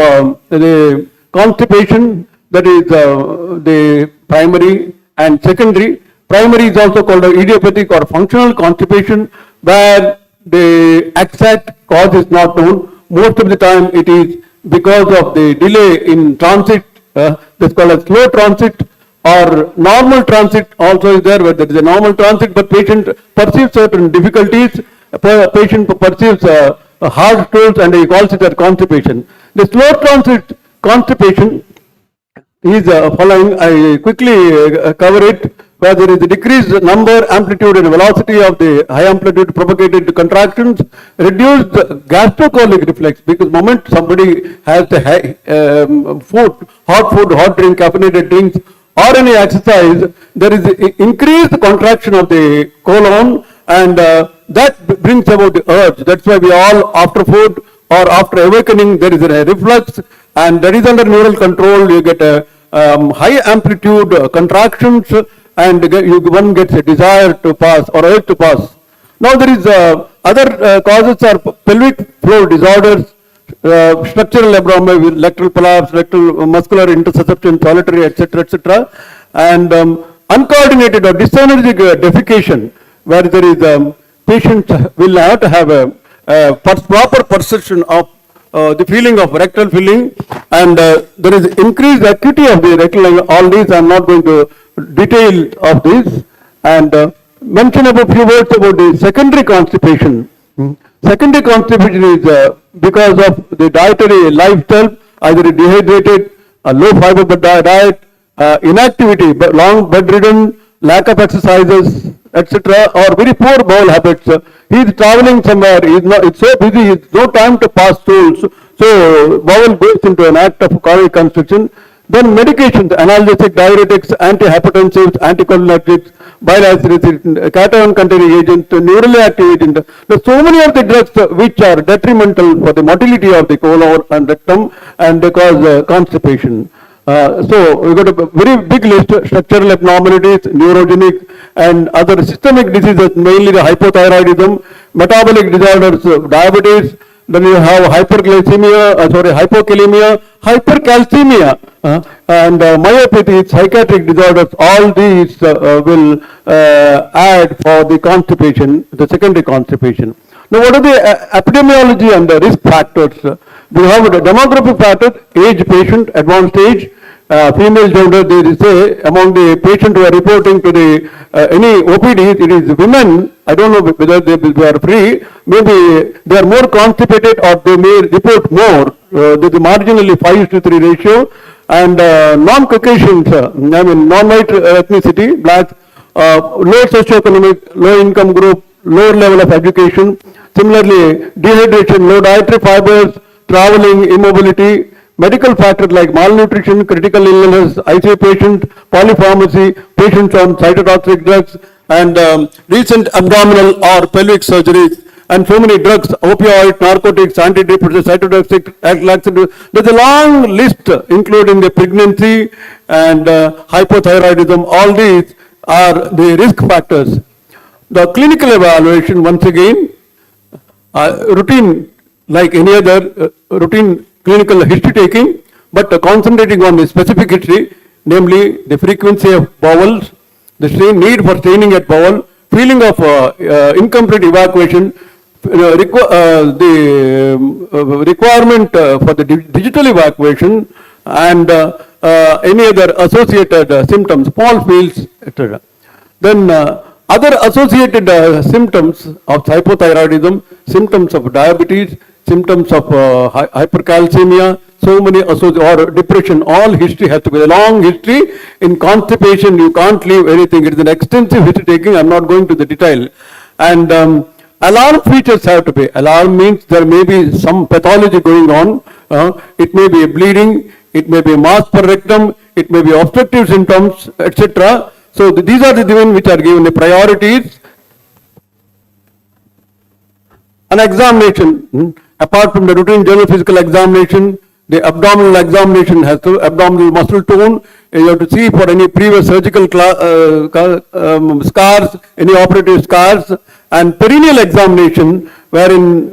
the constipation, that is the primary and secondary. Primary is also called idiopathic or functional constipation, where the exact cause is not known. Most of the time it is because of the delay in transit, that's called a slow transit, or normal transit also is there, where there is a normal transit, but patient perceives certain difficulties, patient perceives hard stools, and he calls it a constipation. The slow transit constipation is following, I quickly cover it, where there is a decreased number, amplitude and velocity of the high amplitude propagated contractions, reduced gastrocolic reflex, because moment somebody has the hot food, hot drink, caffeinated drinks, or any exercise, there is increased contraction of the colon, and that brings about the urge. That's why we all, after food or after awakening, there is a reflux, and that is under neural control. You get a high amplitude contractions, and one gets a desire to pass or urge to pass. Now there is other causes are pelvic floor disorders, structural abnormality, lateral collapse, lateral muscular intersusception, solitary, etc., and uncoordinated or dysenergic defecation, where there is patient will have to have a proper perception of the feeling of rectal feeling, and there is increased acuity of the rectal. All these I am not going to detail of this, and mention about few words about the secondary constipation. Secondary constipation is because of the dietary lifestyle, either dehydrated, low fiber diet, inactivity, long bedridden, lack of exercises, etc., or very poor bowel habits. He is traveling somewhere, it's so busy, he has no time to pass stools, so bowel goes into an act of colic constriction. Then medications, analgesic, diuretics, antihypertensives, anticholinergics, bile acid, cation containing agent, neurally active agent. There are so many of the drugs which are detrimental for the motility of the colon and rectum, and they cause constipation. So we got a very big list: structural abnormalities, neurogenic, and other systemic diseases, mainly the hypothyroidism, metabolic disorders, diabetes. Then you have hyperglycemia, hypokalemia, hypercalcemia, and myopathy, psychiatric disorders. All these will add for the constipation, the secondary constipation. Now, what are the epidemiology and the risk factors? We have the demographic factor: age, patient, advanced age, female gender. They say among the patients who are reporting to the any OPDs, it is women. I don't know whether they are free. Maybe they are more constipated, or they may report more. There is marginally 5:3 ratio. And non-Caucasians, non-white ethnicity, blacks, low socioeconomic, low income group, lower level of education. Similarly, dehydration, low dietary fibers, traveling, immobility, medical factors like malnutrition, critical illness, ICU patient, polypharmacy, patients on cytotoxic drugs, and recent abdominal or pelvic surgeries, and so many drugs, opioid, narcotics, antidepressants, cytotoxic, laxatives. There's a long list, including the pregnancy and hypothyroidism. All these are the risk factors. The clinical evaluation, once again, routine like any other routine clinical history taking, but concentrating on the specific history, namely the frequency of bowels, the need for staining at bowel, feeling of incomplete evacuation, the requirement for the digital evacuation, and any other associated symptoms, Paul feels, etc. Then other associated symptoms of hypothyroidism, symptoms of diabetes, symptoms of hypercalcemia, so many or depression, all history has to be a long history. In constipation, you can't leave anything. It is an extensive history taking. I'm not going to the detail. And alarm features have to be. Alarm means there may be some pathology going on. It may be a bleeding, it may be a mass per rectum, it may be obstructive symptoms, etc. So these are the given which are given the priorities. An examination, apart from the routine general physical examination, the abdominal examination has to, abdominal muscle tone, you have to see for any previous surgical scars, any operative scars, and perineal examination, wherein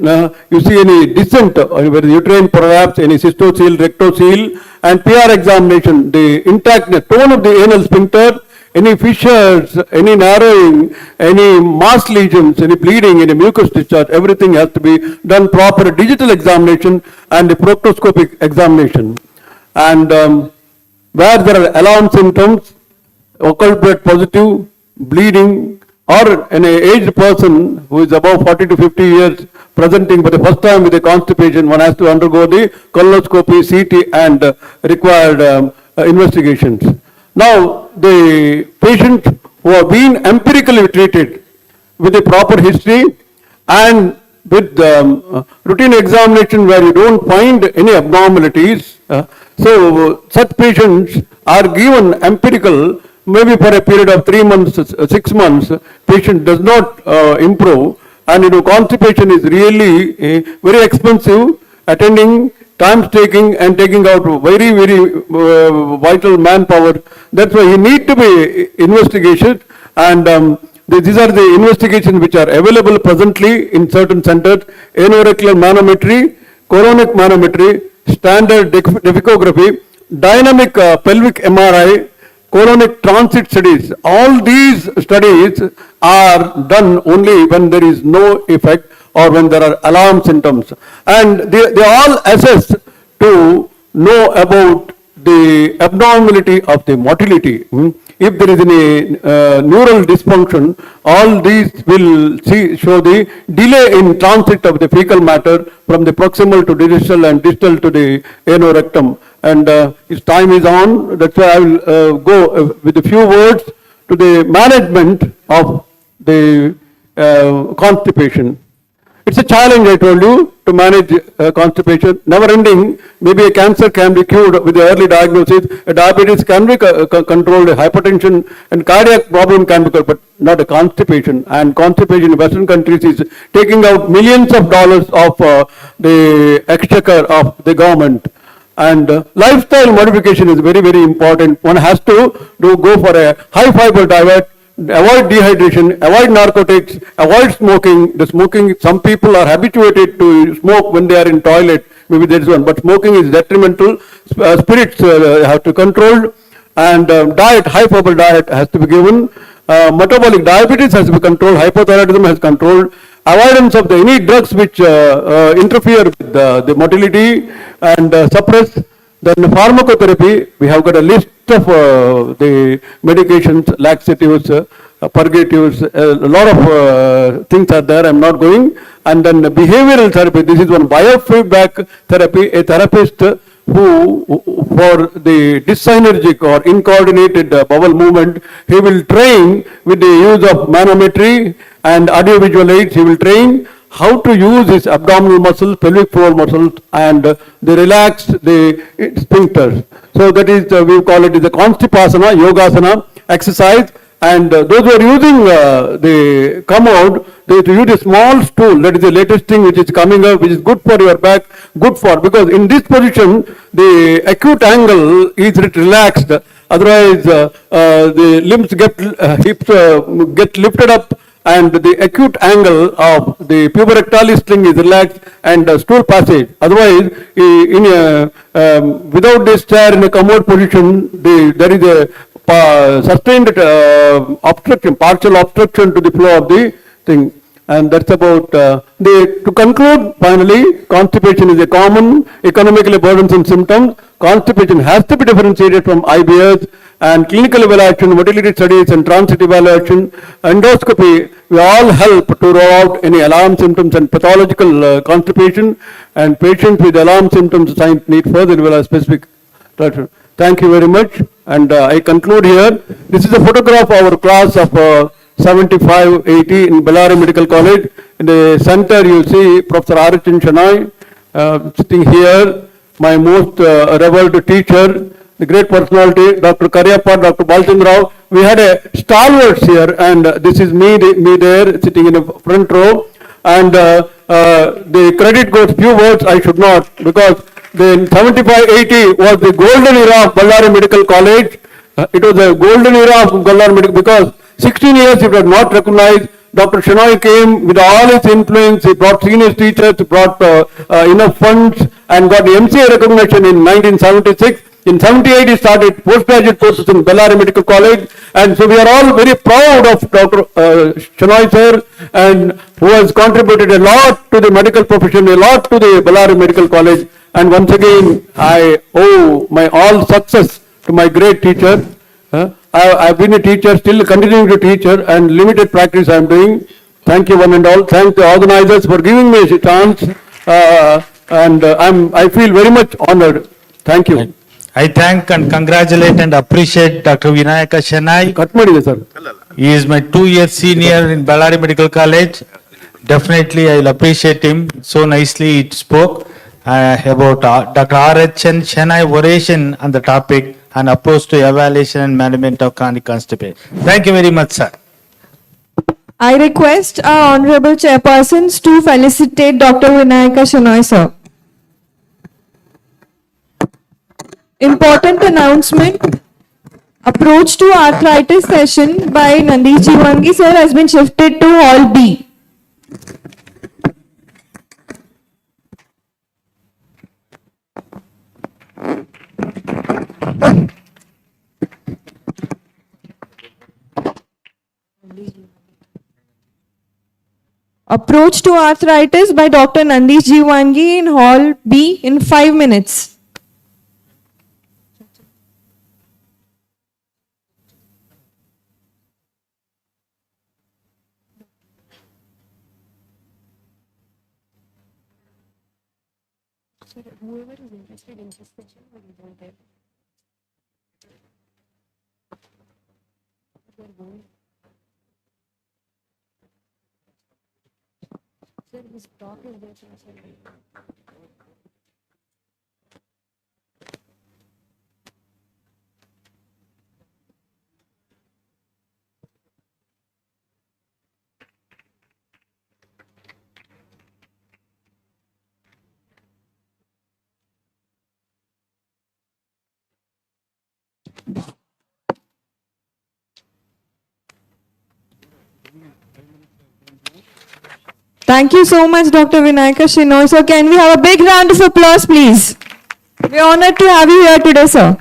you see any descent, whether uterine prolapse, any cystocele, rectocele, and PR examination, the intactness, tone of the anal sphincter, any fissures, any narrowing, any mass lesions, any bleeding, any mucus discharge, everything has to be done proper digital examination and the proctoscopic examination. And where there are alarm symptoms, occult blood positive, bleeding, or an aged person who is above 40 to 50 years presenting for the first time with a constipation, one has to undergo the colonoscopy, CT, and required investigations. Now, the patients who have been empirically treated with a proper history and with routine examination where you don't find any abnormalities, so such patients are given empirical, maybe for a period of 3 months, 6 months, patient does not improve, and constipation is really very expensive, attending, time taking, and taking out very, very vital manpower. That's why he need to be investigated, and these are the investigations which are available presently in certain centers: anorectal manometry, colonic manometry, standard deficography, dynamic pelvic MRI, colonic transit studies. All these studies are done only when there is no effect or when there are alarm symptoms. And they all assess to know about the abnormality of the motility. If there is any neural dysfunction, all these will show the delay in transit of the fecal matter from the proximal to distal and distal to the anorectum. And its time is on, that's why I will go with a few words to the management of the constipation. It's a challenge, I told you, to manage constipation, never ending. Maybe a cancer can be cured with the early diagnosis, a diabetes can be controlled, a hypertension and cardiac problem can be cured, but not a constipation. And constipation in Western countries is taking out millions of dollars of the exchequer of the government. And lifestyle modification is very, very important. One has to go for a high fiber diet, avoid dehydration, avoid narcotics, avoid smoking. The smoking, some people are habituated to smoke when they are in toilet, maybe there is one, but smoking is detrimental. Spirits have to control, and diet, high fiber diet has to be given. Metabolic diabetes has to be controlled, hypothyroidism has controlled. Avoidance of any drugs which interfere with the motility and suppress. Then pharmacotherapy, we have got a list of the medications, laxatives, purgatives, a lot of things are there, I'm not going. And then behavioral therapy, this is one biofeedback therapy, a therapist who for the dyssynergic or incoordinated bowel movement, he will train with the use of manometry and audiovisual aids, he will train how to use his abdominal muscles, pelvic floor muscles, and they relax the sphincters. So that is, we call it the constipasana, yogasana exercise, and those who are using the commode, they have to use a small stool. That is the latest thing which is coming up, which is good for your back, good for, because in this position, the acute angle is relaxed. Otherwise, the limbs get, hips get lifted up, and the acute angle of the puborectalis string is relaxed, and stool passage. Otherwise, in a, without this chair in a commode position, there is a sustained obstruction, partial obstruction to the flow of the thing. And that's about, to conclude, finally, constipation is a common economically burdensome symptom. Constipation has to be differentiated from IBS, and clinical evaluation, motility studies and transit evaluation, endoscopy, we all help to rule out any alarm symptoms and pathological constipation, and patients with alarm symptoms need further specific treatment. Thank you very much, and I conclude here. This is a photograph of our class of 75-80 in Bidar Medical College. In the center you see Professor R.H. Shanai sitting here, my most revered teacher, the great personality, Dr. Karyappa, Dr. Balchandrao. We had a stalwarts here, and this is me there sitting in the front row. And the credit goes, few words I should not, because the 75-80 was the golden era of Bidar Medical College. It was a golden era of Bidar Medical, because 16 years it was not recognized. Dr. Shenoy came with all his influence. He brought senior teachers, he brought enough funds, and got the MCA recognition in 1976. In 78, he started postgraduate courses in Bidar Medical College, and so we are all very proud of Dr. Shenoy sir, and who has contributed a lot to the medical profession, a lot to the Bidar Medical College. And once again, I owe my all success to my great teacher. I've been a teacher, still continuing to teach, and limited practice I am doing. Thank you one and all. Thank the organizers for giving me a chance, and I feel very much honored. Thank you. I thank and congratulate and appreciate Dr. Vinayaka Shenoy. He is my 2-year senior in Ballari Medical College. Definitely I will appreciate him. So nicely he spoke about Dr. R.H. Shenoy oration on the topic and approach to evaluation and management of chronic constipation. Thank you very much, sir. I request our honorable chairpersons to felicitate Dr. Vinayaka Shenoy sir. Important announcement. Approach to arthritis session by Nandish Jiwangi sir has been shifted to Hall B. Approach to arthritis by Dr. Nandish Jiwangi in Hall B in 5 minutes. Whoever is interested in this session will go there. Sir, his talk is there. Thank you so much, Dr. Vinayaka Shenoy. So can we have a big round of applause, please? We are honored to have you here today, sir.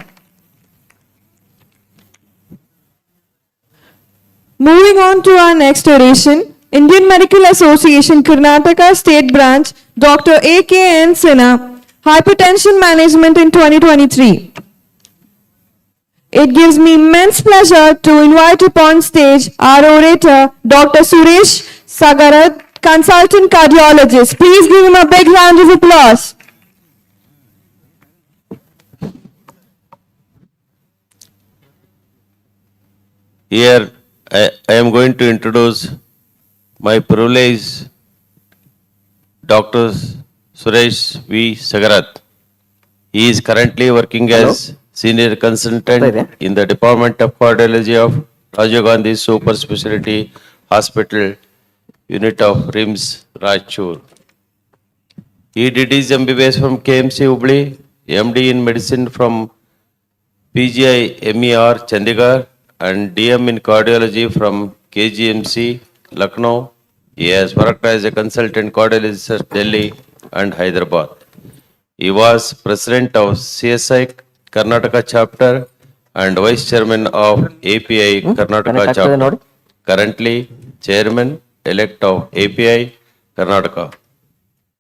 Moving on to our next oration, Indian Medical Association, Karnataka State Branch, Dr. A.K.N. Sinha, Hypertension Management in 2023. It gives me immense pleasure to invite upon stage our orator, Dr. Suresh Sagarat, consultant cardiologist. Please give him a big round of applause. Here, I am going to introduce my privileged Dr. Suresh V. Sagarat. He is currently working as Senior Consultant in the Department of Cardiology of Rajiv Gandhi Super Specialty Hospital Unit of RIMS, Raichur. He did his MBBS from KMC Hubli, MD in Medicine from PGI MER, Chandigarh, and DM in Cardiology from KGMC, Lucknow. He has worked as a consultant cardiologist, Delhi and Hyderabad. He was president of CSI Karnataka chapter and vice chairman of API Karnataka chapter. Currently, chairman elect of API Karnataka.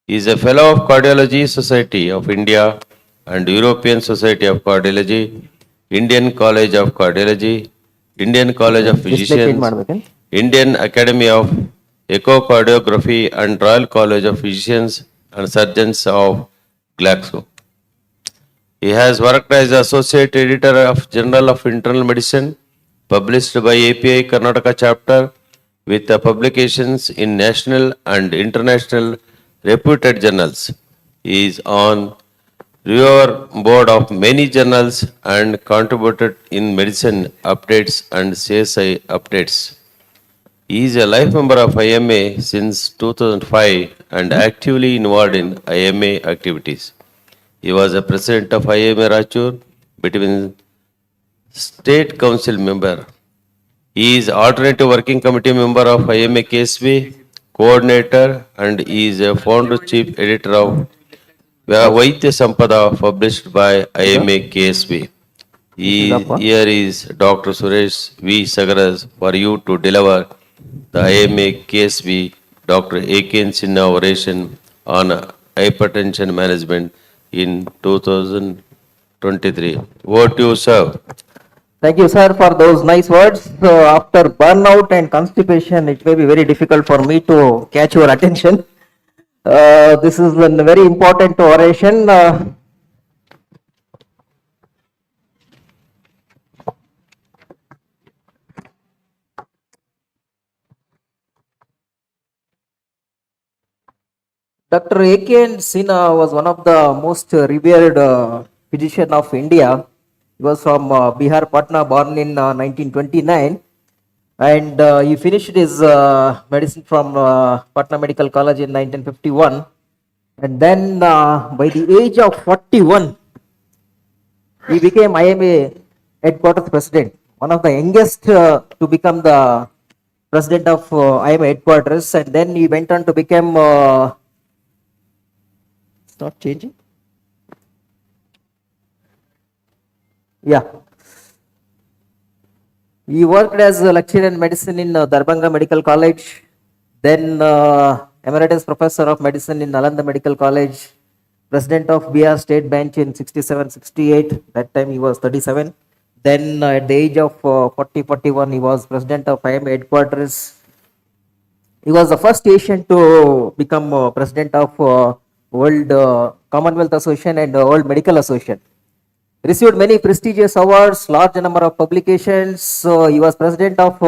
He is a fellow of Cardiology Society of India and European Society of Cardiology, Indian College of Cardiology, Indian College of Physicians, Indian Academy of Echocardiography and Royal College of Physicians and Surgeons of Glaxo. He has worked as Associate Editor of Journal of Internal Medicine, published by API Karnataka chapter with publications in national and international reputed journals. He is on reviewer board of many journals and contributed in medicine updates and CSI updates. He is a life member of IMA since 2005 and actively involved in IMA activities. He was a president of IMA Raichur between state council member. He is alternative working committee member of IMA KSB, coordinator, and he is a founder chief editor of Vaidya Sampada published by IMA KSB. Here is Dr. Suresh V. Sagaras for you to deliver the IMA KSB Dr. A.K. Sinha oration on hypertension management in 2023. Over to you, sir. Thank you, sir, for those nice words. So after burnout and constipation, it may be very difficult for me to catch your attention. This is a very important oration. Dr. A.K. Sinha was one of the most revered physician of India. He was from Bihar, Patna, born in 1929, and he finished his medicine from Patna Medical College in 1951. And then by the age of 41, he became IMA headquarters president, one of the youngest to become the president of IMA headquarters. And then he went on to become, it's not changing. Yeah. He worked as a lecturer in medicine in Darbhanga Medical College, then emeritus professor of medicine in Nalanda Medical College, president of Bihar State Bench in 67-68. That time he was 37. Then at the age of 40-41, he was president of IMA headquarters. He was the first Asian to become president of World Commonwealth Association and World Medical Association. Received many prestigious awards, large number of publications. He was president of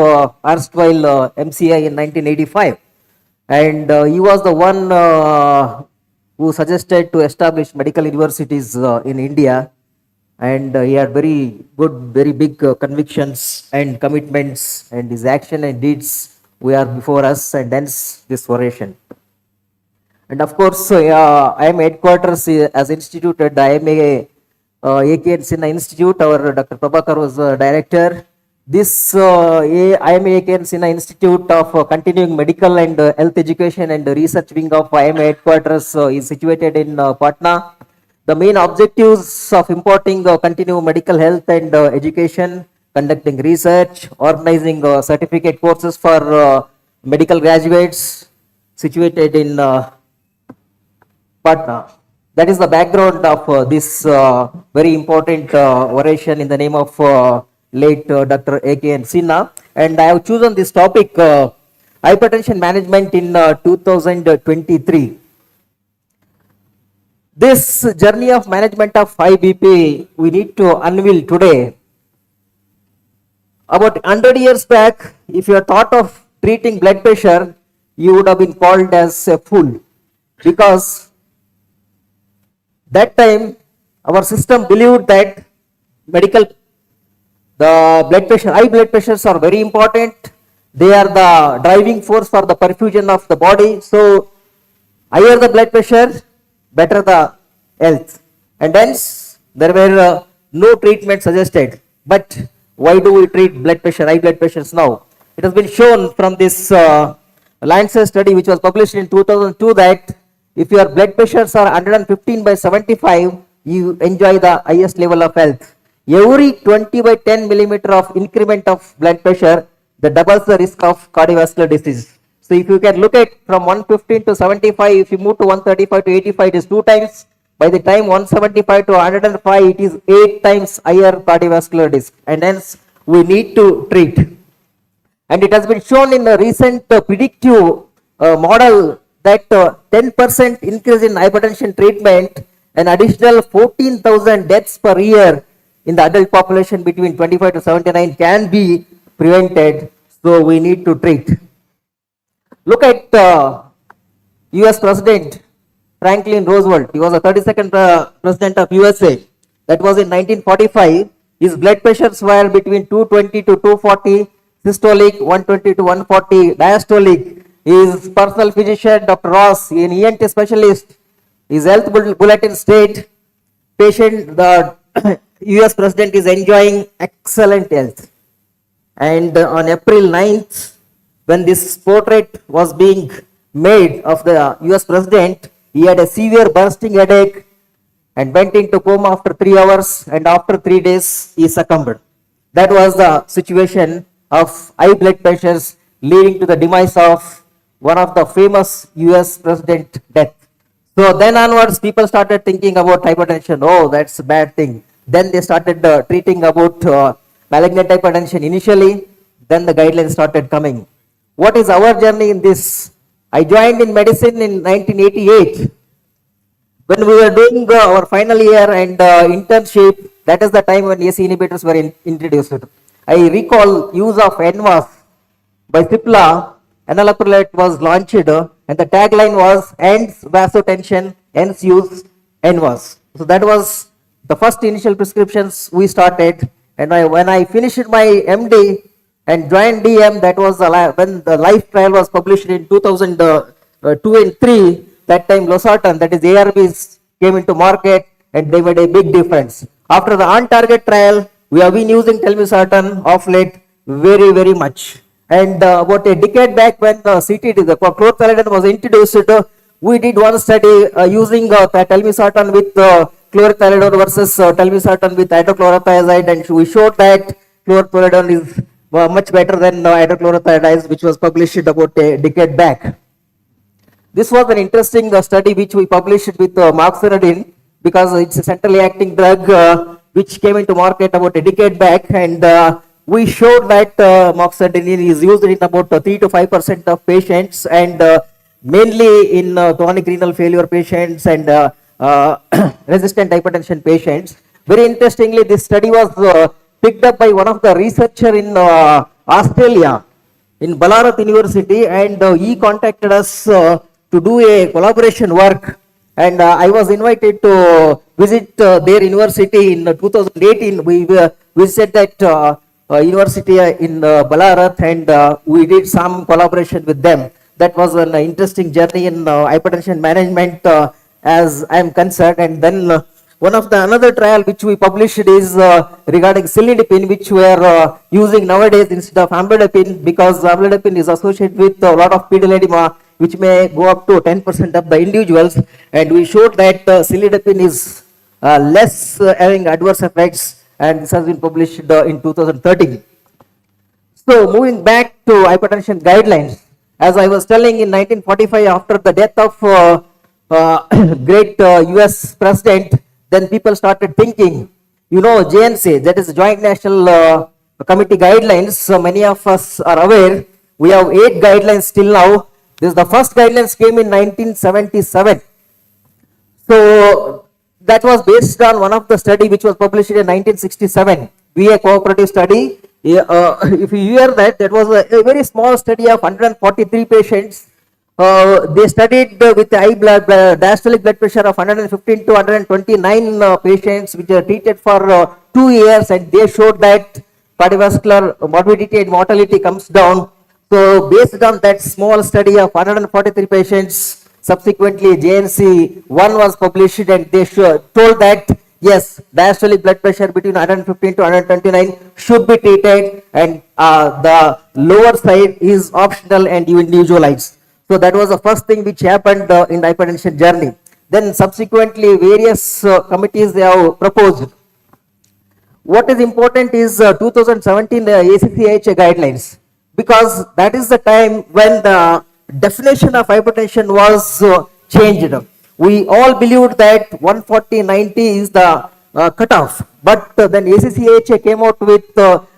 erstwhile MCI in 1985, and he was the one who suggested to establish medical universities in India. And he had very good, very big convictions and commitments, and his action and deeds we are before us, and hence this oration. And of course, IMA headquarters has instituted the IMA A.K. Sinha Institute. Our Dr. Prabhakar was director. This IMA A.K. Sinha Institute of Continuing Medical and Health Education and Research Wing of IMA headquarters is situated in Patna. The main objectives of imparting continuing medical health and education, conducting research, organizing certificate courses for medical graduates, situated in Patna. That is the background of this very important oration in the name of late Dr. A.K. Sinha. And I have chosen this topic, hypertension management in 2023. This journey of management of high BP, we need to unveil today. About 100 years back, if you had thought of treating blood pressure, you would have been called as a fool, because that time our system believed that medical The blood pressure, high blood pressures are very important. They are the driving force for the perfusion of the body. So higher the blood pressure, better the health. And hence, there were no treatment suggested. But why do we treat blood pressure, high blood pressures now? It has been shown from this Lancet study which was published in 2002 that if your blood pressures are 115/75, you enjoy the highest level of health. Every 20/10 millimeter of increment of blood pressure, that doubles the risk of cardiovascular disease. So if you can look at from 115 to 75, if you move to 135 to 85, it is 2 times. By the time 175 to 105, it is 8 times higher cardiovascular risk. And hence, we need to treat. And it has been shown in a recent predictive model that 10% increase in hypertension treatment, an additional 14,000 deaths per year in the adult population between 25 to 79 can be prevented. So we need to treat. Look at US President Franklin Roosevelt. He was the 32nd President of USA. That was in 1945. His blood pressures were between 220 to 240, systolic 120 to 140, diastolic. His personal physician, Dr. Ross, an ENT specialist, his health bulletin state, patient, the US President is enjoying excellent health. And on April 9th, when this portrait was being made of the US President, he had a severe bursting headache and went into coma after 3 hours, and after 3 days he succumbed. That was the situation of high blood pressures leading to the demise of one of the famous US President death. So then onwards, people started thinking about hypertension. Oh, that's a bad thing. Then they started treating about malignant hypertension initially. Then the guidelines started coming. What is our journey in this? I joined in medicine in 1988. When we were doing our final year and internship, that is the time when ACE inhibitors were introduced. I recall use of NVAS by Cipla. Enalaprolate was launched and the tagline was ends vasotension, ends use NVAS. So that was the first initial prescriptions we started. And when I finished my MD and joined DM, that was when the life trial was published in 2002 and 3. That time losartan, that is ARBs, came into market and they made a big difference. After the on-target trial, we have been using telmisartan of late very, very much. And about a decade back when the CTD, the chlorothalidone was introduced, we did one study using telmisartan with chlorothalidone versus telmisartan with hydrochlorothiazide, and we showed that chlorothalidone is much better than hydrochlorothiazide, which was published about a decade back. This was an interesting study which we published with moxonidine, because it's a centrally acting drug which came into market about a decade back, and we showed that moxonidine is used in about 3 to 5% of patients, and mainly in chronic renal failure patients and resistant hypertension patients. Very interestingly, this study was picked up by one of the researcher in Australia, in Ballarat University, and he contacted us to do a collaboration work. And I was invited to visit their university in 2018. We visited that university in Ballarat, and we did some collaboration with them. That was an interesting journey in hypertension management as I am concerned. And then one of the another trial which we published is regarding cilnidipine, which we are using nowadays instead of amlodipine, because amlodipine is associated with a lot of pedal edema, which may go up to 10% of the individuals. And we showed that cilnidipine is less having adverse effects, and this has been published in 2013. So moving back to hypertension guidelines, as I was telling, in 1945, after the death of great US president, then people started thinking, you know, JNC, that is Joint National Committee guidelines. So many of us are aware, we have 8 guidelines till now. This the first guidelines came in 1977. So that was based on one of the study which was published in 1967, VA cooperative study. If you hear that, that was a very small study of 143 patients. They studied with high diastolic blood pressure of 115 to 129 patients, which are treated for 2 years, and they showed that cardiovascular morbidity and mortality comes down. So based on that small study of 143 patients, subsequently JNC 1 was published and they told that yes, diastolic blood pressure between 115 to 129 should be treated, and the lower side is optional and individualized. So that was the first thing which happened in the hypertension journey. Then subsequently various committees they have proposed. What is important is 2017 ACCIH guidelines, because that is the time when the definition of hypertension was changed. We all believed that 140/90 is the cutoff, but then ACCIH came out with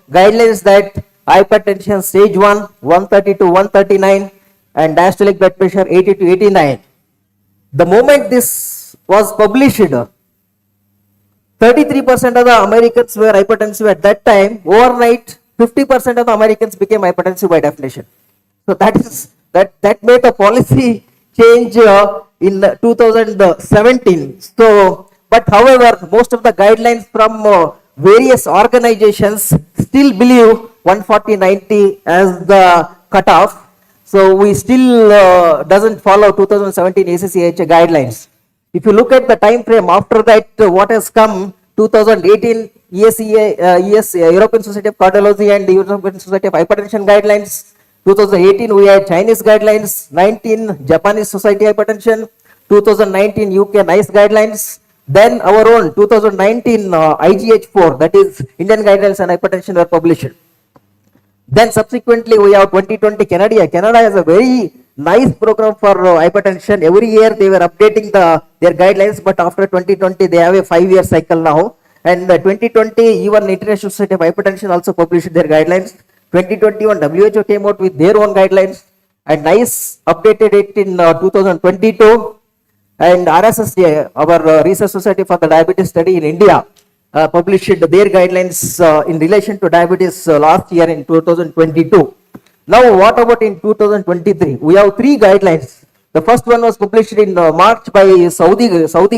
guidelines that hypertension stage 1, 130 to 139, and diastolic blood pressure 80 to 89. The moment this was published, 33% of the Americans were hypertensive at that time. Overnight, 50% of the Americans became hypertensive by definition. So that made the policy change in 2017. So, but however, most of the guidelines from various organizations still believe 140/90 as the cutoff. So we still doesn't follow 2017 ACCIH guidelines. If you look at the time frame after that, what has come, 2018 European Society of Cardiology and European Society of Hypertension guidelines. 2018 we had Chinese guidelines, 19 Japanese Society Hypertension, 2019 UK NICE guidelines, then our own 2019 IGH4, that is Indian guidelines on hypertension, were published. Then subsequently we have 2020 Canada. Canada has a very nice program for hypertension. Every year they were updating their guidelines, but after 2020 they have a 5-year cycle now. And 2020 even International Society of Hypertension also published their guidelines. 2021 WHO came out with their own guidelines, and NICE updated it in 2022. And RSSDI, our Research Society for the Diabetes Study in India, published their guidelines in relation to diabetes last year in 2022. Now what about in 2023? We have 3 guidelines. The first one was published in March by Saudi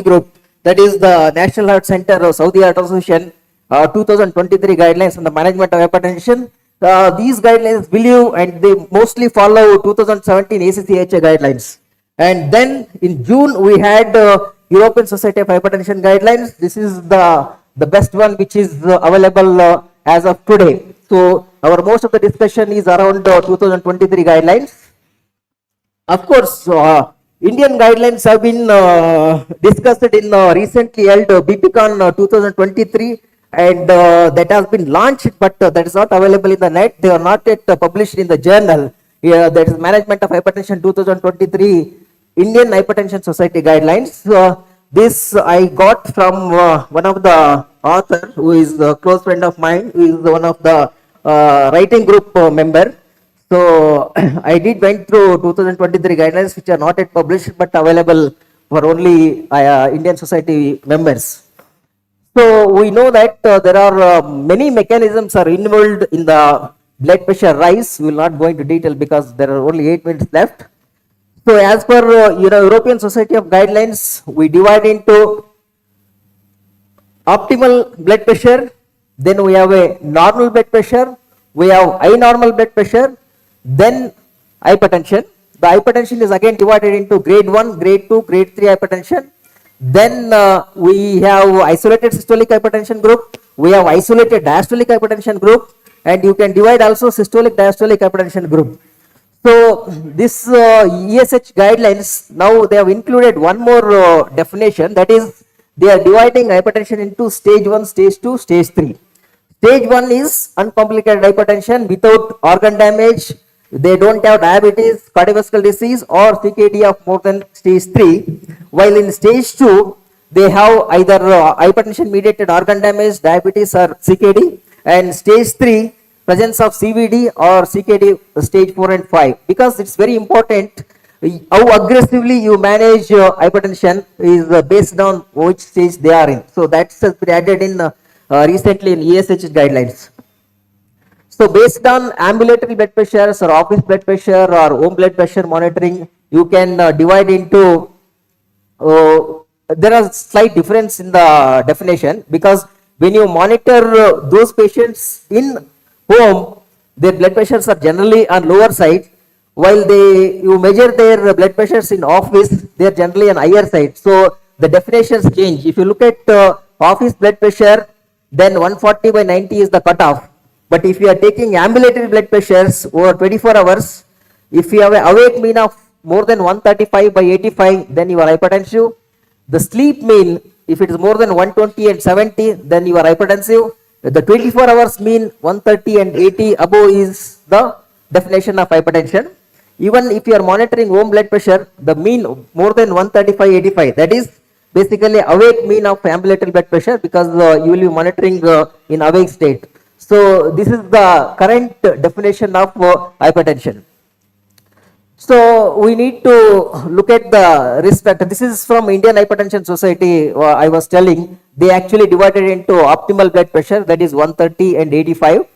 group, that is the National Heart Center of Saudi Heart Association, 2023 guidelines on the management of hypertension. These guidelines believe and they mostly follow 2017 ACCIH guidelines. And then in June we had European Society of Hypertension guidelines. This is the best one which is available as of today. So our most of the discussion is around 2023 guidelines. Of course, Indian guidelines have been discussed in recently held BPCon 2023, and that has been launched, but that is not available in the net. They are not yet published in the journal. That is Management of Hypertension 2023 Indian Hypertension Society guidelines. This I got from one of the author who is a close friend of mine, who is one of the writing group member. So I did went through 2023 guidelines which are not yet published but available for only Indian Society members. So we know that there are many mechanisms are involved in the blood pressure rise. We will not go into detail because there are only 8 minutes left. So as per European Society of Guidelines, we divide into optimal blood pressure, then we have a normal blood pressure, we have high normal blood pressure, then hypertension. The hypertension is again divided into grade 1, grade 2, grade 3 hypertension. Then we have isolated systolic hypertension group, we have isolated diastolic hypertension group, and you can divide also systolic diastolic hypertension group. So this ESH guidelines, now they have included one more definition, that is they are dividing hypertension into stage 1, stage 2, stage 3. Stage 1 is uncomplicated hypertension without organ damage. They don't have diabetes, cardiovascular disease or CKD of more than stage 3. While in stage 2, they have either hypertension mediated organ damage, diabetes or CKD. And stage 3, presence of CVD or CKD stage 4 and 5. Because it's very important how aggressively you manage hypertension is based on which stage they are in. So that's been added in recently in ESH guidelines. So based on ambulatory blood pressures or office blood pressure or home blood pressure monitoring, you can divide into, there are slight difference in the definition because When you monitor those patients in home, their blood pressures are generally on lower side, while you measure their blood pressures in office, they are generally on higher side. So the definitions change. If you look at office blood pressure, then 140 by 90 is the cutoff. But if you are taking ambulatory blood pressures over 24 hours, if you have an awake mean of more than 135 by 85, then you are hypertensive. The sleep mean, if it is more than 120 and 70, then you are hypertensive. The 24 hours mean 130 and 80 above is the definition of hypertension. Even if you are monitoring home blood pressure, the mean more than 135, 85, that is basically awake mean of ambulatory blood pressure, because you will be monitoring in awake state. So this is the current definition of hypertension. So we need to look at the risk factor. This is from Indian Hypertension Society. I was telling, they actually divided into optimal blood pressure, that is 130 and 85.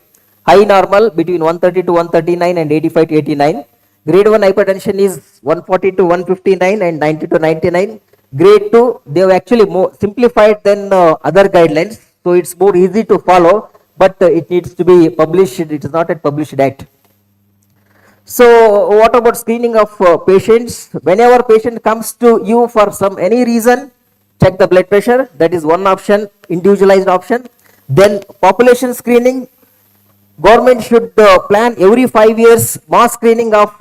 High normal between 130 to 139 and 85 to 89. Grade 1 hypertension is 140 to 159 and 90 to 99. Grade 2, they have actually more simplified than other guidelines. So it's more easy to follow, but it needs to be published. It is not a published act. So what about screening of patients? Whenever patient comes to you for any reason, check the blood pressure. That is one option, individualized option. Then population screening. Government should plan every 5 years mass screening of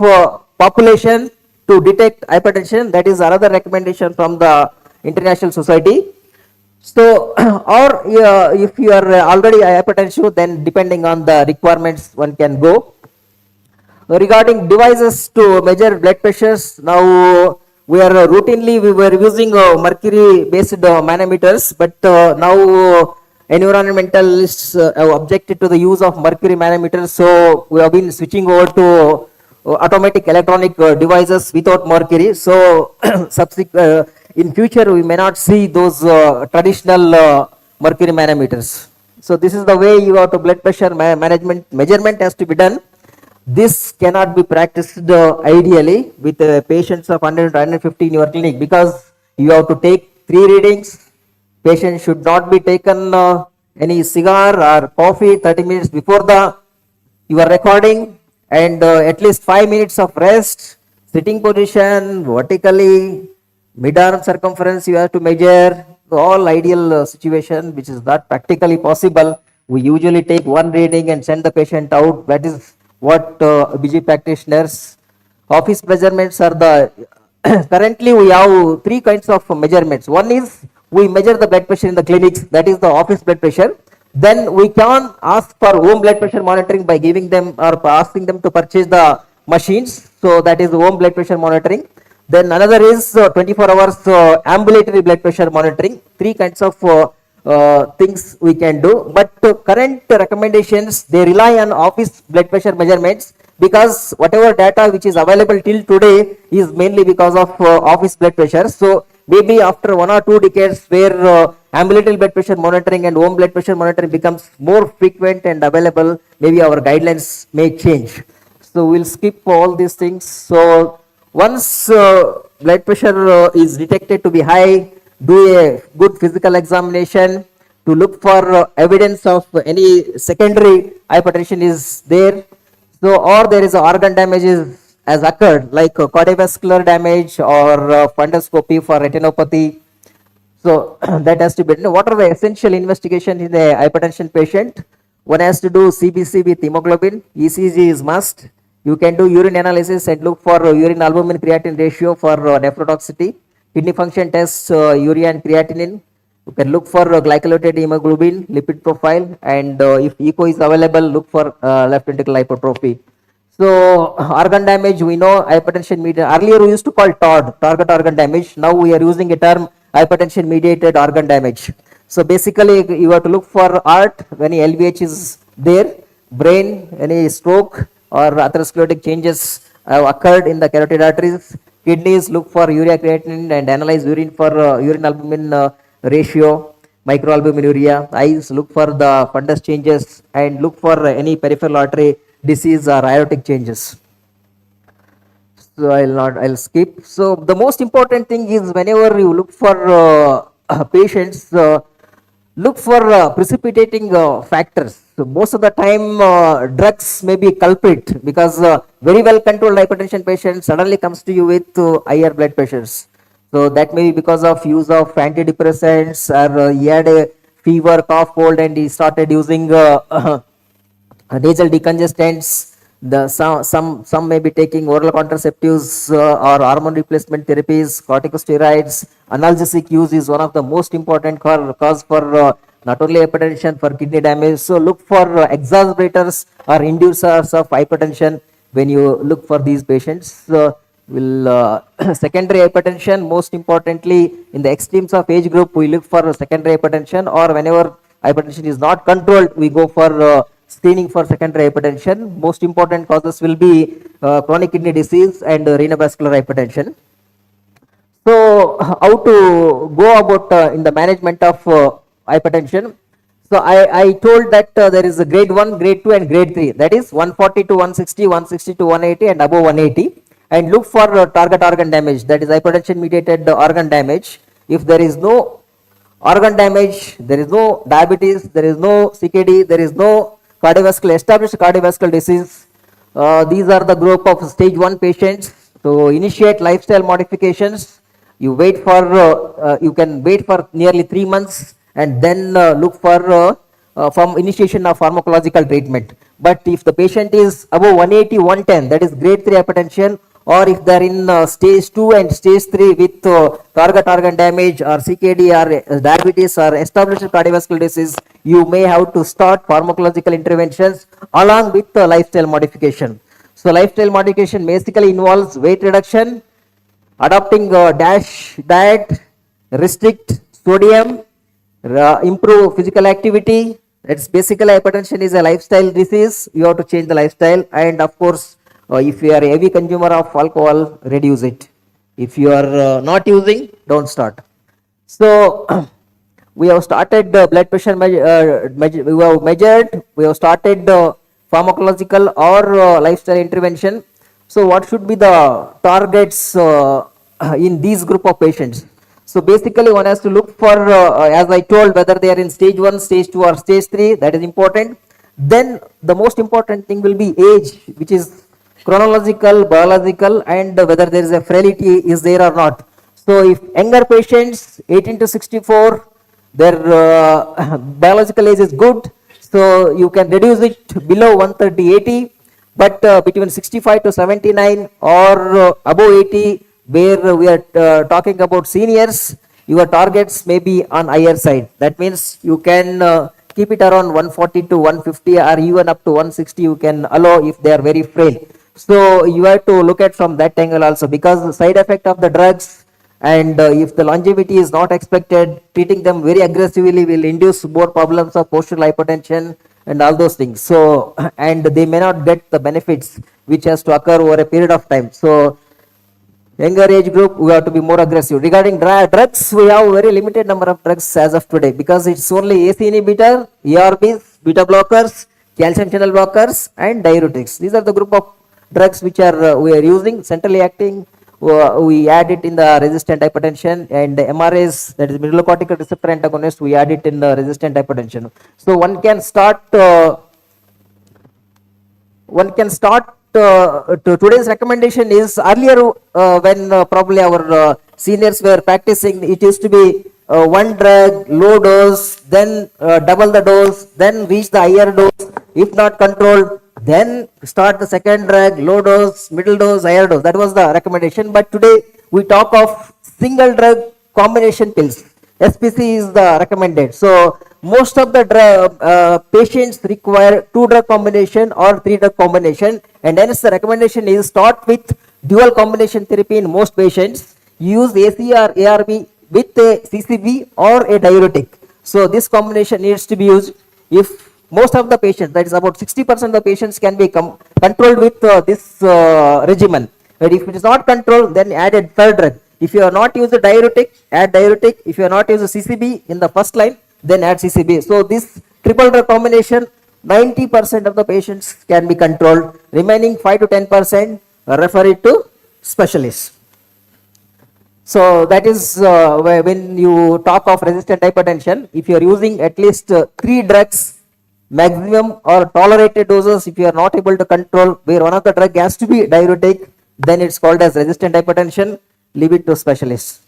population to detect hypertension. That is another recommendation from the International Society. So, or if you are already hypertensive, then depending on the requirements, one can go. Regarding devices to measure blood pressures, now we were using mercury based manometers, but now environmentalists have objected to the use of mercury manometers, so we have been switching over to automatic electronic devices without mercury. So in future we may not see those traditional mercury manometers. So this is the way you have to blood pressure measurement has to be done. This cannot be practiced ideally with patients of 100 to 150 in your clinic, because you have to take 3 readings. Patient should not be taken any cigar or coffee 30 minutes before your recording, and at least 5 minutes of rest, sitting position, vertically, mid-arm circumference you have to measure. All ideal situation, which is not practically possible. We usually take 1 reading and send the patient out. That is what busy practitioners. Office measurements are the currently we have 3 kinds of measurements. One is we measure the blood pressure in the clinics, that is the office blood pressure. Then we can ask for home blood pressure monitoring by giving them or asking them to purchase the machines. So that is home blood pressure monitoring. Then another is 24 hours ambulatory blood pressure monitoring. 3 kinds of things we can do, but current recommendations, they rely on office blood pressure measurements, because whatever data which is available till today is mainly because of office blood pressure. So maybe after 1 or 2 decades where ambulatory blood pressure monitoring and home blood pressure monitoring becomes more frequent and available, maybe our guidelines may change. So we'll skip all these things. So once blood pressure is detected to be high, do a good physical examination to look for evidence of any secondary hypertension is there. So, or there is organ damage has occurred, like cardiovascular damage or fundoscopy for retinopathy. So that has to be done. What are the essential investigations in a hypertension patient? One has to do CBC with hemoglobin. ECG is must. You can do urine analysis and look for urine albumin creatinine ratio for nephrotoxicity. Kidney function tests, urea and creatinine. You can look for glycosylated hemoglobin, lipid profile, and if echo is available, look for left ventricular hypertrophy. So organ damage, we know hypertension mediated. Earlier we used to call TOD, target organ damage. Now we are using a term hypertension mediated organ damage. So basically you have to look for heart when LVH is there, brain, any stroke or atherosclerotic changes have occurred in the carotid arteries. Kidneys, look for urea creatinine and analyze urine for urine albumin ratio, microalbuminuria. Eyes, look for the fundus changes and look for any peripheral artery disease or aortic changes. So I'll skip. So the most important thing is whenever you look for patients, look for precipitating factors. So most of the time, drugs may be culprit because very well controlled hypertension patient suddenly comes to you with higher blood pressures. So that may be because of use of antidepressants, or he had a fever, cough, cold, and he started using nasal decongestants. Some may be taking oral contraceptives or hormone replacement therapies, corticosteroids. Analgesic use is one of the most important cause for not only hypertension, for kidney damage. So look for exacerbators or inducers of hypertension when you look for these patients. Secondary hypertension, most importantly in the extremes of age group, we look for secondary hypertension, or whenever hypertension is not controlled, we go for screening for secondary hypertension. Most important causes will be chronic kidney disease and renovascular hypertension. So how to go about in the management of hypertension? So I told that there is a grade 1, grade 2 and grade 3, that is 140 to 160, 160 to 180 and above 180, and look for target organ damage, that is hypertension mediated organ damage. If there is no organ damage, there is no diabetes, there is no CKD, there is no established cardiovascular disease, these are the group of stage 1 patients. So initiate lifestyle modifications. You can wait for nearly 3 months and then look for from initiation of pharmacological treatment. But if the patient is above 180, 110, that is grade 3 hypertension, or if they are in stage 2 and stage 3 with target organ damage or CKD or diabetes or established cardiovascular disease, you may have to start pharmacological interventions along with lifestyle modification. So lifestyle modification basically involves weight reduction, adopting DASH diet, restrict sodium, improve physical activity. It's basically hypertension is a lifestyle disease. You have to change the lifestyle, and of course, if you are a heavy consumer of alcohol, reduce it. If you are not using, don't start. So we have started blood pressure we have measured. We have started pharmacological or lifestyle intervention. So what should be the targets in these group of patients? So basically one has to look for, as I told, whether they are in stage 1, stage 2 or stage 3, that is important. Then the most important thing will be age, which is chronological, biological, and whether there is a frailty is there or not. So if younger patients 18 to 64, their biological age is good, so you can reduce it below 130-80, but between 65 to 79 or above 80, where we are talking about seniors, your targets may be on higher side. That means you can keep it around 140 to 150 or even up to 160 you can allow if they are very frail. So you have to look at from that angle also, because the side effect of the drugs, and if the longevity is not expected, treating them very aggressively will induce more problems of postural hypertension and all those things. So and they may not get the benefits which has to occur over a period of time. So younger age group, we have to be more aggressive. Regarding drugs, we have very limited number of drugs as of today, because it's only AC inhibitor, ARBs, beta blockers, calcium channel blockers and diuretics. These are the group of drugs which are we are using. Centrally acting, we add it in the resistant hypertension, and MRAs, that is mineralocorticoid receptor antagonist, we add it in the resistant hypertension. So one can start to today's recommendation is earlier when probably our seniors were practicing, it used to be one drug, low dose, then double the dose, then reach the higher dose. If not controlled, then start the second drug, low dose, middle dose, higher dose. That was the recommendation. But today we talk of single drug combination pills. SPC is the recommended. So most of the patients require 2-drug combination or 3-drug combination, and hence the recommendation is start with dual combination therapy in most patients. Use AC or ARB with a CCB or a diuretic. So this combination needs to be used. If most of the patients, that is about 60% of the patients, can be controlled with this regimen. But if it is not controlled, then add a third drug. If you are not use a diuretic, add diuretic. If you are not use a CCB in the first line, then add CCB. So this triple drug combination, 90% of the patients can be controlled. Remaining 5 to 10%, refer it to specialists. So that is when you talk of resistant hypertension, if you are using at least 3 drugs maximum or tolerated doses, if you are not able to control, where one of the drug has to be diuretic, then it's called as resistant hypertension. Leave it to specialists.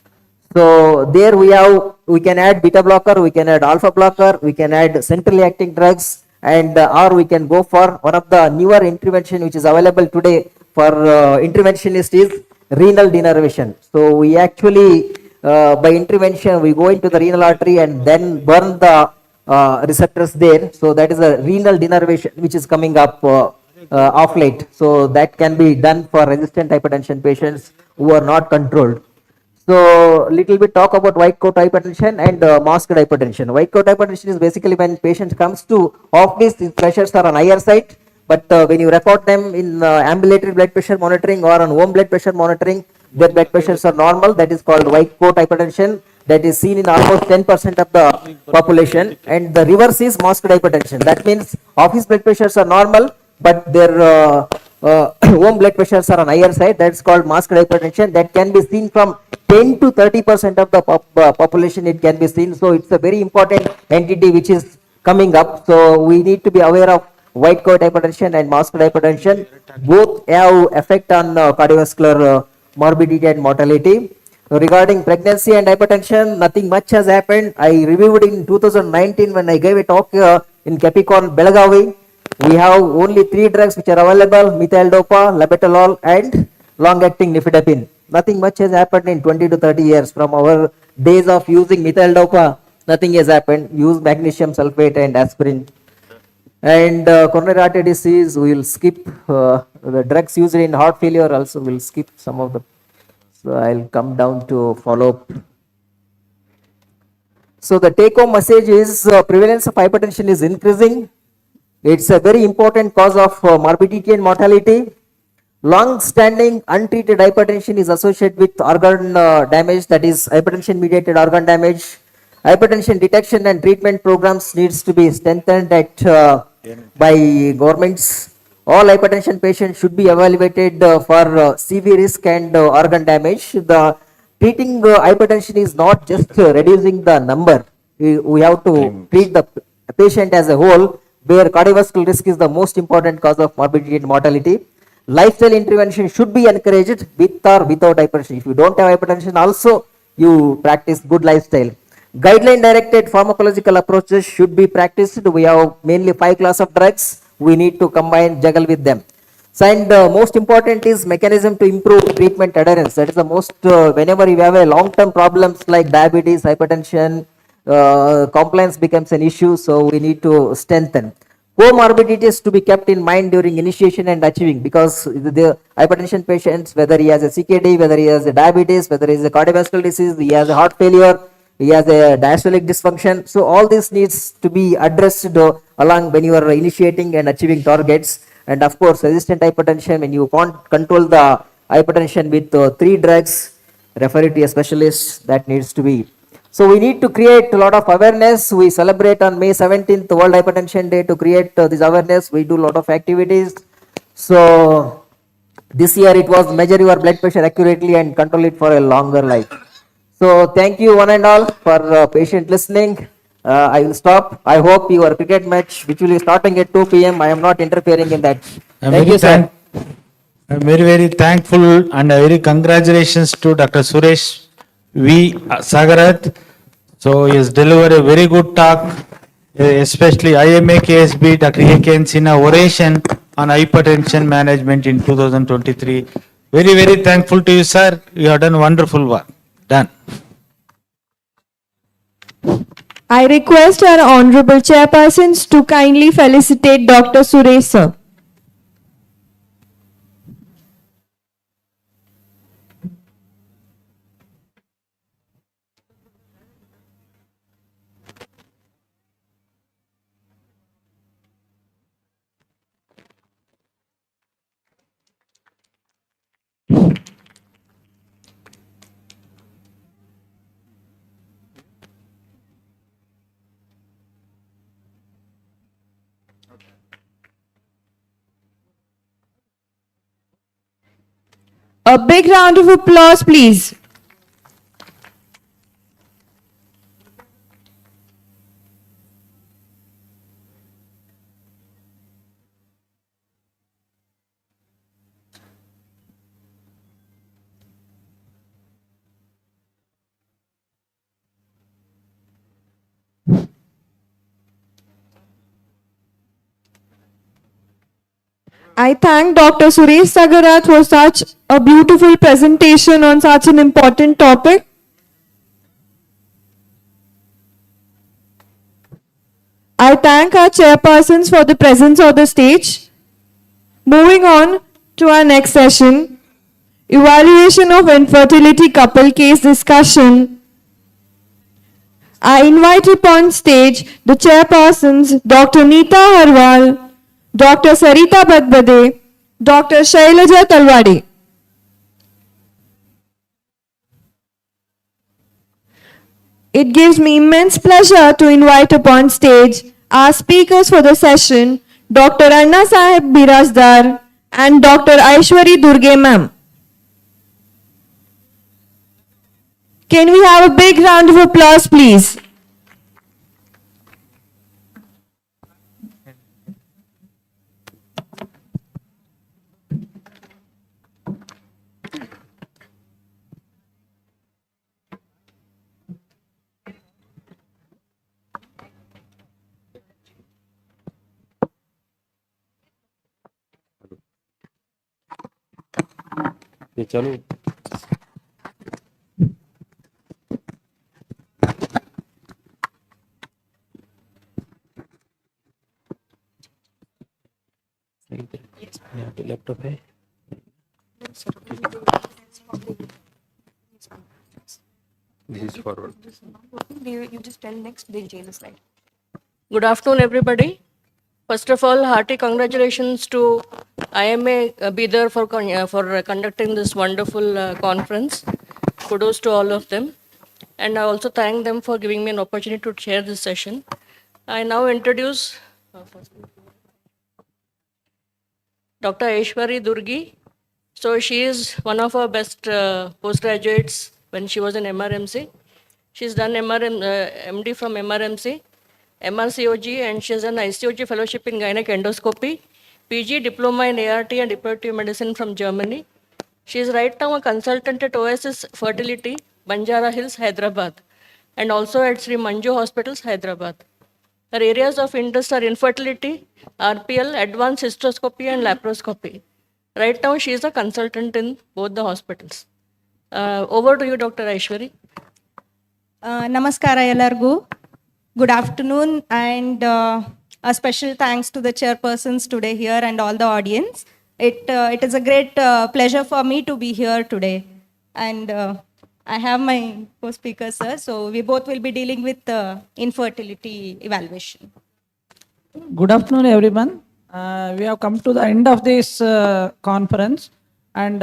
So there we can add beta blocker, we can add alpha blocker, we can add centrally acting drugs, and or we can go for one of the newer intervention which is available today for interventionist is renal denervation. So we actually by intervention we go into the renal artery and then burn the receptors there. So that is a renal denervation which is coming up off late. So that can be done for resistant hypertension patients who are not controlled. So little bit talk about white coat hypertension and masked hypertension. White coat hypertension is basically when patient comes to office, his pressures are on higher side, but when you record them in ambulatory blood pressure monitoring or on home blood pressure monitoring, their blood pressures are normal. That is called white coat hypertension. That is seen in almost 10% of the population. And the reverse is masked hypertension. That means office blood pressures are normal, but their home blood pressures are on higher side. That's called masked hypertension. That can be seen from 10 to 30% of the population. It can be seen. So it's a very important entity which is coming up. So we need to be aware of white coat hypertension and masked hypertension. Both have effect on cardiovascular morbidity and mortality. Regarding pregnancy and hypertension, nothing much has happened. I reviewed in 2019 when I gave a talk in Capicon, Belagavi. We have only 3 drugs which are available: methyl-dopa, labetalol, and long-acting nifedipine. Nothing much has happened in 20 to 30 years from our days of using methyl-dopa. Nothing has happened. Use magnesium sulfate and aspirin. And coronary artery disease, we will skip the drugs used in heart failure. Also, we'll skip some of the. So I'll come down to follow up. So the take-home message is prevalence of hypertension is increasing. It's a very important cause of morbidity and mortality. Long-standing untreated hypertension is associated with organ damage, that is hypertension-mediated organ damage. Hypertension detection and treatment programs needs to be strengthened by governments. All hypertension patients should be evaluated for CV risk and organ damage. The treating hypertension is not just reducing the number. We have to treat the patient as a whole, where cardiovascular risk is the most important cause of morbidity and mortality. Lifestyle intervention should be encouraged with or without hypertension. If you don't have hypertension, also you practice good lifestyle. Guideline directed pharmacological approaches should be practiced. We have mainly 5 classes of drugs. We need to combine, juggle with them. So, and most important is mechanism to improve treatment adherence. That is the most, whenever you have a long-term problems like diabetes, hypertension, compliance becomes an issue. So we need to strengthen. Comorbidities to be kept in mind during initiation and achieving, because the hypertension patients, whether he has a CKD, whether he has a diabetes, whether he has a cardiovascular disease, he has a heart failure, he has a diastolic dysfunction. So all this needs to be addressed along when you are initiating and achieving targets. And of course, resistant hypertension, when you can't control the hypertension with 3 drugs, refer it to a specialist. That needs to be. So we need to create a lot of awareness. We celebrate on May 17th World Hypertension Day to create this awareness. We do a lot of activities. So this year it was measure your blood pressure accurately and control it for a longer life. So thank you one and all for patient listening. I will stop. I hope your cricket match, which will be starting at 2 p.m. I am not interfering in that. Thank you, sir. I'm very, very thankful and very congratulations to Dr. Suresh V. Sagarat. So he has delivered a very good talk, especially IMA KSB, Dr. A.K.N. Sinha oration on hypertension management in 2023. Very, very thankful to you, sir. You have done wonderful work. Done. I request our honorable chairpersons to kindly felicitate Dr. Suresh, sir. A big round of applause, please. I thank Dr. Suresh Sagarat for such a beautiful presentation on such an important topic. I thank our chairpersons for the presence on the stage. Moving on to our next session, evaluation of infertility couple case discussion. I invite upon stage the chairpersons Dr. Neeta Harwal, Dr. Sarita Badbade, Dr. Shailaja Talwadi. It gives me immense pleasure to invite upon stage our speakers for the session, Dr. Anna Sahib Birajdar and Dr. Aishwari Durge ma'am. Can we have a big round of applause, please? ये चलो यहाँ पे laptop है This is forward. You just tell next, they'll change the slide. Good afternoon, everybody. First of all, hearty congratulations to IMA Bidar for conducting this wonderful conference. Kudos to all of them. And I also thank them for giving me an opportunity to chair this session. I now introduce Dr. Aishwari Durgi. So she is one of our best postgraduates when she was in MRMC. She's done MD from MRMC, MRCOG, and she has done ICOG fellowship in gynec endoscopy, PG diploma in ART and reproductive medicine from Germany. She is right now a consultant at Oasis Fertility, Banjara Hills, Hyderabad, and also at Sri Manju Hospitals, Hyderabad. Her areas of interest are infertility, RPL, advanced hysteroscopy, and laparoscopy. Right now, she is a consultant in both the hospitals. Over to you, Dr. Aishwari. Namaskara ellargu. Good afternoon, and a special thanks to the chairpersons today here and all the audience. It is a great pleasure for me to be here today. And I have my co-speaker, sir, so we both will be dealing with infertility evaluation. Good afternoon, everyone. We have come to the end of this conference, and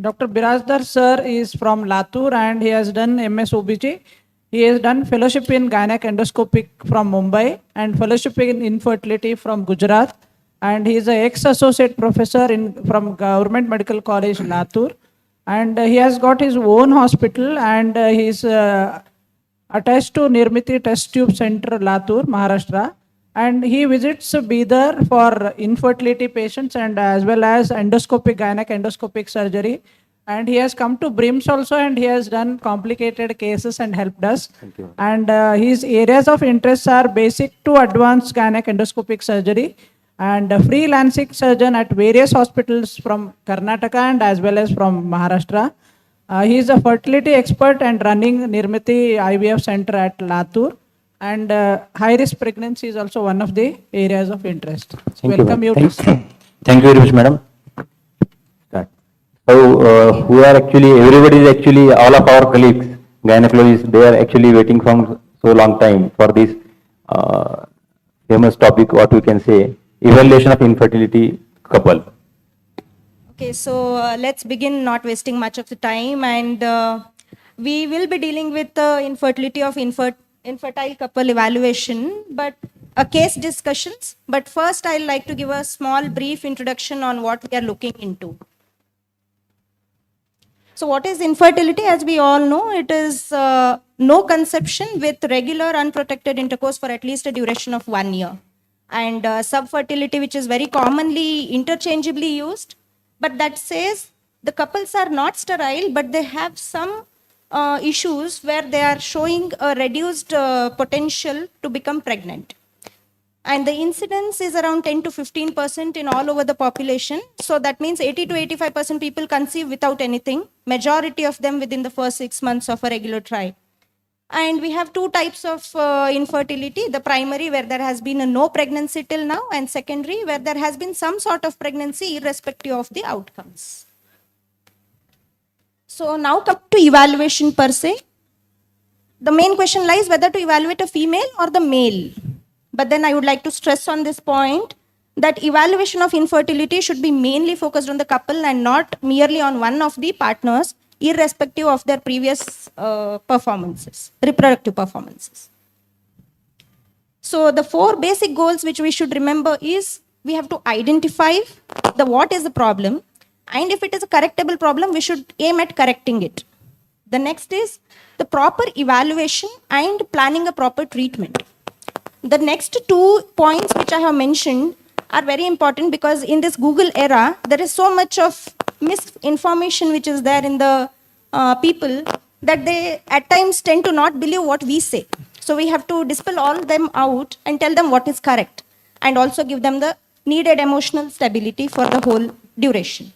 Dr. Birajdar sir is from Latur and he has done MS OBG. He has done fellowship in gynec endoscopic from Mumbai and fellowship in infertility from Gujarat. And he is an ex-associate professor from Government Medical College, Latur. And he has got his own hospital and he is attached to Nirmiti Test Tube Center, Latur, Maharashtra. And he visits Bidar for infertility patients and as well as endoscopic, gynec endoscopic surgery. And he has come to BRIMS also and he has done complicated cases and helped us. Thank you. And his areas of interest are basic to advanced gynec endoscopic surgery and freelancing surgeon at various hospitals from Karnataka and as well as from Maharashtra. He is a fertility expert and running Nirmiti IVF center at Latur. And high-risk pregnancy is also one of the areas of interest. Welcome you. Thank you very much, madam. So, we are actually, everybody is actually, all of our colleagues, gynecologists, they are actually waiting from so long time for this famous topic, what we can say, evaluation of infertility couple. Okay, so let's begin, not wasting much of the time, and we will be dealing with the infertility of infertile couple evaluation, but case discussions. But first, I'd like to give a small brief introduction on what we are looking into. So what is infertility? As we all know, it is no conception with regular unprotected intercourse for at least a duration of 1 year. And subfertility, which is very commonly interchangeably used, but that says the couples are not sterile, but they have some issues where they are showing a reduced potential to become pregnant. And the incidence is around 10 to 15% in all over the population. So that means 80 to 85% people conceive without anything, majority of them within the first 6 months of a regular try. And we have two types of infertility, the primary where there has been a no pregnancy till now, and secondary where there has been some sort of pregnancy irrespective of the outcomes. So now come to evaluation per se. The main question lies whether to evaluate a female or the male. But then I would like to stress on this point that evaluation of infertility should be mainly focused on the couple and not merely on one of the partners, irrespective of their previous performances, reproductive performances. So the four basic goals which we should remember is we have to identify what is the problem, and if it is a correctable problem, we should aim at correcting it. The next is the proper evaluation and planning a proper treatment. The next 2 points which I have mentioned are very important because in this Google era, there is so much of misinformation which is there in the people that they at times tend to not believe what we say. So we have to dispel all them out and tell them what is correct and also give them the needed emotional stability for the whole duration.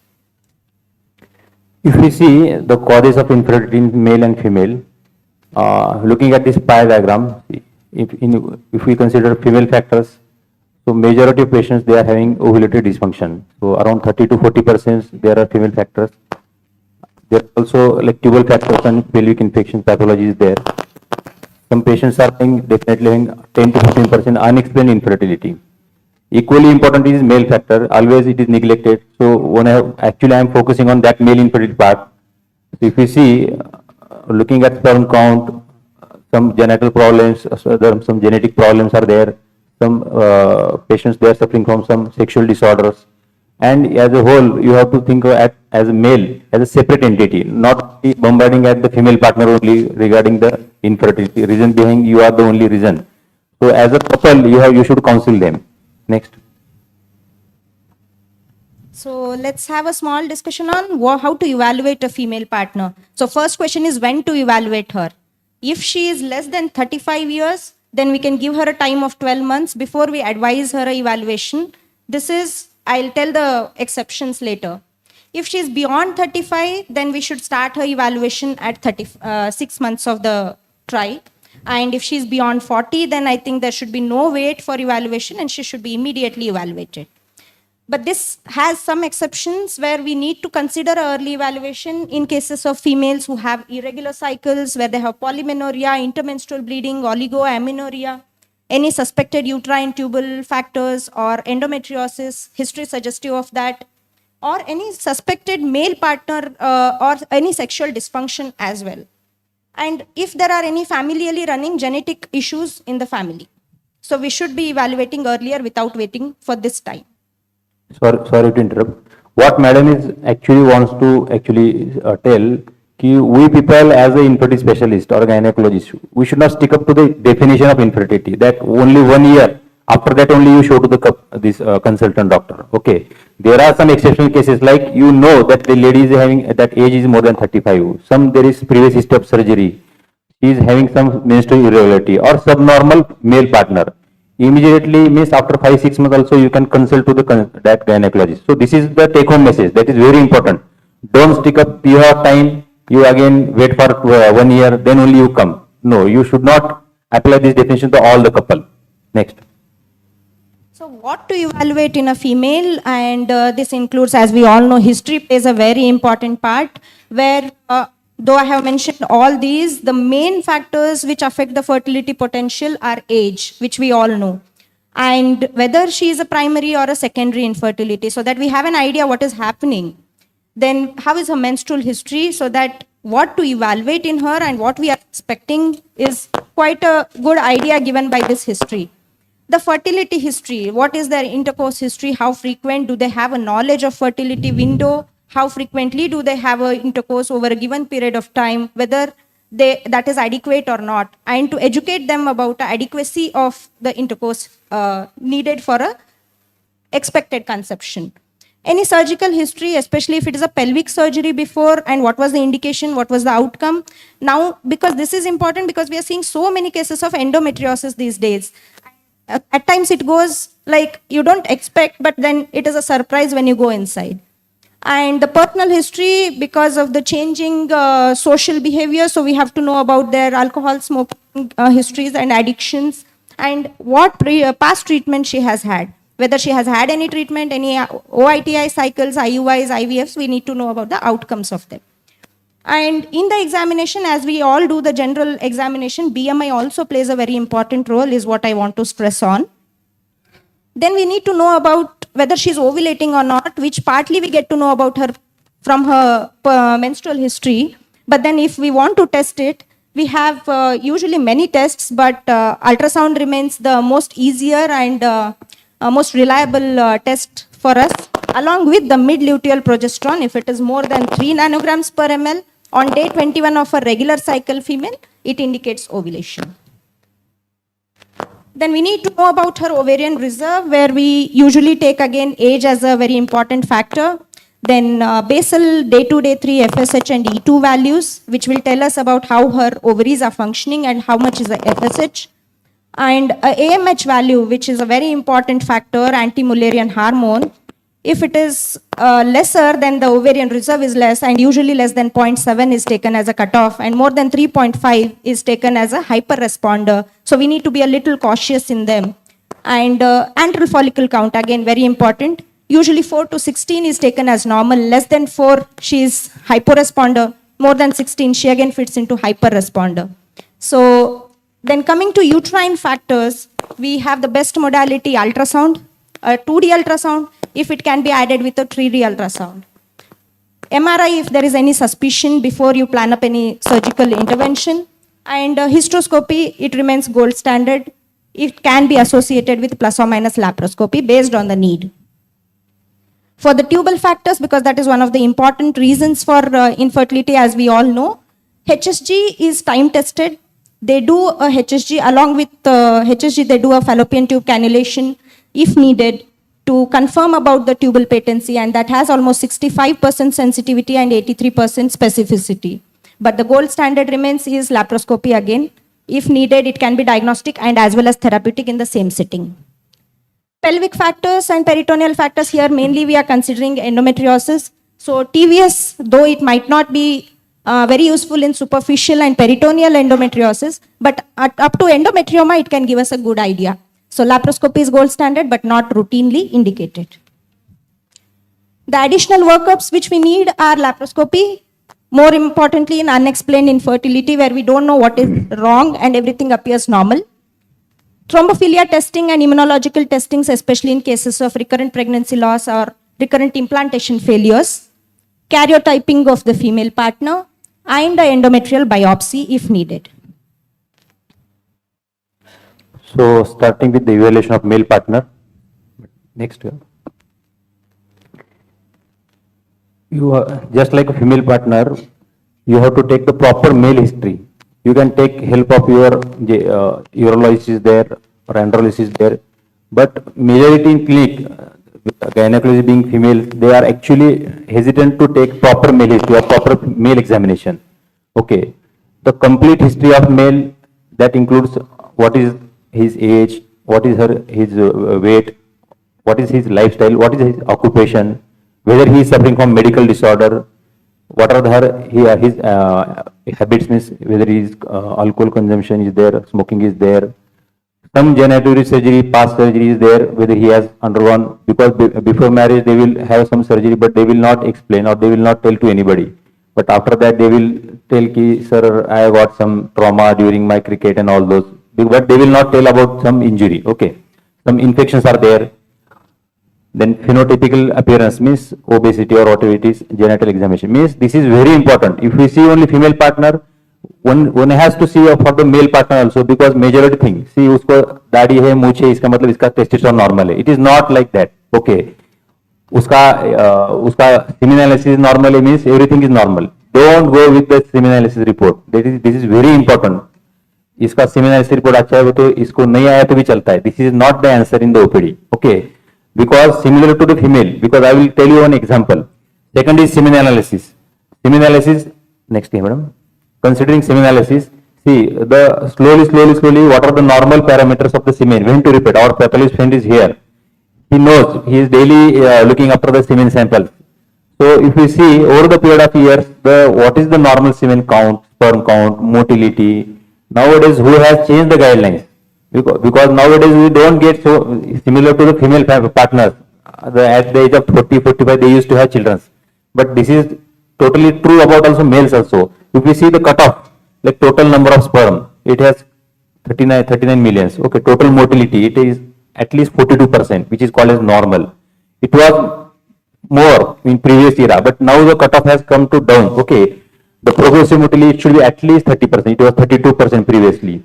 If we see the causes of infertility in male and female, looking at this pie diagram, if we consider female factors, so majority of patients, they are having ovulatory dysfunction. So around 30 to 40% there are female factors. There are also like tubal factors and pelvic infection pathology is there. Some patients are definitely having 10 to 15% unexplained infertility. Equally important is male factor. Always it is neglected. So when actually I am focusing on that male infertility part. So if you see, looking at sperm count, some genital problems, some genetic problems are there. Some patients, they are suffering from some sexual disorders. And as a whole, you have to think as a male, as a separate entity, not bombarding at the female partner only regarding the infertility. Reason being, you are the only reason. So as a couple, you should counsel them. Next. So let's have a small discussion on how to evaluate a female partner. So first question is when to evaluate her. If she is less than 35 years, then we can give her a time of 12 months before we advise her evaluation. This is, I'll tell the exceptions later. If she is beyond 35, then we should start her evaluation at 6 months of the try. And if she is beyond 40, then I think there should be no wait for evaluation and she should be immediately evaluated. But this has some exceptions where we need to consider early evaluation in cases of females who have irregular cycles, where they have polymenorrhea, intermenstrual bleeding, oligoamenorrhea, any suspected uterine tubal factors or endometriosis, history suggestive of that, or any suspected male partner or any sexual dysfunction as well. And if there are any familially running genetic issues in the family. So we should be evaluating earlier without waiting for this time. Sorry to interrupt. What madam is actually wants to tell, we people as an infertility specialist or gynecologist, we should not stick up to the definition of infertility. That only 1 year. After that only you show to the consultant doctor. Okay. There are some exceptional cases like that the lady is having that age is more than 35. Some there is previous history of surgery. She is having some menstrual irregularity or subnormal male partner. Immediately means after 5-6 months also you can consult to that gynecologist. So this is the take home message that is very important. Don't stick up your time, you again wait for 1 year, then only you come. No, you should not apply this definition to all the couple. Next. So what to evaluate in a female, and this includes, as we all know, history plays a very important part where though I have mentioned all these, the main factors which affect the fertility potential are age, which we all know, and whether she is a primary or a secondary infertility, so that we have an idea what is happening. Then how is her menstrual history, so that what to evaluate in her and what we are expecting is quite a good idea given by this history. The fertility history, what is their intercourse history, how frequent, do they have a knowledge of fertility window, how frequently do they have a intercourse over a given period of time, whether that is adequate or not, and to educate them about the adequacy of the intercourse needed for a expected conception. Any surgical history, especially if it is a pelvic surgery before, and what was the indication, what was the outcome. Now, because this is important because we are seeing so many cases of endometriosis these days. at times it goes like you don't expect, but then it is a surprise when you go inside. And the personal history, because of the changing social behavior, so we have to know about their alcohol, smoking histories and addictions, and what past treatment she has had. Whether she has had any treatment, any OITI cycles, IUIs, IVFs, we need to know about the outcomes of them. And in the examination, as we all do the general examination, BMI also plays a very important role, is what I want to stress on. Then we need to know about whether she's ovulating or not, which partly we get to know about her from her menstrual history. But then if we want to test it, we have usually many tests, but ultrasound remains the most easier and most reliable test for us, along with the mid-luteal progesterone. If it is more than 3 nanograms per ml on day 21 of a regular cycle female, it indicates ovulation. Then we need to know about her ovarian reserve, where we usually take again age as a very important factor. Then basal day 2, day 3 FSH and E2 values, which will tell us about how her ovaries are functioning and how much is the FSH. And AMH value, which is a very important factor, anti-Mullerian hormone. If it is lesser, then the ovarian reserve is less, and usually less than 0.7 is taken as a cutoff, and more than 3.5 is taken as a hyper-responder. So we need to be a little cautious in them. And antral follicle count, again, very important. Usually 4 to 16 is taken as normal. Less than 4, she is hyporesponder. More than 16, she again fits into hyper-responder. So then coming to uterine factors, we have the best modality ultrasound, 2D ultrasound, if it can be added with a 3D ultrasound. MRI if there is any suspicion before you plan up any surgical intervention. And hysteroscopy, it remains gold standard. It can be associated with plus or minus laparoscopy based on the need. For the tubal factors, because that is one of the important reasons for infertility, as we all know, HSG is time tested. They do a HSG, along with HSG, they do a fallopian tube cannulation if needed to confirm about the tubal patency, and that has almost 65% sensitivity and 83% specificity. But the gold standard remains is laparoscopy again. If needed, it can be diagnostic and as well as therapeutic in the same setting. Pelvic factors and peritoneal factors, here mainly we are considering endometriosis. So TVS, though it might not be very useful in superficial and peritoneal endometriosis, but up to endometrioma, it can give us a good idea. So laparoscopy is gold standard, but not routinely indicated. The additional workups which we need are laparoscopy, more importantly in unexplained infertility, where we don't know what is wrong and everything appears normal. Thrombophilia testing and immunological testings, especially in cases of recurrent pregnancy loss or recurrent implantation failures. Karyotyping of the female partner and the endometrial biopsy if needed. So starting with the evaluation of male partner. Next. You are, just like a female partner, you have to take the proper male history. You can take help of your urologist is there or andrologist is there, but majority in clinic, gynecology being female, they are actually hesitant to take proper male history or proper male examination. Okay, the complete history of male, that includes what is his age, what is his weight, what is his lifestyle, what is his occupation, whether he is suffering from medical disorder, what are his habits, means whether his alcohol consumption is there, smoking is there, some genital surgery, past surgery is there, whether he has undergone, because before marriage they will have some surgery, but they will not explain or they will not tell to anybody. But after that they will tell ki, sir, I got some trauma during my cricket and all those. But they will not tell about some injury. Okay, some infections are there. Then phenotypical appearance means obesity or whatever it is, genital examination means this is very important. If we see only female partner, one has to see for the male partner also, because majority thing, see usko दाढ़ी है, मूंछ है, इसका मतलब इसका testosterone normal है. It is not like that. Okay, उसका semen analysis normal means everything is normal. Don't go with the semen analysis report. This is very important. इसका semen analysis report अच्छा है तो इसको नहीं आया तो भी चलता है. This is not the answer in the OPD. Okay, because similar to the female, because I will tell you one example. Second is semen analysis. Semen analysis, next thing, madam. Considering semen analysis See, the slowly, what are the normal parameters of the semen? When to repeat? Our pathologist friend is here. He knows, he is daily looking after the semen sample. So if you see over the period of years, what is the normal semen count, sperm count, motility? Nowadays, who has changed the guidelines? Because nowadays we don't get so similar to the female partners. At the age of 40, 45, they used to have children. But this is totally true about also males also. If we see the cutoff, like total number of sperm, it has 39 millions. Okay, total motility, it is at least 42%, which is called as normal. It was more in previous era, but now the cutoff has come to down. Okay, the progressive motility should be at least 30%. It was 32% previously.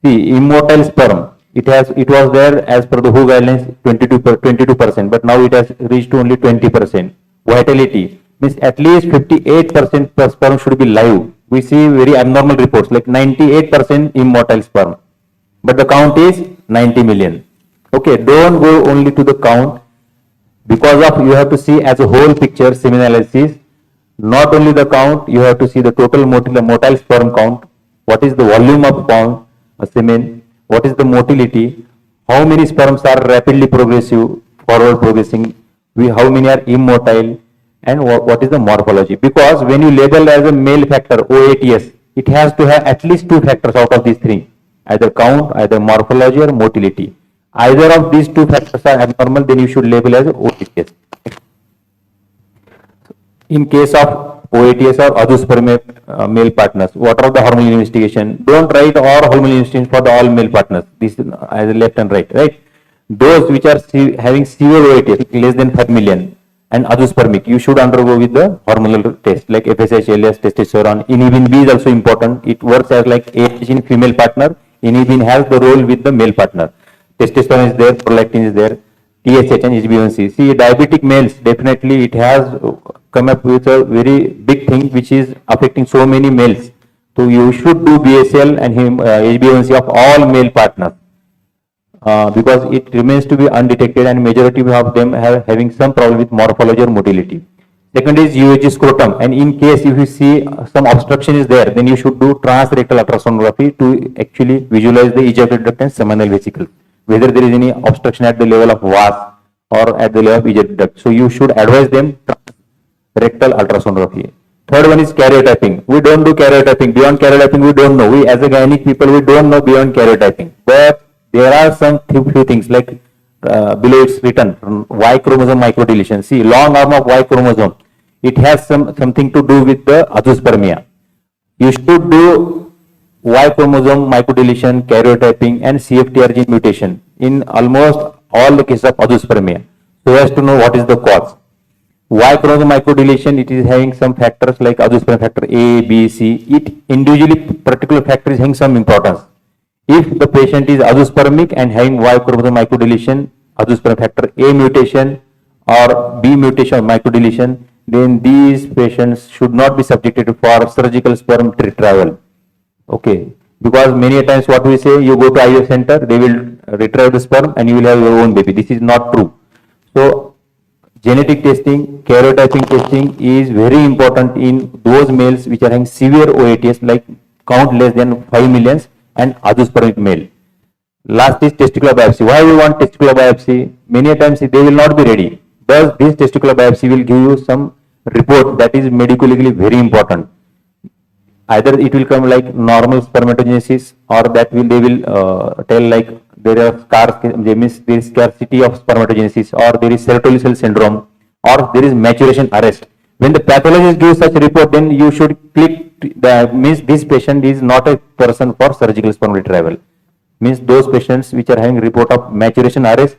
See, immotile sperm, it was there as per the WHO guidelines 22%, but now it has reached only 20%. Vitality means at least 58% per sperm should be live. We see very abnormal reports like 98% immotile sperm, but the count is 90 million. Okay, don't go only to the count, because of you have to see as a whole picture semen analysis. Not only the count, you have to see the total motile sperm count. What is the volume of count semen? What is the motility? How many sperms are rapidly progressive, forward progressing? How many are immotile? And what is the morphology? Because when you label as a male factor OATS, it has to have at least 2 factors out of these 3, either count, either morphology or motility. Either of these 2 factors are abnormal, then you should label as OATS. In case of OATS or azoospermia male partners, what are the hormonal investigation? Don't write all hormonal investigation for the all male partners. This is either left and right. Those which are having severe OATS, less than 5 million, and azoospermic, you should undergo with the hormonal test like FSH, LS, testosterone. Inhibin B is also important. It works as like AH in female partner. Inhibin has the role with the male partner. Testosterone is there, prolactin is there, TSH and HbA1c. See, diabetic males, definitely it has come up with a very big thing which is affecting so many males. So you should do BSL and HbA1c of all male partners. Because it remains to be undetected and majority of them are having some problem with morphology or motility. Second is UAG scrotum, and in case if you see some obstruction is there, then you should do transrectal ultrasonography to actually visualize the ejected duct and seminal vesicle, whether there is any obstruction at the level of vas or at the level of ejected duct. So you should advise them rectal ultrasonography. Third one is karyotyping. We don't do karyotyping. Beyond karyotyping, we don't know. We as a gynec people, we don't know beyond karyotyping. But there are some few things like below it's written Y chromosome microdeletion. See, long arm of Y chromosome, it has something to do with the azoospermia. You should do Y chromosome microdeletion, karyotyping, and CFTR gene mutation in almost all the cases of azoospermia. So, has to know what is the cause. Y chromosome microdeletion, it is having some factors like azoospermia factor A, B, C. It individually particular factor is having some importance. If the patient is azoospermic and having Y chromosome microdeletion, azoospermia factor A mutation or B mutation or microdeletion, then these patients should not be subjected for surgical sperm retrieval. Okay, because many a times what we say, you go to IVF center, they will retrieve the sperm and you will have your own baby. This is not true. So, genetic testing, karyotyping testing is very important in those males which are having severe OATS, like count less than 5 millions and azoospermic male. Last is testicular biopsy. Why we want testicular biopsy? Many a times they will not be ready. Thus, this testicular biopsy will give you some report that is medically very important. Either it will come like normal spermatogenesis, or that they will tell like there is scarcity of spermatogenesis, or there is sertoli cell syndrome, or there is maturation arrest. When the pathologist gives such a report, then you should click that means this patient is not a person for surgical sperm retrieval. Means those patients which are having report of maturation arrest,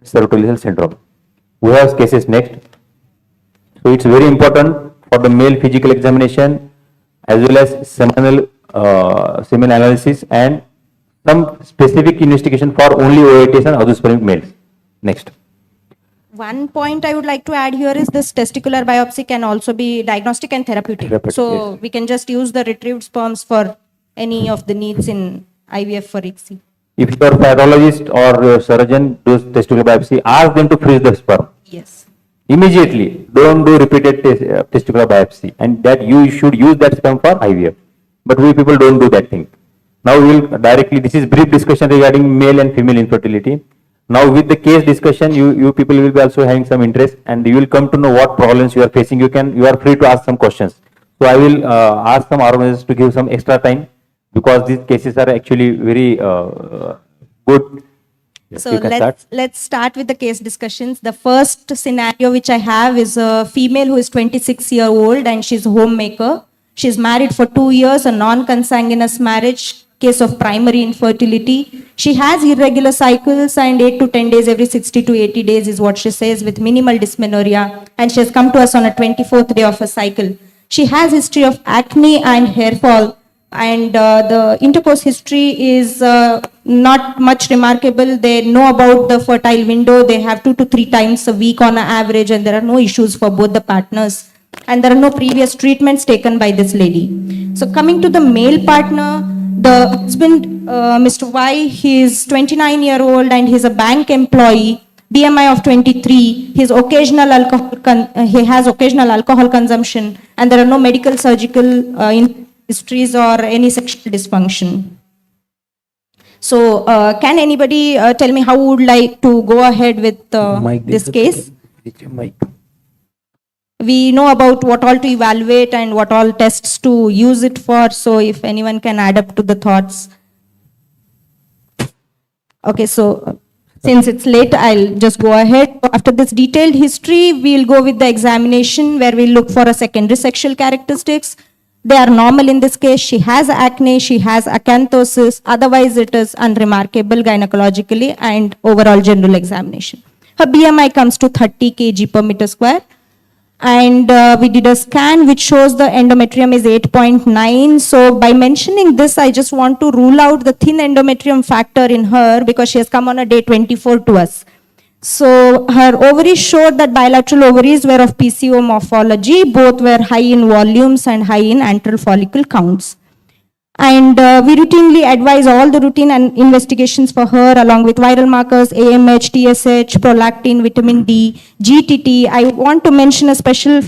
sertoli cell syndrome. We have cases next. So it's very important for the male physical examination as well as seminal semen analysis and some specific investigation for only OATs and azoospermic males. Next. One point I would like to add here is this testicular biopsy can also be diagnostic and therapeutic. So yes. we can just use the retrieved sperms for any of the needs in IVF for ICSI. If you are pathologist or surgeon does testicular biopsy, ask them to freeze the sperm. Yes. Immediately. Don't do repeated testicular biopsy, and that you should use that sperm for IVF. but we people don't do that thing. Now we will directly, this is brief discussion regarding male and female infertility. Now with the case discussion, you people will be also having some interest, and you will come to know what problems you are facing. You are free to ask some questions. So I will ask some organizers to give some extra time, because these cases are actually very good. Yes, So you can start. let's start with the case discussions. The first scenario which I have is a female who is 26-year-old and she's a homemaker. She's married for 2 years, a non-consanguineous marriage, case of primary infertility. She has irregular cycles and 8 to 10 days every 60 to 80 days is what she says, with minimal dysmenorrhea, and she has come to us on a 24th day of her cycle. She has history of acne and hair fall, and the intercourse history is not much remarkable. They know about the fertile window. They have 2 to 3 times a week on an average, and there are no issues for both the partners. And there are no previous treatments taken by this lady. So coming to the male partner, the husband, Mr. Y, he is 29-year-old and he's a bank employee. BMI of 23, he has occasional alcohol consumption, and there are no medical, surgical histories or any sexual dysfunction. So, can anybody tell me how would like to go ahead with this case? We know about what all to evaluate and what all tests to use it for. So, if anyone can add up to the thoughts. Okay, so since it's late, I'll just go ahead. After this detailed history, we'll go with the examination where we'll look for a secondary sexual characteristics. They are normal in this case. She has acne, she has acanthosis. Otherwise, it is unremarkable gynecologically and overall general examination. Her BMI comes to 30 kg per meter square. And we did a scan which shows the endometrium is 8.9. So by mentioning this, I just want to rule out the thin endometrium factor in her because she has come on a day 24 to us. So her ovaries showed that bilateral ovaries were of PCO morphology. Both were high in volumes and high in antral follicle counts. And we routinely advise all the routine and investigations for her along with viral markers, AMH, TSH, prolactin, vitamin D, GTT. I want to mention a special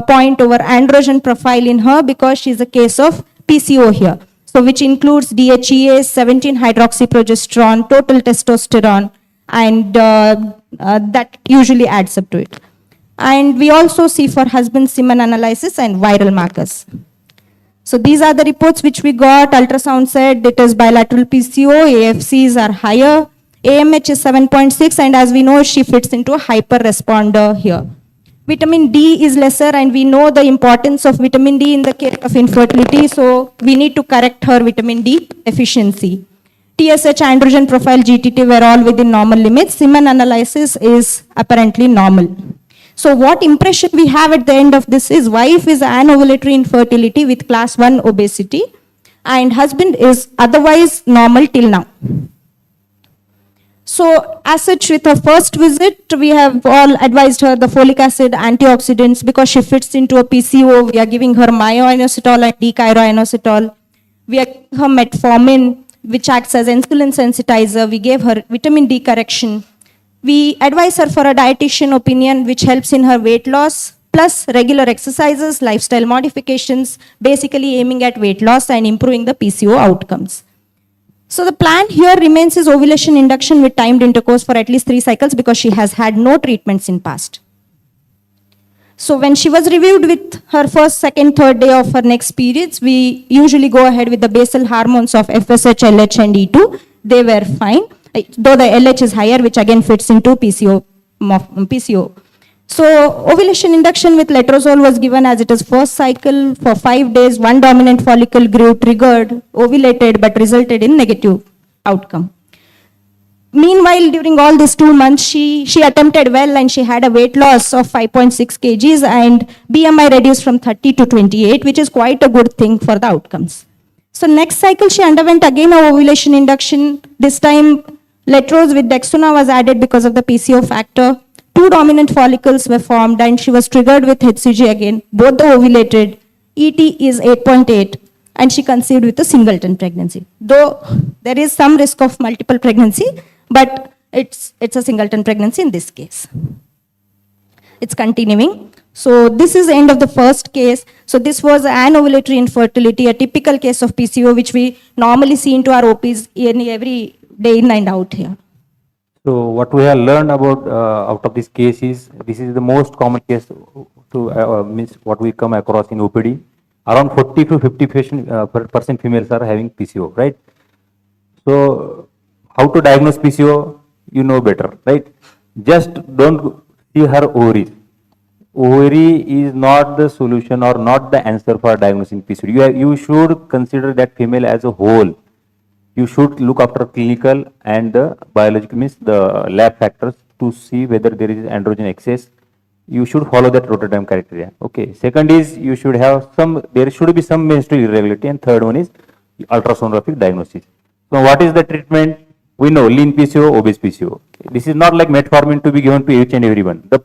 point over androgen profile in her because she's a case of PCO here. So which includes DHEA, 17-hydroxyprogesterone, total testosterone, and that usually adds up to it. And we also see for husband semen analysis and viral markers. So these are the reports which we got. Ultrasound said it is bilateral PCO, AFCs are higher, AMH is 7.6, and as we know, she fits into a hyper responder here. Vitamin D is lesser, and we know the importance of vitamin D in the case of infertility, so we need to correct her vitamin D deficiency. TSH, androgen profile, GTT were all within normal limits. Semen analysis is apparently normal. So what impression we have at the end of this is wife is anovulatory infertility with class 1 obesity and husband is otherwise normal till now. So as such, with her first visit, we have all advised her the folic acid, antioxidants, because she fits into a PCO. We are giving her myoinositol and D-chiroinositol. We are giving her metformin, which acts as insulin sensitizer. We gave her vitamin D correction. We advise her for a dietitian opinion, which helps in her weight loss, plus regular exercises, lifestyle modifications, basically aiming at weight loss and improving the PCO outcomes. So the plan here remains is ovulation induction with timed intercourse for at least 3 cycles because she has had no treatments in past. So when she was reviewed with her first, second, third day of her next periods, we usually go ahead with the basal hormones of FSH, LH and E2. They were fine, though the LH is higher, which again fits into PCO. So ovulation induction with letrozole was given as it is first cycle for 5 days. 1 dominant follicle grew, triggered, ovulated, but resulted in negative outcome. Meanwhile, during all these 2 months, she attempted well and she had a weight loss of 5.6 kgs and BMI reduced from 30 to 28, which is quite a good thing for the outcomes. So next cycle, she underwent again a ovulation induction. This time, letrose with Dextona was added because of the PCO factor. 2 dominant follicles were formed and she was triggered with HCG again. Both the ovulated. ET is 8.8 and she conceived with a singleton pregnancy. Though there is some risk of multiple pregnancy, but it's a singleton pregnancy in this case. it's continuing. So this is the end of the first case. So this was an ovulatory infertility, a typical case of PCO, which we normally see into our OPs in every day in and out here. So what we have learned about out of this case is, this is the most common case to means what we come across in OPD. Around 40 to 50% females are having PCO, right? So how to diagnose PCO, you know better, right? Just don't see her ovaries. Ovary is not the solution or not the answer for diagnosing PCO. You should consider that female as a whole. You should look after clinical and the biological, means the lab factors, to see whether there is androgen excess. You should follow that Rotterdam criteria. Okay. Second is, you should have there should be some menstrual irregularity, and third one is ultrasonographic diagnosis. So what is the treatment? We know lean PCO, obese PCO. This is not like metformin to be given to each and everyone. The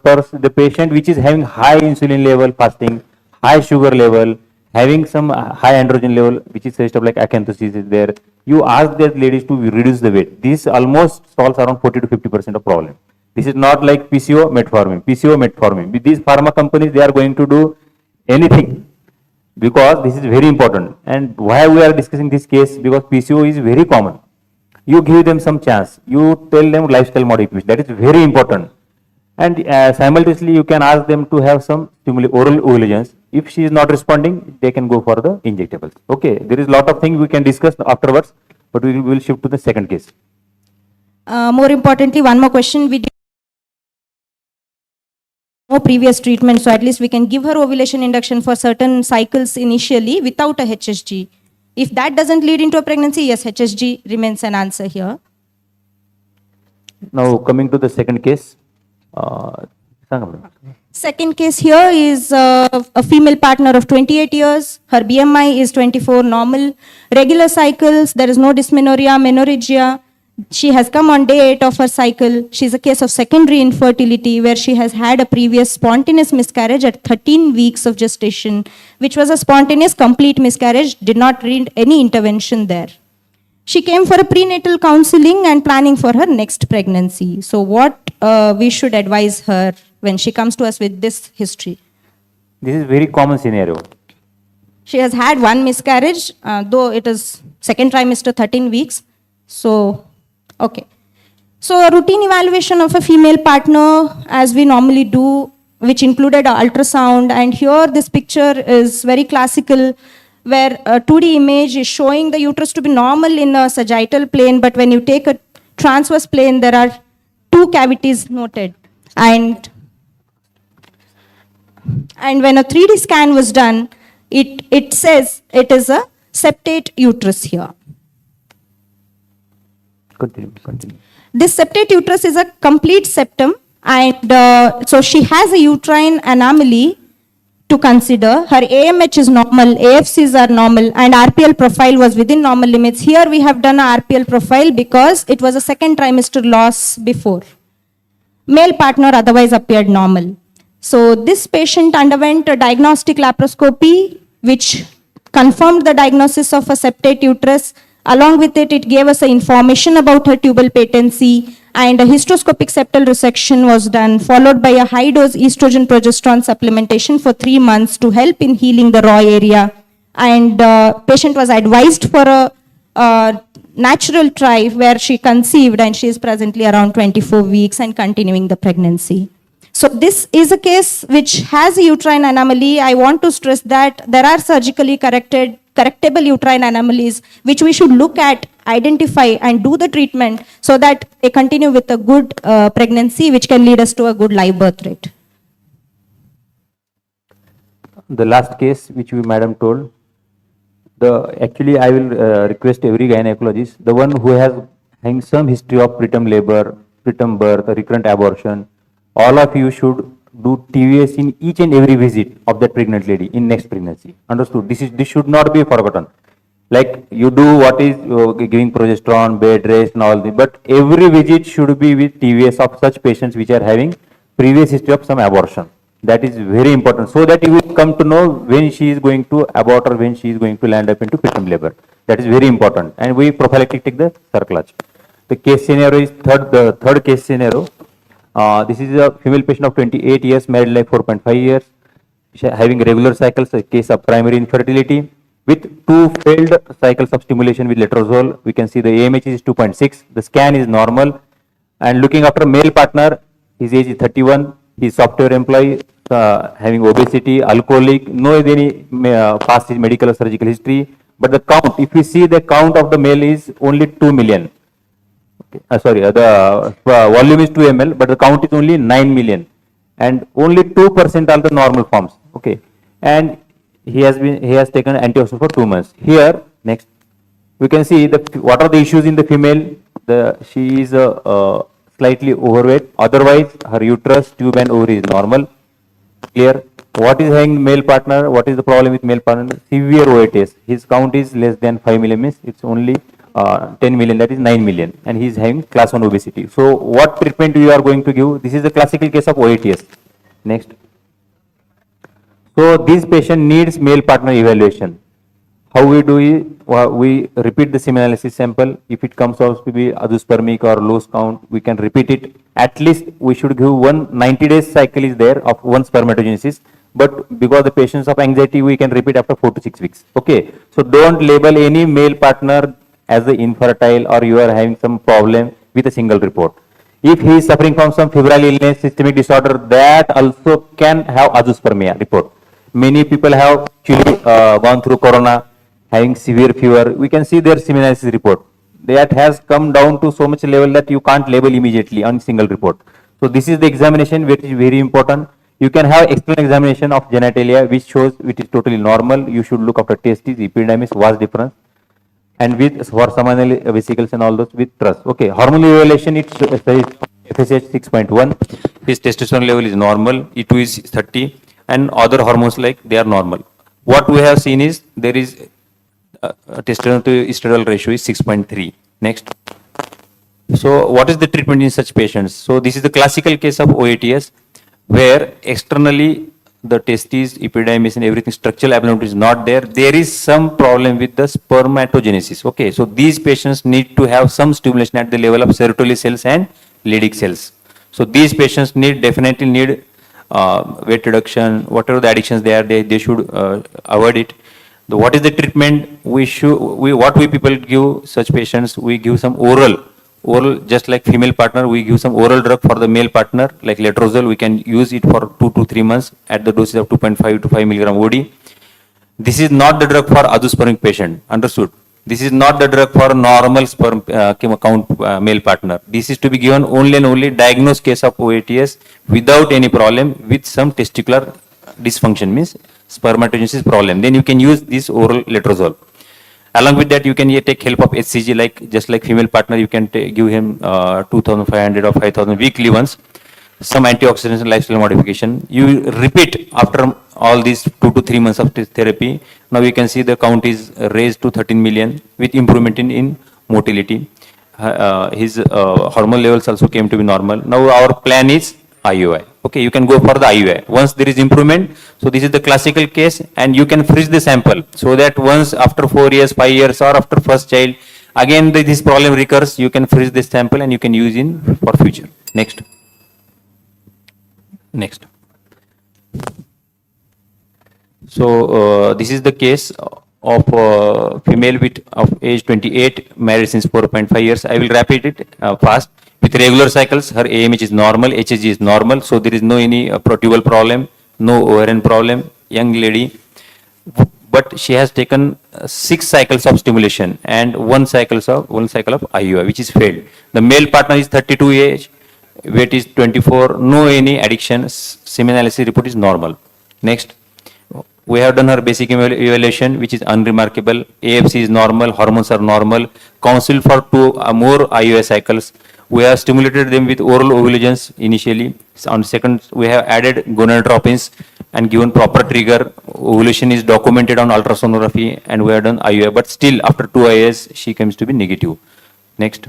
patient which is having high insulin level fasting, high sugar level, having some high androgen level, which is stuff like acanthosis is there, you ask that ladies to reduce the weight. This almost solves around 40 to 50% of problem. This is not like PCO, metformin. With these pharma companies, they are going to do anything, because this is very important. And why we are discussing this case? Because PCO is very common. You give them some chance. You tell them lifestyle modification. That is very important. And simultaneously, you can ask them to have some oral ovulations. If she is not responding, they can go for the injectables. Okay, there is a lot of things we can discuss afterwards, but we will shift to the second case. More importantly, one more question. We did no previous treatment, so at least we can give her ovulation induction for certain cycles initially without a HSG. If that doesn't lead into a pregnancy, yes, HSG remains an answer here. Now coming to the second case. Second case here is a female partner of 28 years. Her BMI is 24, normal. Regular cycles, there is no dysmenorrhea, menorrhagia. She has come on day 8 of her cycle. She's a case of secondary infertility where she has had a previous spontaneous miscarriage at 13 weeks of gestation, which was a spontaneous complete miscarriage, did not need any intervention there. She came for a prenatal counseling and planning for her next pregnancy. So what we should advise her when she comes to us with this history? This is very common scenario. She has had one miscarriage, though it is second trimester, 13 weeks. So, okay. So a routine evaluation of a female partner, as we normally do, which included ultrasound. And here this picture is very classical, where a 2D image is showing the uterus to be normal in a sagittal plane, but when you take a transverse plane, there are 2 cavities noted. And when a 3D scan was done, it says it is a septate uterus here. Continue. This septate uterus is a complete septum, and so she has a uterine anomaly to consider. Her AMH is normal, AFCs are normal, and RPL profile was within normal limits. Here we have done a RPL profile because it was a second trimester loss before. Male partner otherwise appeared normal. So this patient underwent a diagnostic laparoscopy, which confirmed the diagnosis of a septate uterus. Along with it, it gave us information about her tubal patency, and a hysteroscopic septal resection was done, followed by a high-dose estrogen progesterone supplementation for 3 months to help in healing the raw area. And patient was advised for a natural try where she conceived, and she is presently around 24 weeks and continuing the pregnancy. So this is a case which has a uterine anomaly. I want to stress that there are surgically correctable uterine anomalies which we should look at, identify, and do the treatment so that they continue with a good pregnancy, which can lead us to a good live birth rate. The last case which we madam told, actually I will request every gynecologist, the one who has having some history of preterm labor, preterm birth, recurrent abortion, all of you should do TVS in each and every visit of that pregnant lady in next pregnancy. Understood? This should not be forgotten. Like you do what is giving progesterone, bed rest and all this, but every visit should be with TVS of such patients which are having previous history of some abortion. That is very important, so that you will come to know when she is going to abort or when she is going to land up into preterm labor. That is very important. And we prophylactic take the cerclage. The case scenario is the third case scenario. This is a female patient of 28 years, married life 4.5 years, having regular cycles, a case of primary infertility. With 2 failed cycles of stimulation with letrozole, we can see the AMH is 2.6, the scan is normal. And looking after male partner, his age is 31, he is software employee, having obesity, alcoholic, no any past medical or surgical history. But the count, if we see the count of the male is only 2 million. Okay. The volume is 2 ml, but the count is only 9 million. And only 2% are the normal forms. Okay. And he has taken antioxidant for 2 months. Here, next, we can see what are the issues in the female. She is slightly overweight. Otherwise, her uterus, tube and ovary is normal. Clear. What is having male partner? What is the problem with male partner? Severe OATS. His count is less than 5 million, means it's only 10 million, that is 9 million. And he is having class 1 obesity. So, what treatment you are going to give? This is a classical case of OATS. Next. So, this patient needs male partner evaluation. How we do it? We repeat the semen analysis sample. If it comes out to be azoospermic or low count, we can repeat it. At least we should give 90 days cycle is there of 1 spermatogenesis. But because the patients of anxiety, we can repeat after 4 to 6 weeks. Okay. So don't label any male partner as the infertile or you are having some problem with a single report. If he is suffering from some febrile illness, systemic disorder, that also can have azoospermia report. Many people have actually gone through corona, having severe fever. We can see their semen analysis report. That has come down to so much level that you can't label immediately on single report. So this is the examination which is very important. You can have external examination of genitalia which shows it is totally normal. You should look after testes, epididymis, vas difference, and with for some vesicles and all those with trust. Okay, hormonal evaluation, it says FSH 6.1. His testosterone level is normal. E2 is 30, and other hormones like they are normal. What we have seen is there is testosterone to estradiol ratio is 6.3. Next. So what is the treatment in such patients? So this is the classical case of OATS, where externally the testes, epididymis and everything, structural abnormality is not there. There is some problem with the spermatogenesis. Okay, so these patients need to have some stimulation at the level of Sertoli cells and Leydig cells. So these patients definitely need weight reduction, whatever the addictions they should avoid it. What is the treatment? What we people give such patients? We give some oral, just like female partner, we give some oral drug for the male partner, like letrozole. We can use it for 2 to 3 months at the doses of 2.5 to 5 milligram OD. This is not the drug for azoospermic patient. Understood? This is not the drug for normal sperm count male partner. This is to be given only and only diagnosed case of OATS without any problem with some testicular dysfunction, means spermatogenesis problem. Then you can use this oral letrozole. Along with that, you can take help of HCG, just like female partner, you can give him 2,500 or 5,000 weekly once. Some antioxidants and lifestyle modification. You repeat after all these 2 to 3 months of therapy. Now you can see the count is raised to 13 million with improvement in motility. His hormone levels also came to be normal. Now our plan is IUI. Okay, you can go for the IUI. Once there is improvement, so this is the classical case, and you can freeze the sample so that once after 4 years, 5 years, or after first child, again this problem recurs, you can freeze this sample and you can use in for future. Next. Next. So this is the case of female of age 28, married since 4.5 years. I will repeat it fast. With regular cycles, her AMH is normal, HSG is normal, so there is no any tubal problem, no ovarian problem, young lady. But she has taken 6 cycles of stimulation and 1 cycle of IUI, which is failed. The male partner is 32 age, weight is 24, no any addiction, semen analysis report is normal. Next. We have done her basic evaluation, which is unremarkable. AFC is normal, hormones are normal. Counsel for 2 more IUI cycles. We have stimulated them with oral ovulations initially. On second, we have added gonadotropins and given proper trigger. Ovulation is documented on ultrasonography, and we have done IUI. But still, after 2 IUIs, she comes to be negative. Next.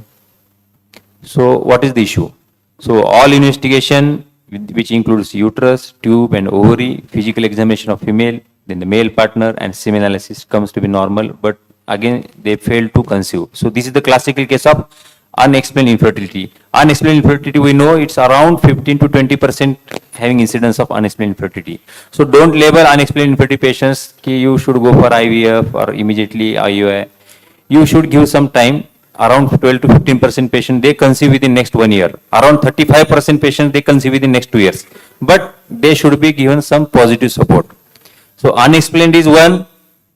So, what is the issue? So, all investigation, which includes uterus, tube, and ovary, physical examination of female, then the male partner, and semen analysis comes to be normal. But again, they failed to conceive. So, this is the classical case of unexplained infertility. Unexplained infertility, we know it's around 15 to 20% having incidence of unexplained infertility. So don't label unexplained infertility patients ki you should go for IVF or immediately IUI. You should give some time. Around 12 to 15% patients, they conceive within next 1 year. Around 35% patients, they conceive within next 2 years. But they should be given some positive support. So unexplained is one,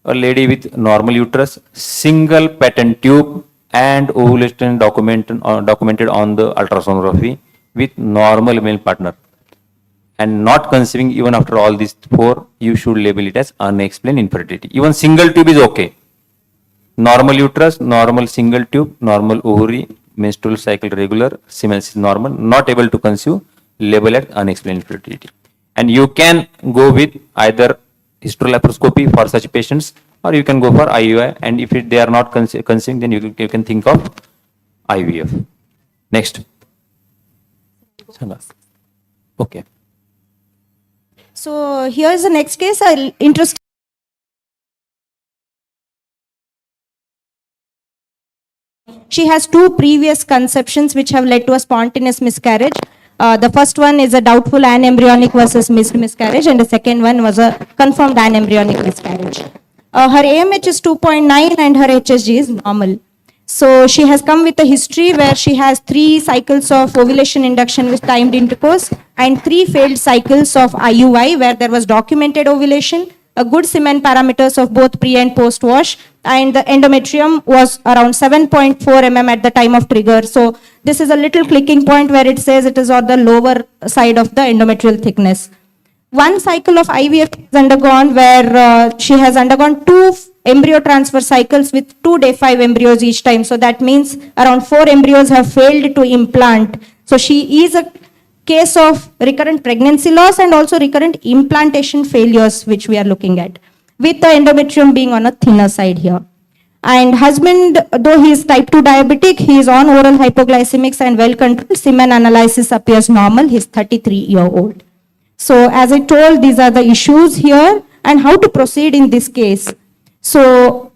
a lady with normal uterus, single patent tube, and ovulation documented on the ultrasonography with normal male partner, and not conceiving even after all these four, you should label it as unexplained infertility. Even single tube is okay. Normal uterus, normal single tube, normal ovary, menstrual cycle regular, semen is normal, not able to conceive, label as unexplained infertility. And you can go with either hysterolaparoscopy for such patients, or you can go for IUI, and if they are not conceiving, then you can think of IVF. Next. Okay. So here is the next case. I'll interest. She has 2 previous conceptions which have led to a spontaneous miscarriage. The first one is a doubtful anembryonic versus missed miscarriage, and the second one was a confirmed anembryonic miscarriage. Her AMH is 2.9 and her HSG is normal. So she has come with a history where she has 3 cycles of ovulation induction with timed intercourse and 3 failed cycles of IUI where there was documented ovulation, a good semen parameters of both pre and post wash, and the endometrium was around 7.4 mm at the time of trigger. So this is a little clicking point where it says it is on the lower side of the endometrial thickness. 1 cycle of IVF is undergone where she has undergone 2 embryo transfer cycles with 2 day 5 embryos each time. So that means around 4 embryos have failed to implant. So she is a case of recurrent pregnancy loss and also recurrent implantation failures, which we are looking at, with the endometrium being on a thinner side here. And husband, though he is type 2 diabetic, he is on oral hypoglycemics and well controlled. Semen analysis appears normal. He is 33-year-old. So as I told, these are the issues here and how to proceed in this case. So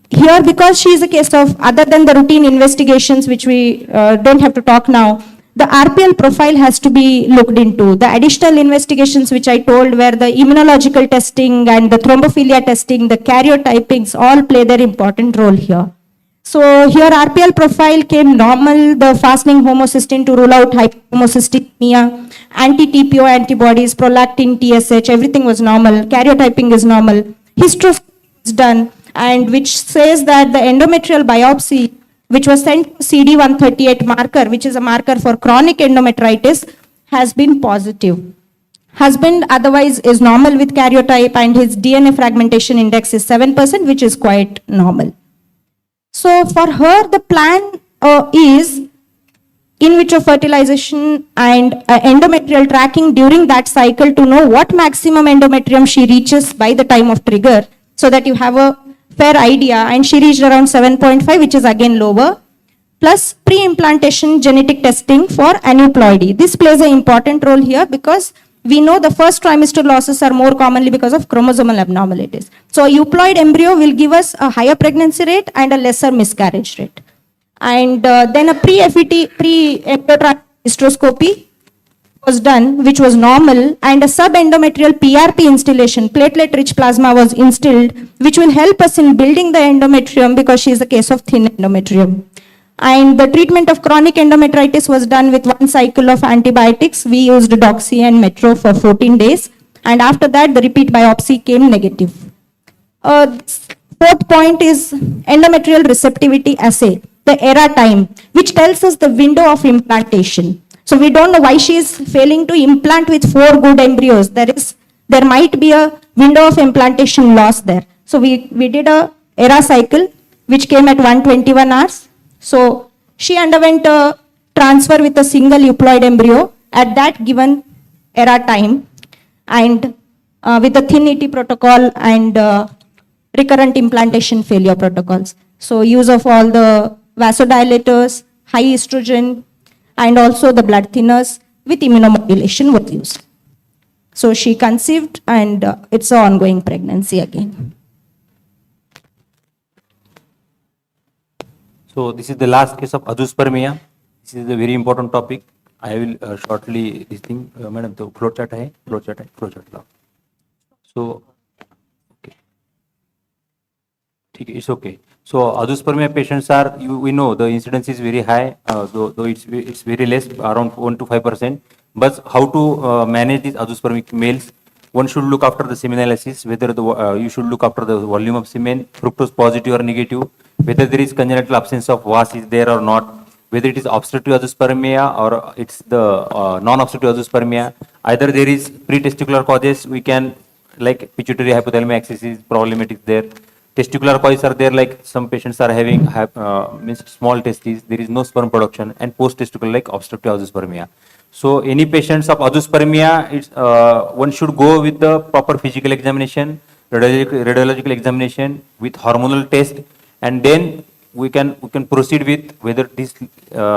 here, because she is a case of, other than the routine investigations, which we don't have to talk now, the RPL profile has to be looked into. The additional investigations which I told, where the immunological testing and the thrombophilia testing, the karyotypings all play their important role here. So here RPL profile came normal, the fasting homocysteine to rule out hyperhomocysteemia, anti-TPO antibodies, prolactin, TSH, everything was normal, karyotyping is normal, hysteroscopy is done, and which says that the endometrial biopsy, which was sent to CD138 marker, which is a marker for chronic endometritis, has been positive. Husband otherwise is normal with karyotype and his DNA fragmentation index is 7%, which is quite normal. So for her, the plan is in vitro fertilization and endometrial tracking during that cycle to know what maximum endometrium she reaches by the time of trigger, so that you have a fair idea. And she reached around 7.5, which is again lower, plus pre-implantation genetic testing for aneuploidy. This plays an important role here because we know the first trimester losses are more commonly because of chromosomal abnormalities. So a euploid embryo will give us a higher pregnancy rate and a lesser miscarriage rate. And then a pre-FET, pre-embryo hysteroscopy was done, which was normal, and a subendometrial PRP installation, platelet-rich plasma, was instilled, which will help us in building the endometrium because she is a case of thin endometrium. And the treatment of chronic endometritis was done with 1 cycle of antibiotics. We used doxy and metro for 14 days. And after that, the repeat biopsy came negative. Fourth point is endometrial receptivity assay, the ERA time, which tells us the window of implantation. So we don't know why she is failing to implant with 4 good embryos. There might be a window of implantation loss there. So we did a ERA cycle, which came at 121 hours. So she underwent a transfer with a single euploid embryo at that given ERA time, and with the thin ET protocol and recurrent implantation failure protocols. So use of all the vasodilators, high estrogen, and also the blood thinners with immunomodulation was used. So she conceived, and it's an ongoing pregnancy again. So this is the last case of azoospermia. This is a very important topic. I will shortly this thing, madam. तो flow chart है, flow chart लाओ. So, okay, ठीक है, it's okay. So azoospermia patients are, we know the incidence is very high, though it's very less, around 1 to 5%. But how to manage these azoospermic males? One should look after the semen analysis, whether you should look after the volume of semen, fructose positive or negative, whether there is congenital absence of VAS is there or not, whether it is obstructive azoospermia or it's the non-obstructive azoospermia. Either there is pre-testicular causes, we can, like pituitary hypothalamic axis is problematic there. Testicular causes are there, like some patients are having means small testes, there is no sperm production, and post-testicular like obstructive azoospermia. So any patients of azoospermia, it's, one should go with the proper physical examination, radiological examination with hormonal test, and then we can proceed with whether this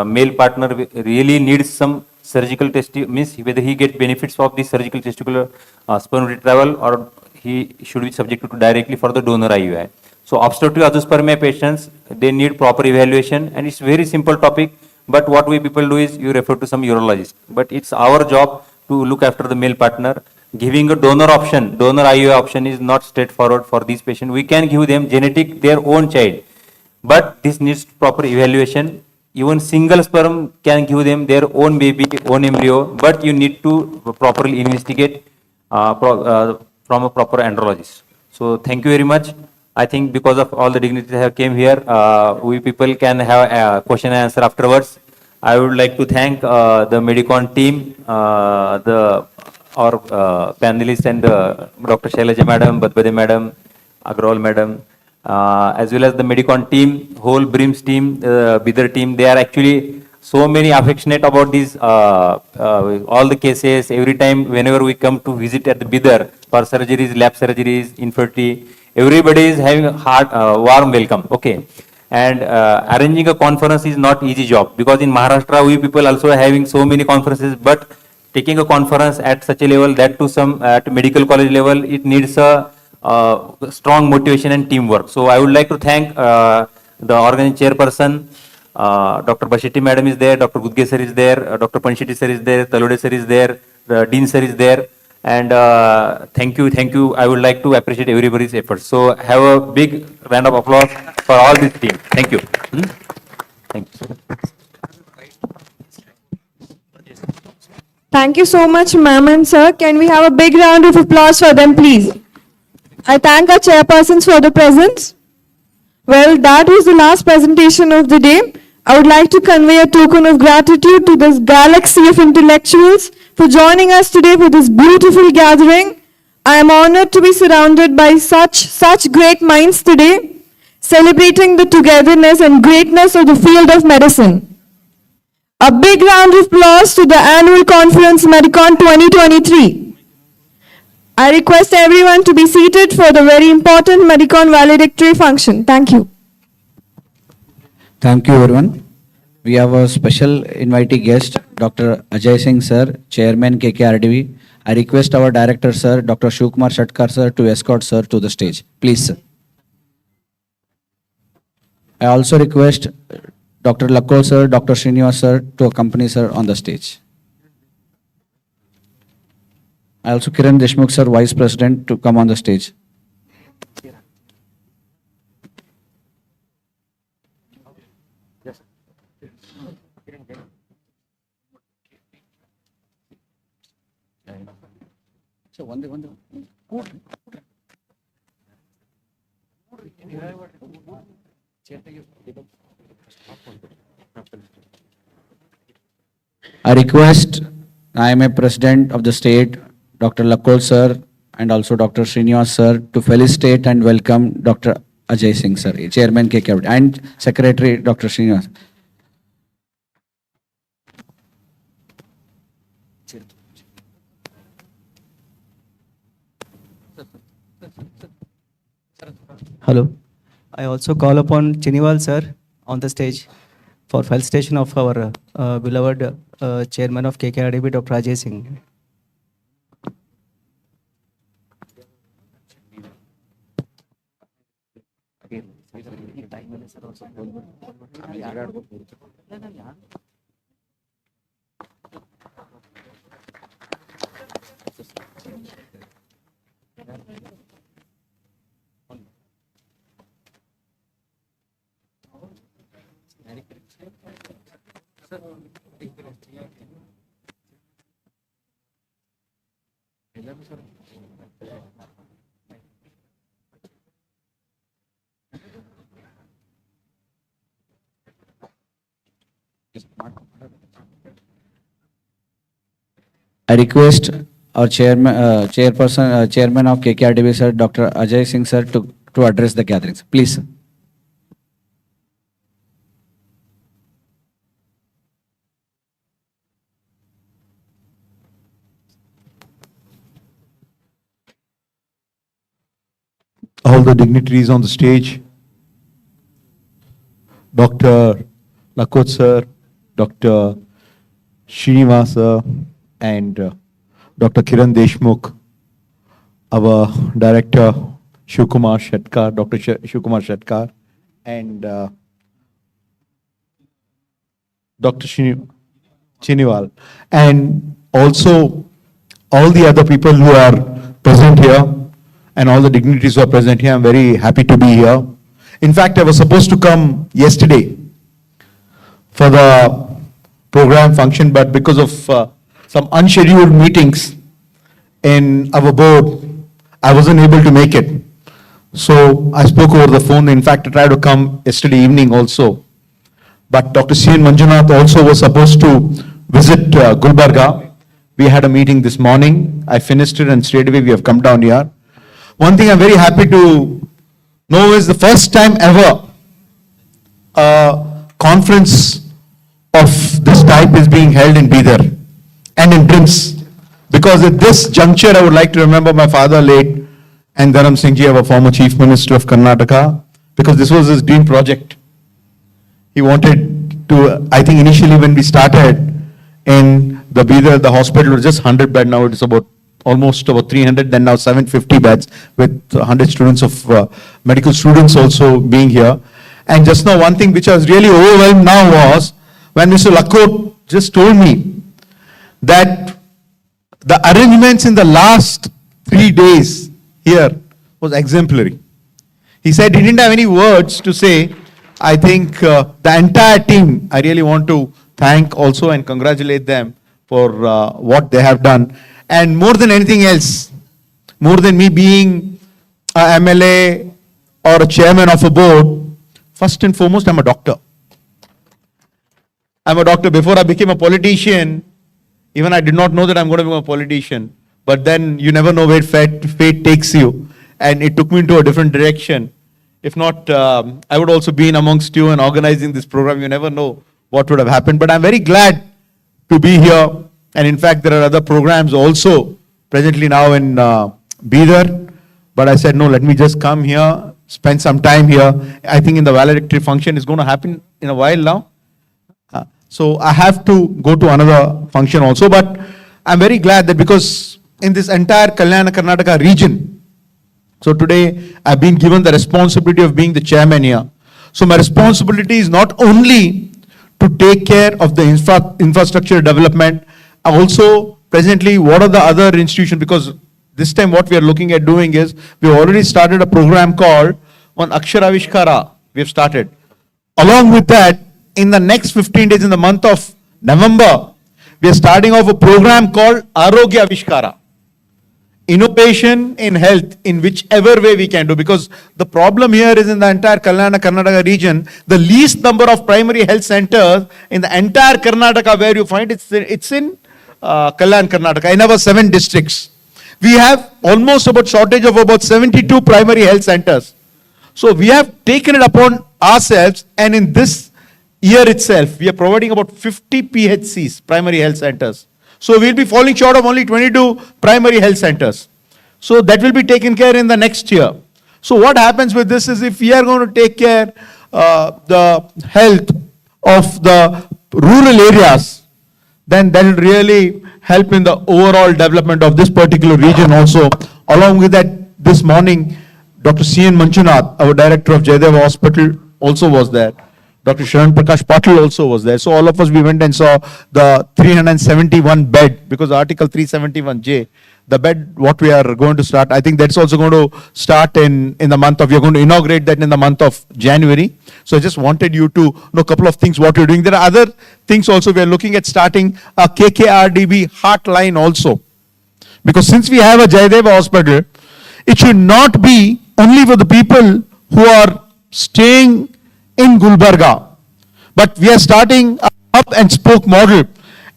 male partner really needs some surgical test, means whether he gets benefits of this surgical testicular sperm retrieval, or he should be subjected to directly for the donor IUI. So obstructive azoospermia patients, they need proper evaluation, and it's very simple topic. But what we people do is you refer to some urologist. But it's our job to look after the male partner. Giving a donor option, donor IUI option is not straightforward for these patients. We can give them genetic their own child, but this needs proper evaluation. Even single sperm can give them their own baby, own embryo, but you need to properly investigate from a proper andrologist. So thank you very much. I think because of all the dignitaries have came here, we people can have a question and answer afterwards. I would like to thank the MEDICON team, our panelists, and Dr. Shailaja madam, Badbade madam, Agrawal madam, as well as the MEDICON team, whole BRIMS team, Bidar team. They are actually so many affectionate about these all the cases. Every time whenever we come to visit at the Bidar for surgeries, lab surgeries, infertility, everybody is having a heart warm welcome. Okay. And arranging a conference is not easy job, because in Maharashtra we people also are having so many conferences, but taking a conference at such a level, that to some at medical college level, it needs a strong motivation and teamwork. So I would like to thank the organizing chairperson, Dr. Bashetti madam is there, Dr. Gudge sir is there, Dr. Panshetti sir is there, Talode sir is there, the Dean sir is there, and thank you. I would like to appreciate everybody's efforts. So have a big round of applause for all this team. Thank you. Thank you. Thank you so much, ma'am and sir. Can we have a big round of applause for them, please? I thank our chairpersons for the presence. Well, that was the last presentation of the day. I would like to convey a token of gratitude to this galaxy of intellectuals for joining us today for this beautiful gathering. I am honored to be surrounded by such great minds today, celebrating the togetherness and greatness of the field of medicine. A big round of applause to the annual conference MEDICON 2023. I request everyone to be seated for the very important MEDICON valedictory function. Thank you. Thank you, everyone. We have a special invitee guest, Dr. Ajay Singh sir, Chairman KKRDV. I request our Director sir, Dr. Shivkumar Shatkar sir, to escort sir to the stage. Please, sir. I also request Dr. Lakol sir, Dr. Srinivas sir to accompany sir on the stage. I also Kiran Deshmukh sir, Vice President, to come on the stage. I request IMA President of the state, Dr. Lakol sir, and also Dr. Srinivas sir, to felicitate and welcome Dr. Ajay Singh sir, Chairman KKRD, and Secretary Dr. Srinivas. Hello. I also call upon Chiniwal sir on the stage for felicitation of our beloved chairman of KKRDB, Dr. Ajay Singh. I request our chairman of KKRDB, sir, Dr. Ajay Singh, sir, to address the gatherings. Please, sir. All the dignitaries on the stage, Dr. Lakot sir, Dr. Srinivasa, and Dr. Kiran Deshmukh, our director Shivkumar Shetkar, Dr. Shivkumar Shetkar, and Dr. Chiniwal, and also all the other people who are present here, and all the dignitaries who are present here. I'm very happy to be here. In fact, I was supposed to come yesterday for the program function, but because of some unscheduled meetings in our board, I wasn't able to make it. So I spoke over the phone. In fact, I tried to come yesterday evening also. But Dr. C.N. Manjunath also was supposed to visit Gulbarga. We had a meeting this morning. I finished it and straight away we have come down here. One thing I'm very happy to know is the first time ever a conference of this type is being held in Bidar and in DRIMS. Because at this juncture, I would like to remember my father late and Dharam Singh ji, our former Chief Minister of Karnataka, because this was his dream project. He wanted to, I think initially when we started in the Bidar, the hospital was just 100 bed, now it is almost about 300, then now 750 beds with 100 students of medical students also being here. And just now one thing which I was really overwhelmed now was when Mr. Lakot just told me that the arrangements in the last 3 days here was exemplary. He said he didn't have any words to say. I think the entire team, I really want to thank also and congratulate them for what they have done. And more than anything else, more than me being a MLA or a chairman of a board, first and foremost, I'm a doctor. I'm a doctor. Before I became a politician, even I did not know that I'm going to become a politician. But then you never know where fate takes you. And it took me into a different direction. If not, I would also be in amongst you and organizing this program. You never know what would have happened. But I'm very glad to be here. And in fact, there are other programs also presently now in Bidar. But I said, no, let me just come here, spend some time here. I think in the valedictory function is going to happen in a while now. So I have to go to another function also. But I'm very glad that because in this entire Kalyana Karnataka region, so today I've been given the responsibility of being the chairman here. So my responsibility is not only to take care of the infrastructure development, also presently what are the other institutions, because this time what we are looking at doing is we have already started a program called on Aksharavishkara. We have started. Along with that, in the next 15 days in the month of November, we are starting off a program called Arogya Avishkara. Innovation in health in whichever way we can do, because the problem here is in the entire Kalyana Karnataka region, the least number of primary health centers in the entire Karnataka where you find it's in Kalyana Karnataka, in our 7 districts. We have almost about shortage of about 72 primary health centers. So we have taken it upon ourselves, and in this year itself, we are providing about 50 PHCs, primary health centers. So we'll be falling short of only 22 primary health centers. So that will be taken care in the next year. So what happens with this is if we are going to take care the health of the rural areas, then that will really help in the overall development of this particular region also. Along with that, this morning, Dr. C.N. Manjunath, our director of Jayadeva Hospital, also was there. Dr. Sharan Prakash Patil also was there. So all of us, we went and saw the 371 bed, because Article 371J, the bed, what we are going to start, I think that's also going to start in the month of, we are going to inaugurate that in the month of January. So I just wanted you to know a couple of things what we're doing. There are other things also. We are looking at starting a KKRDB heart line also. Because since we have a Jayadeva hospital, it should not be only for the people who are staying in Gulbarga, but we are starting a hub and spoke model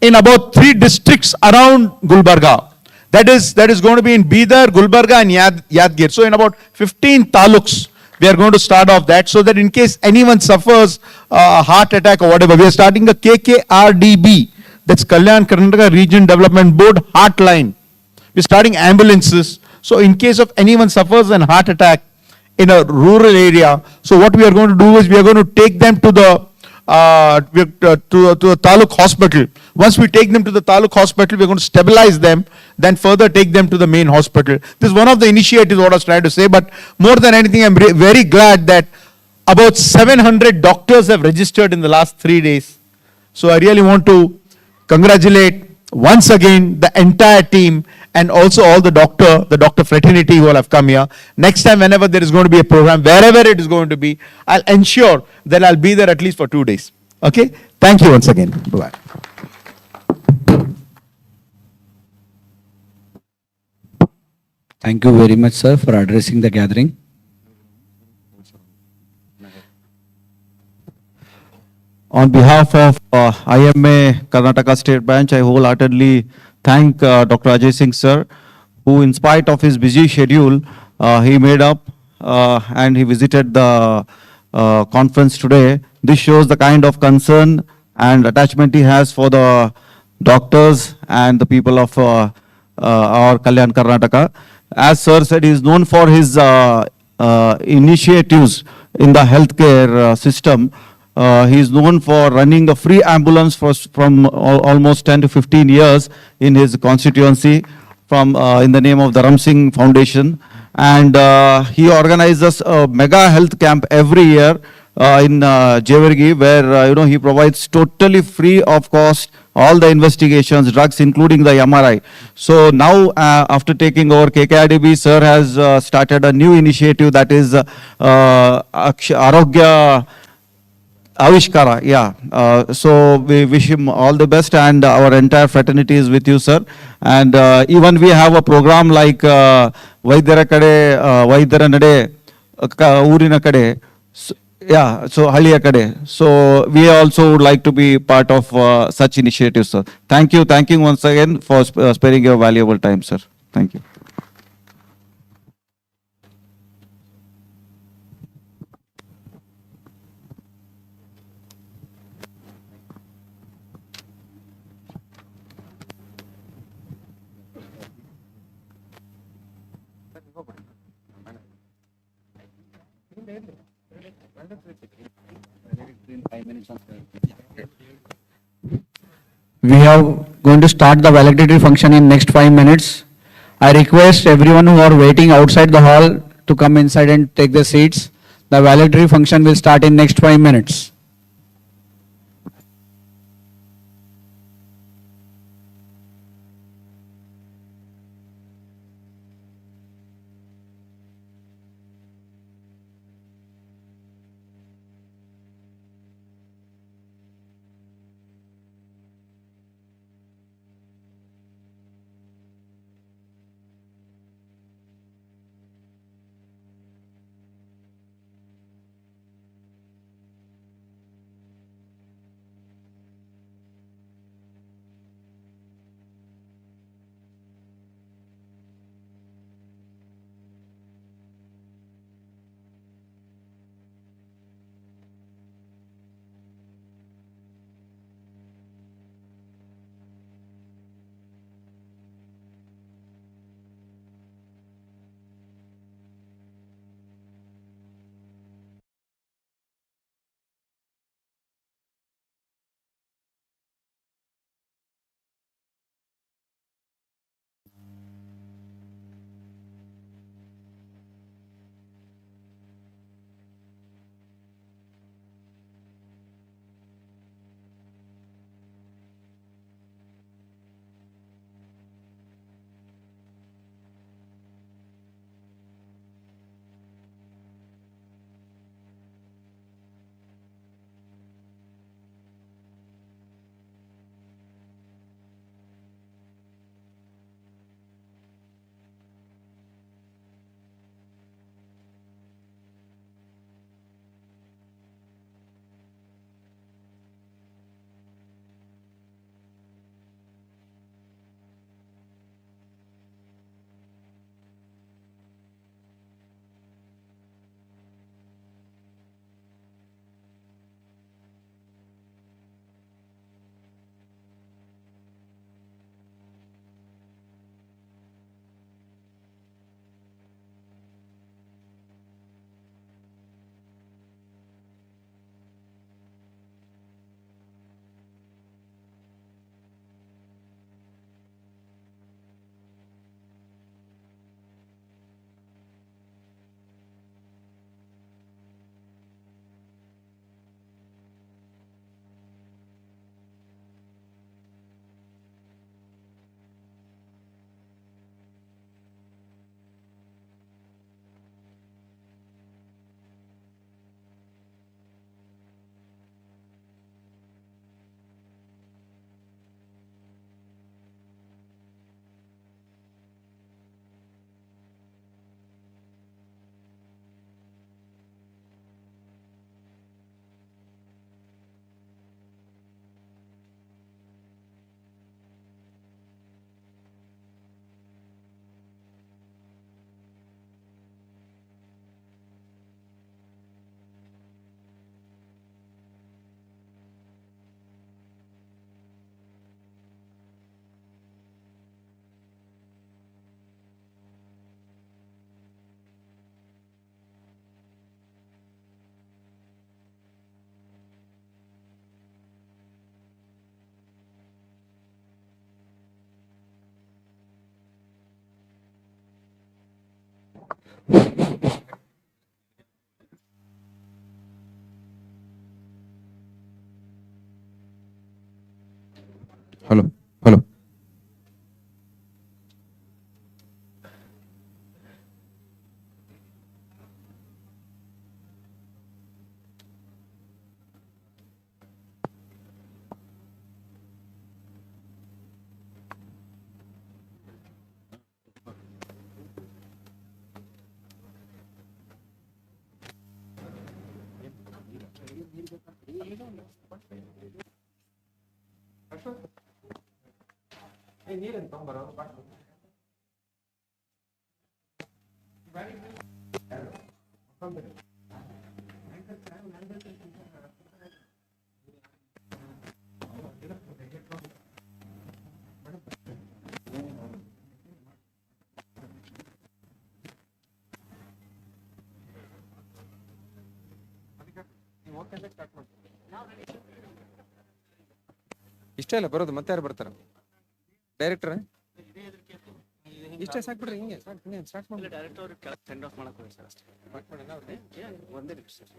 in about 3 districts around Gulbarga. That is going to be in Bidar, Gulbarga and Yadgir. So in about 15 taluks, we are going to start off that, so that in case anyone suffers a heart attack or whatever, we are starting a KKRDB, that's Kalyan Karnataka Region Development Board Heart Line. We're starting ambulances. So in case of anyone suffers an heart attack in a rural area, so what we are going to do is we are going to take them to the Taluk hospital. Once we take them to the Taluk hospital, we're going to stabilize them, then further take them to the main hospital. This is one of the initiatives what I was trying to say, but more than anything, I'm very glad that about 700 doctors have registered in the last 3 days. So I really want to congratulate once again the entire team and also all the doctor fraternity who all have come here. Next time, whenever there is going to be a program, wherever it is going to be, I'll ensure that I'll be there at least for 2 days. Okay? Thank you once again. Bye-bye. Thank you very much, sir, for addressing the gathering. On behalf of IMA Karnataka State Branch, I wholeheartedly thank Dr. Ajay Singh sir, who in spite of his busy schedule, he made up and he visited the conference today. This shows the kind of concern and attachment he has for the doctors and the people of our Kalyan Karnataka. As sir said, he is known for his initiatives in the healthcare system. He is known for running a free ambulance from almost 10 to 15 years in his constituency from in the name of the Ram Singh Foundation. And he organizes a mega health camp every year in Jevargi, where he provides totally free of cost all the investigations, drugs, including the MRI. So now, after taking over KKRDB, sir has started a new initiative, that is Arogya Avishkara, yeah. So we wish him all the best, and our entire fraternity is with you, sir. And even we have a program like Vaidara Kade, Vaidara Nade, Urina Kade, yeah, so Haliya Kade. So we also would like to be part of such initiatives, sir. Thank you once again for sparing your valuable time, sir. Thank you. We are going to start the valedictory function in next 5 minutes. I request everyone who are waiting outside the hall to come inside and take their seats. The valedictory function will start in next 5 minutes. Hello hello. ಇಷ್ಟೇ ಅಲ್ಲ ಬರೋದು, ಮತ್ತೆ ಯಾರು ಬರ್ತಾರ? Director ಇಷ್ಟೇ ಸಾಕ್ಬಿಡ್ರಿ, ಹಿಂಗೆ start ಮಾಡಿ. Direct ಅವ್ರು ಕೆಳಗೆ ಸೆಂಡ್ ಆಫ್ ಮಾಡಕ್ಕೆ ಹೋಗಿ ಸರ್ ಅಷ್ಟೇ. ಒಂದೇ ನಿಮಿಷ ಸರ್.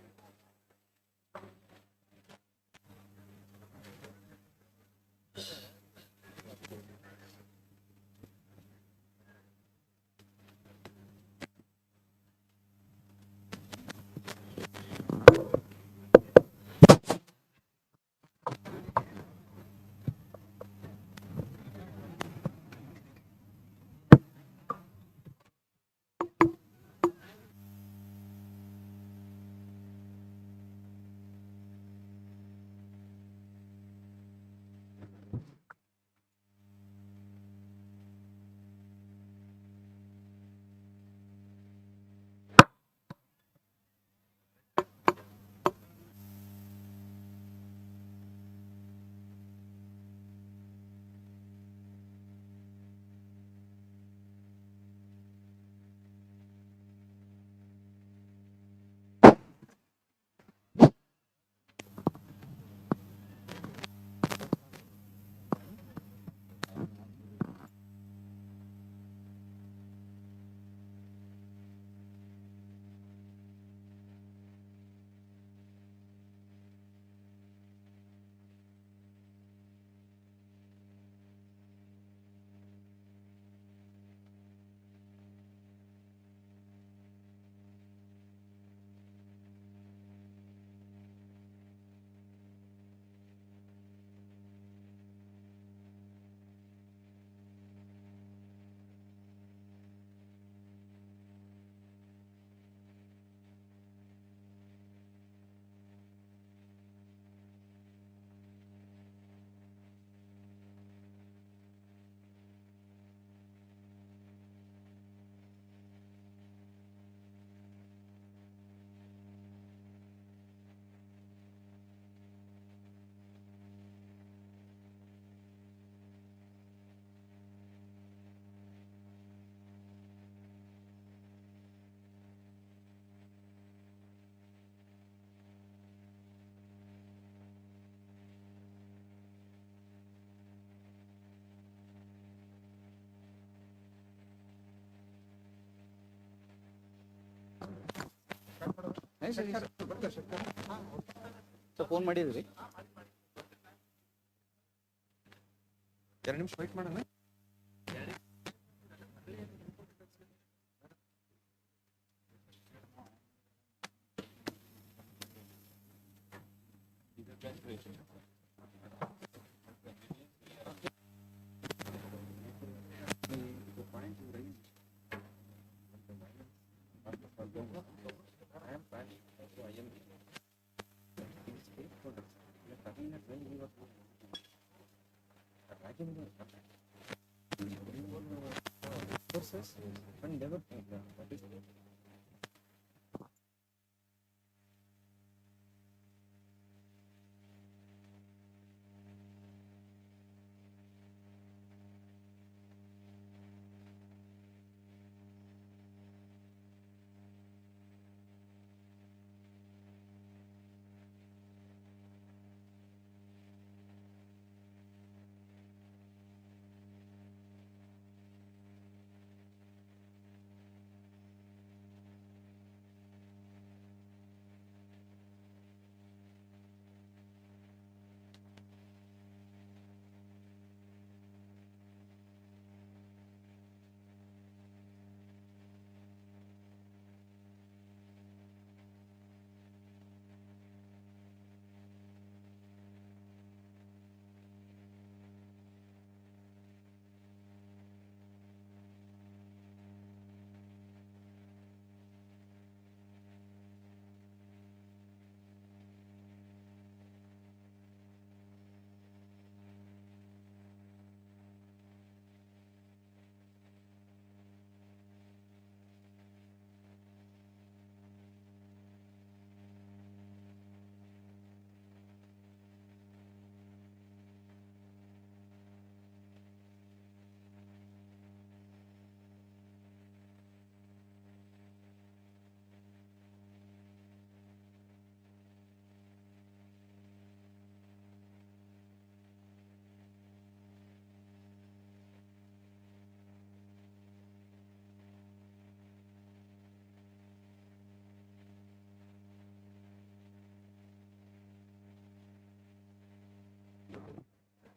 ಫೋನ್ ಮಾಡಿದ್ರಿ? 2 ನಿಮಿಷ ವೆಯ್ಟ್ ಮಾಡೋಣ.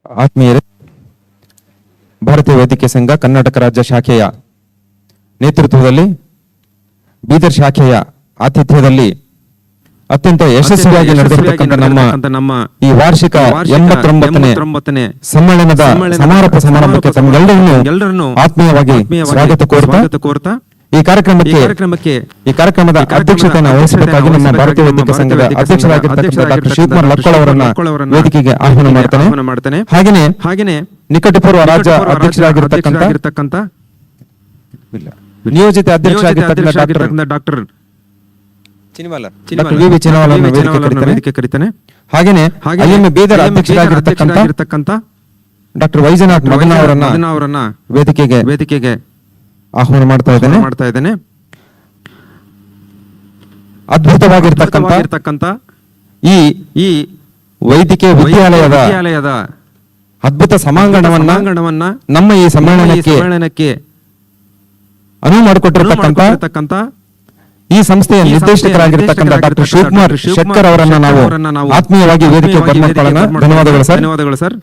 ಆತ್ಮೀಯರೇ, ಭಾರತೀಯ ವೈದ್ಯಕೀಯ ಸಂಘ ಕರ್ನಾಟಕ ರಾಜ್ಯ ಶಾಖೆಯ ನೇತೃತ್ವದಲ್ಲಿ ಬೀದರ್ ಶಾಖೆಯ ಆತಿಥ್ಯದಲ್ಲಿ ಅತ್ಯಂತ ಯಶಸ್ವಿಯಾಗಿ ನಡೆದಿರತಕ್ಕಂಥ ನಮ್ಮ ಈ ವಾರ್ಷಿಕ 89ನೇ ಸಮ್ಮೇಳನದ ಸಮಾರೋಪ ಸಮಾರಂಭಕ್ಕೆ ತಮ್ಮೆಲ್ಲರನ್ನು ಆತ್ಮೀಯವಾಗಿ ಸ್ವಾಗತ ಕೋರ್ತಾ ಈ ಕಾರ್ಯಕ್ರಮದ ಅಧ್ಯಕ್ಷತೆಯನ್ನು ವಹಿಸಬೇಕಾಗಿ ನಮ್ಮ ಭಾರತೀಯ ವೈದ್ಯಕೀಯ ಸಂಘದ ಅಧ್ಯಕ್ಷರಾಗಿರ್ತಕ್ಕಂಥ ಡಾಕ್ಟರ್ ಶಿವಕುಮಾರ್ ಲಕ್ಕೋಳ್ ಅವರನ್ನ ವೇದಿಕೆಗೆ ಆಹ್ವಾನ ಮಾಡ್ತಾನೆ. ಹಾಗೆಯೇ ನಿಕಟಪೂರ್ವ ರಾಜ್ಯ ಅಧ್ಯಕ್ಷರಾಗಿರ್ತಕ್ಕಂಥ ನಿಯೋಜಿತ ಅಧ್ಯಕ್ಷರಾಗಿರ್ತಕ್ಕಂಥ ಡಾಕ್ಟರ್ ವಿ ಚಿನವಾಲ ವೇದಿಕೆ ಕರೀತಾನೆ. ಹಾಗೆಯೇ ಐಎಂಎ ಬೀದರ್ ಅಧ್ಯಕ್ಷರಾಗಿರ್ತಕ್ಕಂಥ ಡಾಕ್ಟರ್ ವೈಜನಾಥ್ ಮಗನ ಅವರನ್ನ ವೇದಿಕೆಗೆ ಆಹ್ವಾನ ಮಾಡ್ತಾ ಇದ್ದೇನೆ. ಅದ್ಭುತವಾಗಿರ್ತಕ್ಕಂಥ ಈ ವೈದ್ಯಕೀಯ ವಿದ್ಯಾಲಯದ ಅದ್ಭುತ ಸಭಾಂಗಣವನ್ನ ನಮ್ಮ ಈ ಸಮ್ಮೇಳನಕ್ಕೆ ಅನುವು ಮಾಡಿಕೊಟ್ಟಿರತಕ್ಕಂಥ ಈ ಸಂಸ್ಥೆಯ ನಿರ್ದೇಶಕರಾಗಿರ್ತಕ್ಕಂಥ ಡಾಕ್ಟರ್ ಶಿವಕುಮಾರ್ ಶೆಟ್ಟರ್ ಅವರನ್ನ ನಾವು ಆತ್ಮೀಯವಾಗಿ ವೇದಿಕೆ ಬರ್ಮಾಡ್ಕೊಳ್ಳೋಣ. ಧನ್ಯವಾದಗಳು ಸರ್.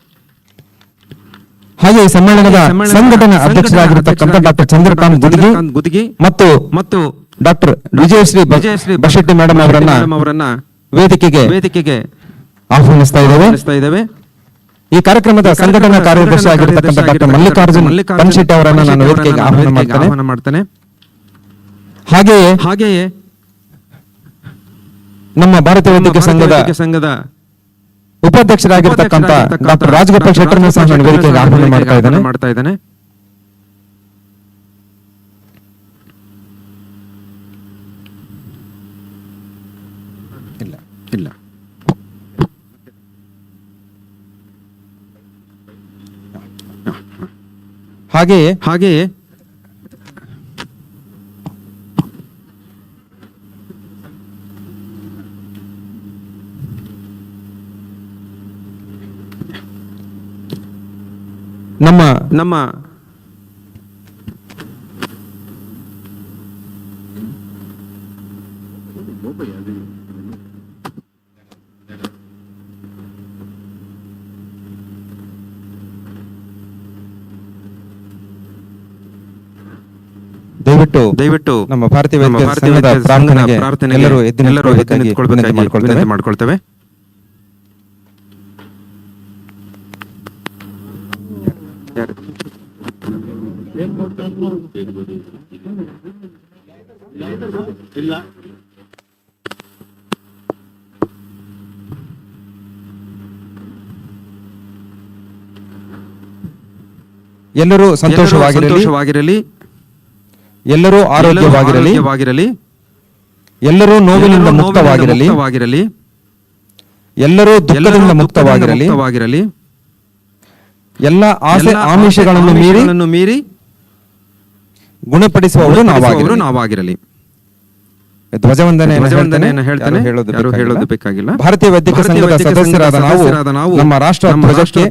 ಹಾಗೆ ಈ ಸಮ್ಮೇಳನದ ಸಂಘಟನಾ ಅಧ್ಯಕ್ಷರಾಗಿರ್ತಕ್ಕಂಥ ಡಾಕ್ಟರ್ ಚಂದ್ರಕಾಂತ್ ಗುದಗಿ ಮತ್ತು ಡಾಕ್ಟರ್ ವಿಜಯಶ್ರೀ ಬಶೆಟ್ಟಿ ಮೇಡಮ್ ಅವರನ್ನ ವೇದಿಕೆಗೆ ಆಹ್ವಾನಿಸ್ತಾ ಇದ್ದೇವೆ. ಈ ಕಾರ್ಯಕ್ರಮದ ಸಂಘಟನಾ ಕಾರ್ಯದರ್ಶಿ ಆಗಿರ್ತಕ್ಕಂಥ ಡಾಕ್ಟರ್ ಮಲ್ಲಿಕಾರ್ಜುನ್ ಕನ್ಶೆಟ್ಟಿ ಅವರನ್ನ ನಾನು ವೇದಿಕೆಗೆ ಆಹ್ವಾನ ಮಾಡ್ತೇನೆ. ಹಾಗೆಯೇ ನಮ್ಮ ಭಾರತೀಯ ವೈದ್ಯಕೀಯ ಸಂಘದ ಉಪಾಧ್ಯಕ್ಷರಾಗಿರ್ತಕ್ಕಂಥ ಡಾಕ್ಟರ್ ರಾಜಗೋಪಾಲ್ ಶೆಟ್ಟರ್ನ ಸಹ ನಾನು ವೇದಿಕೆಗೆ ಆಹ್ವಾನ ಮಾಡ್ತಾ ಇದ್ದೇನೆ. ಇಲ್ಲ ಹಾಗೆಯೇ ನಮ್ಮ ದಯವಿಟ್ಟು ನಮ್ಮ ಭಾರತೀಯ ವೈದ್ಯಕೀಯ ಸಂಘದ ಪ್ರಾರ್ಥನೆಗೆ ಎಲ್ಲರೂ ಎದ್ದು ನಿಂತುಕೊಳ್ಳಬೇಕಾಗಿ ಮಾಡಿಕೊಳ್ತೇವೆ. ಎಲ್ಲರೂ ಸಂತೋಷವಾಗಿರಲಿ, ಎಲ್ಲರೂ ಆರೋಗ್ಯವಾಗಿರಲಿ, ಎಲ್ಲರೂ ನೋವಿನಿಂದ ಮುಕ್ತವಾಗಿರಲಿ, ಎಲ್ಲರೂ ದುಃಖದಿಂದ ಮುಕ್ತವಾಗಿರಲಿ, ಎಲ್ಲ ಆಸೆ ಆಮಿಷಗಳನ್ನು ಮೀರಿ ಗುಣಪಡಿಸುವವರು ನಾವಾಗಿರಲಿ. ಧ್ವಜವಂದನೆಯನ್ನು ಹೇಳ್ತಾನೆ, ಹೇಳೋದು ಬೇಕಾಗಿಲ್ಲ. ಭಾರತೀಯ ವೈದ್ಯಕೀಯ ಸಂಘದ ಸದಸ್ಯರಾದ ನಾವು ನಮ್ಮ ರಾಷ್ಟ್ರ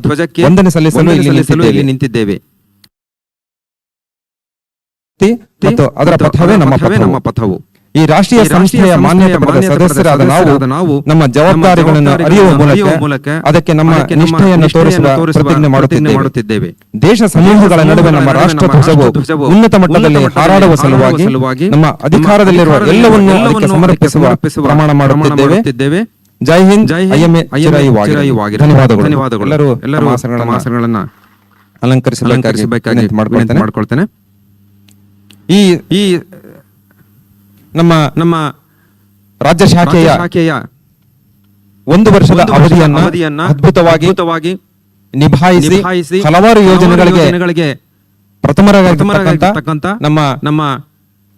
ಧ್ವಜಕ್ಕೆ ವಂದನೆ ಸಲ್ಲಿಸಲು ಇಲ್ಲಿ ನಿಂತಿದ್ದೇವೆ. ಮತ್ತು ಅದರ ಪಥವೇ ನಮ್ಮ ಪಥವು. ಈ ರಾಷ್ಟ್ರೀಯ ಸಂಸ್ಥೆಯ ಮಾನ್ಯತೆ ಪಡೆದ ಸದಸ್ಯರಾದ ನಾವು ನಮ್ಮ ಜವಾಬ್ದಾರಿಗಳನ್ನು ಅರಿಯುವ ಮೂಲಕ ಅದಕ್ಕೆ ನಮ್ಮ ನಿಷ್ಠೆಯನ್ನು ತೋರಿಸುವ ಪ್ರತಿಜ್ಞೆ ಮಾಡುತ್ತಿದ್ದೇವೆ. ದೇಶ ಸಮೂಹಗಳ ನಡುವೆ ನಮ್ಮ ರಾಷ್ಟ್ರ ಧ್ವಜವು ಉನ್ನತ ಮಟ್ಟದಲ್ಲಿ ಹಾರಾಡುವ ಸಲುವಾಗಿ ನಮ್ಮ ಅಧಿಕಾರದಲ್ಲಿರುವ ಎಲ್ಲವನ್ನೂ ಅದಕ್ಕೆ ಸಮರ್ಪಿಸುವ ಪ್ರಮಾಣ ಮಾಡುತ್ತಿದ್ದೇವೆ. ಜೈ ಹಿಂದ್, ಐಎಂಎ ಚಿರಾಯುವಾಗಲಿ. ಧನ್ಯವಾದಗಳು. ಎಲ್ಲರೂ ಆಸನಗಳನ್ನ ಅಲಂಕರಿಸಬೇಕಾಗಿ ಮಾಡ್ಕೊಳ್ತೇನೆ. ಈ ನಮ್ಮ ರಾಜ್ಯ ಶಾಖೆಯ 1 ವರ್ಷದ ಅವಧಿಯನ್ನ ಅದ್ಭುತವಾಗಿ ನಿಭಾಯಿಸಿ ಹಲವಾರು ಯೋಜನೆಗಳಿಗೆ ಪ್ರಥಮರಾಗಿರ್ತಕ್ಕಂಥ ನಮ್ಮ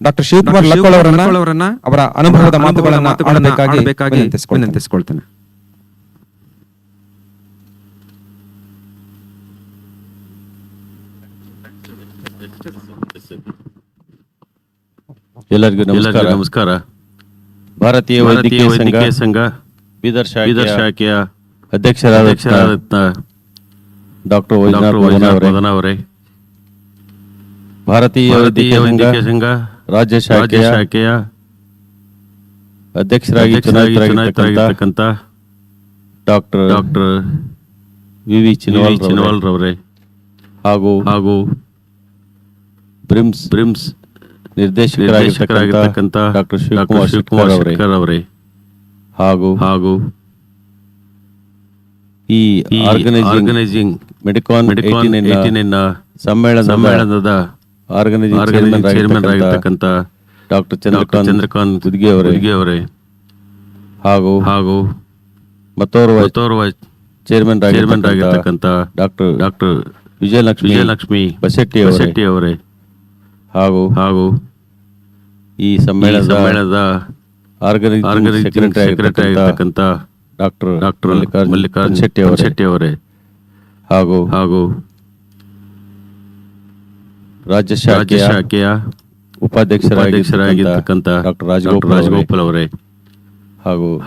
ಡಾಕ್ಟರ್ ಶಿವಕುಮಾರ್ ಲಕ್ಕೋಳ್ ಅವರನ್ನ ಅವರ ಅನುಭವದ ಮಾತುಗಳನ್ನ ಆಡಬೇಕಾಗಿ ವಿನಂತಿಸಿಕೊಳ್ತೇನೆ. ಎಲ್ಲರಿಗೂ ನಮಸ್ಕಾರ. ಭಾರತೀಯ ವೈದ್ಯಕೀಯ ಸಂಘ ಬೀದರ್ ಶಾಖೆಯ ಅಧ್ಯಕ್ಷರಾದ ಡಾಕ್ಟರ್ ವೈಜನಾಥ್ ಅವರೇ, ಭಾರತೀಯ ವೈದ್ಯಕೀಯ ಸಂಘ ರಾಜ್ಯ ಶಾಖೆಯ ಅಧ್ಯಕ್ಷರಾಗಿ ಚುನಾಯಿತರಾಗಿರ್ತಕ್ಕಂಥ ಡಾಕ್ಟರ್ ವಿ ಚಿನವಾಲ್ ರವರೇ ಹಾಗೂ ಬ್ರಿಮ್ಸ್ ನಿರ್ದೇಶಕರಾಗಿರ್ತಕ್ಕಂಥ ಡಾಕ್ಟರ್ ಶಿವಕುಮಾರ್ ಶೆಟ್ಟರ್ ಅವರೇ ಹಾಗೂ ಈ ಆರ್ಗನೈಸಿಂಗ್ ಮೆಡಿಕಾನ್ 89 ಸಮ್ಮೇಳನದ ಆರ್ಗನೈಸಿಂಗ್ ಚೇರ್ಮನ್ ಆಗಿರ್ತಕ್ಕಂಥ ಡಾಕ್ಟರ್ ಚಂದ್ರಕಾಂತ್ ಹುದ್ಗೆ ಅವರೇ ಹಾಗೂ ಮತ್ತೋರ್ವ ಚೇರ್ಮನ್ ಆಗಿರ್ತಕ್ಕಂಥ ಡಾಕ್ಟರ್ ವಿಜಯಲಕ್ಷ್ಮಿ ಬಸೆಟ್ಟಿ ಅವರೇ ಹಾಗೂ ಈ ಸಮ್ಮೇಳನದ ಆರ್ಗನೈಸಿಂಗ್ ಸೆಕ್ರೆಟರಿ ಆಗಿರ್ತಕ್ಕಂಥ ಡಾಕ್ಟರ್ ಮಲ್ಲಿಕಾರ್ಜುನ್ ಶೆಟ್ಟಿ ಅವರೇ ಹಾಗೂ ರಾಜ್ಯ ಶಾಖೆಯ ಉಪಾಧ್ಯಕ್ಷರಾಗಿರ್ತಕ್ಕಂಥ ಡಾಕ್ಟರ್ ರಾಜಗೋಪಾಲ್ ಅವರೇ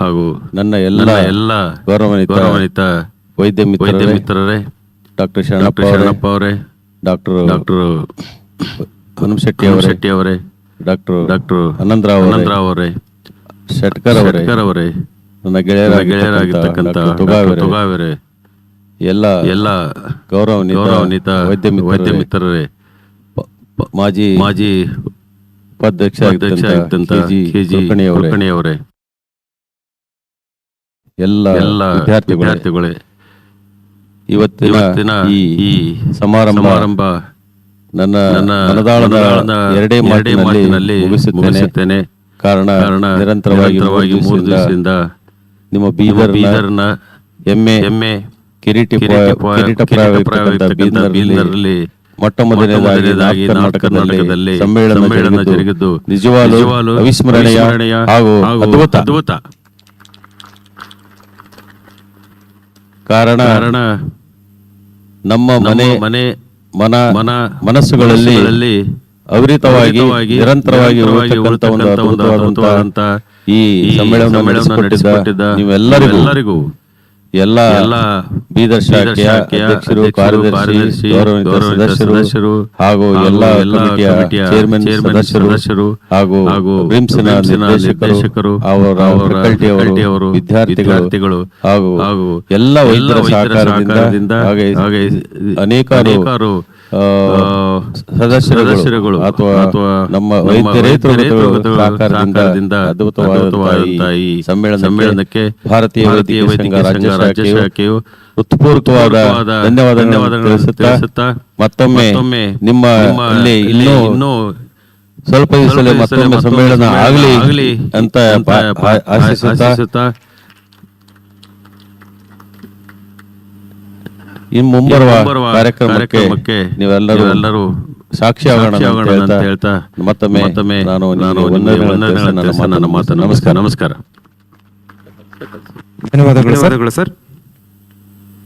ಹಾಗೂ ನನ್ನ ಎಲ್ಲ ಗೌರವಾನ್ವಿತ ವೈದ್ಯ ಮಿತ್ರರೇ ಡಾಕ್ಟರ್ ಶರಣಪ್ಪ ಅವರೇ ಡಾಕ್ಟರ್ ಶೆಟ್ಟಿ ಅವರೇ ಡಾಕ್ಟರ್ ಆನಂದರಾವ್ ಅವರೇ ಶೆಟ್ಕರ್ ಅವರೇ ನನ್ನ ಗೆಳೆಯರಾಗಿರ್ತಕ್ಕಂಥ ತುಗಾವರೇ ಎಲ್ಲ ಗೌರವಾನ್ವಿತ ವೈದ್ಯ ಮಿತ್ರರೇ ಮಾಜಿ ಉಪಾಧ್ಯಕ್ಷ ಕೆಜಿ ಕುಲಕರ್ಣಿಯವರೇ ಎಲ್ಲ ವಿದ್ಯಾರ್ಥಿಗಳೇ ಇವತ್ತಿನ ಈ ಸಮಾರಂಭ ನನ್ನ ಮನದಾಳದ ಎರಡೇ ಮಾತಿನಲ್ಲಿ ಮುಗಿಸುತ್ತೇನೆ. ಕಾರಣ ನಿರಂತರವಾಗಿ 3 ದಿವಸದಿಂದ ನಿಮ್ಮ ಬೀದರ್ನ ಹೆಮ್ಮೆ ಕಿರೀಟಪ್ರಾಯವಾಗಿರ್ತಕ್ಕಂಥ ಬೀದರ್ನಲ್ಲಿ ಮೊಟ್ಟ ಮೊದಲನೇದಾಗಿ ಕರ್ನಾಟಕದಲ್ಲಿ ಸಮ್ಮೇಳನ ಜರುಗಿದ್ದು ನಿಜವಾಗಲೂ ಅವಿಸ್ಮರಣೀಯ ಹಾಗೂ ಅದ್ಭುತ. ಕಾರಣ ನಮ್ಮ ಮನಸ್ಸುಗಳಲ್ಲಿ ಅವಿರತವಾಗಿ ನಿರಂತರವಾಗಿ ಉಳಿತಕ್ಕಂಥ ಈ ಸಮ್ಮೇಳನ ನಡೆಸಿಕೊಟ್ಟಿದ್ದ ನೀವೆಲ್ಲರಿಗೂ ಎಲ್ಲ ಬೀದರ್ ಶಾಖೆಯ ಅಧ್ಯಕ್ಷರು, ಕಾರ್ಯದರ್ಶಿ, ಗೌರವಾನ್ವಿತ ಸದಸ್ಯರು ಹಾಗೂ ಎಲ್ಲ ಕಮಿಟಿಯ ಚೇರ್ಮನ್ ಸದಸ್ಯರು ಹಾಗೂ ಬ್ರಿಮ್ಸ್ನ ನಿರ್ದೇಶಕರು, ಅವರ ಫ್ಯಾಕಲ್ಟಿಯವರು, ವಿದ್ಯಾರ್ಥಿಗಳು ಹಾಗೂ ಎಲ್ಲ ವೈದ್ಯರ ಸಹಕಾರದಿಂದ ಹಾಗೆ ಅನೇಕಾರು ಸದಸ್ಯರುಗಳು ಅಥವಾ ನಮ್ಮ ವೈದ್ಯರೇತರ ಸಹಕಾರದಿಂದ ಅದ್ಭುತವಾದ ಈ ಸಮ್ಮೇಳನಕ್ಕೆ ಭಾರತೀಯ ವೈದ್ಯಕೀಯ ಸಂಘ ರಾಜ್ಯ ಶಾಖೆಯು ಹೃತ್ಪೂರ್ವಕವಾದ ಧನ್ಯವಾದಗಳನ್ನು ತಿಳಿಸುತ್ತಾ ಮತ್ತೊಮ್ಮೆ ನಿಮ್ಮ ಇನ್ನೂ ಸ್ವಲ್ಪ ದಿವಸದಲ್ಲಿ ಮತ್ತೊಮ್ಮೆ ಸಮ್ಮೇಳನ ಆಗಲಿ ಅಂತ ಆಶಿಸುತ್ತಾ ಇನ್ನು ಮುಂಬರುವ ಕಾರ್ಯಕ್ರಮಕ್ಕೆ ನೀವೆಲ್ಲರೂ ಸಾಕ್ಷಿಯಾಗೋಣ ಅಂತ ಹೇಳ್ತಾ ಮತ್ತೊಮ್ಮೆ ನಾನು ನನ್ನ ಮಾತನ್ನು ನಮಸ್ಕಾರ. ಧನ್ಯವಾದಗಳು ಸರ್.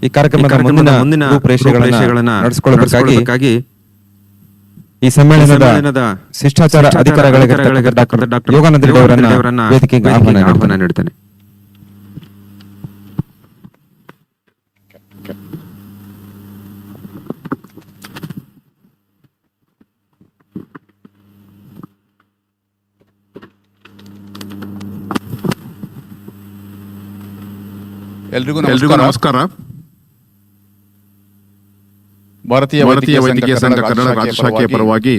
ಈ ಕಾರ್ಯಕ್ರಮದ ಮುಂದಿನ ರೂಪರೇಷೆಗಳನ್ನ ನಡೆಸಿಕೊಳ್ಳಬೇಕಾಗಿ ಈ ಸಮ್ಮೇಳನದ ಶಿಷ್ಟಾಚಾರ ಅಧಿಕಾರಿಗಳಿಗೆ ಡಾಕ್ಟರ್ ಯೋಗಾನಂದ ರೆಡ್ಡಿ ಅವರನ್ನ ವೇದಿಕೆಗೆ ಆಹ್ವಾನ ನೀಡುತ್ತೇನೆ. ಎಲ್ರಿಗೂ ನಮಸ್ಕಾರ. ಭಾರತೀಯ ವೈದ್ಯಕೀಯ ಸಂಘ ಕನ್ನಡ ರಾಜ್ಯ ಶಾಖೆಯ ಪರವಾಗಿ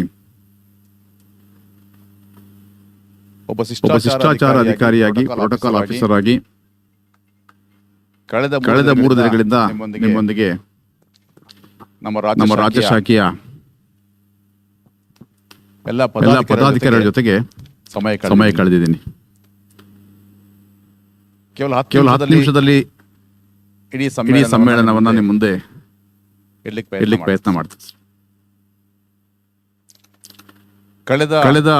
ಒಬ್ಬ ಶಿಷ್ಟಾಚಾರ ಅಧಿಕಾರಿಯಾಗಿ ಪ್ರೋಟೋಕಾಲ್ ಆಫೀಸರ್ ಆಗಿ ಕಳೆದ 3 ದಿನಗಳಿಂದ ನಿಮ್ಮೊಂದಿಗೆ ನಮ್ಮ ರಾಜ್ಯ ಶಾಖೆಯ ಎಲ್ಲ ಪದಾಧಿಕಾರಿಗಳ ಜೊತೆಗೆ ಸಮಯ ಕಳೆದಿದ್ದೀನಿ. ಕೇವಲ 10 ನಿಮಿಷದಲ್ಲಿ ಇಡೀ ಸಮ್ಮೇಳನವನ್ನ ನಿಮ್ಮ ಮುಂದೆ ಇಡ್ಲಿಕ್ಕೆ ಪ್ರಯತ್ನ ಮಾಡ್ತೀವಿ. ಕಳೆದ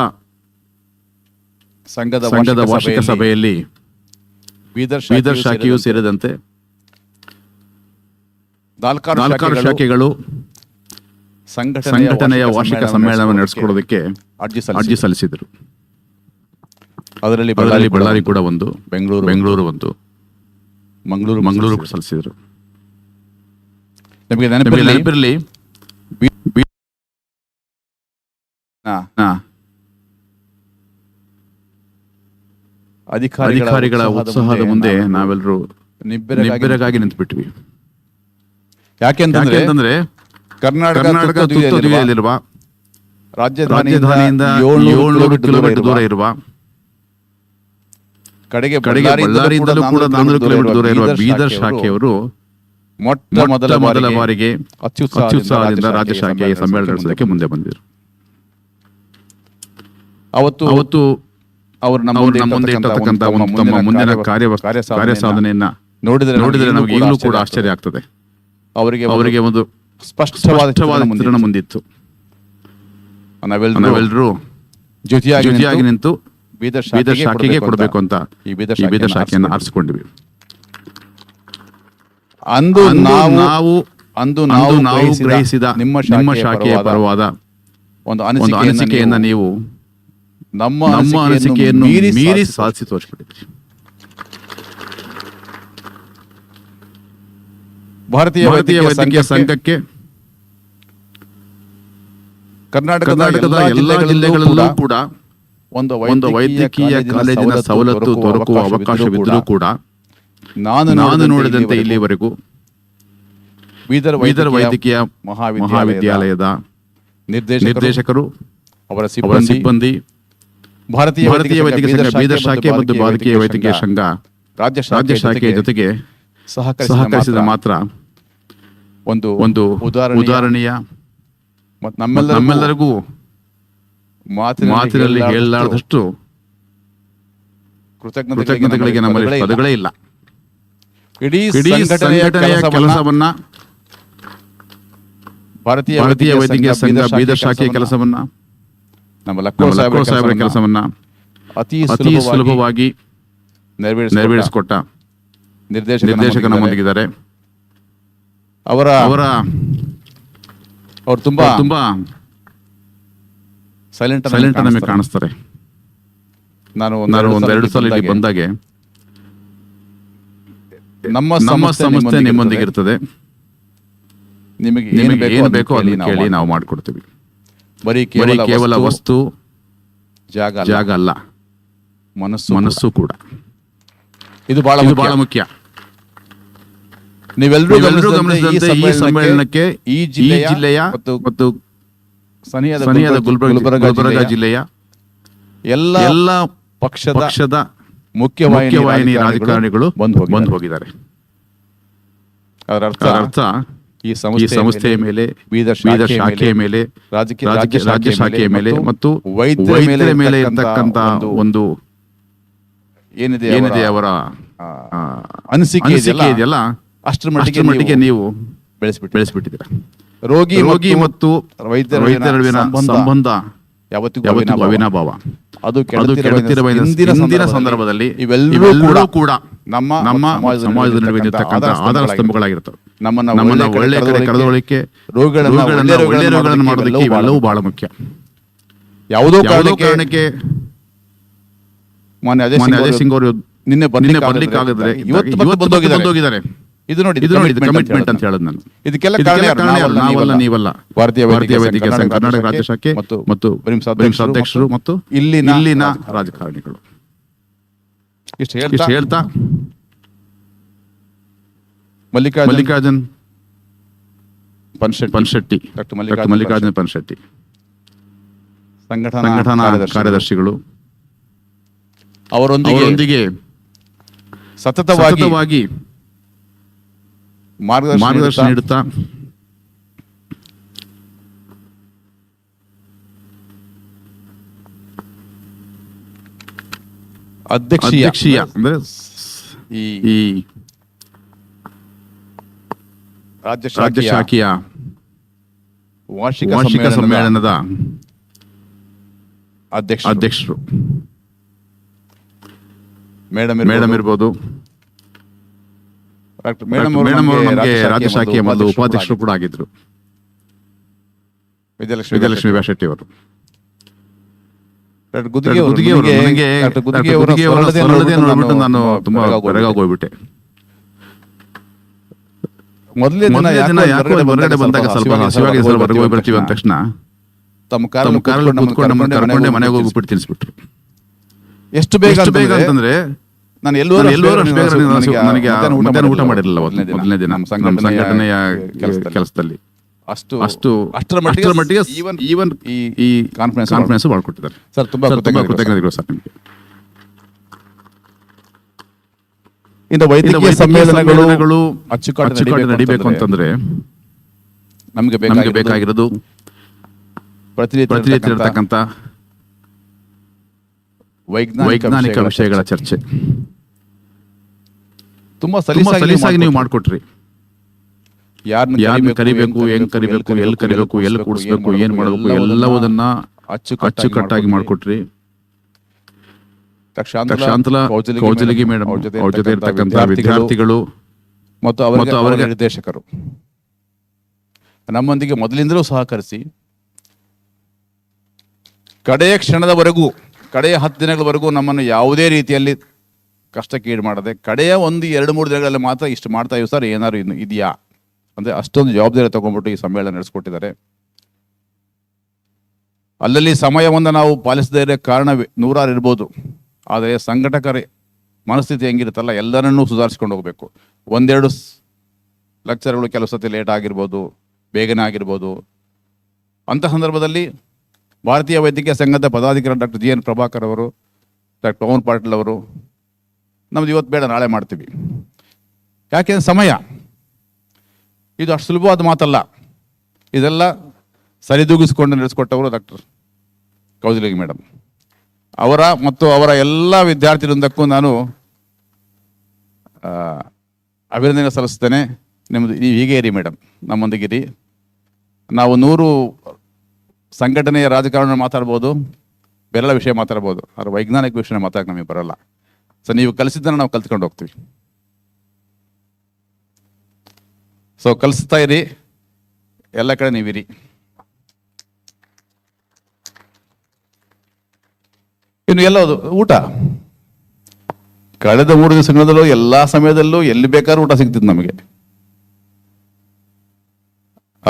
ಸಂಘದ ವಾರ್ಷಿಕ ಸಭೆಯಲ್ಲಿ ಬೀದರ್ ಶಾಖೆಯೂ ಸೇರಿದಂತೆ 4 ಶಾಖೆಗಳು ಸಂಘಟನೆಯ ವಾರ್ಷಿಕ ಸಮ್ಮೇಳನವನ್ನು ನಡೆಸಿಕೊಳ್ಳೋದಕ್ಕೆ ಅರ್ಜಿ ಸಲ್ಲಿಸಿದರು. ಅದರಲ್ಲಿ ಬಳ್ಳಾರಿ ಕೂಡ ಒಂದು, ಬೆಂಗಳೂರು ಒಂದು, ಮಂಗಳೂರು ಸಲ್ಲಿಸಿದರು. ನಿಮಗೆ ನೆನಪಿರಲಿ ಅಧಿಕಾರಿಗಳ ಉತ್ಸಾಹದ ಮುಂದೆ ನಾವೆಲ್ಲರೂ ನಿಬ್ಬೆರಗಾಗಿ ನಿಂತುಬಿಟ್ವಿ. ಯಾಕೆಂತಂದ್ರೆ ಕರ್ನಾಟಕ ತುತ್ತುದಿಯಲ್ಲಿರುವ ರಾಜಧಾನಿಯಿಂದ 700 ಕಿಲೋಮೀಟರ್ ದೂರ ಇರುವ ಕಡೆಗೆ ಬಳ್ಳಾರಿಯಿಂದಲೂ ಕೂಡ 400 ಕಿಲೋಮೀಟರ್ ದೂರ ಇರುವ ಬೀದರ್ ಶಾಖೆಯವರು ಮೊಟ್ಟ ಮೊದಲ ಬಾರಿಗೆ ಅತ್ಯುತ್ಸಾಹದಿಂದ ರಾಜ್ಯ ಶಾಖೆಯ ಸಮ್ಮೇಳನ ನಡೆಸೋದಕ್ಕೆ ಮುಂದೆ ಬಂದಿದ್ರು. ಅವತ್ತು ಅವರು ನಮ್ಮ ಮುಂದೆ ಇಟ್ಟತಕ್ಕಂಥ ತಮ್ಮ ಮುಂದಿನ ಕಾರ್ಯ ಸಾಧನೆಯನ್ನ ನೋಡಿದ್ರೆ ನಮಗೆ ಈಗಲೂ ಕೂಡ ಆಶ್ಚರ್ಯ ಆಗ್ತದೆ. ಅವರಿಗೆ ಒಂದು ಸ್ಪಷ್ಟವಾದ ಚಿತ್ರಣ ಮುಂದಿತ್ತು. ನಾವೆಲ್ಲರೂ ಜೊತೆಯಾಗಿ ನಿಂತು ಬೀದರ್ ಶಾಖೆಗೆ ಕೊಡಬೇಕು ಅಂತ ಈ ಬೀದರ್ ಶಾಖೆಯನ್ನು ಆರಿಸಿಕೊಂಡಿವಿ. ಅಂದು ನಾವು ಗ್ರಹಿಸಿದ ನಿಮ್ಮ ಶಾಖೆಯ ಪರವಾದ ಒಂದು ಅನಿಸಿಕೆಯನ್ನ ನೀವು ನಮ್ಮ ಅನಿಸಿಕೆಯನ್ನು ಮೀರಿ ಸಾಧಿಸಿ ತೋರಿಸ್ಬಿಟ್ಟಿದ್ರಿ. ಭಾರತೀಯ ವೈದ್ಯಕೀಯ ಸಂಘಕ್ಕೆ ಕರ್ನಾಟಕದ ಎಲ್ಲ ಜಿಲ್ಲೆಗಳಲ್ಲೂ ಕೂಡ ಒಂದು ವೈದ್ಯಕೀಯ ಕಾಲೇಜಿನ ಸವಲತ್ತು ದೊರಕುವ ಅವಕಾಶವಿದ್ದರೂ ಕೂಡ ನಾನು ನೋಡಿದಂತೆ ಇಲ್ಲಿವರೆಗೂ ಬೀದರ್ ವೈದ್ಯಕೀಯ ಮಹಾವಿದ್ಯಾಲಯದ ನಿರ್ದೇಶಕರು, ಅವರ ಸಿಬ್ಬಂದಿ, ಭಾರತೀಯ ವೈದ್ಯಕೀಯ ಸಂಘ ಬೀದರ್ ಶಾಖೆ ಮತ್ತು ಭಾರತೀಯ ವೈದ್ಯಕೀಯ ಸಂಘ ರಾಜ್ಯ ಶಾಖೆಯ ಜೊತೆಗೆ ಸಹಕರಿಸಿದ ಮಾತ್ರ ಒಂದು ಉದಾಹರಣೀಯ ನಮ್ಮೆಲ್ಲರಿಗೂ ಮಾತಿನಲ್ಲಿ ಹೇಳಲಾರದಷ್ಟು ಕೃತಜ್ಞತೆಗಳಿಗೆ ನಮ್ಮಲ್ಲಿ ಪದಗಳೇ ಇಲ್ಲ. ಇಡೀ ಸಂಘಟನೆಯ ಕೆಲಸವನ್ನ ಭಾರತೀಯ ವೈದ್ಯಕೀಯ ಸಂಘ ಬೀದರ್ ಶಾಖೆಯ ಕೆಲಸವನ್ನ ನಮ್ಮ ಲಕ್ಕೋಳ್ ಸಾಹೇಬರ ಕೆಲಸವನ್ನ ಅತಿ ಸುಲಭವಾಗಿ ನೆರವೇರಿಸಿಕೊಟ್ಟ ನಿರ್ದೇಶಕ ನಮ್ಮೊಂದಿಗಿದ್ದಾರೆ. ಅವರು ತುಂಬಾ ಸೈಲೆಂಟ್ ನಮಗೆ ಕಾಣಿಸ್ತಾರೆ. ನಾನು ಒಂದೆರಡು ಸಲ ಇಲ್ಲಿ ಬಂದಾಗೆ ನಮ್ಮ ಸಂಸ್ಥೆ ನಿಮ್ಮೊಂದಿಗಿರ್ತದೆ, ನಿಮಗೆ ಏನು ಬೇಕೋ ಅದನ್ನ ಕೇಳಿ ನಾವು ಮಾಡಿಕೊಡ್ತೀವಿ. ಬರೀ ಕೇವಲ ವಸ್ತು ಜಾಗ ಅಲ್ಲ, ಮನಸ್ಸು ಕೂಡ. ಇದು ಬಹಳ ಮುಖ್ಯ. ನೀವೆಲ್ಲರೂ ಗಮನಿಸಿದಂತೆ ಈ ಸಮ್ಮೇಳನಕ್ಕೆ ಈ ಜಿಲ್ಲೆಯ ಮತ್ತು ಸನಿಯಾದ ಗುಲ್ಬರ್ಗ ಜಿಲ್ಲೆಯ ಎಲ್ಲ ಪಕ್ಷದ ಮುಖ್ಯವಾಹಿನಿ ರಾಜಕಾರಣಿಗಳು ಬಂದು ಹೋಗಿದ್ದಾರೆ. ಅದರ ಅರ್ಥ ಈ ಸಂಸ್ಥೆಯ ಮೇಲೆ, ಬೀದರ್ ಶಾಖೆಯ ಮೇಲೆ, ರಾಜ್ಯ ಶಾಖೆಯ ಮೇಲೆ ಮತ್ತು ವೈದ್ಯರ ಮೇಲೆ ಇರತಕ್ಕಂತ ಒಂದು ಏನಿದೆ ಅವರ ಅನಿಸಿಕೆ ಇದೆಯಲ್ಲ, ಅಷ್ಟರ ಮಟ್ಟಿಗೆ ನೀವು ಬೆಳೆಸ್ಬಿಟ್ಟಿದ್ದೀರಾ. ರೋಗಿ ಮತ್ತು ವೈದ್ಯರ ನಡುವಿನ ಸಂಬಂಧ ಯಾವತ್ತಿಗೂ ಅವಿನಾಭಾವ. ಅದು ಕೆಡುತ್ತಿರುವ ಇಂದಿನ ಸಂದರ್ಭದಲ್ಲಿ ಇವೆಲ್ಲವೂ ಕೂಡ ನಮ್ಮ ಸಮಾಜದ ನಡುವೆ ಇರತಕ್ಕಂಥ ಆಧಾರ ಸ್ತಂಭಗಳಾಗಿರ್ತವೆ. ನಮ್ಮನ್ನ ಒಳ್ಳೆ ಕಡೆ ಕರೆದೊಳಿಕೆ, ರೋಗಗಳನ್ನು ಮಾಡೋದಕ್ಕೆ ಇವೆಲ್ಲವೂ ಬಹಳ ಮುಖ್ಯ. ಯಾವುದೋ ಕಾರಣಕ್ಕೆ ಮಾನ್ಯ ಅಜಯ್ ಸಿಂಗ್ ಅವರು ನಿನ್ನೆ ಬರ್ಲಿಕ್ಕೆ ಆಗಿದ್ರೆ ಇವತ್ತು ಬಂದೋಗಿದ್ದಾರೆ. ಇದು ನೋಡಿ ಕಮಿಟ್ಮೆಂಟ್ ಅಂತ ಹೇಳೋದು ನಾನು. ಇದಕ್ಕೆಲ್ಲ ನಾವಲ್ಲ, ನೀವಲ್ಲ, ಭಾರತೀಯ ವೈದ್ಯಕೀಯ ಸಂಘ ಕರ್ನಾಟಕ ರಾಜ್ಯ ಶಾಖೆ ಮತ್ತು ಅಧ್ಯಕ್ಷರು ಮತ್ತು ಇಲ್ಲಿನ ರಾಜಕಾರಣಿಗಳು. ಇಷ್ಟು ಹೇಳ್ತಾ ಮಲ್ಲಿಕಾರ್ಜುನ್ ಪನ್ಶೆಟ್ಟಿ, ಡಾಕ್ಟರ್ ಮಲ್ಲಿಕಾರ್ಜುನ್ ಪನ್ಶೆಟ್ಟಿ, ಸಂಘಟನಾ ಕಾರ್ಯದರ್ಶಿಗಳು, ಅವರೊಂದಿಗೆ ಸತತವಾಗಿ ಮಾರ್ಗದರ್ಶನ ನೀಡುತ್ತಾ ಅಧ್ಯಕ್ಷೀಯ ಅಂದ್ರೆ ಈ ರಾಜ್ಯ ಶಾಖೆಯ ವಾರ್ಷಿಕ ಸಮ್ಮೇಳನದ ಅಧ್ಯಕ್ಷರು ಮೇಡಮ್ ಇರ್ಬೋದು. ಮೇಡಮ್ ಅವರು ನಮಗೆ ರಾಜ್ಯ ಶಾಖೆಯ ಮೊದಲು ಉಪಾಧ್ಯಕ್ಷರು ಕೂಡ ಆಗಿದ್ರು, ವಿದ್ಯಾಲಕ್ಷ್ಮಿ ಶೆಟ್ಟಿ ಅವರು. ನೋಡ್ಬಿಟ್ಟು ನಾನು ತುಂಬಾ ಹೊರಗಾಗಿ ಹೋಗ್ಬಿಟ್ಟೆ. ಮೊದಲೇ ದಿನ ಯಾಕೋ ಹೊರಗಡೆ ಬಂದಾಗ ಸ್ವಲ್ಪ ಹಸಿವಾಗಿ ಹೊರಗೆ ಹೋಗಿ ಬರ್ತೀವಿ ಅಂದ ತಕ್ಷಣ ತಮ್ಮ ಕಾರಲ್ಲಿ ಕೂತ್ಕೊಂಡು ನಮ್ಮನ್ನ ಕರ್ಕೊಂಡೆ ಮನೆಗೆ ಹೋಗ್ಬಿಟ್ಟು ತಿನ್ಸ್ಬಿಟ್ರು. ಎಷ್ಟು ಬೇಗ ಅಂತಂದ್ರೆ ನಾನು ಎಲ್ಲರೂ ನನಗೆ ಮಧ್ಯಾಹ್ನ ಊಟ ಮಾಡಿರಲಿಲ್ಲ ಮೊದಲನೇ ದಿನ ನಮ್ಮ ಸಂಘಟನೆಯ ಕೆಲಸದಲ್ಲಿ. ಅಷ್ಟರ ಮಟ್ಟಿಗೆ ಈವನ್ ಈ ಕಾನ್ಫರೆನ್ಸ್ ಮಾಡಿಕೊಟ್ಟಿದ್ದಾರೆ ಸರ್. ತುಂಬಾ ಕೃತಜ್ಞತೆಗಳು ಸರ್ ನಿಮಗೆ. ಇನ್ನು ವೈದ್ಯಕೀಯ ಸಮ್ಮೇಳನಗಳು ಅಚ್ಚುಕಟ್ಟು ನಡಿಬೇಕು ಅಂತಂದ್ರೆ ನಮಗೆ ಬೇಕಾಗಿರೋದು ಪ್ರತಿನಿತ್ಯ ಇರತಕ್ಕಂಥ ವೈಜ್ಞಾನಿಕ ವಿಷಯಗಳ ಚರ್ಚೆ ತುಂಬಾ ಸಲೀಸಾಗಿ ನೀವು ಮಾಡಿಕೊಟ್ರಿ. ಯಾರನ್ನ ಕರಿಬೇಕು, ಹೆಂಗ್ ಕರಿಬೇಕು, ಎಲ್ಲಿ ಕರಿಬೇಕು, ಎಲ್ಲಿ ಕೂಡಿಸ್ಬೇಕು, ಏನ್ ಮಾಡಬೇಕು, ಎಲ್ಲವನ್ನ ಅಚ್ಚುಕಟ್ಟಾಗಿ ಮಾಡಿಕೊಟ್ರಿ. ಶಾಂತಲಾ ಕೌಜಲಗಿ ಮೇಡಮ್ ಅವ್ರ ಜೊತೆ ಇರ್ತಕ್ಕಂಥ ವಿದ್ಯಾರ್ಥಿಗಳು ಮತ್ತು ಅವರ ನಿರ್ದೇಶಕರು ನಮ್ಮೊಂದಿಗೆ ಮೊದಲಿಂದಲೂ ಸಹಕರಿಸಿ ಕಡೆಯ ಕ್ಷಣದವರೆಗೂ, ಕಡೆಯ 10 ದಿನಗಳವರೆಗೂ ನಮ್ಮನ್ನು ಯಾವುದೇ ರೀತಿಯಲ್ಲಿ ಕಷ್ಟಕ್ಕೀಡು ಮಾಡದೆ ಕಡೆಯ 1-2-3 ದಿನಗಳಲ್ಲಿ ಮಾತ್ರ ಇಷ್ಟು ಮಾಡ್ತಾ ಇದ್ದೀವಿ ಸರ್, ಏನಾದ್ರು ಇನ್ನು ಇದೆಯಾ ಅಂದರೆ ಅಷ್ಟೊಂದು ಜವಾಬ್ದಾರಿ ತಗೊಂಡ್ಬಿಟ್ಟು ಈ ಸಮ್ಮೇಳನ ನಡೆಸ್ಕೊಟ್ಟಿದ್ದಾರೆ. ಅಲ್ಲಲ್ಲಿ ಸಮಯವನ್ನು ನಾವು ಪಾಲಿಸದೇ ಇರೋ ಕಾರಣ 100 ಇರ್ಬೋದು, ಆದರೆ ಸಂಘಟಕರ ಮನಸ್ಥಿತಿ ಹೆಂಗಿರುತ್ತಲ್ಲ ಎಲ್ಲರನ್ನೂ ಸುಧಾರಿಸ್ಕೊಂಡು ಹೋಗಬೇಕು. 1-2 ಲೆಕ್ಚರ್ಗಳು ಕೆಲವು ಸತಿ ಲೇಟ್ ಆಗಿರ್ಬೋದು, ಬೇಗನೆ ಆಗಿರ್ಬೋದು. ಅಂಥ ಸಂದರ್ಭದಲ್ಲಿ ಭಾರತೀಯ ವೈದ್ಯಕೀಯ ಸಂಘದ ಪದಾಧಿಕಾರಿ ಡಾಕ್ಟರ್ GN ಪ್ರಭಾಕರ್ ಅವರು, ಡಾಕ್ಟರ್ ಪವನ್ ಪಾಟೀಲ್ ಅವರು, ನಮ್ದು ಇವತ್ತು ಬೇಡ ನಾಳೆ ಮಾಡ್ತೀವಿ. ಯಾಕೆಂದ್ರೆ ಸಮಯ ಇದು ಅಷ್ಟು ಸುಲಭವಾದ ಮಾತಲ್ಲ. ಇದೆಲ್ಲ ಸರಿದೂಗಿಸ್ಕೊಂಡು ನಡೆಸ್ಕೊಟ್ಟವರು ಡಾಕ್ಟರ್ ಕೌಜಲಗಿ ಮೇಡಮ್ ಅವರ ಮತ್ತು ಅವರ ಎಲ್ಲ ವಿದ್ಯಾರ್ಥಿ ವೃಂದಕ್ಕೂ ನಾನು ಅಭಿನಂದನೆ ಸಲ್ಲಿಸ್ತೇನೆ. ನಿಮ್ಮದು ನೀವು ಹೀಗೆ ಇರಿ ಮೇಡಮ್, ನಮ್ಮೊಂದಿಗಿರಿ. ನಾವು 100 ಸಂಘಟನೆಯ ರಾಜಕಾರಣ ಮಾತಾಡ್ಬೋದು, ಬೇರೆಲ್ಲ ವಿಷಯ ಮಾತಾಡ್ಬೋದು, ಆದರೆ ವೈಜ್ಞಾನಿಕ ವಿಷಯ ಮಾತಾಡಕ್ಕೆ ನಮಗೆ ಬರಲ್ಲ. ಸೊ ನೀವು ಕಲಿಸಿದ್ದನ್ನು ನಾವು ಕಲ್ತ್ಕೊಂಡು ಹೋಗ್ತೀವಿ. ಸೊ ಕಲಿಸ್ತಾ ಇರಿ, ಎಲ್ಲ ಕಡೆ ನೀವಿರಿ. ಇನ್ನು ಎಲ್ಲದು ಊಟ ಕಳೆದ 3 ದಿವಸಗಳಲ್ಲೂ ಎಲ್ಲ ಸಮಯದಲ್ಲೂ ಎಲ್ಲಿ ಬೇಕಾದ್ರೂ ಊಟ ಸಿಗ್ತಿತ್ತು ನಮಗೆ.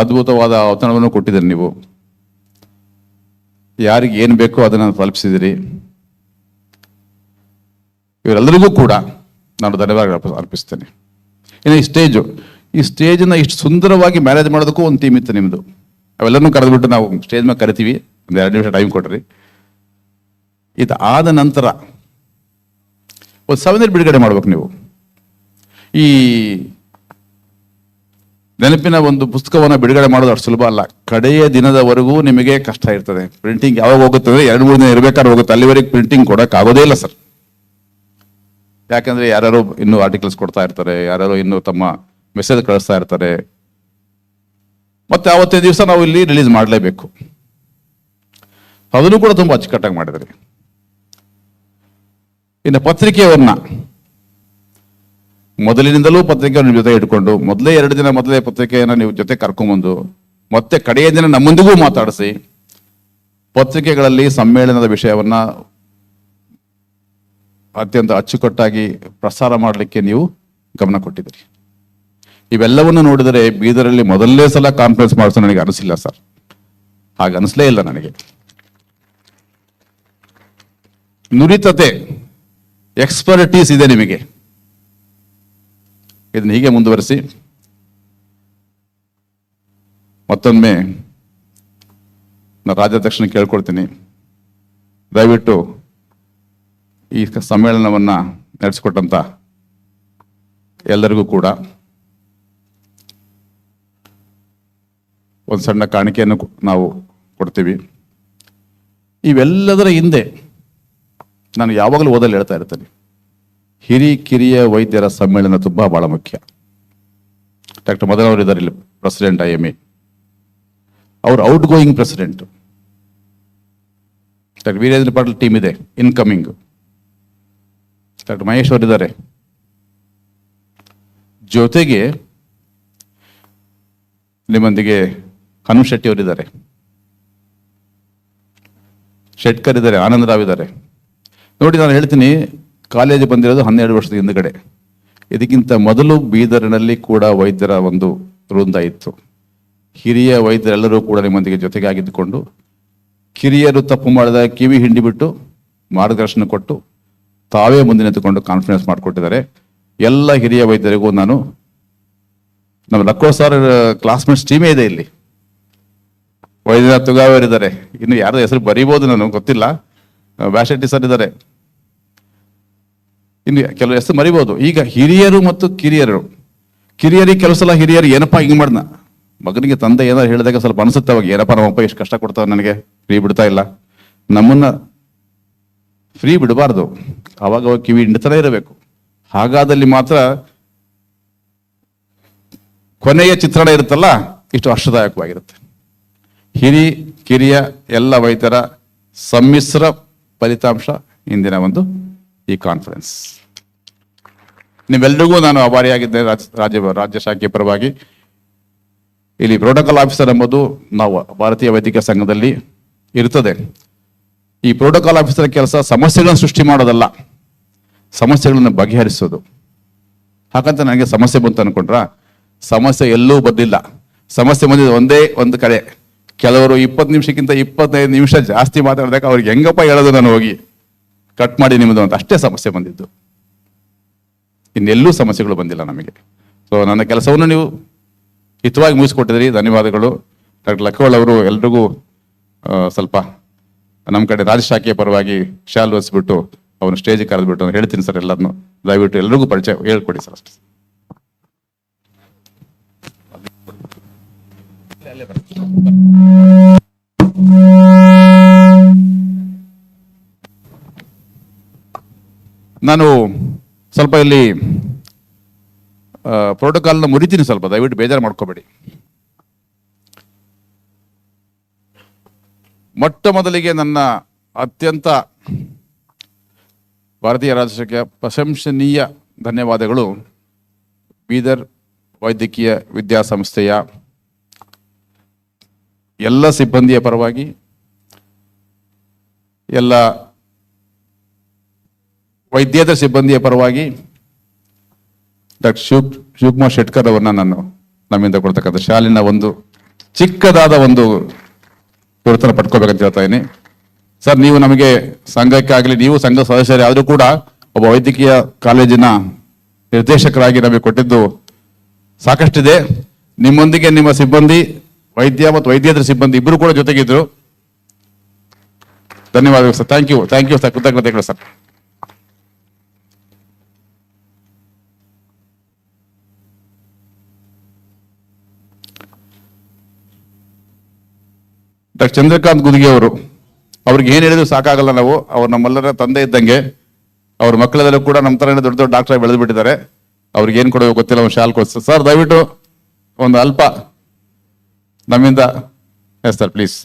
ಅದ್ಭುತವಾದ ಔತಣವನ್ನು ಕೊಟ್ಟಿದ್ದೀರಿ ನೀವು. ಯಾರಿಗೆ ಏನು ಬೇಕೋ ಅದನ್ನು ತಲುಪಿಸಿದಿರಿ. ಇವರೆಲ್ಲರಿಗೂ ಕೂಡ ನಾನು ಧನ್ಯವಾದ ಅರ್ಪಿಸ್ತೇನೆ. ಇನ್ನು ಈ ಸ್ಟೇಜನ್ನು ಇಷ್ಟು ಸುಂದರವಾಗಿ ಮ್ಯಾನೇಜ್ ಮಾಡೋದಕ್ಕೂ ಒಂದು ಟೀಮ್ ಇತ್ತು ನಿಮ್ಮದು. ಅವೆಲ್ಲನೂ ಕರೆದುಬಿಟ್ಟು ನಾವು ಸ್ಟೇಜ್ ಮೇಲೆ ಕರಿತೀವಿ, ಒಂದು 2 ನಿಮಿಷ ಟೈಮ್ ಕೊಡ್ರಿ. ಇದು ಆದ ನಂತರ ಒಂದು ಸವಿನೀರು ಬಿಡುಗಡೆ ಮಾಡ್ಬೇಕು ನೀವು. ಈ ನೆನಪಿನ ಒಂದು ಪುಸ್ತಕವನ್ನು ಬಿಡುಗಡೆ ಮಾಡೋದು ಅಷ್ಟು ಸುಲಭ ಅಲ್ಲ. ಕಡೆಯ ದಿನದವರೆಗೂ ನಿಮಗೆ ಕಷ್ಟ ಇರ್ತದೆ. ಪ್ರಿಂಟಿಂಗ್ ಯಾವಾಗ ಹೋಗುತ್ತದೆ, 2-3 ದಿನ ಇರಬೇಕಾದ್ರೆ ಹೋಗುತ್ತೆ. ಅಲ್ಲಿವರೆಗೆ ಪ್ರಿಂಟಿಂಗ್ ಕೊಡೋಕ್ಕಾಗೋದೇ ಇಲ್ಲ ಸರ್. ಯಾಕಂದರೆ ಯಾರ್ಯಾರೋ ಇನ್ನೂ ಆರ್ಟಿಕಲ್ಸ್ ಕೊಡ್ತಾ ಇರ್ತಾರೆ, ಯಾರ್ಯಾರೋ ಇನ್ನೂ ತಮ್ಮ ಮೆಸೇಜ್ ಕಳಿಸ್ತಾ ಇರ್ತಾರೆ. ಮತ್ತೆ ಆವತ್ತೇ ದಿವಸ ನಾವು ಇಲ್ಲಿ ರಿಲೀಸ್ ಮಾಡಲೇಬೇಕು. ಅದನ್ನು ಕೂಡ ತುಂಬ ಅಚ್ಚುಕಟ್ಟಾಗಿ ಮಾಡಿದ್ರಿ. ಇನ್ನು ಪತ್ರಿಕೆಯವ್ರನ್ನ ಮೊದಲಿನಿಂದಲೂ ಪತ್ರಿಕೆಯನ್ನು ನಿಮ್ಮ ಜೊತೆ ಇಟ್ಕೊಂಡು ಮೊದಲೇ 2 ದಿನ ಮೊದಲೇ ಪತ್ರಿಕೆಯನ್ನು ನೀವು ಜೊತೆ ಕರ್ಕೊಂಬಂದು ಮತ್ತೆ ಕಡೆಯ ದಿನ ನಮ್ಮೊಂದಿಗೂ ಮಾತಾಡಿಸಿ ಪತ್ರಿಕೆಗಳಲ್ಲಿ ಸಮ್ಮೇಳನದ ವಿಷಯವನ್ನ ಅತ್ಯಂತ ಅಚ್ಚುಕಟ್ಟಾಗಿ ಪ್ರಸಾರ ಮಾಡಲಿಕ್ಕೆ ನೀವು ಗಮನ ಕೊಟ್ಟಿದ್ದೀರಿ. ಇವೆಲ್ಲವನ್ನು ನೋಡಿದರೆ ಬೀದರಲ್ಲಿ ಮೊದಲನೇ ಸಲ ಕಾನ್ಫರೆನ್ಸ್ ಮಾಡಿಸೋ ನನಗೆ ಅನಿಸಿಲ್ಲ ಸರ್. ಹಾಗೆ ಅನಿಸ್ಲೇ ಇಲ್ಲ ನನಗೆ. ನುರಿತತೆ, ಎಕ್ಸ್ಪರ್ಟೀಸ್ ಇದೆ ನಿಮಗೆ. ಇದನ್ನ ಹೀಗೆ ಮುಂದುವರಿಸಿ. ಮತ್ತೊಮ್ಮೆ ನಾನು ರಾಜ್ಯಾಧ್ಯಕ್ಷನ ಕೇಳ್ಕೊಳ್ತೀನಿ, ದಯವಿಟ್ಟು ಈ ಸಮ್ಮೇಳನವನ್ನು ನಡೆಸಿಕೊಟ್ಟಂತ ಎಲ್ಲರಿಗೂ ಕೂಡ ಒಂದು ಸಣ್ಣ ಕಾಣಿಕೆಯನ್ನು ನಾವು ಕೊಡ್ತೀವಿ. ಇವೆಲ್ಲದರ ಹಿಂದೆ ನಾನು ಯಾವಾಗಲೂ ಓದಲು ಹೇಳ್ತಾ ಇರ್ತೇನೆ, ಹಿರಿಕಿರಿಯ ವೈದ್ಯರ ಸಮ್ಮೇಳನ ತುಂಬ ಬಹಳ ಮುಖ್ಯ. ಡಾಕ್ಟರ್ ಮದನ್ ಅವರು ಇದ್ದಾರೆ ಇಲ್ಲಿ, ಪ್ರೆಸಿಡೆಂಟ್ IMA. ಅವರು outgoing president. Doctor Virendra Patil team ಇದೆ, ಇನ್ಕಮಿಂಗ್. ಡಾಕ್ಟರ್ ಮಹೇಶ್ ಅವರು ಇದ್ದಾರೆ. ಜೊತೆಗೆ ನಿಮ್ಮೊಂದಿಗೆ ಹನುಮ ಶೆಟ್ಟಿ ಅವರಿದ್ದಾರೆ, ಶೆಟ್ಕರ್ ಇದ್ದಾರೆ, ಆನಂದ್ ರಾವ್ ಇದ್ದಾರೆ. ನೋಡಿ, ನಾನು ಹೇಳ್ತೀನಿ, ಕಾಲೇಜ್ ಬಂದಿರೋದು 12 ವರ್ಷದ ಹಿಂದುಗಡೆ. ಇದಕ್ಕಿಂತ ಮೊದಲು ಬೀದರ್ನಲ್ಲಿ ಕೂಡ ವೈದ್ಯರ ಒಂದು ವೃಂದ ಇತ್ತು. ಹಿರಿಯ ವೈದ್ಯರೆಲ್ಲರೂ ಕೂಡ ನಿಮ್ಮೊಂದಿಗೆ ಜೊತೆಗೆ ಆಗಿದ್ದುಕೊಂಡು ಕಿರಿಯರು ತಪ್ಪು ಮಾಡಿದ ಕಿವಿ ಹಿಂಡಿ ಬಿಟ್ಟು ಮಾರ್ಗದರ್ಶನ ಕೊಟ್ಟು ತಾವೇ ಮುಂದೆ ನಿಂತುಕೊಂಡು ಕಾನ್ಫಿಡೆನ್ಸ್ ಮಾಡಿಕೊಟ್ಟಿದ್ದಾರೆ. ಎಲ್ಲ ಹಿರಿಯ ವೈದ್ಯರಿಗೂ ನಾನು, ನಮ್ಮ ಲಕ್ಕೋ ಸರ್ ಕ್ಲಾಸ್ಮೇಟ್ಸ್ ಟೀಮೇ ಇದೆ ಇಲ್ಲಿ, ವೈದ್ಯನಾಥ್ ತುಗಾವರಿದ್ದಾರೆ, ಇನ್ನು ಯಾರ ಹೆಸರು ಬರೀಬೋದು ನನಗೆ ಗೊತ್ತಿಲ್ಲ, ಬ್ಯಾಶೆಟ್ಟಿ ಸರ್ ಇದ್ದಾರೆ, ಇನ್ನು ಕೆಲವು ಹೆಸರು ಮರಿಬೋದು. ಈಗ ಹಿರಿಯರು ಮತ್ತು ಕಿರಿಯರಿಗೆ ಕೆಲವು ಸಲ ಹಿರಿಯರು ಏನಪ್ಪ ಹಿಂಗೆ ಮಾಡ್ದ, ಮಗನಿಗೆ ತಂದೆ ಏನಾರು ಹೇಳಿದಾಗ ಸ್ವಲ್ಪ ಅನಿಸುತ್ತೆ ಅವಾಗ, ಏನಪ್ಪ ನಮ್ಮಪ್ಪ ಎಷ್ಟು ಕಷ್ಟ ಕೊಡ್ತಾವೆ ನನಗೆ, ಫ್ರೀ ಬಿಡ್ತಾ ಇಲ್ಲ. ನಮ್ಮನ್ನ ಫ್ರೀ ಬಿಡಬಾರ್ದು, ಅವಾಗ ಕಿವಿ ಹಿಂಡ್ತಾನೆ ಇರಬೇಕು. ಹಾಗಾದಲ್ಲಿ ಮಾತ್ರ ಕೊನೆಯ ಚಿತ್ರಣ ಇರುತ್ತಲ್ಲ ಇಷ್ಟು ಹರ್ಷದಾಯಕವಾಗಿರುತ್ತೆ. ಕಿರಿಯ ಎಲ್ಲ ವೈದ್ಯರ ಸಮ್ಮಿಶ್ರ ಫಲಿತಾಂಶ ಇಂದಿನ ಒಂದು ಈ ಕಾನ್ಫರೆನ್ಸ್. ನಿಮ್ಮೆಲ್ಲರಿಗೂ ನಾನು ಆಭಾರಿಯಾಗಿದ್ದೇನೆ ರಾಜ್ಯ ಶಾಖೆಯ ಪರವಾಗಿ. ಇಲ್ಲಿ ಪ್ರೋಟೋಕಾಲ್ ಆಫೀಸರ್ ಎಂಬುದು ನಾವು ಭಾರತೀಯ ವೈದ್ಯಕೀಯ ಸಂಘದಲ್ಲಿ ಇರ್ತದೆ. ಈ ಪ್ರೋಟೋಕಾಲ್ ಆಫೀಸರ್ ಕೆಲಸ ಸಮಸ್ಯೆಗಳನ್ನು ಸೃಷ್ಟಿ ಮಾಡೋದಲ್ಲ, ಸಮಸ್ಯೆಗಳನ್ನು ಬಗೆಹರಿಸೋದು. ಹಾಗಂತ ನನಗೆ ಸಮಸ್ಯೆ ಬಂತು ಅನ್ಕೊಂಡ್ರ, ಸಮಸ್ಯೆ ಎಲ್ಲೂ ಬಂದಿಲ್ಲ. ಸಮಸ್ಯೆ ಬಂದಿದ್ದು ಒಂದೇ ಒಂದು ಕಡೆ, ಕೆಲವರು 20 ನಿಮಿಷಕ್ಕಿಂತ 25 ನಿಮಿಷ ಜಾಸ್ತಿ ಮಾತಾಡಿದಾಗ ಅವ್ರಿಗೆ ಹೆಂಗಪ್ಪ ಹೇಳೋದು, ನಾನು ಹೋಗಿ ಕಟ್ ಮಾಡಿ ನಿಮ್ಮದು ಅಂತ, ಅಷ್ಟೇ ಸಮಸ್ಯೆ ಬಂದಿದ್ದು, ಇನ್ನೆಲ್ಲೂ ಸಮಸ್ಯೆಗಳು ಬಂದಿಲ್ಲ ನಮಗೆ. ಸೊ ನನ್ನ ಕೆಲಸವನ್ನು ನೀವು ಹಿತವಾಗಿ ಮುಗಿಸ್ಕೊಟ್ಟಿದ್ರಿ, ಧನ್ಯವಾದಗಳು. ಡಾಕ್ಟರ್ ಲಕ್ಕೋಳ್ ಅವರು ಎಲ್ರಿಗೂ ಸ್ವಲ್ಪ ನಮ್ಮ ಕಡೆ ರಾಜ್ಯ ಶಾಖೆಯ ಪರವಾಗಿ ಶಾಲ್ ಹೊರಿಸ್ಬಿಟ್ಟು ಅವನು ಸ್ಟೇಜಿಗೆ ಕರೆದ್ಬಿಟ್ಟು ಹೇಳ್ತೀನಿ ಸರ್, ಎಲ್ಲರನ್ನು ದಯವಿಟ್ಟು ಎಲ್ರಿಗೂ ಪರಿಚಯ ಹೇಳ್ಕೊಡಿ ಸರ್ ಅಷ್ಟೇ. ನಾನು ಸ್ವಲ್ಪ ಇಲ್ಲಿ ಪ್ರೋಟೋಕಾಲ್ನ ಮುರಿತೀನಿ ಸ್ವಲ್ಪ, ದಯವಿಟ್ಟು ಬೇಜಾರು ಮಾಡ್ಕೋಬೇಡಿ. ಮೊಟ್ಟ ಮೊದಲಿಗೆ ನನ್ನ ಅತ್ಯಂತ ಭಾರತೀಯ ರಾಜ್ಯ ಶಾಖೆಯ ಪ್ರಶಂಸನೀಯ ಧನ್ಯವಾದಗಳು ಬೀದರ್ ವೈದ್ಯಕೀಯ ವಿದ್ಯಾಸಂಸ್ಥೆಯ ಎಲ್ಲ ಸಿಬ್ಬಂದಿಯ ಪರವಾಗಿ, ಎಲ್ಲ ವೈದ್ಯೇತರ ಸಿಬ್ಬಂದಿಯ ಪರವಾಗಿ ಡಾಕ್ಟರ್ ಶಿವಕುಮಾರ್ ಶೆಟ್ಕರ್ ಅವರನ್ನ ನಾನು ನಮ್ಮಿಂದ ಕೊಡ್ತಕ್ಕಂಥ ಶಾಲಿನ ಒಂದು ಚಿಕ್ಕದಾದ ಒಂದು ಗುರುತನ್ನು ಪಡ್ಕೋಬೇಕಂತ ಹೇಳ್ತಾ ಇದ್ದೀನಿ. ಸರ್, ನೀವು ನಮಗೆ ಸಂಘಕ್ಕಾಗಲಿ, ನೀವು ಸಂಘ ಸದಸ್ಯರೇ ಆದರೂ ಕೂಡ ಒಬ್ಬ ವೈದ್ಯಕೀಯ ಕಾಲೇಜಿನ ನಿರ್ದೇಶಕರಾಗಿ ನಮಗೆ ಕೊಟ್ಟಿದ್ದು ಸಾಕಷ್ಟಿದೆ. ನಿಮ್ಮೊಂದಿಗೆ ನಿಮ್ಮ ಸಿಬ್ಬಂದಿ, ವೈದ್ಯ ಮತ್ತು ವೈದ್ಯೇತರ ಸಿಬ್ಬಂದಿ ಇಬ್ಬರು ಕೂಡ ಜೊತೆಗಿದ್ರು. ಧನ್ಯವಾದಗಳು ಸರ್. ಥ್ಯಾಂಕ್ ಯು ಸರ್, ಕೃತಜ್ಞತೆಗಳು ಸರ್. ಡಾಕ್ಟರ್ ಚಂದ್ರಕಾಂತ್ ಗುದಿಗೆ ಅವರು, ಅವ್ರಿಗೆ ಏನು ಹೇಳಿದ್ರು ಸಾಕಾಗಲ್ಲ ನಾವು. ಅವ್ರು ನಮ್ಮೆಲ್ಲರ ತಂದೆ ಇದ್ದಂಗೆ, ಅವ್ರ ಮಕ್ಕಳೆಲ್ಲರೂ ಕೂಡ ನಮ್ಮ ಥರ ದೊಡ್ಡ ದೊಡ್ಡ ಡಾಕ್ಟರ್ ಬೆಳೆದು ಬಿಟ್ಟಿದ್ದಾರೆ. ಅವ್ರಿಗೆ ಏನು ಕೊಡಬೇಕು ಗೊತ್ತಿಲ್ಲ, ಒಂದು ಶಾಲ್ ಕೊಡ್ಸ ಸರ್, ದಯವಿಟ್ಟು ಒಂದು ಅಲ್ಪ ನಮ್ಮಿಂದ. Yes sir, please.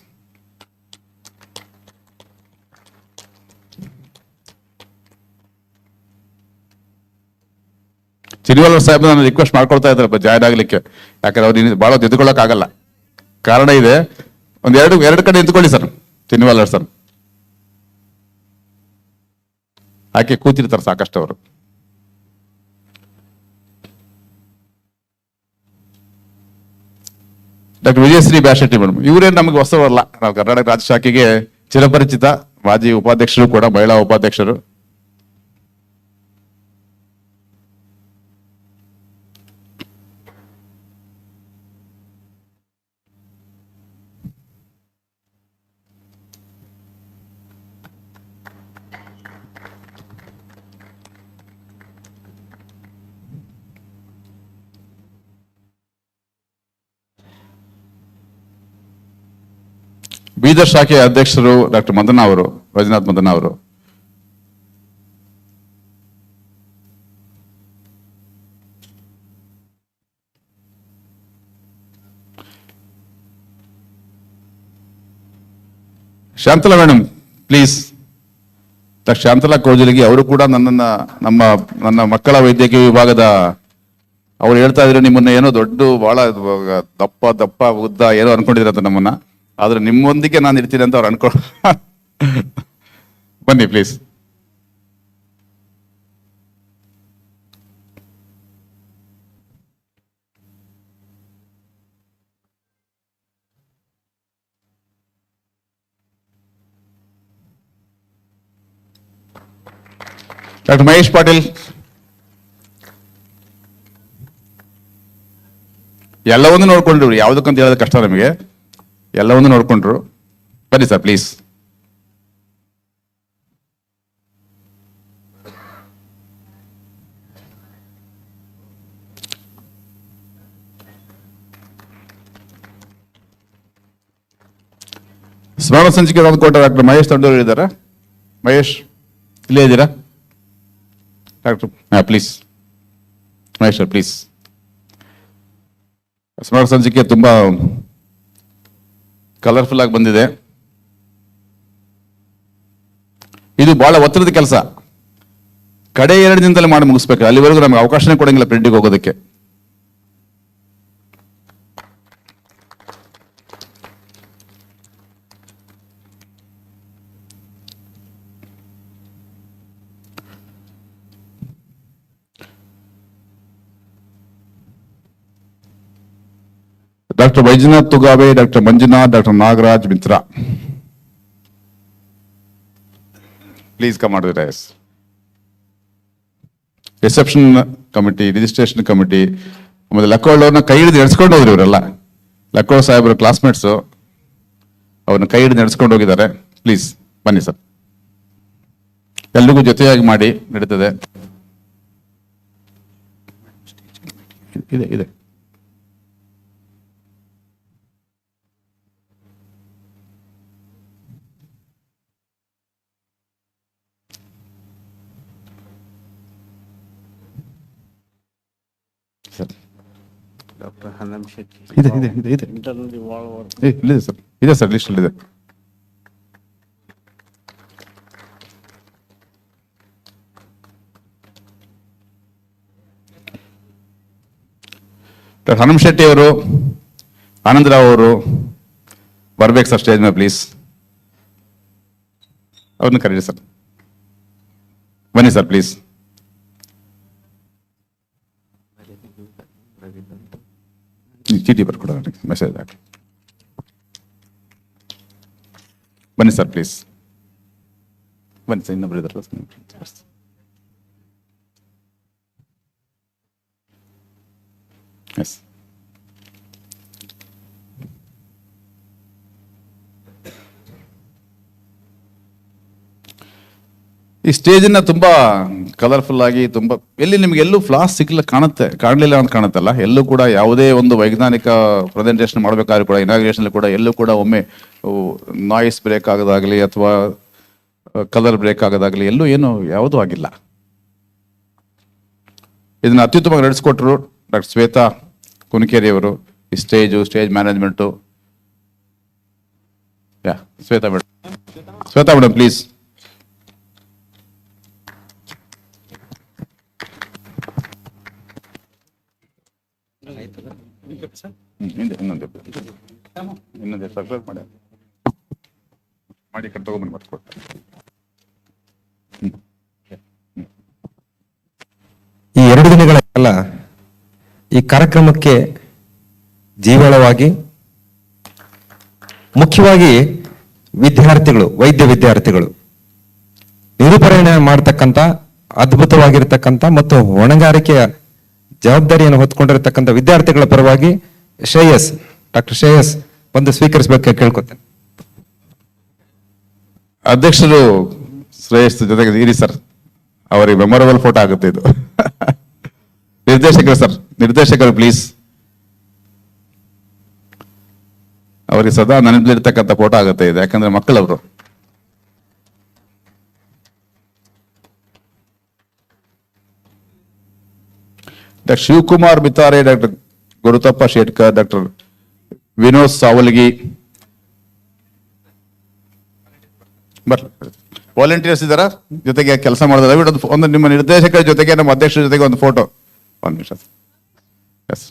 Chiniwala Saheb ನಾನು ರಿಕ್ವೆಸ್ಟ್ ಮಾಡ್ಕೊಳ್ತಾ ಇದ್ದಾರೆ ಜಾಯ್ನ್ ಆಗ್ಲಿಕ್ಕೆ, ಯಾಕಂದ್ರೆ ಅವ್ರು ಭಾಳ ಎದ್ಕೊಳ್ಳೋಕ್ಕಾಗಲ್ಲ. ಕಾರಣ ಇದೆ, ಎರಡು ಕಡೆ ನಿಂತ್ಕೊಳ್ಳಿ ಸರ್. ಚಿನಿವಾಲ ಸರ್ ಆಕೆ ಕೂತಿರ್ತಾರೆ ಸಾಕಷ್ಟು ಅವರು. ಡಾಕ್ಟರ್ ವಿಜಯಶ್ರೀ ಬ್ಯಾಶೆಟ್ಟಿ ಮೇಡಮ್, ಇವರೇನು ನಮಗೆ ಹೊಸವಲ್ಲ, ನಾವು ಕರ್ನಾಟಕ ರಾಜ್ಯ ಶಾಖೆಗೆ ಚಿರಪರಿಚಿತ, ಮಾಜಿ ಉಪಾಧ್ಯಕ್ಷರು ಕೂಡ, ಮಹಿಳಾ ಉಪಾಧ್ಯಕ್ಷರು. ಬೀದರ್ ಶಾಖೆಯ ಅಧ್ಯಕ್ಷರು ಡಾಕ್ಟರ್ ಮದನ ಅವರು, ವೈಜನಾಥ್ ಮದನ ಅವರು. Shantala madam please. Doctor Shantala Kojalige ಅವರು ಕೂಡ ನನ್ನ ಮಕ್ಕಳ ವೈದ್ಯಕೀಯ ವಿಭಾಗದ ಅವ್ರು ಹೇಳ್ತಾ ಇದ್ರು, ನಿಮ್ಮನ್ನ ಏನೋ ದೊಡ್ಡ ಬಹಳ ದಪ್ಪ ಉದ್ದ ಏನೋ ಅನ್ಕೊಂಡಿದ್ರಂತ ನಮ್ಮನ್ನ, ಆದ್ರೆ ನಿಮ್ಮೊಂದಿಗೆ ನಾನು ಇರ್ತೀನಿ ಅಂತ ಅವ್ರು ಬನ್ನಿ ಪ್ಲೀಸ್. ಡಾಕ್ಟರ್ ಮಹೇಶ್ ಪಾಟೀಲ್. ಎಲ್ಲವನ್ನೂ ನೋಡ್ಕೊಂಡ್ರು, ಯಾವುದಕ್ಕಂತ ಹೇಳೋದು ಕಷ್ಟ ನಮಗೆ, ಎಲ್ಲವನ್ನೂ ನೋಡ್ಕೊಂಡ್ರು. ಬನ್ನಿ ಸರ್ ಪ್ಲೀಸ್. ಸ್ಮರಣ ಸಂಚಿಕೆ ತಂದುಕೊಟ್ಟ ಡಾಕ್ಟರ್ ಮಹೇಶ್ ತಂಡೂರು ಇದ್ದಾರಾ? ಮಹೇಶ್ ಇಲ್ಲೇ ಇದ್ದೀರಾ doctor? Please Mahesh sir please. ಸ್ಮರಣ ಸಂಚಿಕೆ ತುಂಬಾ ಕಲರ್ಫುಲ್ ಆಗಿ ಬಂದಿದೆ. ಇದು ಬಹಳ ಒತ್ತಡದ ಕೆಲಸ, ಕಡೆ 2 ದಿನದಲ್ಲಿ ಮಾಡಿ ಮುಗಿಸ್ಬೇಕು. ಅಲ್ಲಿವರೆಗೂ ನಮಗೆ ಅವಕಾಶನೇ ಕೊಡಂಗಿಲ್ಲ ಪ್ರಿಂಟಿಗೆ ಹೋಗೋದಕ್ಕೆ. Doctor Vaijanath Tugave, doctor Manjunath, doctor Nagaraj Mitra, please come out of the dais. Reception committee, registration committee, ಆಮೇಲೆ ಲಕ್ಕೋಳವ್ರನ್ನ ಕೈ ಹಿಡಿದು ನಡೆಸ್ಕೊಂಡು ಹೋದ್ರು ಇವರೆಲ್ಲ. ಲಕ್ಕೋಳ್ ಸಾಹೇಬ್ರ ಕ್ಲಾಸ್ಮೇಟ್ಸು, ಅವ್ರನ್ನ ಕೈ ಹಿಡಿದು ನಡೆಸ್ಕೊಂಡು ಹೋಗಿದ್ದಾರೆ. ಪ್ಲೀಸ್ ಬನ್ನಿ ಸರ್, ಎಲ್ರಿಗೂ ಜೊತೆಯಾಗಿ ಮಾಡಿ ನಡೀತದೆ. ಇದೆ ಇದೆ ಡಾಕ್ಟರ್ ಹನಮ್ ಶೆಟ್ಟಿ ಇದೆ ಇದೆ ಇದೆ ಇದೆ ಇಲ್ಲಿದೆ ಸರ್, ಇದೆ ಸರ್, ಲಿಸ್ಟಲ್ಲಿದೆ. ಡಾಕ್ಟರ್ ಹನಮ್ ಶೆಟ್ಟಿ ಅವರು, ಆನಂದರಾವ್ ಅವರು ಬರ್ಬೇಕು ಸರ್ ಸ್ಟೇಜ್ ಮೇಲೆ ಪ್ಲೀಸ್. ಅವ್ರನ್ನ ಕರೀರಿ ಸರ್, ಬನ್ನಿ ಸರ್ ಪ್ಲೀಸ್. ಚೀಟಿ ಬರ್ಕೊಡ, ಮೆಸೇಜ್ ಹಾಕಿ. ಬನ್ನಿ ಸರ್ ಪ್ಲೀಸ್, ಬನ್ನಿ ಸರ್. ಇನ್ನೊಬ್ರು ಇದಾರಲ್ಲ ಎಸ್. ಈ ಸ್ಟೇಜನ್ನ ತುಂಬಾ ಕಲರ್ಫುಲ್ ಆಗಿ, ತುಂಬಾ ಎಲ್ಲಿ ನಿಮ್ಗೆ ಎಲ್ಲೂ ಫ್ಲಾಸ್ ಕಾಣಲಿಲ್ಲ ಅಂತ ಕಾಣುತ್ತಲ್ಲ, ಎಲ್ಲೂ ಕೂಡ ಯಾವುದೇ ಒಂದು ವೈಜ್ಞಾನಿಕ ಪ್ರೆಸೆಂಟೇಷನ್ ಮಾಡಬೇಕಾದ್ರೂ ಕೂಡ, ಇನಾಗ್ರೇಷನ್ ಕೂಡ ಎಲ್ಲೂ ಕೂಡ ಒಮ್ಮೆ ನಾಯ್ಸ್ ಬ್ರೇಕ್ ಆಗೋದಾಗ್ಲಿ ಅಥವಾ ಕಲರ್ ಬ್ರೇಕ್ ಆಗೋದಾಗ್ಲಿ ಎಲ್ಲೂ ಏನು ಯಾವುದೂ ಆಗಿಲ್ಲ. ಇದನ್ನ ಅತ್ಯುತ್ತಮವಾಗಿ ನಡೆಸ್ಕೊಟ್ರು ಡಾಕ್ಟರ್ ಶ್ವೇತಾ ಕುನಕೇರಿ ಅವರು. ಈ stage management. Shweta madam please. ಇನ್ನೊಂದು ಸರ್ಪ್ರೈಸ್ ಮಾಡಿ ಕಡೆ ತಗೊಂಡ್ಬಂದು ಬರ್ಕೊಡ್ತಾರೆ. ಈ 2 ದಿನಗಳ ಕಾಲ ಈ ಕಾರ್ಯಕ್ರಮಕ್ಕೆ ಜೀವಾಳವಾಗಿ, ಮುಖ್ಯವಾಗಿ ವೈದ್ಯ ವಿದ್ಯಾರ್ಥಿಗಳು ನಿರೂಪಣೆ ಮಾಡತಕ್ಕಂಥ ಅದ್ಭುತವಾಗಿರ್ತಕ್ಕಂಥ ಮತ್ತು ಹೊಣೆಗಾರಿಕೆಯ ಜವಾಬ್ದಾರಿಯನ್ನು ಹೊತ್ಕೊಂಡಿರತಕ್ಕಂಥ ವಿದ್ಯಾರ್ಥಿಗಳ ಪರವಾಗಿ ಡಾಕ್ಟರ್ ಶ್ರೇಯಸ್ ಬಂದು ಸ್ವೀಕರಿಸಬೇಕು ಕೇಳ್ಕೊತೇನೆ. ಅಧ್ಯಕ್ಷರು ಶ್ರೇಯಸ್ ಜೊತೆಗೆ ಇರಿ ಸರ್, ಅವರಿಗೆ ಮೆಮೊರಬಲ್ ಫೋಟೋ ಆಗುತ್ತೆ ಇದು. ನಿರ್ದೇಶಕರು ಪ್ಲೀಸ್, ಅವರಿಗೆ ಸದಾ ನೆನಪಿಲಿರ್ತಕ್ಕಂಥ ಫೋಟೋ ಆಗುತ್ತೆ ಇದು, ಯಾಕಂದ್ರೆ ಮಕ್ಕಳವರು. Doctor Shivakumar Bitare, doctor Gurutappa Shetkar, doctor Vinod Savalgi, volunteers ಇದ್ದಾರಾ ಜೊತೆಗೆ ಕೆಲಸ ಮಾಡಿದ್ರೆ? ಒಂದು ನಿಮ್ಮ ನಿರ್ದೇಶಕರ ಜೊತೆಗೆ ನಮ್ಮ ಅಧ್ಯಕ್ಷರ ಜೊತೆಗೆ ಒಂದು ಫೋಟೋ. ಒಂದು ನಿಮಿಷ ಎಸ್,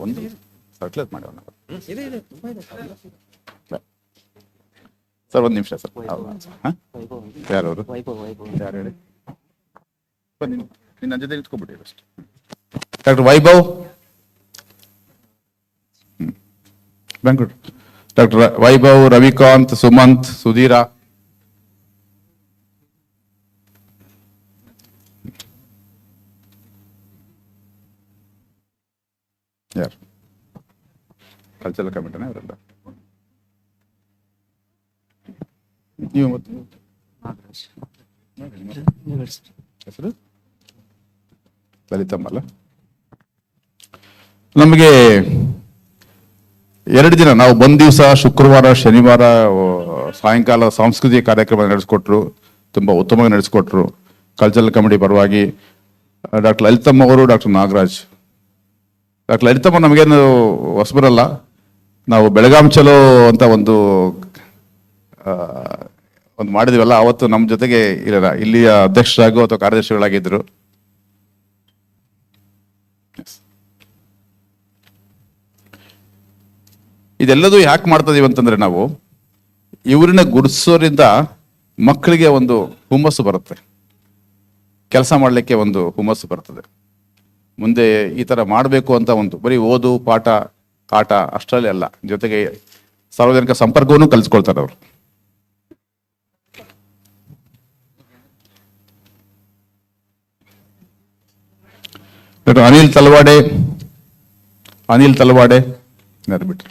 ಒಂದು ಸರ್ಕ್ಯುಲೇಟ್ ಮಾಡಿ ಸರ್, ಒಂದು ನಿಮಿಷ ಸರ್. ಯಾರವರು? ಯಾರು ಹೇಳಿ? ನನ್ನ ಜೊತೆ ಇಟ್ಕೊಂಡ್ಬಿಡಿ ಅಷ್ಟೇ. ಡಾಕ್ಟರ್ ವೈಭವ್ ಬೆಂಗಳೂರು, ಡಾಕ್ಟರ್ ವೈಭವ್, ರವಿಕಾಂತ್, ಸುಮಂತ್, ಸುಧೀರ, ಯಾರು ಕಲ್ಚರಲ್ ಕಮಿಟಿನ ಅವರೆಲ್ಲ ನೀವು ಮತ್ತು ಹೆಸರು ಲಲಿತಮ್ಮ ಅಲ್ಲ. ನಮಗೆ 2 ದಿನ ನಾವು ಬಂದ ದಿವಸ ಶುಕ್ರವಾರ ಶನಿವಾರ ಸಾಯಂಕಾಲ ಸಾಂಸ್ಕೃತಿಕ ಕಾರ್ಯಕ್ರಮ ನಡೆಸ್ಕೊಟ್ರು, ತುಂಬ ಉತ್ತಮವಾಗಿ ನಡೆಸ್ಕೊಟ್ರು. ಕಲ್ಚರಲ್ ಕಮಿಟಿ ಪರವಾಗಿ ಡಾಕ್ಟರ್ ಲಲಿತಮ್ಮ ಅವರು, ಡಾಕ್ಟರ್ ನಾಗರಾಜ್. ಡಾಕ್ಟರ್ ಲಲಿತಮ್ಮ ನಮಗೇನು ಹೊಸಬರಲ್ಲ, ನಾವು ಬೆಳಗಾಂ ಚಲೋ ಅಂತ ಒಂದು ಮಾಡಿದ್ವಲ್ಲ, ಅವತ್ತು ನಮ್ಮ ಜೊತೆಗೆ ಇಲ್ಲ ಇಲ್ಲಿಯ ಅಧ್ಯಕ್ಷರಾಗೋ ಅಥವಾ ಕಾರ್ಯದರ್ಶಿಗಳಾಗಿದ್ದರು. ಇದೆಲ್ಲದೂ ಯಾಕೆ ಮಾಡ್ತಾ ಇದೀವಿ ಅಂತಂದ್ರೆ, ನಾವು ಇವ್ರನ್ನ ಗುರುತಿಸೋದ್ರಿಂದ ಮಕ್ಕಳಿಗೆ ಒಂದು ಹುಮ್ಮಸ್ಸು ಬರುತ್ತೆ, ಕೆಲಸ ಮಾಡಲಿಕ್ಕೆ ಒಂದು ಹುಮ್ಮಸ್ಸು ಬರ್ತದೆ. ಮುಂದೆ ಈ ಥರ ಮಾಡಬೇಕು ಅಂತ ಒಂದು ಬರೀ ಓದು ಪಾಠ ಆಟ ಅಷ್ಟರಲ್ಲಿ ಅಲ್ಲ, ಜೊತೆಗೆ ಸಾರ್ವಜನಿಕ ಸಂಪರ್ಕವನ್ನು ಕಲಿಸ್ಕೊಳ್ತಾರೆ ಅವರು. ಡಾಕ್ಟರ್ ಅನಿಲ್ ತಲವಾಡೆ ಬಿಟ್ರು.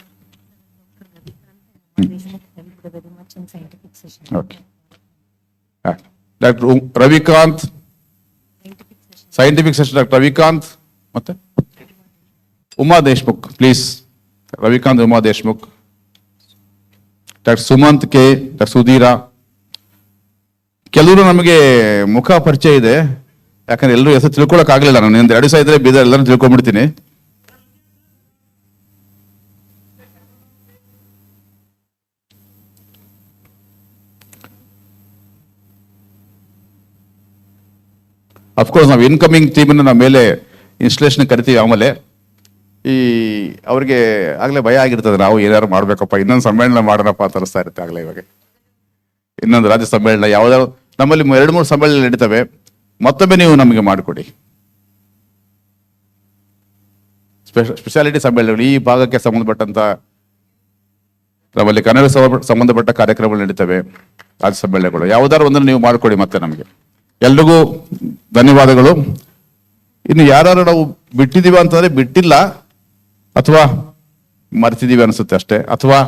Okay. Doctor Ravikant scientific session, doctor Ravikant ಮತ್ತೆ Uma Deshmukh please. Ravikant Uma Deshmukh. Doctor Sumant K, doctor Sudhira. ಕೆಲವರು ನಮಗೆ ಮುಖ ಪರಿಚಯ ಇದೆ, ಯಾಕಂದ್ರೆ ಎಲ್ಲರೂ ಹೆಸರು ತಿಳ್ಕೊಳಕ್ ಆಗ್ಲಿಲ್ಲ. ನಾನು 2 ದಿವಸ ಇದ್ರೆ ಬೀದರ್ ಎಲ್ಲರೂ ತಿಳ್ಕೊಂಡ್ಬಿಡ್ತೀನಿ. ಅಫ್ಕೋರ್ಸ್ ನಾವು ಇನ್ಕಮಿಂಗ್ ಟೀಮನ್ನು ನಾವು ಮೇಲೆ ಇನ್ಸ್ಟಲೇಷನ್ ಕರಿತೀವಿ. ಆಮೇಲೆ ಅವ್ರಿಗೆ ಆಗಲೇ ಭಯ ಆಗಿರ್ತದೆ, ನಾವು ಏನಾದ್ರು ಮಾಡ್ಬೇಕಪ್ಪ, ಇನ್ನೊಂದು ಸಮ್ಮೇಳನ ಮಾಡೋಣಪ್ಪ ಅಂತ ಅನಿಸ್ತಾ ಇರುತ್ತೆ ಆಗಲೇ. ಇವಾಗ ಇನ್ನೊಂದು ರಾಜ್ಯ ಸಮ್ಮೇಳನ ಯಾವ್ದಾದ್ರು ನಮ್ಮಲ್ಲಿ 2-3 ಸಮ್ಮೇಳನ ನಡೀತವೆ, ಮತ್ತೊಮ್ಮೆ ನೀವು ನಮಗೆ ಮಾಡಿಕೊಡಿ. ಸ್ಪೆಷಾಲಿಟಿ ಸಮ್ಮೇಳನಗಳು ಈ ಭಾಗಕ್ಕೆ ಸಂಬಂಧಪಟ್ಟಂತ ನಮ್ಮಲ್ಲಿ ಕನ್ನಡ ಸಂಬಂಧಪಟ್ಟ ಕಾರ್ಯಕ್ರಮಗಳು ನಡೀತವೆ, ರಾಜ್ಯ ಸಮ್ಮೇಳನಗಳು ಯಾವ್ದಾದ್ರು ಒಂದನ್ನು ನೀವು ಮಾಡಿಕೊಡಿ ಮತ್ತೆ ನಮಗೆ. ಎಲ್ರಿಗೂ ಧನ್ಯವಾದಗಳು. ಇನ್ನು ಯಾರು ನಾವು ಬಿಟ್ಟಿದೀವ ಅಂತಂದ್ರೆ ಬಿಟ್ಟಿಲ್ಲ, ಅಥವಾ ಮರ್ತಿದೀವಿ ಅನ್ಸುತ್ತೆ ಅಷ್ಟೇ, ಅಥವಾ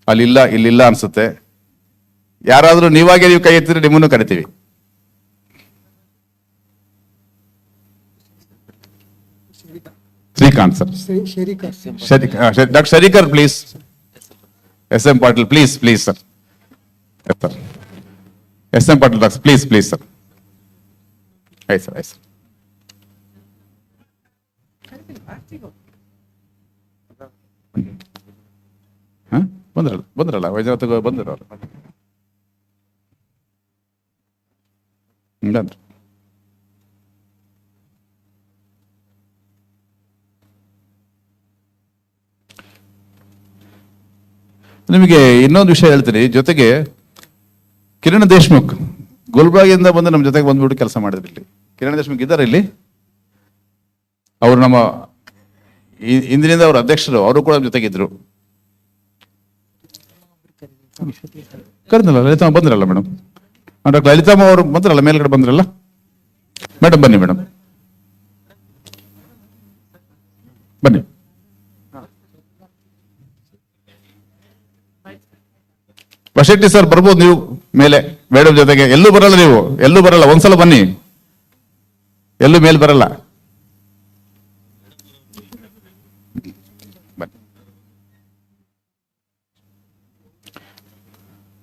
ಅಲ್ಲಿಲ್ಲ ಇಲ್ಲಿಲ್ಲ ಅನ್ಸುತ್ತೆ. ಯಾರಾದ್ರೂ ನೀವಾಗೆ ನೀವು ಕೈ ಎತ್ತಿದ್ರೆ ನಿಮ್ಮನ್ನು ಕರಿತೀವಿ. Srikanth sir, doctor Sharikar please. SM Patil please sir. SM Patil doctor please sir. ಆಯ್ತು ಸರ್. ಬಂದ್ರಲ್ಲ ವೈಜನಾಥ್ ಬಂದ್ರು ಅವರು. ನಿಮಗೆ ಇನ್ನೊಂದು ವಿಷಯ ಹೇಳ್ತೀನಿ, ಜೊತೆಗೆ ಕಿರಣ್ ದೇಶ್ಮುಖ್ ಗುಲ್ಬರ್ಗಿಂದ ಬಂದು ನಮ್ಮ ಜೊತೆಗೆ ಬಂದ್ಬಿಟ್ಟು ಕೆಲಸ ಮಾಡಿದ್ರು. ಇಲ್ಲಿ ಕಿರಣ್ ದೇಶ್ಮುಖ್ ಇದ್ದಾರೆ ಇಲ್ಲಿ. ಅವರು ನಮ್ಮ ಇಂದಿನಿಂದ ಅವರ ಅಧ್ಯಕ್ಷರು, ಅವರು ಕೂಡ ನಮ್ಮ ಜೊತೆಗಿದ್ರು. ಕರೆದಲ್ಲ ಲಲಿತಮ್ಮ ಬಂದ್ರಲ್ಲ ಮೇಡಮ್. ಡಾಕ್ಟರ್ ಲಲಿತಮ್ಮ ಅವರು ಬಂದ್ರಲ್ಲ, ಮೇಲ್ಗಡೆ ಬಂದ್ರಲ್ಲ ಮೇಡಮ್. ಬನ್ನಿ ಮೇಡಮ್, ಬನ್ನಿ. ಬಶೆಟ್ಟಿ ಸರ್ ಬರ್ಬೋದು ನೀವು ಮೇಲೆ ಮೇಡಮ್ ಜೊತೆಗೆ. ಎಲ್ಲೂ ಬರಲ್ಲ ನೀವು, ಎಲ್ಲೂ ಬರಲ್ಲ, ಒಂದ್ಸಲ ಬನ್ನಿ. ಎಲ್ಲೂ ಮೇಲೆ ಬರಲ್ಲ.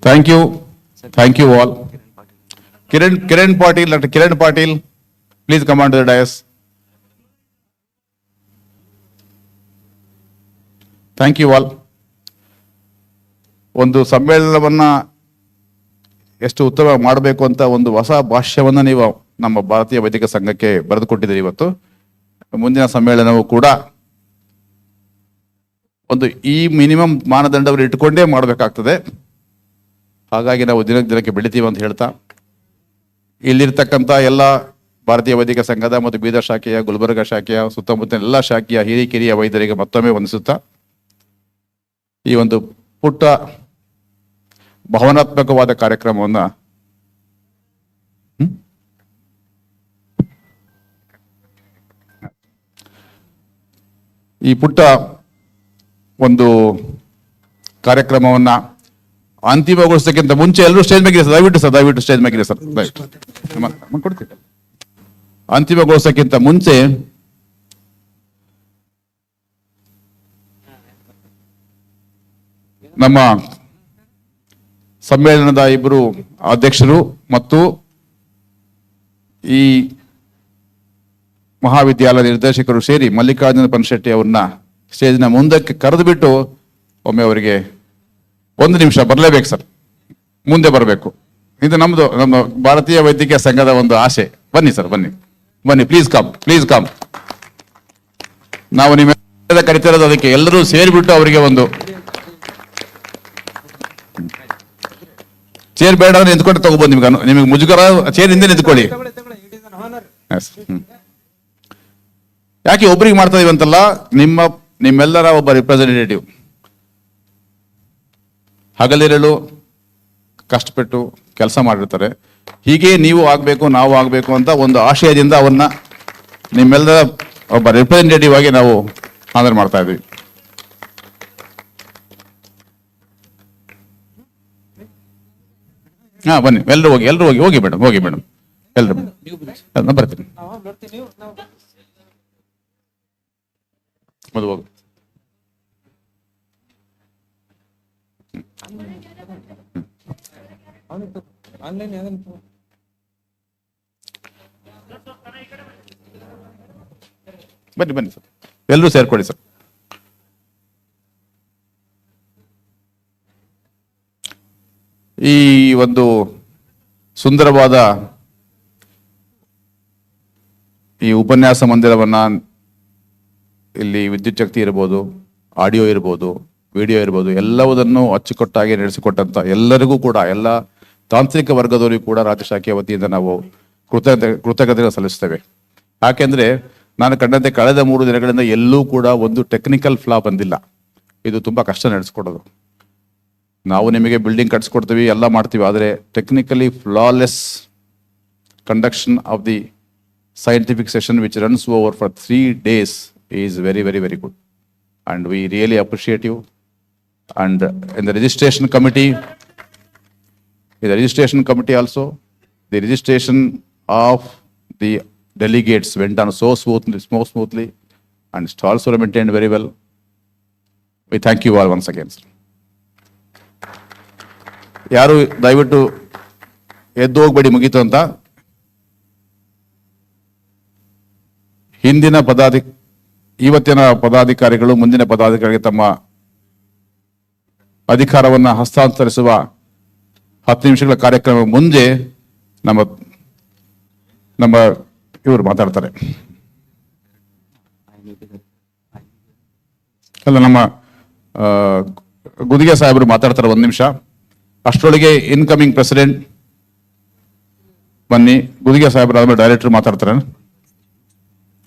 Thank you all. Kiran Patil, doctor Kiran Patil please come on to the dais. Thank you all. ಒಂದು ಸಮ್ಮೇಳನವನ್ನ ಎಷ್ಟು ಉತ್ತಮ ಮಾಡಬೇಕು ಅಂತ ಒಂದು ಹೊಸ ಭಾಷ್ಯವನ್ನ ನೀವು ನಮ್ಮ ಭಾರತೀಯ ವೈದ್ಯಕೀಯ ಸಂಘಕ್ಕೆ ಬರೆದುಕೊಟ್ಟಿದ್ದೀರಿ ಇವತ್ತು. ಮುಂದಿನ ಸಮ್ಮೇಳನವು ಕೂಡ ಒಂದು ಈ ಮಿನಿಮಮ್ ಮಾನದಂಡವನ್ನು ಇಟ್ಟುಕೊಂಡೇ ಮಾಡಬೇಕಾಗ್ತದೆ. ಹಾಗಾಗಿ ನಾವು ದಿನಕ್ಕೆ ಬೆಳಿತೀವಿ ಅಂತ ಹೇಳ್ತಾ, ಇಲ್ಲಿರ್ತಕ್ಕಂಥ ಎಲ್ಲ ಭಾರತೀಯ ವೈದ್ಯಕೀಯ ಸಂಘದ ಮತ್ತು ಬೀದರ್ ಶಾಖೆಯ, ಗುಲ್ಬರ್ಗ ಶಾಖೆಯ, ಸುತ್ತಮುತ್ತ ಎಲ್ಲ ಶಾಖೆಯ ಹಿರಿಯ ವೈದ್ಯರಿಗೆ ಮತ್ತೊಮ್ಮೆ ವಂದಿಸುತ್ತಾ, ಈ ಒಂದು ಪುಟ್ಟ ಭಾವನಾತ್ಮಕವಾದ ಕಾರ್ಯಕ್ರಮವನ್ನ ಈ ಪುಟ್ಟ ಒಂದು ಕಾರ್ಯಕ್ರಮವನ್ನು ಅಂತಿಮಗೊಳಿಸೋಕ್ಕಿಂತ ಮುಂಚೆ ಎಲ್ಲರೂ ಸ್ಟೇಜ್ ಮೇಗಿದೆ ಸರ್, ದಯವಿಟ್ಟು ಸ್ಟೇಜ್ ಮೇಗಿದೆ ಸರ್, ದಯವಿಟ್ಟು ಕೊಡ್ತೀನಿ. ಅಂತಿಮಗೊಳಿಸೋಕ್ಕಿಂತ ಮುಂಚೆ ನಮ್ಮ ಸಮ್ಮೇಳನದ ಇಬ್ಬರು ಅಧ್ಯಕ್ಷರು ಮತ್ತು ಈ ಮಹಾವಿದ್ಯಾಲಯದ ನಿರ್ದೇಶಕರು ಸೇರಿ ಮಲ್ಲಿಕಾರ್ಜುನ ಪನ್ಶೆಟ್ಟಿ ಅವ್ರನ್ನ ಸ್ಟೇಜ್ನ ಮುಂದಕ್ಕೆ ಕರೆದು ಬಿಟ್ಟು ಒಮ್ಮೆ ಅವರಿಗೆ 1 ನಿಮಿಷ ಬರಲೇಬೇಕು ಸರ್, ಮುಂದೆ ಬರಬೇಕು. ಇದು ನಮ್ಮ ಭಾರತೀಯ ವೈದ್ಯಕೀಯ ಸಂಘದ ಒಂದು ಆಸೆ. ಬನ್ನಿ ಸರ್, ಬನ್ನಿ, ಪ್ಲೀಸ್ ಕಮ್. ನಾವು ನಿಮ್ಮ ಕರಿತಿರೋದು ಅದಕ್ಕೆ. ಎಲ್ಲರೂ ಸೇರಿಬಿಟ್ಟು ಅವರಿಗೆ ಒಂದು ಚೇರ್ ಬೇಡ ಅಂದ್ರೆ ನಿಂತ್ಕೊಂಡು ತಗೋಬಹುದು. ನಿಮಗೆ ಮುಜುಗರ ಚೇರ್ ಹಿಂದೆ ನಿಂತ್ಕೊಳ್ಳಿ. ಯಾಕೆ ಒಬ್ರಿಗೆ ಮಾಡ್ತಾ ಇದೀವಂತಲ್ಲ, ನಿಮ್ಮೆಲ್ಲರ ಒಬ್ಬ ರಿಪ್ರೆಸೆಂಟೇಟಿವ್ ಹಗಲಿರಲು ಕಷ್ಟಪಟ್ಟು ಕೆಲಸ ಮಾಡಿರ್ತಾರೆ. ಹೀಗೆ ನೀವು ಆಗಬೇಕು, ನಾವು ಆಗಬೇಕು ಅಂತ ಒಂದು ಆಶಯದಿಂದ ಅವನ್ನ ನಿಮ್ಮೆಲ್ಲರ ಒಬ್ಬ ರಿಪ್ರೆಸೆಂಟೇಟಿವ್ ಆಗಿ ನಾವು ಆದರ ಮಾಡ್ತಾ ಇದ್ವಿ. ಬನ್ನಿ, ಎಲ್ಲರೂ ಹೋಗಿ ಮೇಡಮ್, ಎಲ್ಲರೂ ನಾನು ಬರ್ತೀನಿ. ಅದು ಹೋಗಿ. ಬನ್ನಿ ಸರ್, ಎಲ್ಲರೂ ಸೇರ್ಕೊಳ್ಳಿ ಸರ್. ಈ ಒಂದು ಸುಂದರವಾದ ಈ ಉಪನ್ಯಾಸ ಮಂದಿರವನ್ನ, ಇಲ್ಲಿ ವಿದ್ಯುತ್ ಶಕ್ತಿ ಇರ್ಬೋದು, ಆಡಿಯೋ ಇರ್ಬೋದು, ವಿಡಿಯೋ ಇರ್ಬೋದು, ಎಲ್ಲವುದನ್ನು ಅಚ್ಚುಕಟ್ಟಾಗಿ ನಡೆಸಿಕೊಟ್ಟಂತ ಎಲ್ಲರಿಗೂ ಕೂಡ, ಎಲ್ಲ ತಾಂತ್ರಿಕ ವರ್ಗದವರಿಗೂ ಕೂಡ ರಾಜ್ಯ ಶಾಖೆಯ ವತಿಯಿಂದ ನಾವು ಕೃತಜ್ಞತೆ ಸಲ್ಲಿಸ್ತೇವೆ. ಯಾಕೆಂದ್ರೆ ನಾನು ಕಂಡಂತೆ ಕಳೆದ 3 ದಿನಗಳಿಂದ ಎಲ್ಲೂ ಕೂಡ ಒಂದು ಟೆಕ್ನಿಕಲ್ ಫ್ಲಾ ಬಂದಿಲ್ಲ. ಇದು ತುಂಬಾ ಕಷ್ಟ ನಡೆಸ್ಕೊಡೋದು. ನಾವು ನಿಮಗೆ ಬಿಲ್ಡಿಂಗ್ ಕಟ್ಸ್ಕೊಡ್ತೀವಿ, ಎಲ್ಲ ಮಾಡ್ತೀವಿ, ಆದರೆ technically flawless conduction of the scientific session which runs over for 3 days is very, very, very good. And we really appreciate you. And in the registration committee also, the registration of the delegates went on so smoothly, and it's also maintained very well. We thank you all once again. ಯಾರು ದಯವಿಟ್ಟು ಎದ್ದು ಹೋಗ್ಬೇಡಿ, ಮುಗೀತು ಅಂತ. ಇವತ್ತಿನ ಪದಾಧಿಕಾರಿಗಳು ಮುಂದಿನ ಪದಾಧಿಕಾರಿಗೆ ತಮ್ಮ ಅಧಿಕಾರವನ್ನ ಹಸ್ತಾಂತರಿಸುವ 10 ನಿಮಿಷಗಳ ಕಾರ್ಯಕ್ರಮ ಮುಂದೆ ನಮ್ಮ ಇವರು ಮಾತಾಡ್ತಾರೆ. ಅಲ್ಲ, ನಮ್ಮ ಗುದಿಗೆ ಸಾಹೇಬರು ಮಾತಾಡ್ತಾರೆ 1 ನಿಮಿಷ. ಅಷ್ಟರೊಳಗೆ ಇನ್ಕಮಿಂಗ್ ಪ್ರೆಸಿಡೆಂಟ್ ಬನ್ನಿ. ಗುದಿಗೆ ಸಾಹೇಬರು ಆದ್ಮೇಲೆ ಡೈರೆಕ್ಟರ್ ಮಾತಾಡ್ತಾರೆ.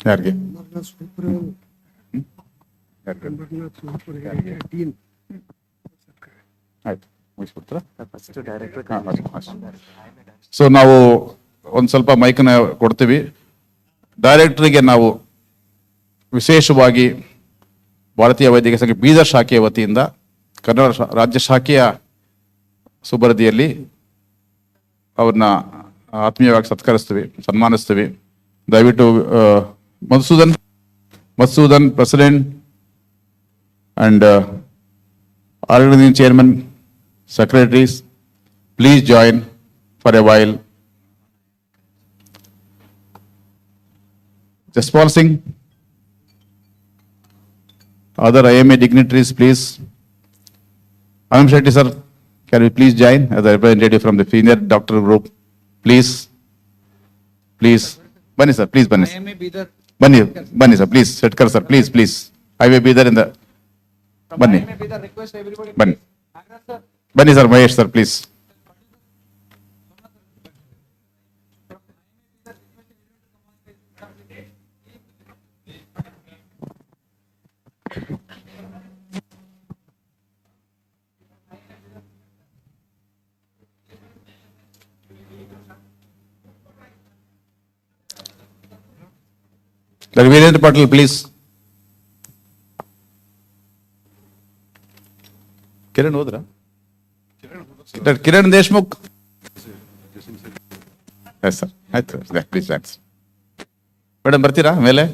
ಯಾರಿಗೆ? ಆಯ್ತು, ಮುಗಿಸ್ಬಿಡ್ತಾರ? ಸೊ ನಾವು ಒಂದು ಸ್ವಲ್ಪ ಮೈಕನ್ನ ಕೊಡ್ತೀವಿ. ಡೈರೆಕ್ಟರ್ಗೆ ನಾವು ವಿಶೇಷವಾಗಿ ಭಾರತೀಯ ವೈದ್ಯಕೀಯ ಸಂಘ ಬೀದರ್ ಶಾಖೆಯ ವತಿಯಿಂದ ಕನ್ನಡ ರಾಜ್ಯ ಶಾಖೆಯ ಸುಬರದಿಯಲ್ಲಿ ಅವ್ರನ್ನ ಆತ್ಮೀಯವಾಗಿ ಸನ್ಮಾನಿಸ್ತೀವಿ. ದಯವಿಟ್ಟು Madhusudan president and organising chairman, secretaries, please join for a while. Jaspal Singh, other IMA dignitaries, please. Anam Shetty sir, can you please join as a representative from the senior doctor group? Please. Bunny sir, please, Bunny. Bunny sir, please. Setkar sir, please. I will be there in the Bunny. Bunny sir, Mahesh sir, please. Dr. Virendra Patil, please. Kiran ಹೋದ್ರ? Kiran Deshmukh. Yes sir, ಆಯ್ತು, please thanks. Madam ಬರ್ತೀರಾ ಮೇಲೆ?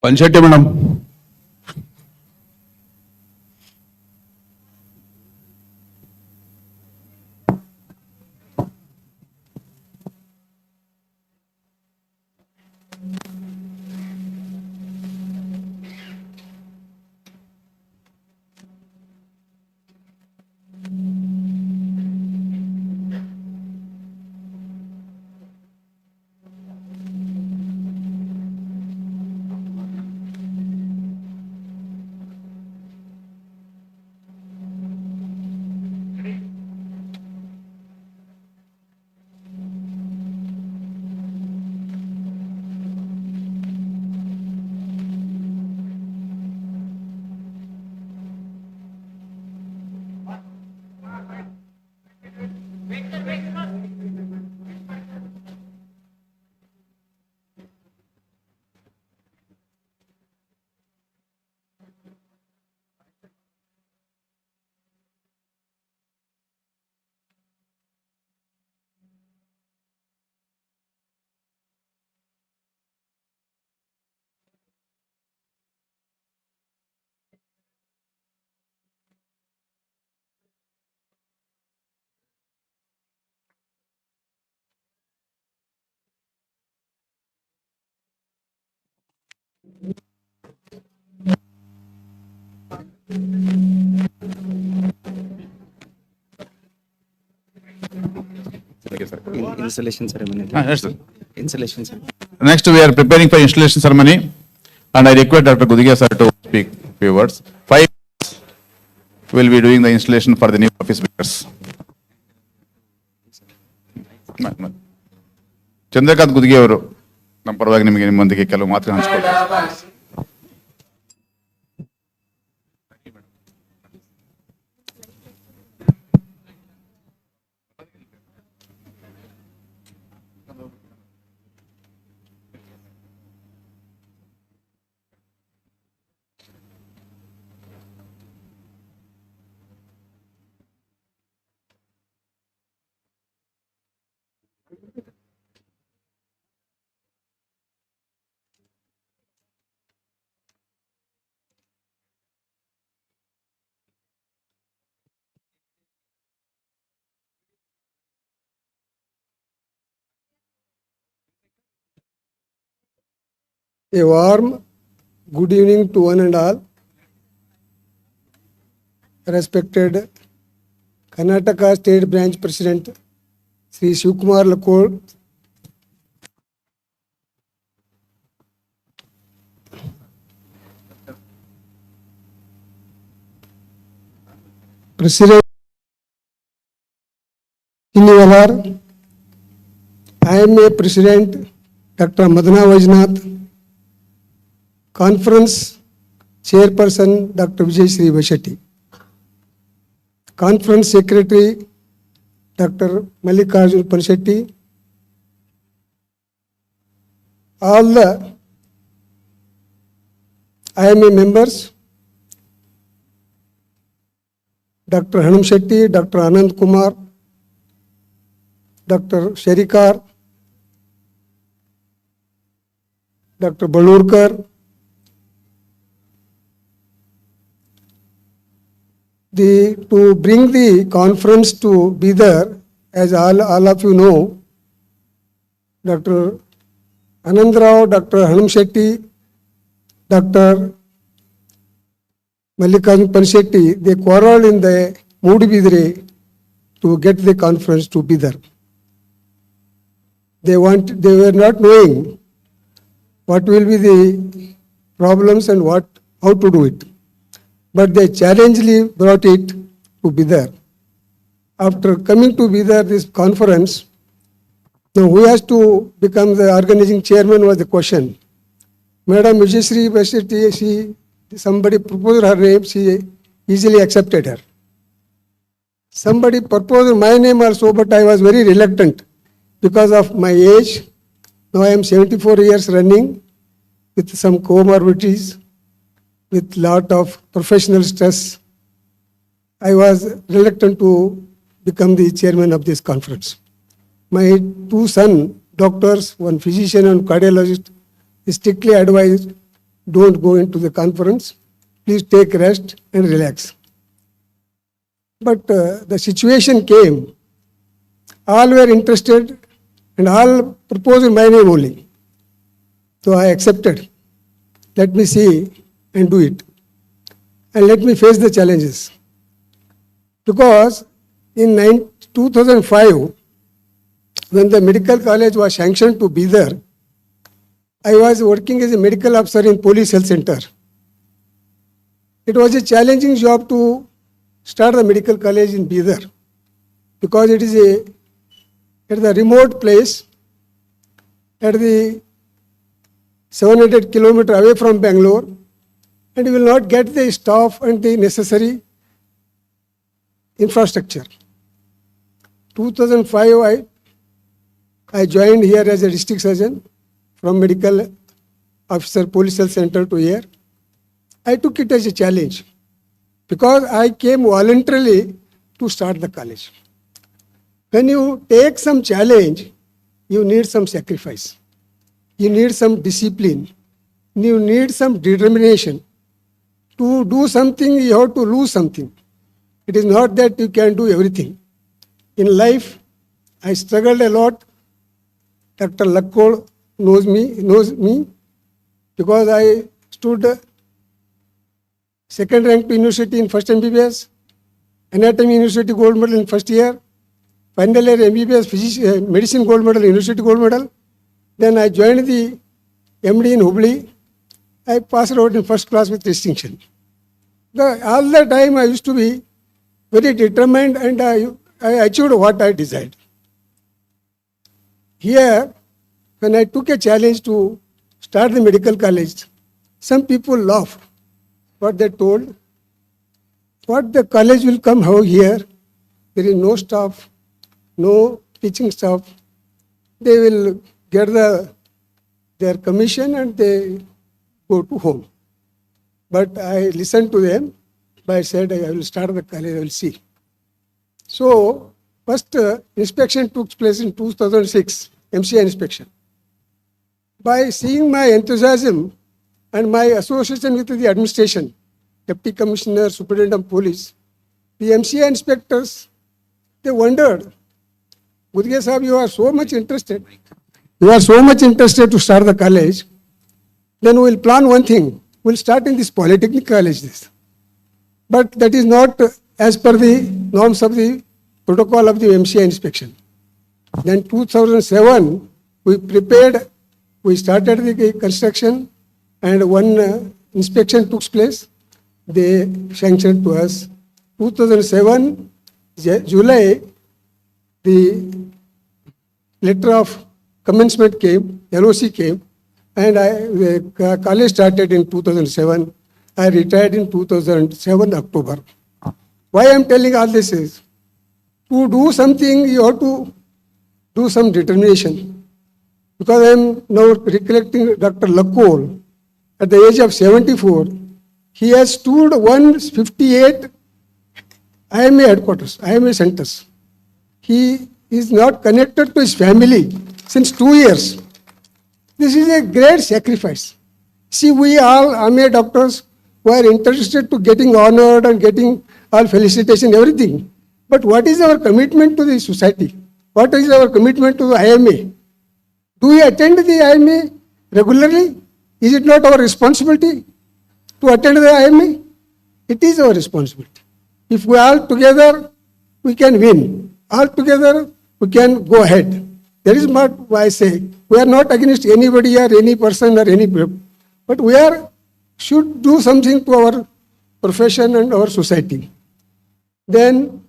ಪಂಚೆಟ್ಟಿ madam. Installation ceremony. Yes, sir. Installation ceremony. Next, we are preparing for installation ceremony, and I request Dr. Gudiga sir to speak few words. 5 minutes will be doing the installation for the new office bearers. Chandrakant Gudige ಅವರು ನಮ್ಮ ಪರವಾಗಿ ನಿಮ್ಮೊಂದಿಗೆ ಕೆಲವು ಮಾತು ಹಂಚಿಕೊಳ್ತಾರೆ. A warm good evening to one and all. Respected Karnataka State Branch President Sri Shivkumar Lakol, President Sinivalar, IMA President Dr. Madana Vajnath, Conference Chairperson Dr. Vijay Sri Vashetti, Conference Secretary Dr. Mallikarjun Panshetti, all the IMA members, Dr. Hanam Shetty, Dr. Anand Kumar, Dr. Sherikar, Dr. Balurkar, to bring the conference to Bidar, as all of you know, Dr. Anand Rao, Dr. Hanam Shetty, Dr. Mallikarjun Panshetty, they quarreled in the Moodibidre to get the conference to Bidar. They were not knowing what will be the problems and how to do it. But they challengingly brought it to Bidar. After coming to Bidar, this conference, now who has to become the organizing chairman was the question. Madam Vijayashree Bashirti, somebody proposed her name, she easily accepted her. Somebody proposed my name also, but I was very reluctant because of my age. Now I am 74 years running with some comorbidities, with lot of professional stress. I was reluctant to become the chairman of this conference. My two sons, doctors, one physician and cardiologist, strictly advised, don't go into the conference. Please take rest and relax. But the situation came. All were interested and all proposed my name only. So I accepted. Let me see and do it. And let me face the challenges. Because in 2005, when the medical college was sanctioned to Bidar, I was working as a medical officer in Police Health Center. It was a challenging job to start the medical college in Bidar because it is at the remote place, at the 700 kilometers away from Bangalore, and you will not get the staff and the necessary infrastructure. 2005, I joined here as a district surgeon from medical officer Police Health Center to here. I took it as a challenge because I came voluntarily to start the college. When you take some challenge, you need some sacrifice. You need some discipline. You need some determination. To do something, you have to lose something. It is not that you can do everything. In life, I struggled a lot. Dr. Lakkod knows me because I stood second rank to university in first MBBS, anatomy university gold medal in first year, final year MBBS medicine gold medal, university gold medal. Then I joined the MD in Hubli. I passed out in first class with distinction. All the time I used to be very determined and I achieved what I desired. Here, when I took a challenge to start the medical college, some people laughed. What they told, what the college will come how here, there is no staff, no teaching staff. They will get their commission and they go to home. But I listened to them, but I said I will start the college, I will see. So, first inspection took place in 2006, MCI inspection. By seeing my enthusiasm and my association with the administration, Deputy Commissioner, Superintendent of Police, the MCI inspectors, they wondered, Gudge Sahab, you are so much interested. You are so much interested to start the college. Then we will plan one thing. We will start in this polytechnic college. But that is not as per the norms of the protocol of the MCI inspection. Then 2007, we prepared, we started the construction and one inspection took place. They sanctioned to us. 2007, July, the letter of commencement came, LOC came, and the college started in 2007. I retired in 2007, October. Why I am telling all this is, to do something, you have to do some determination. Because I am now recollecting Dr. Lakkod. at the age of 74, he has stood 158 IMA headquarters, IMA centers. He is not connected to his family since 2 years. This is a great sacrifice. See, we all IMA doctors who are interested to getting honored and getting all felicitation, everything. But what is our commitment to the society? What is our commitment to the IMA? Do we attend the IMA regularly? Is it not our responsibility to attend the IMA? It is our responsibility. If we all together, we can win. All together, we can go ahead. That is what I say. We are not against anybody or any person or any group, but we should do something to our profession and our society. Then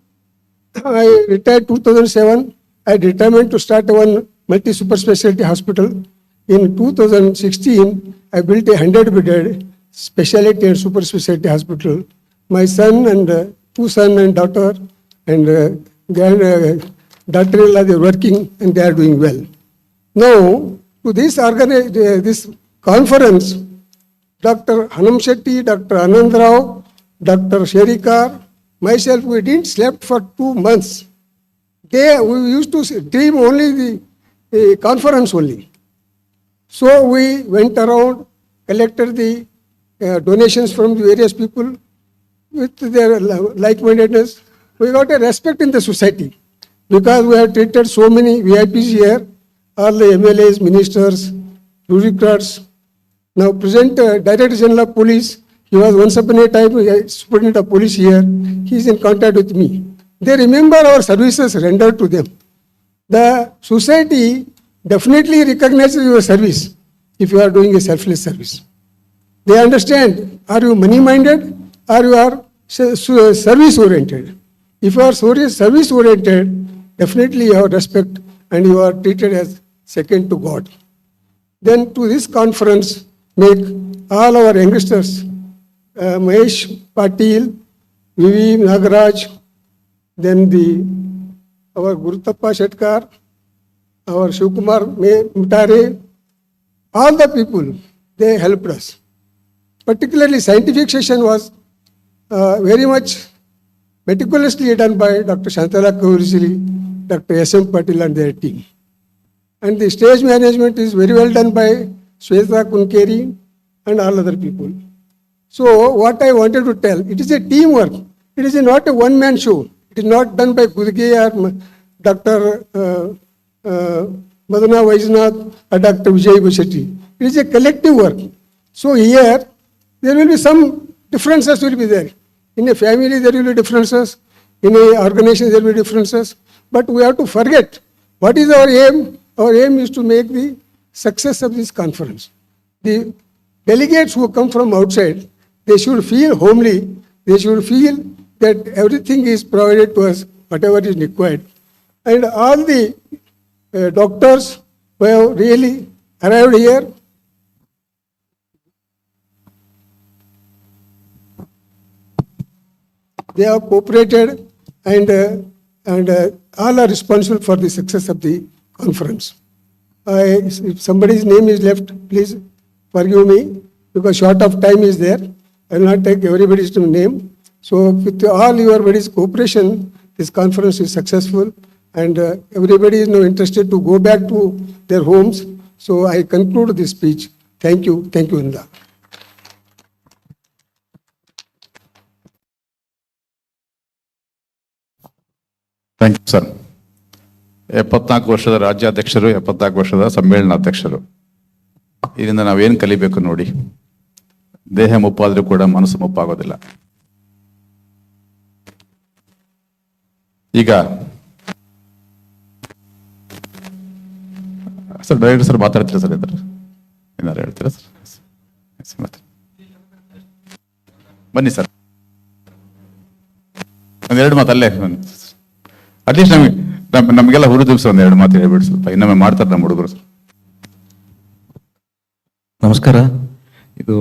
I retired 2007. I determined to start one multi-super specialty hospital. In 2016, I built a 100-bedded specialty and super specialty hospital. My son and 2 sons and daughter and daughter-in-law, they are working and they are doing well. Now, to this conference, Dr. Hanam Shetty, Dr. Anand Rao, Dr. Sherikar, myself, we didn't sleep for 2 months. We used to dream only the conference only. So we went around, collected the donations from the various people with their like-mindedness. We got a respect in the society because we have treated so many VIPs here, all the MLAs, ministers, bureaucrats. Now, present Director General of Police, he was once upon a time Superintendent of Police here. He is in contact with me. They remember our services rendered to them. The society definitely recognizes your service if you are doing a selfless service. They understand, are you money-minded or you are service-oriented? If you are service-oriented, definitely you have respect and you are treated as second to God. Then to this conference, make all our youngsters, Mahesh Patil, Vivi Nagaraj, then our Gurutappa Shetkar, our Shivkumar Mutare, all the people, they helped us. Particularly scientific session was very much meticulously done by Dr. Shantala Kaurisili, Dr. S.M. Patil and their team. And the stage management is very well done by Sweta Kunkeri and all other people. So what I wanted to tell, it is a teamwork. It is not a one-man show. It is not done by Gurge or Dr. Madana Vaishnath or Dr. Vijay Bashetti. It is a collective work. So here, there will be some differences will be there. In a family, there will be differences. In an organization, there will be differences. But we have to forget what is our aim. Our aim is to make the success of this conference. The delegates who come from outside, they should feel homely. They should feel that everything is provided to us, whatever is required. And all the doctors who have really arrived here, they have cooperated and all are responsible for the success of the conference. If somebody's name is left, please forgive me because short of time is there. I will not take everybody's name. So with all everybody's cooperation, this conference is successful and everybody is now interested to go back to their homes. So I conclude this speech. Thank you. Thank you, Inda. Thank you sir. 74 ವರ್ಷದ ರಾಜ್ಯಾಧ್ಯಕ್ಷರು, 74 ವರ್ಷದ ಸಮ್ಮೇಳನಾಧ್ಯಕ್ಷರು. ಇದರಿಂದ ನಾವೇನು ಕಲಿಬೇಕು ನೋಡಿ. ದೇಹ ಮುಪ್ಪಾದರೂ ಕೂಡ ಮನಸ್ಸು ಮುಪ್ಪಾಗೋದಿಲ್ಲ. ಈಗ ಸರ್ ಡೈರೆಕ್ಟರ್ ಸರ್ ಮಾತಾಡ್ತೀರಾ ಸರ್? ಇದ್ದಾರೆ ಏನಾರು ಹೇಳ್ತೀರಾ ಸರ್? ಬನ್ನಿ ಸರ್, ಒಂದೆರಡು ಮಾತು ಅಲ್ಲೇ ಅಟ್ಲೀಸ್ಟ್ ನಮಗೆಲ್ಲ ಹುರು ದಿವಸ ಒಂದೆರಡು ಮಾತು ಹೇಳ್ಬಿಡಿ ಸ್ವಲ್ಪ. ಇನ್ನೊಮ್ಮೆ ಮಾಡ್ತಾರೆ ನಮ್ಮ ಹುಡುಗರು ಸರ್. ನಮಸ್ಕಾರ. ಇದು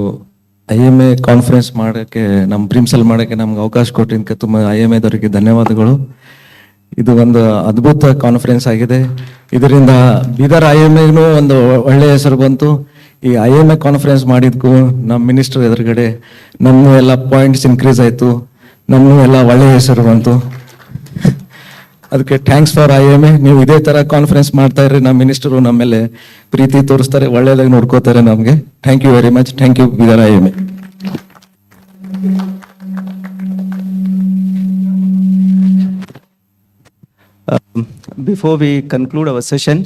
IMA ಕಾನ್ಫರೆನ್ಸ್ ಮಾಡೋಕ್ಕೆ, ನಮ್ಮ ಪ್ರಿನ್ಸಿಪಲ್ ಮಾಡೋಕ್ಕೆ ನಮ್ಗೆ ಅವಕಾಶ ಕೊಟ್ಟಿದ್ದಕ್ಕೆ ತುಂಬ IMA ದವರಿಗೆ ಧನ್ಯವಾದಗಳು. ಇದು ಒಂದು ಅದ್ಭುತ ಕಾನ್ಫರೆನ್ಸ್ ಆಗಿದೆ. ಇದರಿಂದ ಬೀದರ್ IMAಗೂ ಒಂದು ಒಳ್ಳೆಯ ಹೆಸರು ಬಂತು. ಈ IMA ಕಾನ್ಫರೆನ್ಸ್ ಮಾಡಿದ್ಕು ನಮ್ಮ ಮಿನಿಸ್ಟರ್ ಎದುರುಗಡೆ ನಮ್ಮ ಎಲ್ಲ ಪಾಯಿಂಟ್ಸ್ ಇನ್ಕ್ರೀಸ್ ಆಯಿತು, ನಮ್ಮ ಎಲ್ಲ ಒಳ್ಳೆಯ ಹೆಸರು ಬಂತು. ಅದಕ್ಕೆ ಥ್ಯಾಂಕ್ಸ್ ಫಾರ್ IMA. ನೀವು ಇದೇ ಥರ ಕಾನ್ಫರೆನ್ಸ್ ಮಾಡ್ತಾ ಇರ್ರಿ, ನಮ್ಮ ಮಿನಿಸ್ಟರು ನಮ್ಮ ಮೇಲೆ ಪ್ರೀತಿ ತೋರಿಸ್ತಾರೆ, ಒಳ್ಳೆಯದಾಗಿ ನೋಡ್ಕೋತಾರೆ ನಮಗೆ. Thank you very much. Thank you Bidar IMA. Before we conclude our session,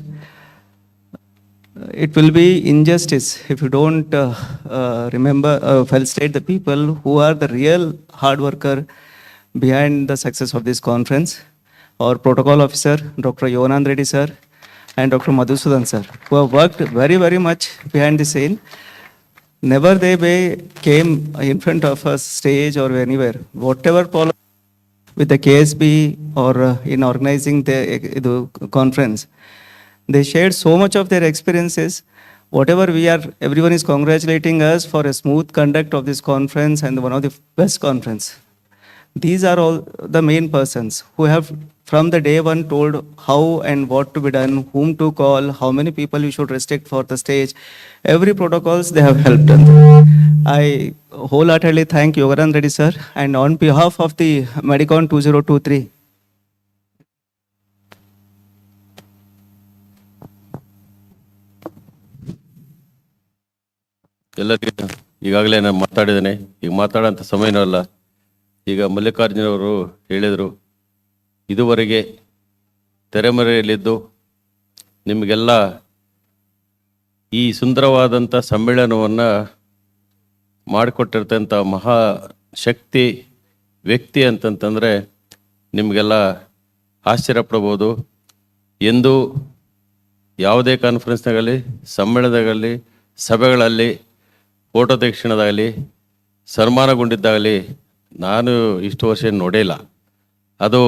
it will be injustice if you don't remember, felicitate the people who are the real hard worker behind the success of this conference. Our protocol officer, Dr. Yoganand Reddy sir, and Dr. Madhusudan sir, who have worked very, very much behind the scene. Never they came in front of a stage or anywhere. Whatever problem with the KSB or in organizing the conference, they shared so much of their experiences. Whatever everyone is congratulating us for a smooth conduct of this conference and one of the best conference. These are all the main persons who have from the day one told how and what to be done, whom to call, how many people you should restrict for the stage. Every protocols they have helped us. I wholeheartedly thank Yoganand Reddy sir, and on behalf of the MEDICON 2023, ಎಲ್ಲರಿಗೂ ಈಗಾಗಲೇ ನಾನು ಮಾತಾಡಿದ್ದೇನೆ, ಈಗ ಮಾತಾಡೋಂಥ ಸಮಯನೂ ಅಲ್ಲ. ಈಗ ಮಲ್ಲಿಕಾರ್ಜುನವರು ಹೇಳಿದರು, ಇದುವರೆಗೆ ತೆರೆಮರೆಯಲ್ಲಿದ್ದು ನಿಮಗೆಲ್ಲ ಈ ಸುಂದರವಾದಂಥ ಸಮ್ಮೇಳನವನ್ನು ಮಾಡಿಕೊಟ್ಟಿರ್ತಂಥ ಮಹಾ ಶಕ್ತಿ ವ್ಯಕ್ತಿ ಅಂತಂತಂದರೆ ನಿಮಗೆಲ್ಲ ಆಶ್ಚರ್ಯ ಪಡ್ಬೋದು. ಎಂದು ಯಾವುದೇ ಕಾನ್ಫರೆನ್ಸ್ನಾಗಲಿ, ಸಮ್ಮೇಳನದಾಗಲಿ, ಸಭೆಗಳಲ್ಲಿ ಫೋಟೋ ತೆಗೆಸಿಣದಾಗಲಿ, ಸನ್ಮಾನಗೊಂಡಿದ್ದಾಗಲಿ ನಾನು ಇಷ್ಟು ವರ್ಷ ನೋಡೇ ಇಲ್ಲ. ಅದು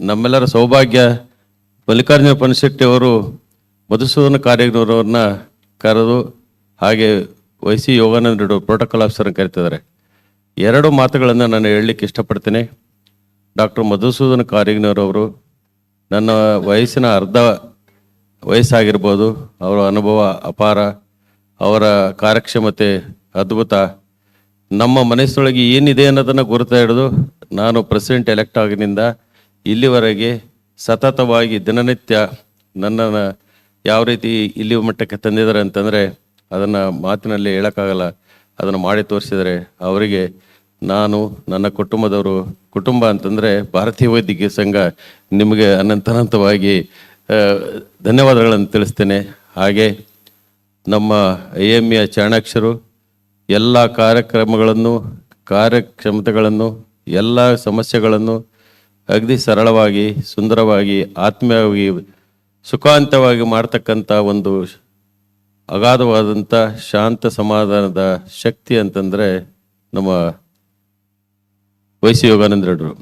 ನಮ್ಮೆಲ್ಲರ ಸೌಭಾಗ್ಯ. ಮಲ್ಲಿಕಾರ್ಜುನ ಪನಶೆಟ್ಟಿ ಅವರು ಮಧುಸೂದನ ಕಾರ್ಯಜ್ಞರವ್ರನ್ನ ಕರೆದು, ಹಾಗೆ YC ಯೋಗಾನಂದ ರೆಡ್ಡಿ ಪ್ರೋಟೋಕಾಲ್ ಆಫೀಸರ್ನ ಕರಿತಿದ್ದಾರೆ. ಎರಡು ಮಾತುಗಳನ್ನು ನಾನು ಹೇಳಲಿಕ್ಕೆ ಇಷ್ಟಪಡ್ತೇನೆ. ಡಾಕ್ಟರ್ ಮಧುಸೂದನ ಕಾರ್ಯಜ್ಞರವರು ನನ್ನ ವಯಸ್ಸಿನ ಅರ್ಧ ವಯಸ್ಸಾಗಿರ್ಬೋದು, ಅವರ ಅನುಭವ ಅಪಾರ, ಅವರ ಕಾರ್ಯಕ್ಷಮತೆ ಅದ್ಭುತ. ನಮ್ಮ ಮನಸ್ಸಿನೊಳಗೆ ಏನಿದೆ ಅನ್ನೋದನ್ನು ಗುರುತ ಹಿಡಿದು ನಾನು ಪ್ರೆಸಿಡೆಂಟ್ ಎಲೆಕ್ಟ್ ಆಗಿನಿಂದ ಇಲ್ಲಿವರೆಗೆ ಸತತವಾಗಿ ದಿನನಿತ್ಯ ನನ್ನನ್ನು ಯಾವ ರೀತಿ ಇಲ್ಲಿ ಮಟ್ಟಕ್ಕೆ ತಂದಿದ್ದಾರೆ ಅಂತಂದರೆ ಅದನ್ನು ಮಾತಿನಲ್ಲಿ ಹೇಳೋಕ್ಕಾಗಲ್ಲ. ಅದನ್ನು ಮಾಡಿ ತೋರಿಸಿದರೆ ಅವರಿಗೆ ನಾನು, ನನ್ನ ಕುಟುಂಬದವರು, ಕುಟುಂಬ ಅಂತಂದರೆ ಭಾರತೀಯ ವೈದ್ಯಕೀಯ ಸಂಘ ನಿಮಗೆ ಅನಂತನಂತವಾಗಿ ಧನ್ಯವಾದಗಳನ್ನು ತಿಳಿಸ್ತೇನೆ. ಹಾಗೆ ನಮ್ಮ IMA ಚಾಣಾಕ್ಷರು ಎಲ್ಲ ಕಾರ್ಯಕ್ರಮಗಳನ್ನು, ಕಾರ್ಯಕ್ಷಮತೆಗಳನ್ನು, ಎಲ್ಲ ಸಮಸ್ಯೆಗಳನ್ನು ಅಗದಿ ಸರಳವಾಗಿ, ಸುಂದರವಾಗಿ, ಆತ್ಮೀಯವಾಗಿ, ಸುಖಾಂತವಾಗಿ ಮಾಡ್ತಕ್ಕಂಥ ಒಂದು ಅಗಾಧವಾದಂಥ ಶಾಂತ ಸಮಾಧಾನದ ಶಕ್ತಿ ಅಂತಂದರೆ ನಮ್ಮ YC ಯೋಗಾನಂದ ರೆಡ್ಡಿರು.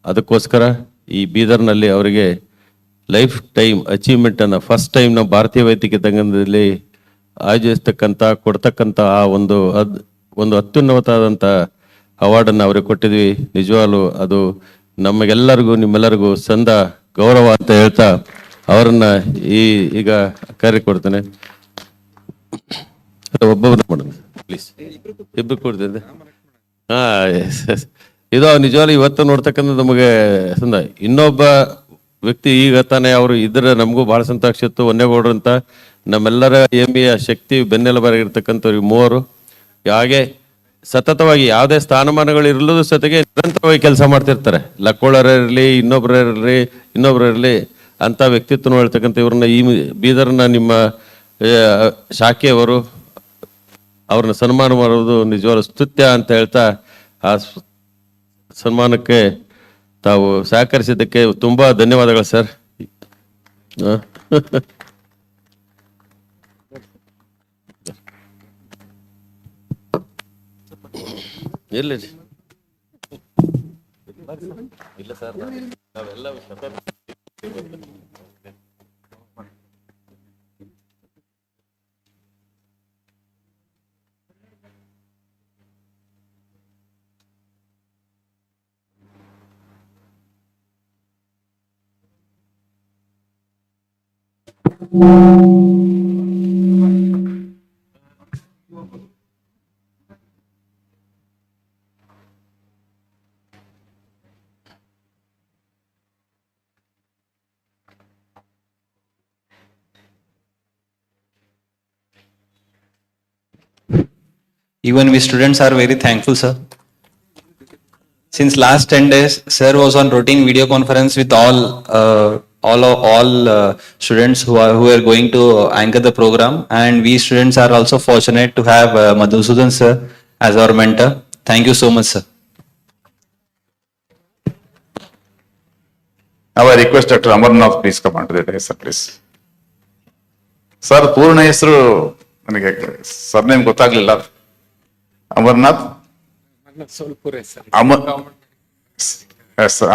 ಅದಕ್ಕೋಸ್ಕರ ಈ ಬೀದರ್ನಲ್ಲಿ ಅವರಿಗೆ ಲೈಫ್ ಟೈಮ್ ಅಚೀವ್ಮೆಂಟನ್ನು ಫಸ್ಟ್ ಟೈಮ್ ನಾವು ಭಾರತೀಯ ವೈದ್ಯಕೀಯ ಸಂಘದಲ್ಲಿ ಆಯೋಜಿಸ್ತಕ್ಕಂಥ ಕೊಡ್ತಕ್ಕಂಥ ಆ ಒಂದು ಅತ್ಯುನ್ನತವಾದಂಥ ಅವಾರ್ಡನ್ನು ಅವ್ರಿಗೆ ಕೊಟ್ಟಿದ್ವಿ. ನಿಜವಾಗ್ಲೂ ಅದು ನಮಗೆಲ್ಲರಿಗೂ, ನಿಮ್ಮೆಲ್ಲರಿಗೂ ಸಂದ ಗೌರವ ಅಂತ ಹೇಳ್ತಾ ಅವರನ್ನು ಈಗ ಕಾರ್ಯ ಕೊಡ್ತೇನೆ. ಒಬ್ಬೊಬ್ಬರು ಮಾಡೋಣ ಪ್ಲೀಸ್, ಇಬ್ಬರು ಕೊಡ್ತೇನೆ. ಇದು ನಿಜವಾಗ್ಲೂ ಇವತ್ತು ನೋಡ್ತಕ್ಕಂಥ ನಮಗೆ ಸಂದ. ಇನ್ನೊಬ್ಬ ವ್ಯಕ್ತಿ ಈಗ ತಾನೇ ಅವರು ಇದ್ರೆ ನಮಗೂ ಭಾಳ ಸಂತೋಷ ಇತ್ತು. ಹೊನ್ನೇಗೌಡರು ಅಂತ ನಮ್ಮೆಲ್ಲರ MEಯ ಶಕ್ತಿ ಬೆನ್ನೆಲುಬಾಗಿರ್ತಕ್ಕಂಥವ್ರು ಮೂವರು ಹಾಗೆ ಸತತವಾಗಿ ಯಾವುದೇ ಸ್ಥಾನಮಾನಗಳು ಇರಲು ಸತೆಗೆ ನಿರಂತರವಾಗಿ ಕೆಲಸ ಮಾಡ್ತಿರ್ತಾರೆ. ಲಕ್ಕೋಳರಿರಲಿ, ಇನ್ನೊಬ್ಬರಿರಲಿ ಅಂಥ ವ್ಯಕ್ತಿತ್ವ ಹೇಳ್ತಕ್ಕಂಥ ಇವ್ರನ್ನ ಈ ಬೀದರ್ನ ನಿಮ್ಮ ಶಾಖೆಯವರು ಅವ್ರನ್ನ ಸನ್ಮಾನ ಮಾಡೋದು ನಿಜವಾದ ಸ್ತುತ್ಯ ಅಂತ ಹೇಳ್ತಾ ಆ ಸನ್ಮಾನಕ್ಕೆ ತಾವು ಸಹಕರಿಸಿದ್ದಕ್ಕೆ ತುಂಬ ಧನ್ಯವಾದಗಳು ಸರ್. ಇಲ್ಲ ಸರ್, ನಾವೆಲ್ಲ Even we students are very thankful, sir. Since last 10 days, sir was on routine video conference with all students who are going to anchor the program, and we students are also fortunate to have Madhusudan sir as our mentor. Thank you so much, sir. Now I request Dr. Amarnath, please come on to the dais, sir, please. Sir ಪೂರ್ಣ ಹೆಸರು ನನಗೆ surname ಗೊತ್ತಾಗ್ಲಿಲ್ಲ. Amaranth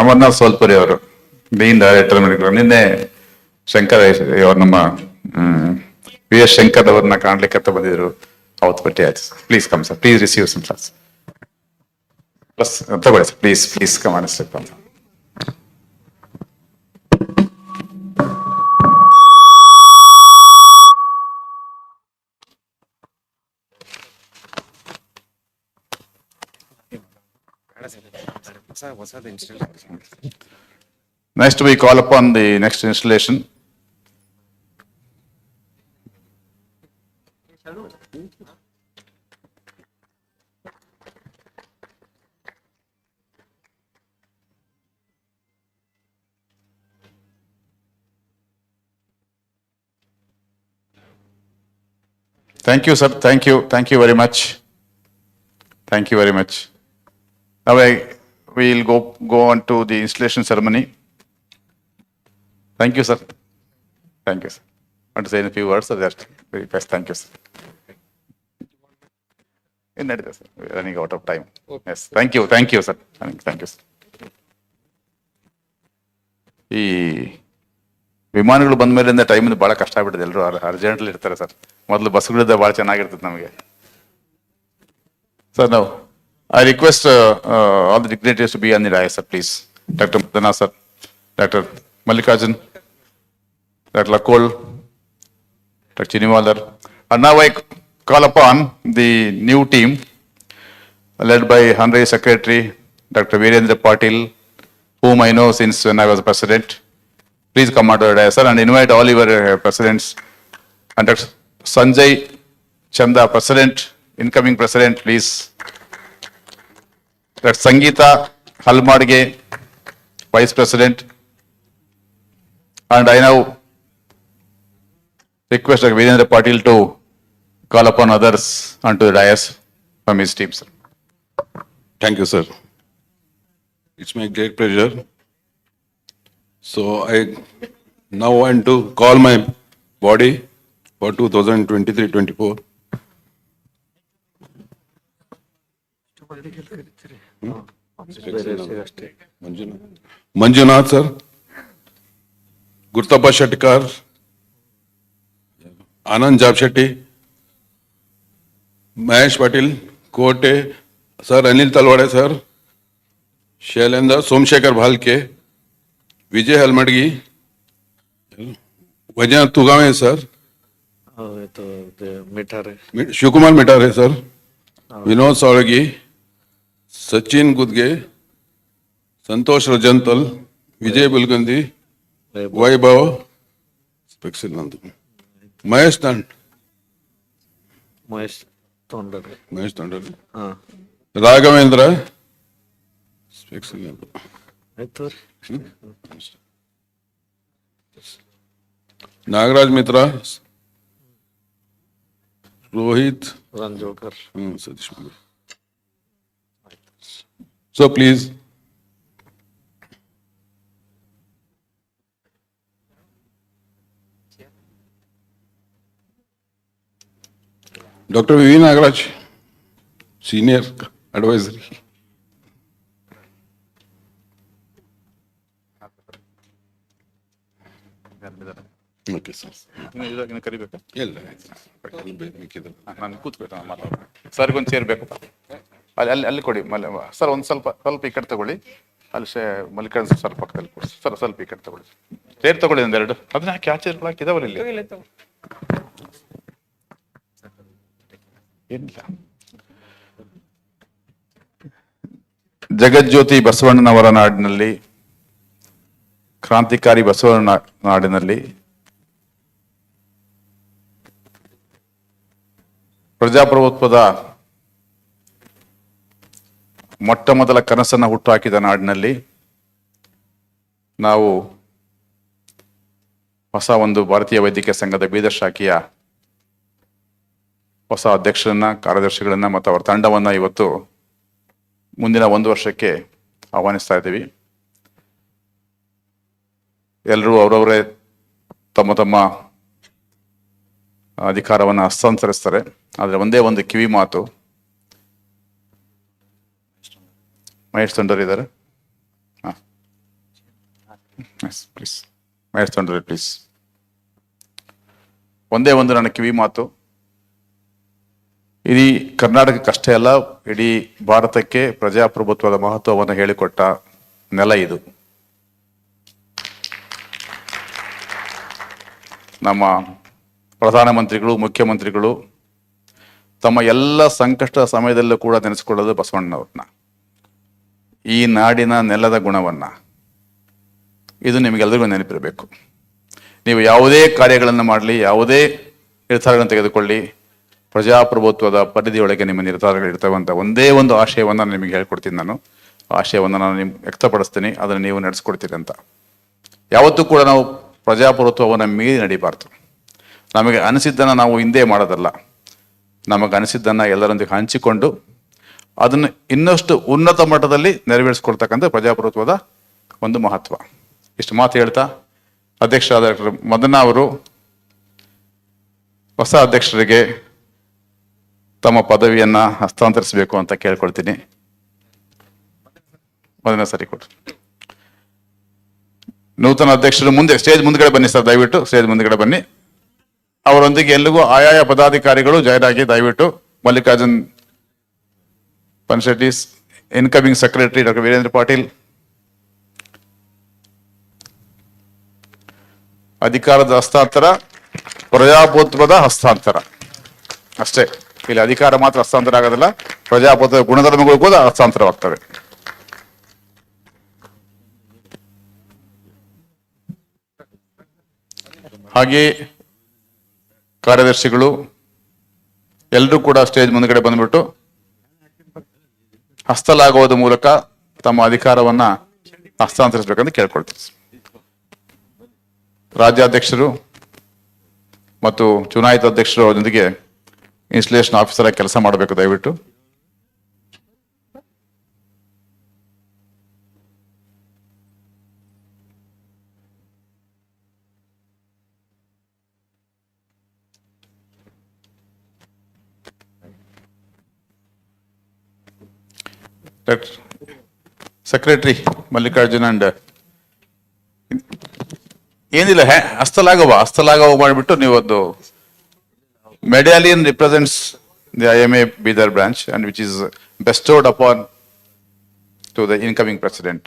amaranth ಸೋಲ್ಪುರಿ ಅವರು, dean director medical. ನಿನ್ನೆ ಶಂಕರ್ ಅವರು ನಮ್ಮ VS. Shankar ಅವ್ರನ್ನ ಕಾಣ್ಲಿಕ್ಕೆ ಅಂತ ಬಂದಿದ್ರು, ಅವತ್ತು ಭೇಟಿ ಆಯ್ತು. Please come sir, please receive some class. Plus ತಗೊಳ್ಳಿ sir, please come on step ಅಂತ. Next we call upon the next installation. Thank you, sir. Thank you very much. Thank you very much. Now we'll go on to the installation ceremony. Thank you, sir. Thank you, sir. Want to say a few words, sir? Just very fast. Thank you, sir. Sir. We're running out of time. Yes. Thank you, sir. Thank you, sir. ಈ ವಿಮಾನಗಳು ಬಂದ ಮೇಲಿಂದ ಟೈಮಿಂದ ಭಾಳ ಕಷ್ಟ ಆಗ್ಬಿಟ್ಟಿದೆ. ಎಲ್ಲರೂ urgently ಇರ್ತಾರೆ sir. ಮೊದಲು ಬಸ್ಗಳಿದ್ದ ಭಾಳ ಚೆನ್ನಾಗಿರ್ತದೆ ನಮಗೆ. ಸರ್ ನಾವು I request all the dignitaries to be on the dais, sir, please. Dr. Madana, sir, Dr. Mallikarjun, Dr. Lakol, Dr. Chiniwalar. And now I call upon the new team led by Honorary Secretary Dr. Virendra Patil, whom I know since when I was president. Please come out to the dais, sir, and invite all your presidents. And Dr. Sanjay Chanda, president, incoming president, please. Dr. Sangeeta Halmadge, Vice President. And I now request Dr. Virendra Patil to call upon others onto the dais from his team, sir. Thank you, sir. It's my great pleasure. So I now want to call my body for 2023-24. Manjunath, sir. Gurtappa Shettikar. Anand Jabshetty. Mahesh Patil. Kote. Sir Anil Talwade, sir. Shailendra Somshekar Bhalke. Vijay Halmadgi. Vajnath Tugame, sir. Shivakumar Mitare, sir. Vinod Sauragi. Sachin Gudge, Santosh Rajantal, Vijay Bulgandi, Vaibhav, Mahesh Tondar, Raghavendra, Nagaraj Mitra, Rohit, Ranjokar, Satish Magar. So please. Dr. V. Nagaraj, Senior Advisory. Okay, sir. ಇನ್ನು ಕರಿಬೇಕಾ? ಇಲ್ಲ, ನಾನು ಕೂತ್ಕೊಳ್ತೇನೆ ಮಾತಾಡೋಣ. Sir ಒಂದು chair ಬೇಕು. ಅಲ್ಲಿ ಕೊಡಿ sir, ಒಂದು ಸ್ವಲ್ಪ ಈ ಕಡೆ ತಗೊಳ್ಳಿ. ಅಲ್ಲಿ ಮಲ್ಲಿಕಾರ್ಜುನ್ ಸರ್ ಪಕ್ಕದಲ್ಲಿ ಕೊಡಿ ಸರ್, ಸ್ವಲ್ಪ ಈ ಕಡೆ ತಗೊಳ್ಳಿ. ಚೇರ್ ತಗೊಳ್ಳಿ ಒಂದೆರಡು. ಅದನ್ನ ಯಾಕೆ ಆ ಚೇರ್ಗಳು ಹಾಕಿದಾವಲ್ಲ ಇಲ್ಲಿ? ಏನಿಲ್ಲ. ಜಗಜ್ಯೋತಿ ಬಸವಣ್ಣನವರ ನಾಡಿನಲ್ಲಿ, ಕ್ರಾಂತಿಕಾರಿ ಬಸವಣ್ಣ ನಾಡಿನಲ್ಲಿ ಪ್ರಜಾಪ್ರಭುತ್ವದ ಮೊಟ್ಟ ಮೊದಲ ಕನಸನ್ನು ಹುಟ್ಟುಹಾಕಿದ ನಾಡಿನಲ್ಲಿ ನಾವು ಹೊಸ ಒಂದು ಭಾರತೀಯ ವೈದ್ಯಕೀಯ ಸಂಘದ ಬೀದರ್ ಶಾಖೆಯ ಹೊಸ ಅಧ್ಯಕ್ಷರನ್ನ, ಕಾರ್ಯದರ್ಶಿಗಳನ್ನ ಮತ್ತು ಅವರ ತಂಡವನ್ನ ಇವತ್ತು ಮುಂದಿನ 1 ವರ್ಷಕ್ಕೆ ಆಹ್ವಾನಿಸ್ತಾ ಇದ್ದೀವಿ. ಎಲ್ಲರೂ ಅವರವರೇ ತಮ್ಮ ತಮ್ಮ ಅಧಿಕಾರವನ್ನು ಹಸ್ತಾಂತರಿಸ್ತಾರೆ. ಆದರೆ ಒಂದೇ ಒಂದು ಕಿವಿ ಮಾತು, ಮಹೇಶ್ ತೊಂಡರ್ ಇದ್ದಾರೆ, ಪ್ಲೀಸ್ ಮಹೇಶ್ ತೊಂಡರ್ ಪ್ಲೀಸ್. ಒಂದೇ ಒಂದು ನನ್ನ ಕಿವಿ ಮಾತು, ಇಡೀ ಕರ್ನಾಟಕಕ್ಕಷ್ಟೇ ಅಲ್ಲ, ಇಡೀ ಭಾರತಕ್ಕೆ ಪ್ರಜಾಪ್ರಭುತ್ವದ ಮಹತ್ವವನ್ನು ಹೇಳಿಕೊಟ್ಟ ನೆಲ ಇದು. ನಮ್ಮ ಪ್ರಧಾನಮಂತ್ರಿಗಳು, ಮುಖ್ಯಮಂತ್ರಿಗಳು ತಮ್ಮ ಎಲ್ಲ ಸಂಕಷ್ಟ ಸಮಯದಲ್ಲೂ ಕೂಡ ನೆನೆಸ್ಕೊಳ್ಳೋದು ಬಸವಣ್ಣನವ್ರನ್ನ, ಈ ನಾಡಿನ ನೆಲದ ಗುಣವನ್ನ. ಇದು ನಿಮಗೆಲ್ಲರಿಗೂ ನೆನಪಿರಬೇಕು. ನೀವು ಯಾವುದೇ ಕಾರ್ಯಗಳನ್ನು ಮಾಡಲಿ, ಯಾವುದೇ ನಿರ್ಧಾರಗಳನ್ನು ತೆಗೆದುಕೊಳ್ಳಿ, ಪ್ರಜಾಪ್ರಭುತ್ವದ ಪರಿಧಿಯೊಳಗೆ ನಿಮ್ಮ ನಿರ್ಧಾರಗಳು ಇರ್ತವೆ ಅಂತ ಒಂದೇ ಒಂದು ಆಶಯವನ್ನು ನಿಮಗೆ ಹೇಳ್ಕೊಡ್ತೀನಿ. ನಾನು ಆಶಯವನ್ನು ನಾನು ನಿಮ್ಗೆ ವ್ಯಕ್ತಪಡಿಸ್ತೀನಿ, ಅದನ್ನು ನೀವು ನಡೆಸ್ಕೊಡ್ತೀರಿ ಅಂತ. ಯಾವತ್ತೂ ಕೂಡ ನಾವು ಪ್ರಜಾಪ್ರಭುತ್ವವನ್ನು ಮೀರಿ ನಡಿಬಾರ್ದು. ನಮಗೆ ಅನಿಸಿದ್ದನ್ನು ನಾವು ಹಿಂದೆ ಮಾಡೋದಲ್ಲ, ನಮಗೆ ಅನಿಸಿದ್ದನ್ನು ಎಲ್ಲರೊಂದಿಗೆ ಹಂಚಿಕೊಂಡು ಅದನ್ನು ಇನ್ನಷ್ಟು ಉನ್ನತ ಮಟ್ಟದಲ್ಲಿ ನೆರವೇರಿಸ್ಕೊಳ್ತಕ್ಕಂಥ ಪ್ರಜಾಪ್ರಭುತ್ವದ ಒಂದು ಮಹತ್ವ. ಇಷ್ಟು ಮಾತು ಹೇಳ್ತಾ ಅಧ್ಯಕ್ಷರಾದ ಡಾಕ್ಟರ್ ಮದನ ಅವರು ಹೊಸ ಅಧ್ಯಕ್ಷರಿಗೆ ತಮ್ಮ ಪದವಿಯನ್ನ ಹಸ್ತಾಂತರಿಸಬೇಕು ಅಂತ ಕೇಳ್ಕೊಳ್ತೀನಿ. ಮೊದಲನೇ ಸರಿ ಕೊಡ್ರಿ. ನೂತನ ಅಧ್ಯಕ್ಷರು ಮುಂದೆ ಸ್ಟೇಜ್ ಮುಂದ್ಗಡೆ ಬನ್ನಿ ಸರ್, ದಯವಿಟ್ಟು ಸ್ಟೇಜ್ ಮುಂದ್ಗಡೆ ಬನ್ನಿ. ಅವರೊಂದಿಗೆ ಎಲ್ಲಿಗೂ ಆಯಾಯ ಪದಾಧಿಕಾರಿಗಳು ಜಾಯ್ರಾಗಿ ದಯವಿಟ್ಟು. Mallikarjun Panshettis, incoming secretary doctor Virendra Patil. ಅಧಿಕಾರದ ಹಸ್ತಾಂತರ ಪ್ರಜಾಪ್ರಭುತ್ವದ ಹಸ್ತಾಂತರ ಅಷ್ಟೇ. ಇಲ್ಲಿ ಅಧಿಕಾರ ಮಾತ್ರ ಹಸ್ತಾಂತರ ಆಗೋದಿಲ್ಲ, ಪ್ರಜಾಪ್ರಭುತ್ವ ಗುಣಧರ್ಮಗಳು ಕೂಡ ಹಸ್ತಾಂತರವಾಗ್ತವೆ. ಹಾಗೆ ಕಾರ್ಯದರ್ಶಿಗಳು ಎಲ್ಲರೂ ಕೂಡ ಸ್ಟೇಜ್ ಮುಂದ್ಗಡೆ ಬಂದ್ಬಿಟ್ಟು ಹಸ್ತಲಾಗುವುದರ ಮೂಲಕ ತಮ್ಮ ಅಧಿಕಾರವನ್ನ ಹಸ್ತಾಂತರಿಸಬೇಕಂತ ಕೇಳ್ಕೊಳ್ತೀವಿ. ರಾಜ್ಯಾಧ್ಯಕ್ಷರು ಮತ್ತು ಚುನಾಯಿತ ಅಧ್ಯಕ್ಷರು ಅವರೊಂದಿಗೆ ಇನ್ಸ್ಟಾಲೇಷನ್ ಆಫೀಸರ್ ಆಗಿ ಕೆಲಸ ಮಾಡಬೇಕು ದಯವಿಟ್ಟು. ಸೆಕ್ರೆಟರಿ ಮಲ್ಲಿಕಾರ್ಜುನ್ ಅಂಡ್ ಏನಿಲ್ಲ, ಹಸ್ತಲಾಘವ ಮಾಡಿಬಿಟ್ಟು ನೀವೊಂದು medallion represents the IMA Bidar branch and which is bestowed upon to the incoming president.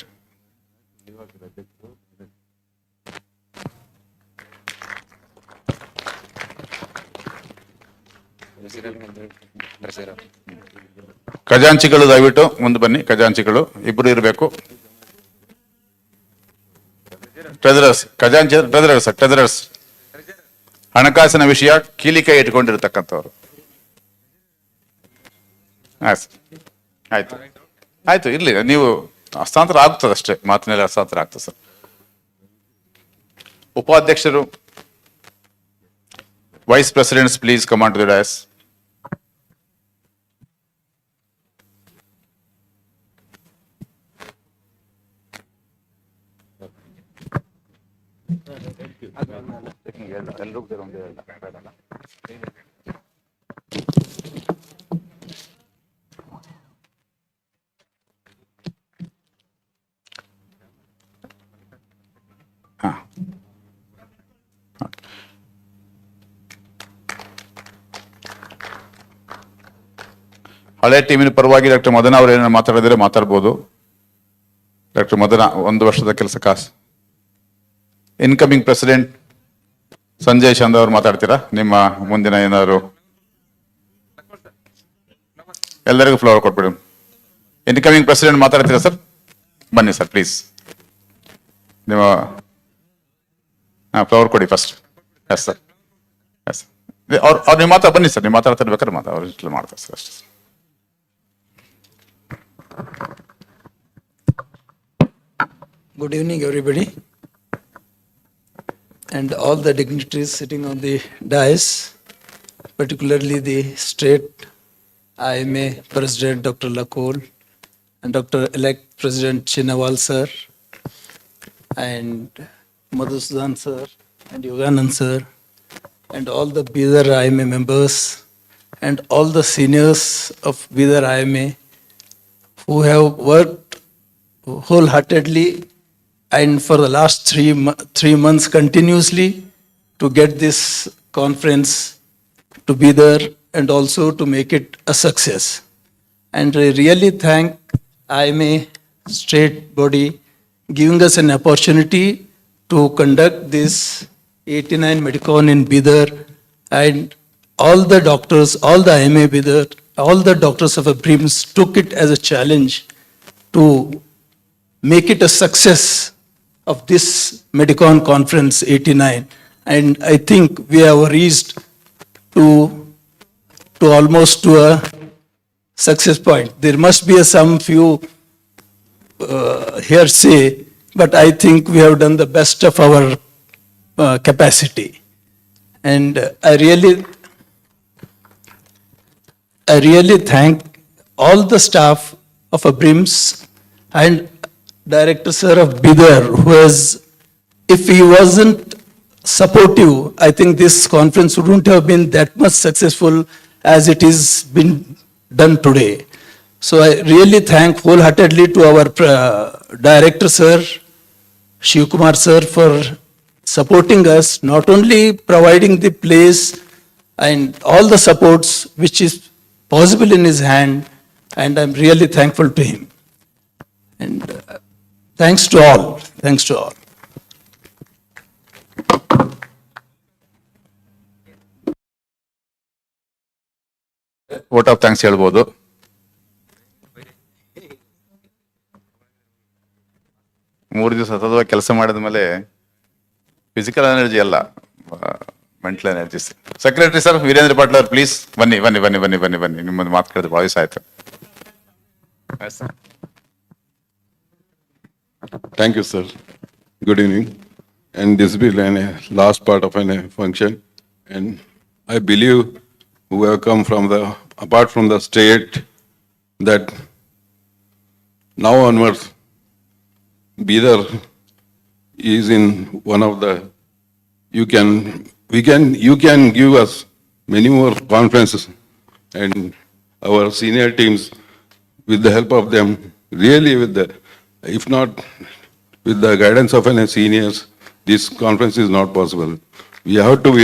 ಖಜಾಂಚಿಗಳು ದಯವಿಟ್ಟು ಮುಂದೆ ಬನ್ನಿ. ಖಜಾಂಚಿಗಳು ಇಬ್ಬರು ಇರಬೇಕು. ಟ್ರೆಜರರ್ಸ್ ಹಣಕಾಸಿನ ವಿಷಯ ಕೀಲಿಕೈ ಇಟ್ಕೊಂಡಿರ್ತಕ್ಕಂಥವ್ರು. ಆಯ್ತು ಆಯ್ತು, ಇರ್ಲಿ, ನೀವು ಹಸ್ತಾಂತರ ಆಗ್ತದೆ ಅಷ್ಟೇ, ಮಾತಿನಲ್ಲಿ ಹಸ್ತಾಂತರ ಆಗ್ತದೆ ಸರ್. ಉಪಾಧ್ಯಕ್ಷರು, vice presidents please command to the dais. ಹಳೆ ಟೀಮಿನ ಪರವಾಗಿ ಡಾಕ್ಟರ್ ಮದನ ಅವರು ಏನಾದ್ರು ಮಾತಾಡಿದ್ರೆ ಮಾತಾಡ್ಬೋದು. ಡಾಕ್ಟರ್ ಮದನ 1 ವರ್ಷದ ಕೆಲಸ ಕಾಸು. ಇನ್ಕಮಿಂಗ್ ಪ್ರೆಸಿಡೆಂಟ್ ಸಂಜಯ್ ಚಂದ್ ಅವರು ಮಾತಾಡ್ತೀರಾ? ನಿಮ್ಮ ಮುಂದಿನ ಏನಾದ್ರು ಎಲ್ಲರಿಗೂ ಫ್ಲವರ್ ಕೊಟ್ಬಿಡಿ. ಇನ್ಕಮಿಂಗ್ ಪ್ರೆಸಿಡೆಂಟ್ ಮಾತಾಡ್ತೀರಾ ಸರ್? ಬನ್ನಿ ಸರ್ ಪ್ಲೀಸ್. ನಿಮ್ಮ ಫ್ಲವರ್ ಕೊಡಿ ಫಸ್ಟ್. ಎಸ್ ಸರ್, ಎಸ್ ಅವ್ರು ನೀವು ಬನ್ನಿ ಸರ್, ನೀವು ಮಾತಾಡ್ತಿರ್ಬೇಕಾದ್ರೆ ಅವ್ರು ಮಾಡ್ತಾರೆ ಸರ್ ಅಷ್ಟೇ. Good evening, everybody, and all the dignitaries sitting on the dais, particularly the state IMA President Dr. Lakol and Dr.-elect President Chinawal sir, and Madhusudan sir, and Yoganand sir, and all the Bidar IMA members, and all the seniors of Bidar IMA who have worked wholeheartedly and for the last 3 months continuously to get this conference to be there and also to make it a success. And I really thank IMA state body giving us an opportunity to conduct this 89 MEDICON in Bidar, and all the doctors, all the IMA Bidar, all the doctors of BRIMS took it as a challenge to make it a success of this MEDICON conference 89. And I think we have reached to almost to a success point. There must be some few hearsay, but I think we have done the best of our capacity. And I really thank all the staff of BRIMS and Director Sir of Bidar, who has, if he wasn't supportive, I think this conference wouldn't have been that much successful as it is been done today. So I really thank wholeheartedly to our Director Sir, Shiv Kumar Sir, for supporting us, not only providing the place and all the supports which is possible in his hand, and I'm really thankful to him. And thanks to all. Thanks to all. Vote of thanks ಹೇಳ್ಬೋದು. ಮೂರು ದಿವಸ ಸತತವಾಗಿ ಕೆಲಸ ಮಾಡಿದ ಮೇಲೆ physical energy ಅಲ್ಲ, mental energy. Secretary sir, Virendra Patil ಅವ್ರು please ಬನ್ನಿ ಬನ್ನಿ ಬನ್ನಿ ಬನ್ನಿ ಬನ್ನಿ ಬನ್ನಿ ನಿಮ್ಮೊಂದು ಮಾತು ಕೇಳಿದ್ರೆ ಭಾಳ ದಿವಸ ಆಯ್ತು. Thank you, sir. Good evening. And this will be the last part of a function. And I believe who have come from apart from the state, that now onwards, Bidar is in one of the, you can give us many more conferences, and our senior teams, with the help of them, really if not with the guidance of any seniors, this conference is not possible. We have to be,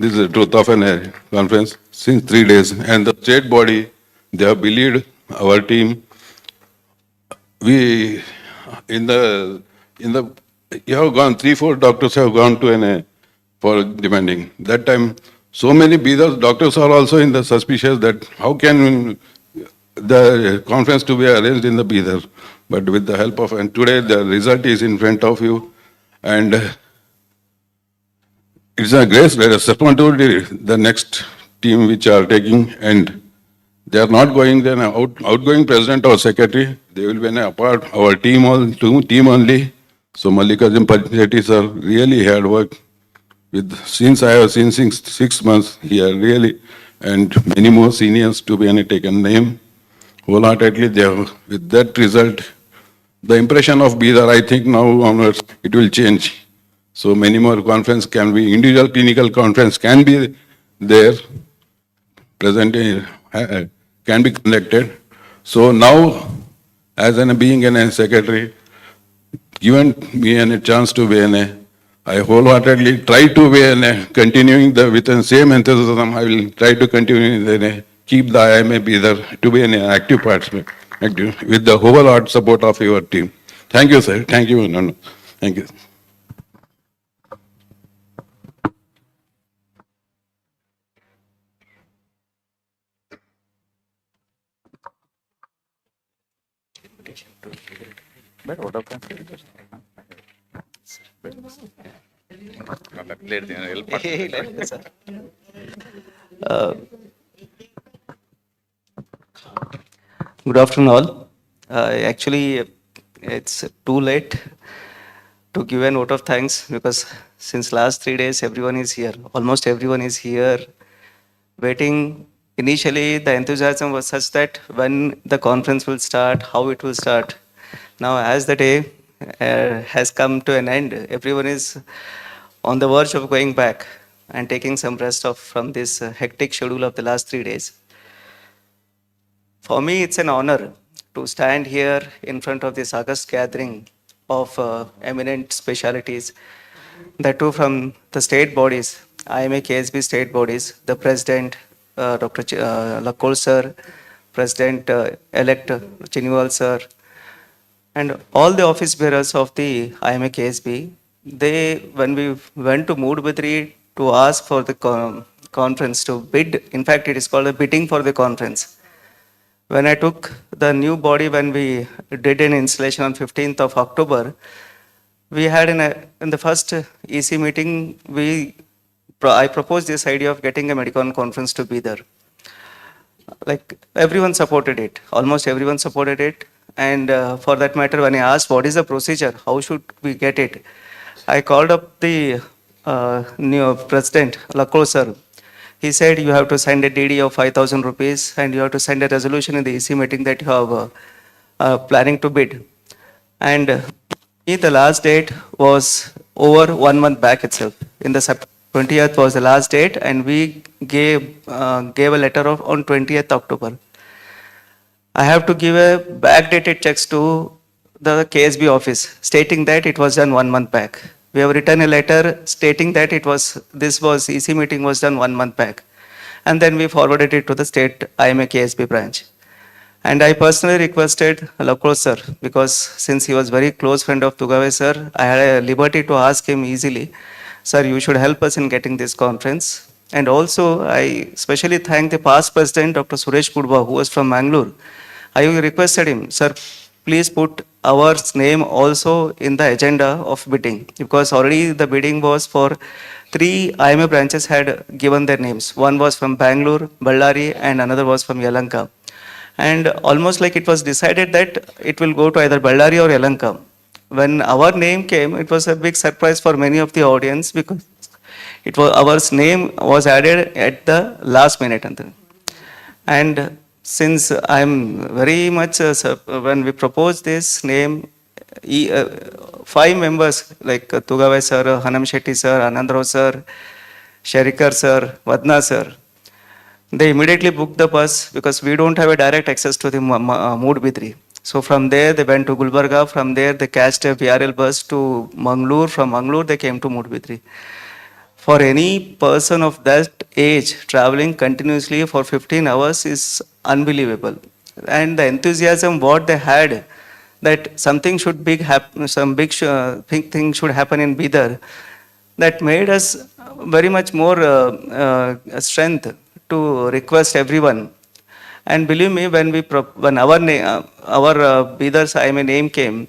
this is the truth of a conference since 3 days, and the state body, they have believed our team. We, you have gone, 3-4 doctors have gone to for demanding. That time, so many Bidar doctors are also in the suspicious that how can the conference to be arranged in the Bidar. But with the help of, and today the result is in front of you, and it's a great responsibility, the next team which are taking, and they are not going then outgoing president or secretary, they will be our team only. So Mallikarjun Pancheti sir really hard work since I have seen 6 months here really, and many more seniors to be taken name. Wholeheartedly they have, with that result, the impression of Bidar, I think now onwards, it will change. So many more conference can be, individual clinical conference can be there, present, can be conducted. So now, as being a secretary, given me a chance to be I wholeheartedly try to be continuing with the same enthusiasm. I will try to continue keep the IMA Bidar to be an active participant with the wholehearted support of your team. Thank you, sir. Thank you. No. Thank you. Good afternoon, all. Actually, it's too late to give a note of thanks because since last 3 days, everyone is here. Almost everyone is here waiting. Initially, the enthusiasm was such that when the conference will start, how it will start. Now, as the day has come to an end, everyone is on the verge of going back and taking some rest from this hectic schedule of the last 3 days. For me, it's an honor to stand here in front of this august gathering of eminent specialities, that too from the state bodies, IMA KSB state bodies, the President, Dr. Lakol sir, President-elect Chiniwal sir, and all the office bearers of the IMA KSB. When we went to Moodbidri to ask for the conference, to bid, in fact, it is called a bidding for the conference. When I took the new body, when we did an installation on 15th of October, we had in the first EC meeting, I proposed this idea of getting a MEDICON conference to Bidar. Like everyone supported it, almost everyone supported it. And for that matter, when I asked what is the procedure, how should we get it, I called up the new President, Lakol sir. He said you have to send a DD of 5,000 rupees and you have to send a resolution in the EC meeting that you have planning to bid. And the last date was over 1 month back itself. In the 20th was the last date, and we gave a letter on 20th October. I have to give a backdated checks to the KSB office stating that it was done 1 month back. We have written a letter stating that EC meeting was done 1 month back. And then we forwarded it to the state IMA KSB branch. And I personally requested Lakol sir, because since he was very close friend of Tugave sir, I had a liberty to ask him easily, sir, you should help us in getting this conference. And also, I especially thank the past president, Dr. Suresh Pudva, who was from Mangalore. I requested him, sir, please put our name also in the agenda of bidding, because already the bidding was for 3 IMA branches had given their names. One was from Bangalore, Ballari, and another was from Yelahanka. And almost like it was decided that it will go to either Ballari or Yelahanka. When our name came, it was a big surprise for many of the audience because our name was added at the last minute. And since I'm very much, when we proposed this name, 5 members like Tugave sir, Hanam Shetty sir, Anandrao sir, Sherikar sir, Vadna sir, they immediately booked the bus because we don't have a direct access to the Moodbidri. So from there, they went to Gulbarga. From there, they catched a VRL bus to Mangalore. From Mangalore, they came to Moodbidri. For any person of that age, traveling continuously for 15 hours is unbelievable. And the enthusiasm what they had, that something should big happen, some big thing should happen in Bidar, that made us very much more strength to request everyone. And believe me, when our Bidar's IMA name came,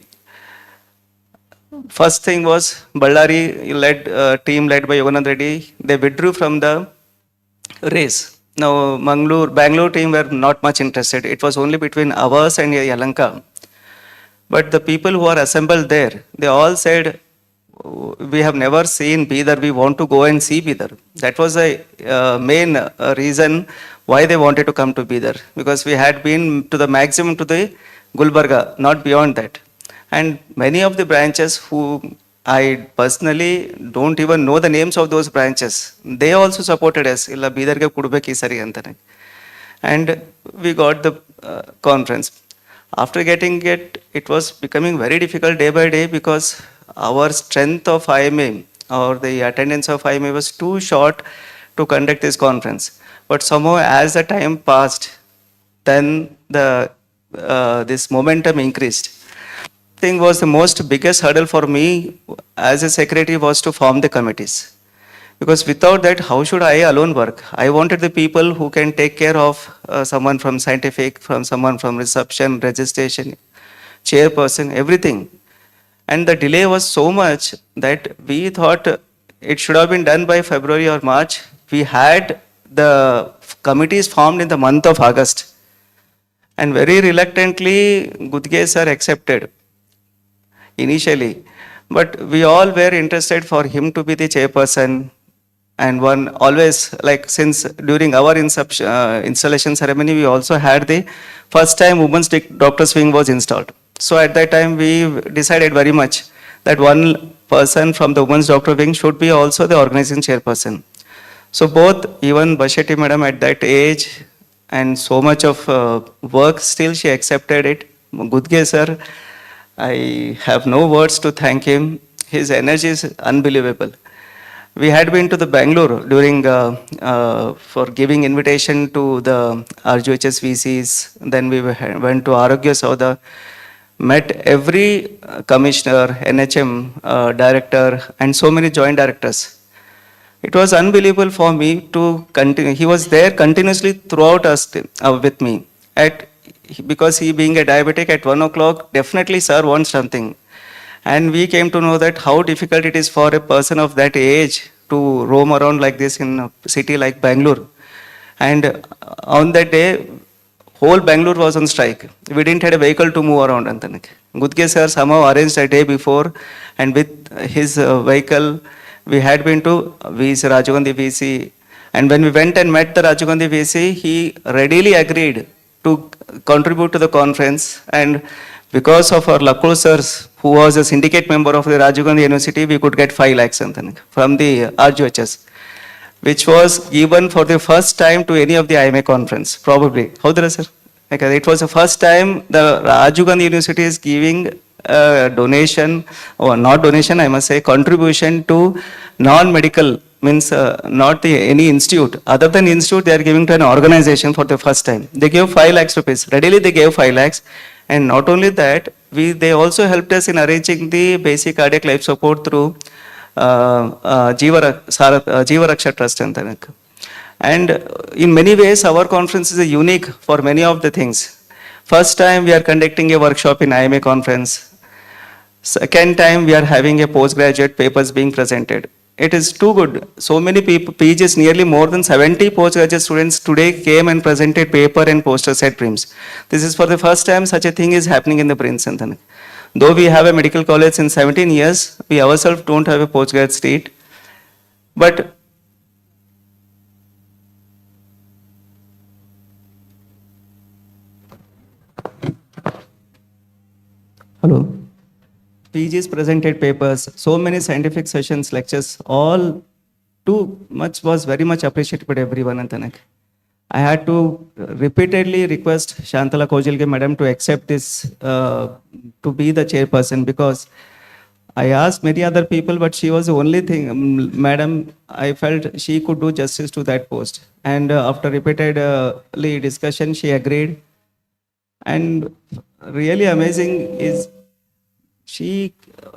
first thing was Ballari team led by Yoganand Reddy. They withdrew from the race. Now Bangalore team were not much interested. It was only between ours and Yelahanka. But the people who are assembled there, they all said, we have never seen Bidar, we want to go and see Bidar. That was the main reason why they wanted to come to Bidar, because we had been to the maximum to the Gulbarga, not beyond that. And many of the branches who I personally don't even know the names of those branches, they also supported us. Illa Bidar ke kudubeki sari antane. And we got the conference. After getting it, it was becoming very difficult day by day because our strength of IMA or the attendance of IMA was too short to conduct this conference. But somehow as the time passed, then this momentum increased. Thing was the most biggest hurdle for me as a secretary was to form the committees. Because without that, how should I alone work? I wanted the people who can take care of someone from scientific, from someone from reception, registration, chairperson, everything. And the delay was so much that we thought it should have been done by February or March. We had the committees formed in the month of August. And very reluctantly, Gudge sir accepted initially. But we all were interested for him to be the chairperson. And one always, like since during our installation ceremony, we also had the first time women's doctor's wing was installed. So at that time, we decided very much that one person from the women's doctor wing should be also the organizing chairperson. So both, even Bashetti madam at that age and so much of work, still she accepted it. Gudge sir, I have no words to thank him. His energy is unbelievable. We had been to the Bangalore during for giving invitation to the RGHS VCs. Then we went to Arogya Sauda, met every commissioner, NHM director, and so many joint directors. It was unbelievable for me to continue. He was there continuously throughout us with me. Because he being a diabetic at 1 o'clock, definitely sir wants something. And we came to know that how difficult it is for a person of that age to roam around like this in a city like Bangalore. And on that day, whole Bangalore was on strike. We didn't have a vehicle to move around. Gudge sir somehow arranged a day before, and with his vehicle, we had been to Rajiv Gandhi VC. And when we went and met the Rajiv Gandhi VC, he readily agreed to contribute to the conference. And because of our Lakul sirs, who was a syndicate member of the Rajiv Gandhi University, we could get 5 lakhs from the RGHS, which was given for the first time to any of the IMA conference, probably. How did sir? It was the first time the Rajiv Gandhi University is giving a donation, or not donation, I must say, contribution to non-medical, means not any institute. Other than institute, they are giving to an organization for the first time. They gave 5 lakhs rupees. Readily they gave 5 lakhs. And not only that, they also helped us in arranging the basic cardiac life support through Jeeva Raksha Trust. And in many ways, our conference is unique for many of the things. First time we are conducting a workshop in IMA conference. Second time we are having a postgraduate papers being presented. It is too good. So many people, PGs, nearly more than 70 postgraduate students today came and presented paper and posters at PRIMS. This is for the first time such a thing is happening in the PRIMS. Though we have a medical college in 17 years, we ourselves don't have a postgrad state. But hello. PGs presented papers, so many scientific sessions, lectures, all too much was very much appreciated by everyone. I had to repeatedly request Shantala Kojilge madam to accept this, to be the chairperson, because I asked many other people, but she was the only thing, madam, I felt she could do justice to that post. And after repeatedly discussion, she agreed. And really amazing is, she,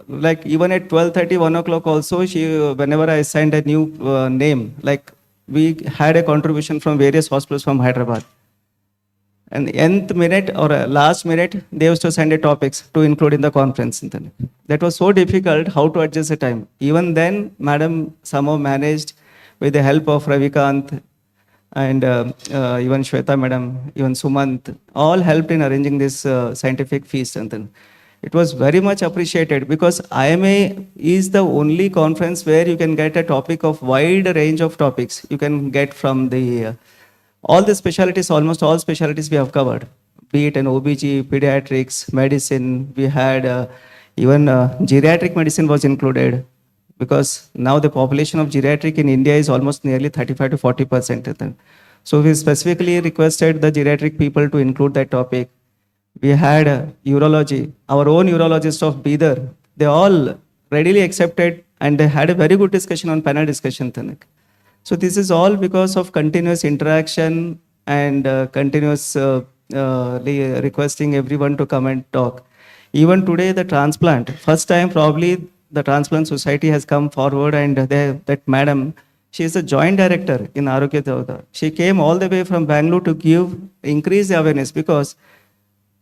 like even at 12:30, 1 o'clock also, she, whenever I assigned a new name, like we had a contribution from various hospitals from Hyderabad. And the nth minute or last minute, they used to send a topics to include in the conference. That was so difficult, how to adjust the time. Even then, madam somehow managed with the help of Ravikant and even Shweta madam, even Sumant, all helped in arranging this scientific feast. It was very much appreciated, because IMA is the only conference where you can get a topic of wide range of topics. You can get from the all the specialties, almost all specialties we have covered, be it an OBG, pediatrics, medicine. We had even geriatric medicine was included, because now the population of geriatric in India is almost nearly 35 to 40%. So we specifically requested the geriatric people to include that topic. We had urology, our own urologist of Bidar. They all readily accepted, and they had a very good discussion on panel discussion. So this is all because of continuous interaction and continuous requesting everyone to come and talk. Even today, the transplant, first time probably the Transplant Society has come forward, and that madam, she is a joint director in Arogya Sauda. She came all the way from Bangalore to increase the awareness, because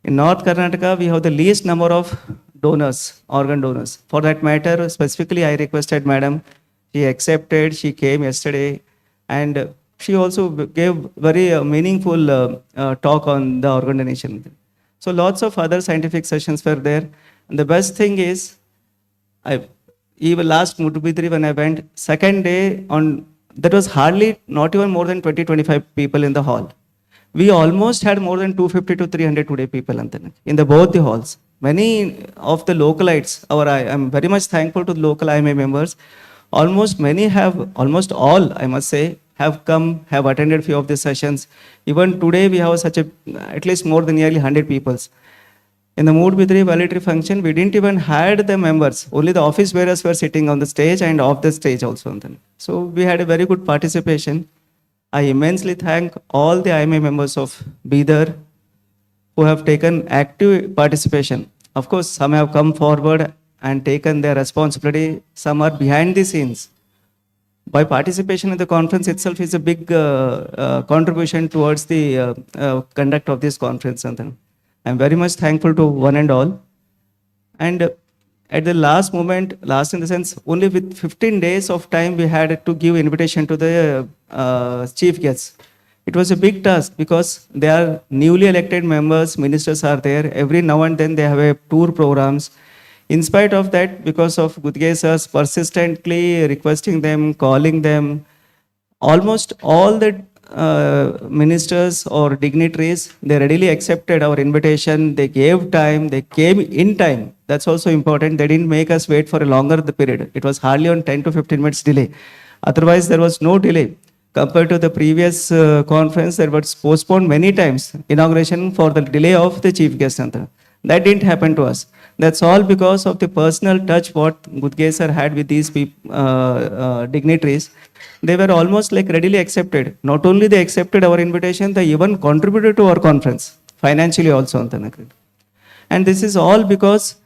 in North Karnataka, we have the least number of donors, organ donors. For that matter, specifically, I requested madam, she accepted, she came yesterday, and she also gave very meaningful talk on the organ donation. So lots of other scientific sessions were there. And the best thing is, even last Mutubidri when I went, second day that was hardly not even more than 20-25 people in the hall. We almost had more than 250 to 300 today people in both the halls. Many of the localites, I'm very much thankful to the local IMA members. Almost all, I must say, have come, have attended few of the sessions. Even today we have at least more than nearly 100 people. In the Mood-Bidri valedictory function, we didn't even had the members. Only the office bearers were sitting on the stage and off the stage also. So we had a very good participation. I immensely thank all the IMA members of Bidar who have taken active participation. Of course, some have come forward and taken their responsibility. Some are behind the scenes. By participation in the conference itself is a big contribution towards the conduct of this conference. I'm very much thankful to one and all. And at the last moment, last in the sense, only with 15 days of time, we had to give invitation to the chief guests. It was a big task because they are newly elected members, ministers are there. Every now and then they have a tour programs. In spite of that, because of Gudge sir's persistently requesting them, calling them, almost all the ministers or dignitaries, they readily accepted our invitation. They gave time, they came in time. That's also important. They didn't make us wait for a longer period. It was hardly on 10 to 15 minutes delay. Otherwise, there was no delay. Compared to the previous conference, there was postponed many times, inauguration for the delay of the chief guest. That didn't happen to us. That's all because of the personal touch what Gudge sir had with these dignitaries. They were almost like readily accepted. Not only they accepted our invitation, they even contributed to our conference, financially also. And this is all because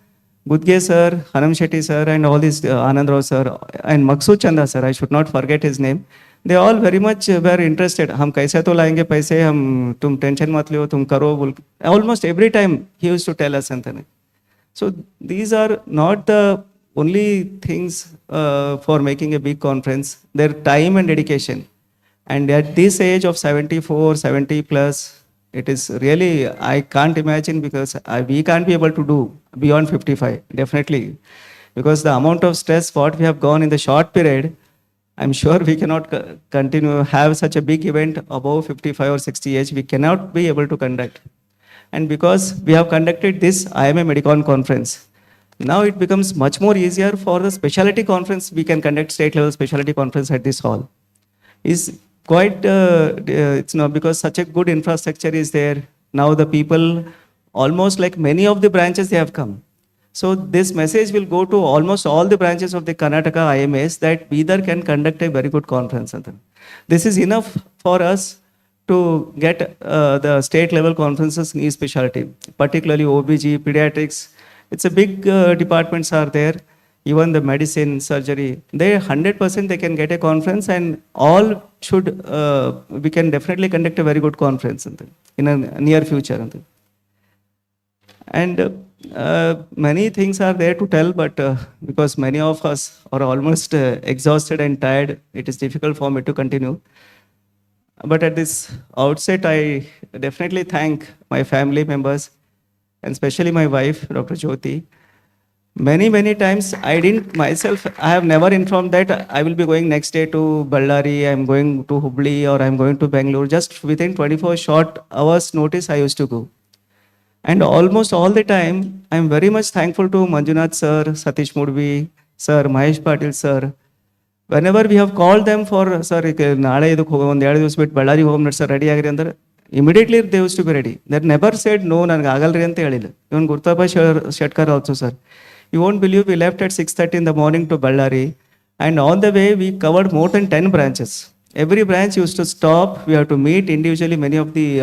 Gudge sir, Hanam Shetty sir, and all these Anand Rao sir, and Maksud Chanda sir, I should not forget his name. They all very much were interested. हम कैसे तो लाएंगे पैसे, हम तुम tension मत लो, तुम करो बोल. Almost every time he used to tell us something. So these are not the only things for making a big conference. Their time and dedication. And at this age of 74, 70 plus, it is really, I can't imagine because we can't be able to do beyond 55, definitely. Because the amount of stress what we have gone in the short period, I'm sure we cannot continue have such a big event above 55 or 60 age. We cannot be able to conduct. And because we have conducted this IMA MEDICON conference, now it becomes much more easier for the specialty conference. We can conduct state level specialty conference at this hall. Is quite, it's not because such a good infrastructure is there. Now the people, almost like many of the branches, they have come. So this message will go to almost all the branches of the Karnataka IMAs that Bidar can conduct a very good conference. This is enough for us to get the state level conferences in e-specialty, particularly OBG, pediatrics. It's a big departments are there, even the medicine, surgery. They 100% they can get a conference and all should, we can definitely conduct a very good conference in a near future. And many things are there to tell, but because many of us are almost exhausted and tired, it is difficult for me to continue. But at this outset, I definitely thank my family members, and especially my wife, Dr. Jyoti. Many times, I have never informed that I will be going next day to Ballari, I'm going to Hubli, or I'm going to Bangalore. Just within 24 short hours notice, I used to go. And almost all the time, I'm very much thankful to Manjunath sir, Satish Mudvi sir, Mahesh Patil sir. Whenever we have called them for, sir, sir, ready, immediately they used to be ready. They never said, no, even Gurtaba Shetkar also, sir. You won't believe we left at 6:30 in the morning to Ballari. And on the way, we covered more than 10 branches. Every branch used to stop. We have to meet individually many of the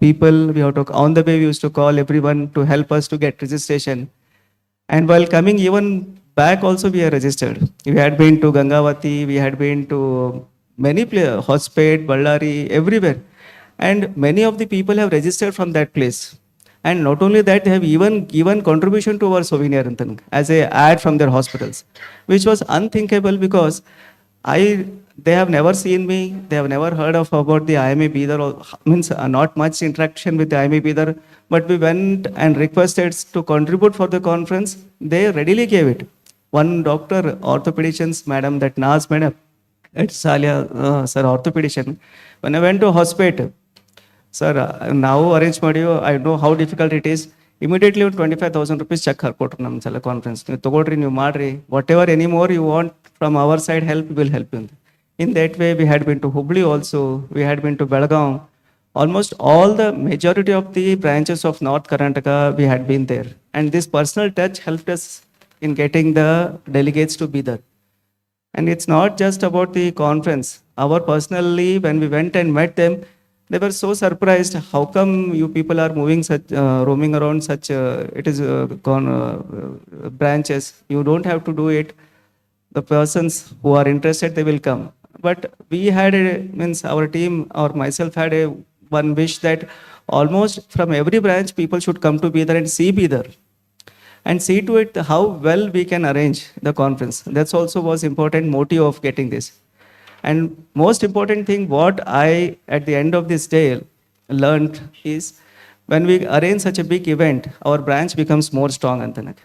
people. We have to, on the way, we used to call everyone to help us to get registration. And while coming even back also, we are registered. We had been to Gangavati. We had been to many places, Hospet, Ballari, everywhere. And many of the people have registered from that place. And not only that, they have even given contribution to our souvenir as a ad from their hospitals, which was unthinkable because I they have never seen me, they have never heard of about the IMA Bidar, or means not much interaction with the IMA Bidar, but we went and requested to contribute for the conference. They readily gave it. One doctor, orthopedicians, madam, that Naz madam, at Salia, sir, orthopedician. When I went to hospital, sir, now arrange madio, I know how difficult it is. Immediately 25,000 rupees check harkotunam chala conference. Togolri ನೀವು ಮಾಡ್ರಿ, whatever any more you want from our side help, will help you. In that way, we had been to Hubli also, we had been to Belgaum. Almost all the majority of the branches of North Karnataka, we had been there. And this personal touch helped us in getting the delegates to be there. And it's not just about the conference. Our personally, when we went and met them, they were so surprised. How come you people are moving such, roaming around such, branches? You don't have to do it. The persons who are interested, they will come. But we had means our team or myself had one wish that almost from every branch, people should come to Bidar and see Bidar. And see to it how well we can arrange the conference. That's also was important motive of getting this. And most important thing, what I, at the end of this day, learned is when we arrange such a big event, our branch becomes more strong, Antanak.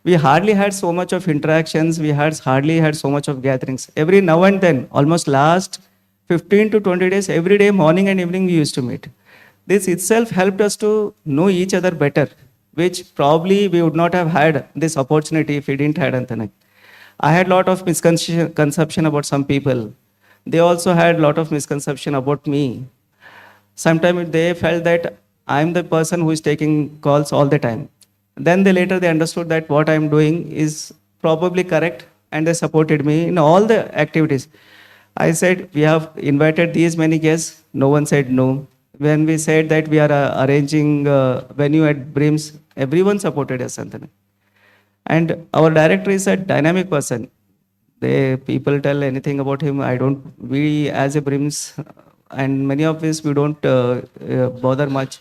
We hardly had so much of interactions, we hardly had so much of gatherings. Every now and then, almost last 15 to 20 days, every day, morning and evening, we used to meet. This itself helped us to know each other better, which probably we would not have had this opportunity if we didn't had Antanak. I had a lot of misconception about some people. They also had a lot of misconception about me. Sometimes they felt that I'm the person who is taking calls all the time. Then later they understood that what I'm doing is probably correct, and they supported me in all the activities. I said, we have invited these many guests. No one said no. When we said that we are arranging venue at Brims, everyone supported us, Anthony. And our director is a dynamic person. People tell anything about him, we as a Brims and many of us, we don't bother much.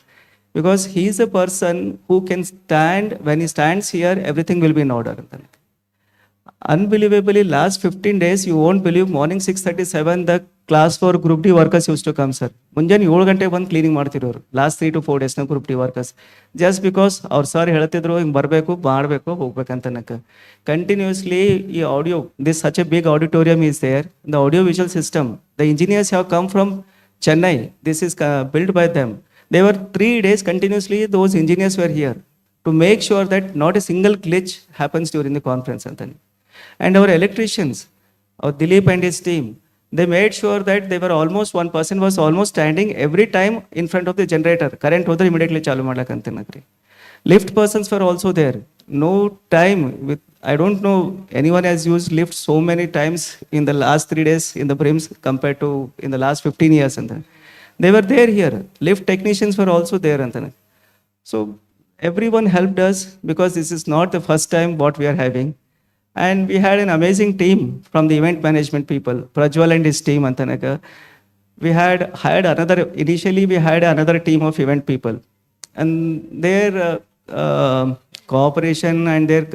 Because he is a person who can stand, when he stands here, everything will be in order. Unbelievably, last 15 days, you won't believe, morning 6:37, the class 4 group D workers used to come, sir. Munjani 7 ಗಂಟೆಗೆ ಬಂದು cleaning ಮಾಡ್ತಿರೋರು last 3 to 4 days na group D workers. Just because our sir ಹೇಳ್ತಿದ್ರು ಹಿಂಗೆ ಬರಬೇಕು ಮಾಡಬೇಕು ಹೋಗ್ಬೇಕಂತನಕ. Continuously ಈ audio, this such a big auditorium is there, the audio visual system, the engineers have come from Chennai, this is built by them. They were 3 days continuously, those engineers were here to make sure that not a single glitch happens during the conference, Anthony. And our electricians, our Dilip and his team, they made sure that they were almost, one person was almost standing every time in front of the generator. Current hodre immediately chalu madlakantanagree. Lift persons were also there. No time with, I don't know anyone has used lift so many times in the last 3 days in the Brims compared to in the last 15 years. Anthony. They were there here. Lift technicians were also there, Anthony. So everyone helped us because this is not the first time what we are having. And we had an amazing team from the event management people, Prajwal and his team, Antanaka. We had hired initially we had another team of event people. And their cooperation and their,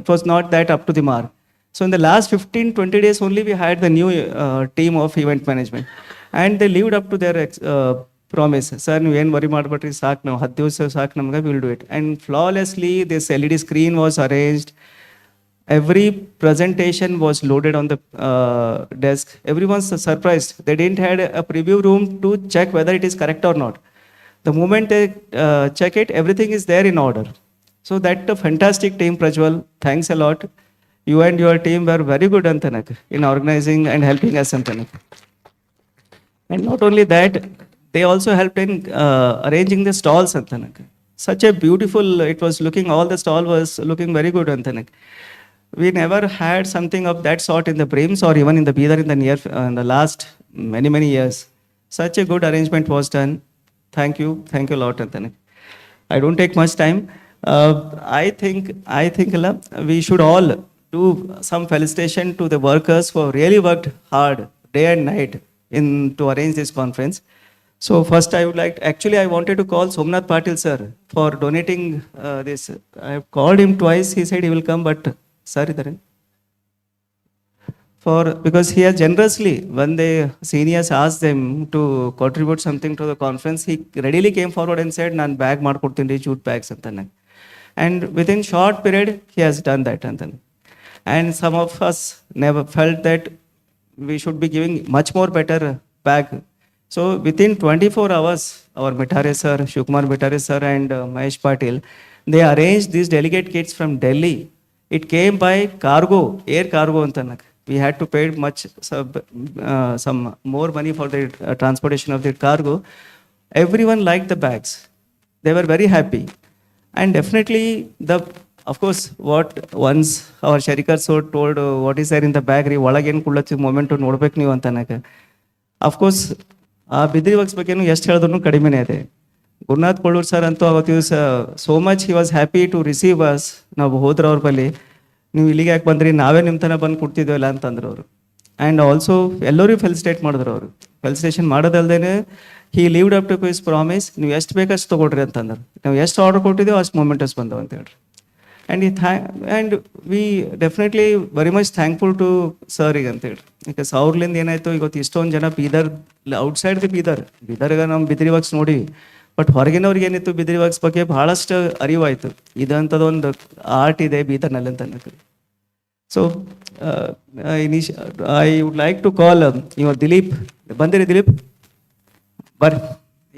it was not that up to the mark. So in the last 15-20 days only, we had the new team of event management. And they lived up to their promise. Sir, you ain't worry about it, we will do it. And flawlessly, this LED screen was arranged. Every presentation was loaded on the desk. Everyone's surprised. They didn't have a preview room to check whether it is correct or not. The moment they check it, everything is there in order. So that a fantastic team, Prajwal. Thanks a lot. You and your team were very good, Antanak, in organizing and helping us, Antanak. And not only that, they also helped in arranging the stalls, Antanak. Such a beautiful, it was looking, all the stall was looking very good, Antanak. We never had something of that sort in the Brims or even in the Bidar in the last many years. Such a good arrangement was done. Thank you a lot, Anthony. I don't take much time. I think we should all do some felicitation to the workers who have really worked hard day and night to arrange this conference. So first I would like, actually I wanted to call Somnath Patil sir for donating this. I have called him twice, he said he will come, but sir, because he has generously, when the seniors asked them to contribute something to the conference, he readily came forward and said, "Nan bag ಮಾಡ್ಕೊಡ್ತೀನಿ jute bags ಅಂತ." And within short period, he has done that. And some of us never felt that we should be giving much more better bag. So within 24 hours, our Mitare sir, Shukmar Mitare sir and Mahesh Patil, they arranged these delegate kits from Delhi. It came by cargo, air cargo antanak. We had to pay some more money for the transportation of the cargo. Everyone liked the bags. They were very happy. And definitely of course, what once our Sharikar sir told, what is there in the bag, ರೀ ಒಳಗೇನು ಕುಳ್ಳಚ್ಚು moment ನೋಡ್ಬೇಕು ನೀವು ಅಂತನಕ. Of course ಆ ಬಿದ್ರಿ works ಬಗ್ಗೆನೂ ಎಷ್ಟು ಹೇಳಿದ್ರು ಕಡಿಮೆನೇ ಇದೆ. Gurunath Kollur sir ಅಂತೂ ಅವತ್ತು ದಿವಸ so much he was happy to receive us. ನಾವು ಹೋದ್ರ ಅವ್ರ ಬಳಿ, ನೀವು ಇಲ್ಲಿಗೆ ಯಾಕೆ ಬಂದ್ರಿ, ನಾವೇ ನಿಮ್ಮ ತನಕ ಬಂದು ಕೊಡ್ತಿದ್ವಲ್ಲ ಅಂತಂದ್ರು ಅವರು. ಆ್ಯಂಡ್ ಆಲ್ಸೋ ಎಲ್ಲರಿಗೂ ಫೆಲಿಸಿಟೇಟ್ ಮಾಡಿದ್ರು ಅವರು. ಫೆಲಿಸಿಟೇಷನ್ ಮಾಡೋದಲ್ದೇನೆ he lived up to his promise, ನೀವು ಎಷ್ಟು ಬೇಕಷ್ಟು ತೊಗೊಳ್ರಿ ಅಂತಂದ್ರೆ. ನಾವು ಎಷ್ಟು ಆರ್ಡರ್ ಕೊಟ್ಟಿದ್ದೇವೆ ಅಷ್ಟು ಮೊಮೆಂಟಸ್ ಬಂದವು ಅಂತ ಹೇಳ್ರಿ. And we definitely very much thankful to sir ಈಗ ಅಂತೇಳಿ. ಬಿಕಾಸ್ ಅವ್ರಲಿಂದ ಏನಾಯಿತು, ಇವತ್ತು ಇಷ್ಟೊಂದು ಜನ ಬೀದರ್, ಔಟ್ಸೈಡ್ ದಿ ಬೀದರ್ಗೆ ನಮ್ಮ ಬಿದ್ರಿ ವರ್ಕ್ಸ್ ನೋಡಿ, ಬಟ್ ಹೊರಗಿನವ್ರಿಗೆ ಏನಿತ್ತು ಬಿದ್ರಿ ವರ್ಕ್ಸ್ ಬಗ್ಗೆ ಭಾಳಷ್ಟು ಅರಿವಾಯಿತು. ಇದಂಥದ್ದೊಂದು ಆರ್ಟ್ ಇದೆ ಬೀದರ್ನಲ್ಲಿ ಅಂತ ಅನ್ನೋದು. So I would like to call ಇವ ದಿಲೀಪ್. ಬಂದಿರಿ ದಿಲೀಪ್, ಬರ್ರಿ.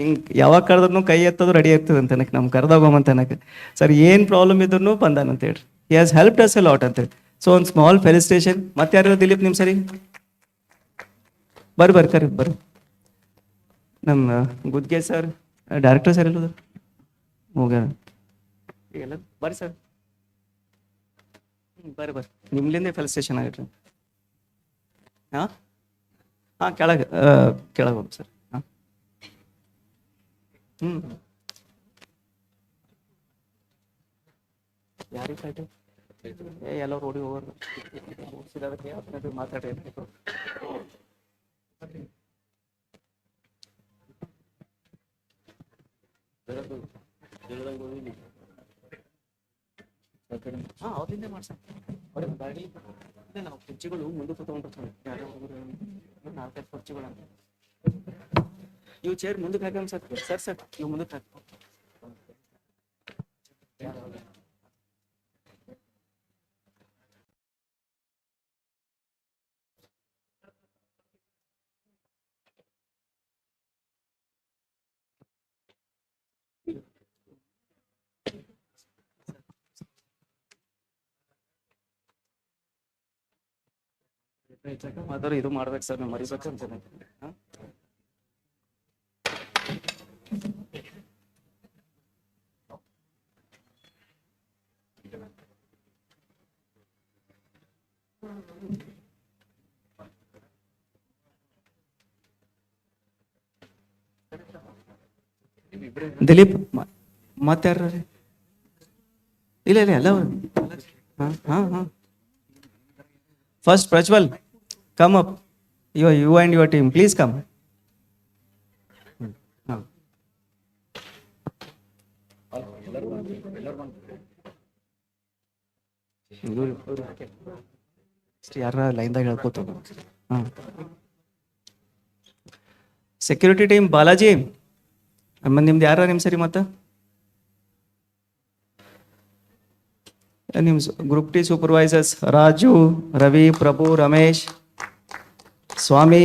ಹಿಂಗೆ ಯಾವಾಗ ಕರೆದ್ರೂ ಕೈ ಎತ್ತೋದು ರೆಡಿ ಇರ್ತದೆ ಅಂತನಕ್ಕೆ, ನಮ್ಮ ಕರೆದೋಗಂತನಕ್ಕೆ. ಸರ್ ಏನು ಪ್ರಾಬ್ಲಮ್ ಇದ್ರೂ ಬಂದಾನಂತೇಳಿ. He has helped us a lot ಅಂತೇಳಿ. ಸೊ ಒಂದು ಸ್ಮಾಲ್ ಫೆಲಿಸಿಟೇಷನ್. ಮತ್ತೆ ಯಾರು ದಿಲೀಪ್ ನಿಮ್ಮ ಸರಿ ಬರ್ರಿ ಕರಿ ಬರ್ರಿ. ನಮ್ಮ ಗುದ್ಗೆ ಸರ್, ಡೈರೆಕ್ಟರ್ ಸರ್ ಎಲ್ಲ ಹೋಗ್ಯಾರ ಈಗೆಲ್ಲ. ಬರ್ರಿ ಸರ್, ಬರ್ರಿ ನಿಮ್ಲಿಂದೇ ಫೆಲಿಸಿಟೇಷನ್ ಆಗಿಟ್ರಿ. ಹಾಂ ಕೆಳಗೆ ಹೋಗಿ ಸರ್. ಯಾರಿಗೆ ಫೈಟು ಎಲ್ಲರೂ ಓಡಿ ಹೋಗೋರು ಮಾತಾಡಿ. ಹಾಂ ಅವ್ರಿಂದ ಮಾಡ್ಸೋಣ. ನಾವು ಕುರ್ಚಿಗಳು ಮುಂದೆ ಕೂತ್ಕೊಂಡಿರ್ತೀವಿ, ನಾಲ್ಕೈದು ಕುರ್ಚಿಗಳು. ಇವು ಚೇರ್ ಮುಂದಕ್ಕೆ ಹಾಕಿ ಸರ್ ಇವು ಮುಂದಕ್ಕೆ ಹಾಕಿ. ಇದು ಮಾಡ್ಬೇಕು ಸರ್, ನಾವು ಮರಿಬೇಕು ಅಂತ. ದಿಲೀಪ್ ಮತ್ತೆ ಯಾರು? ಇಲ್ಲ ಎಲ್ಲ. ಹಾಂ first Prajwal, come up. You and your team, please come. ಯಾರ ಲೈನ್ದಾಗ ಹೇಳ್ಕೋತ. ಸೆಕ್ಯೂರಿಟಿ ಟೀಮ್ ಬಾಲಾಜಿ, ನಿಮ್ದು ಯಾರ ನಿಮ್ಮ ಸರಿ? ಮತ್ತೆ ನಿಮ್ಮ ಗ್ರೂಪ್ ಟಿ ಸೂಪರ್ವೈಸರ್ಸ್ ರಾಜು, ರವಿ, ಪ್ರಭು, ರಮೇಶ್, ಸ್ವಾಮಿ.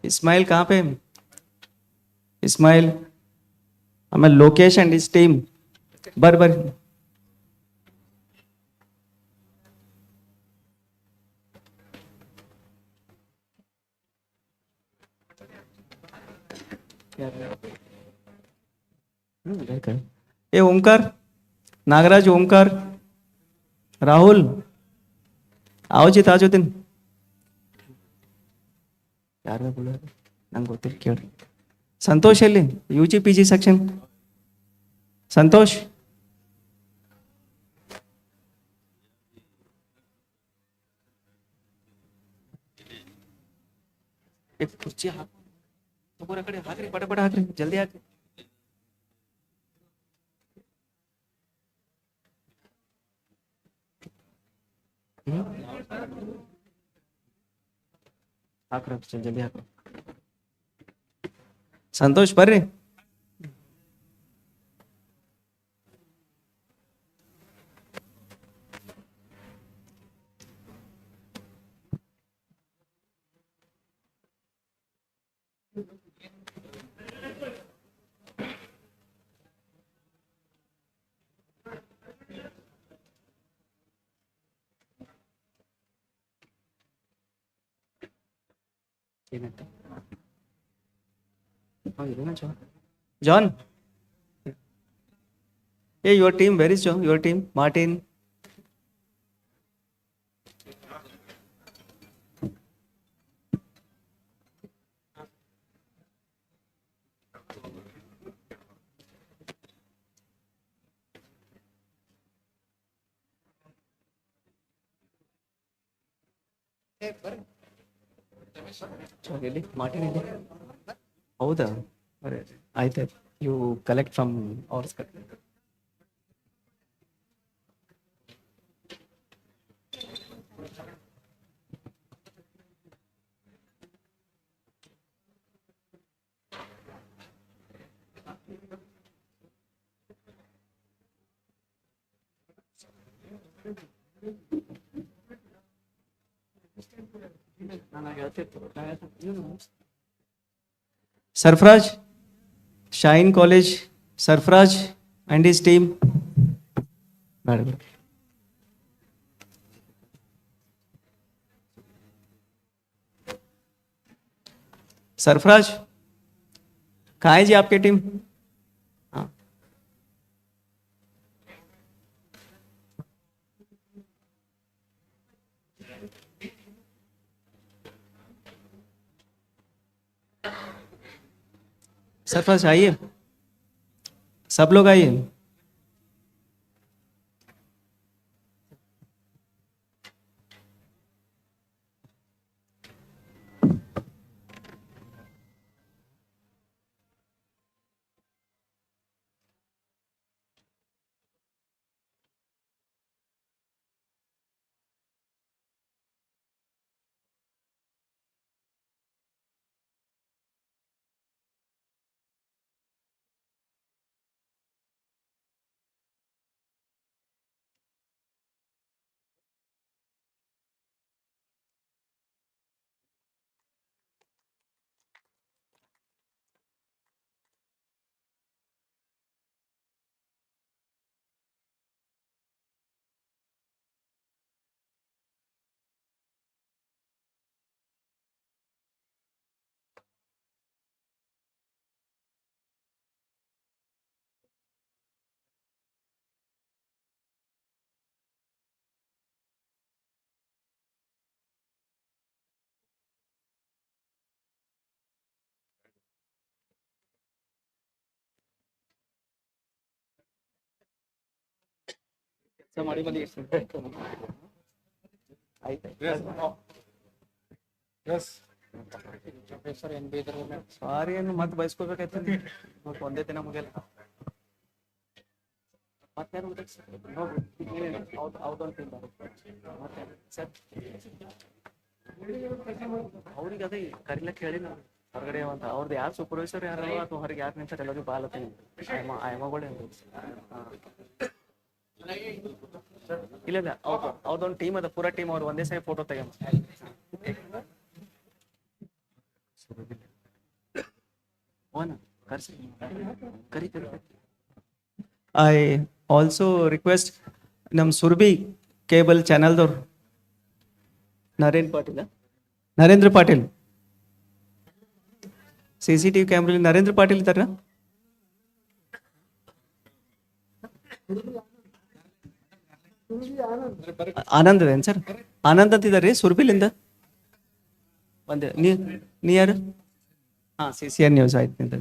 इस्माइल कहाँ पे? इस्माइल, आಮೇಲೆ ಲೋಕೇಶ್ ಅಂಡ್ ಇಸ್ ಟೀಮ್ ಬರ್ರಿ. ए ओमकार, नागराज, ओमकार, राहुल, आओ ताजुद्दीन. ಯಾರು ನಂಗೆ ಗೊತ್ತಿಲ್ಲ, ಕೇಳ್ರಿ. ಸಂತೋಷ್ ಎಲ್ಲಿ? UG/PG section Santosh. ಕುರ್ಚಿ पूरा कड़े हाकरी पटापट हाकरी जल्दी हाकरी ಹಾಕ್ರ ಜಲ್ದಿ ಹಾಕ್ರ ಸಂತೋಷ್ ಬರ್ರಿ John, hey, your team, where is John? Your team, Martin. Really? Martin ಇದೆ ಹೌದಾ ಆಯ್ತಾಯ್ತು you collect from ours Sarfraj, Shine College, Sarfraj and his team. Madam. Sarfraz कहाँ है जी आपकी टीम? हाँ सरफराज आइए, सब लोग आइए। ಮಾಡಿ ಬಂದಿ ಸಾರಿ ಏನು ಮತ್ತೆ ಬಯಸ್ಕೋಬೇಕಾಯ್ತು ಮತ್ತೆ ಒಂದೇ ದಿನ ಮುಗಿಯಲ್ಲ ಮತ್ತೆ ಅವ್ರಿಗೆ ಅದೇ ಕರಿಲಕ್ಕೆ ಹೇಳಿ ನಾವು ಹೊರಗಡೆ ಅಂತ ಅವ್ರದ್ದು ಯಾರು ಸೂಪರ್ವೈಸರ್ ಯಾರು ಅಥವಾ ಹೊರಗೆ ಯಾರು ನಿಂತಾರೆ ಎಲ್ಲರಿಗೂ ಬಾಲತ್ತೀನಿ ಆಯಮಗಳೇ ಇಲ್ಲ ಇಲ್ಲ ಅವ್ರದೊಂದು ಟೀಮ್ ಅದ ಪೂರಾ ಟೀಮ್ ಅವ್ರು ಒಂದೇ ಸರಿ ಫೋಟೋ ತೆಗೆಯ ಐ ಆಲ್ಸೋ ರಿಕ್ವೆಸ್ಟ್ ನಮ್ಮ ಸುರ್ಬಿ ಕೇಬಲ್ ಚಾನಲ್ದವ್ರು ನರೇಂದ್ರ ಪಾಟೀಲ್ CCTV ಕ್ಯಾಮ್ರಲ್ಲಿ ನರೇಂದ್ರ ಪಾಟೀಲ್ ಇದ್ದಾರ ಆನಂದ್ ಅದೇನು ಸರ್ ಆನಂದ್ ಅಂತಿದ್ದಾರೆ ಸುರ್ಬಿಲಿಂದ ಒಂದೇ ನೀ ಯಾರು ಹಾಂ CCR ನ್ಯೂಸ್ ಆಯ್ತು ನಿಂತ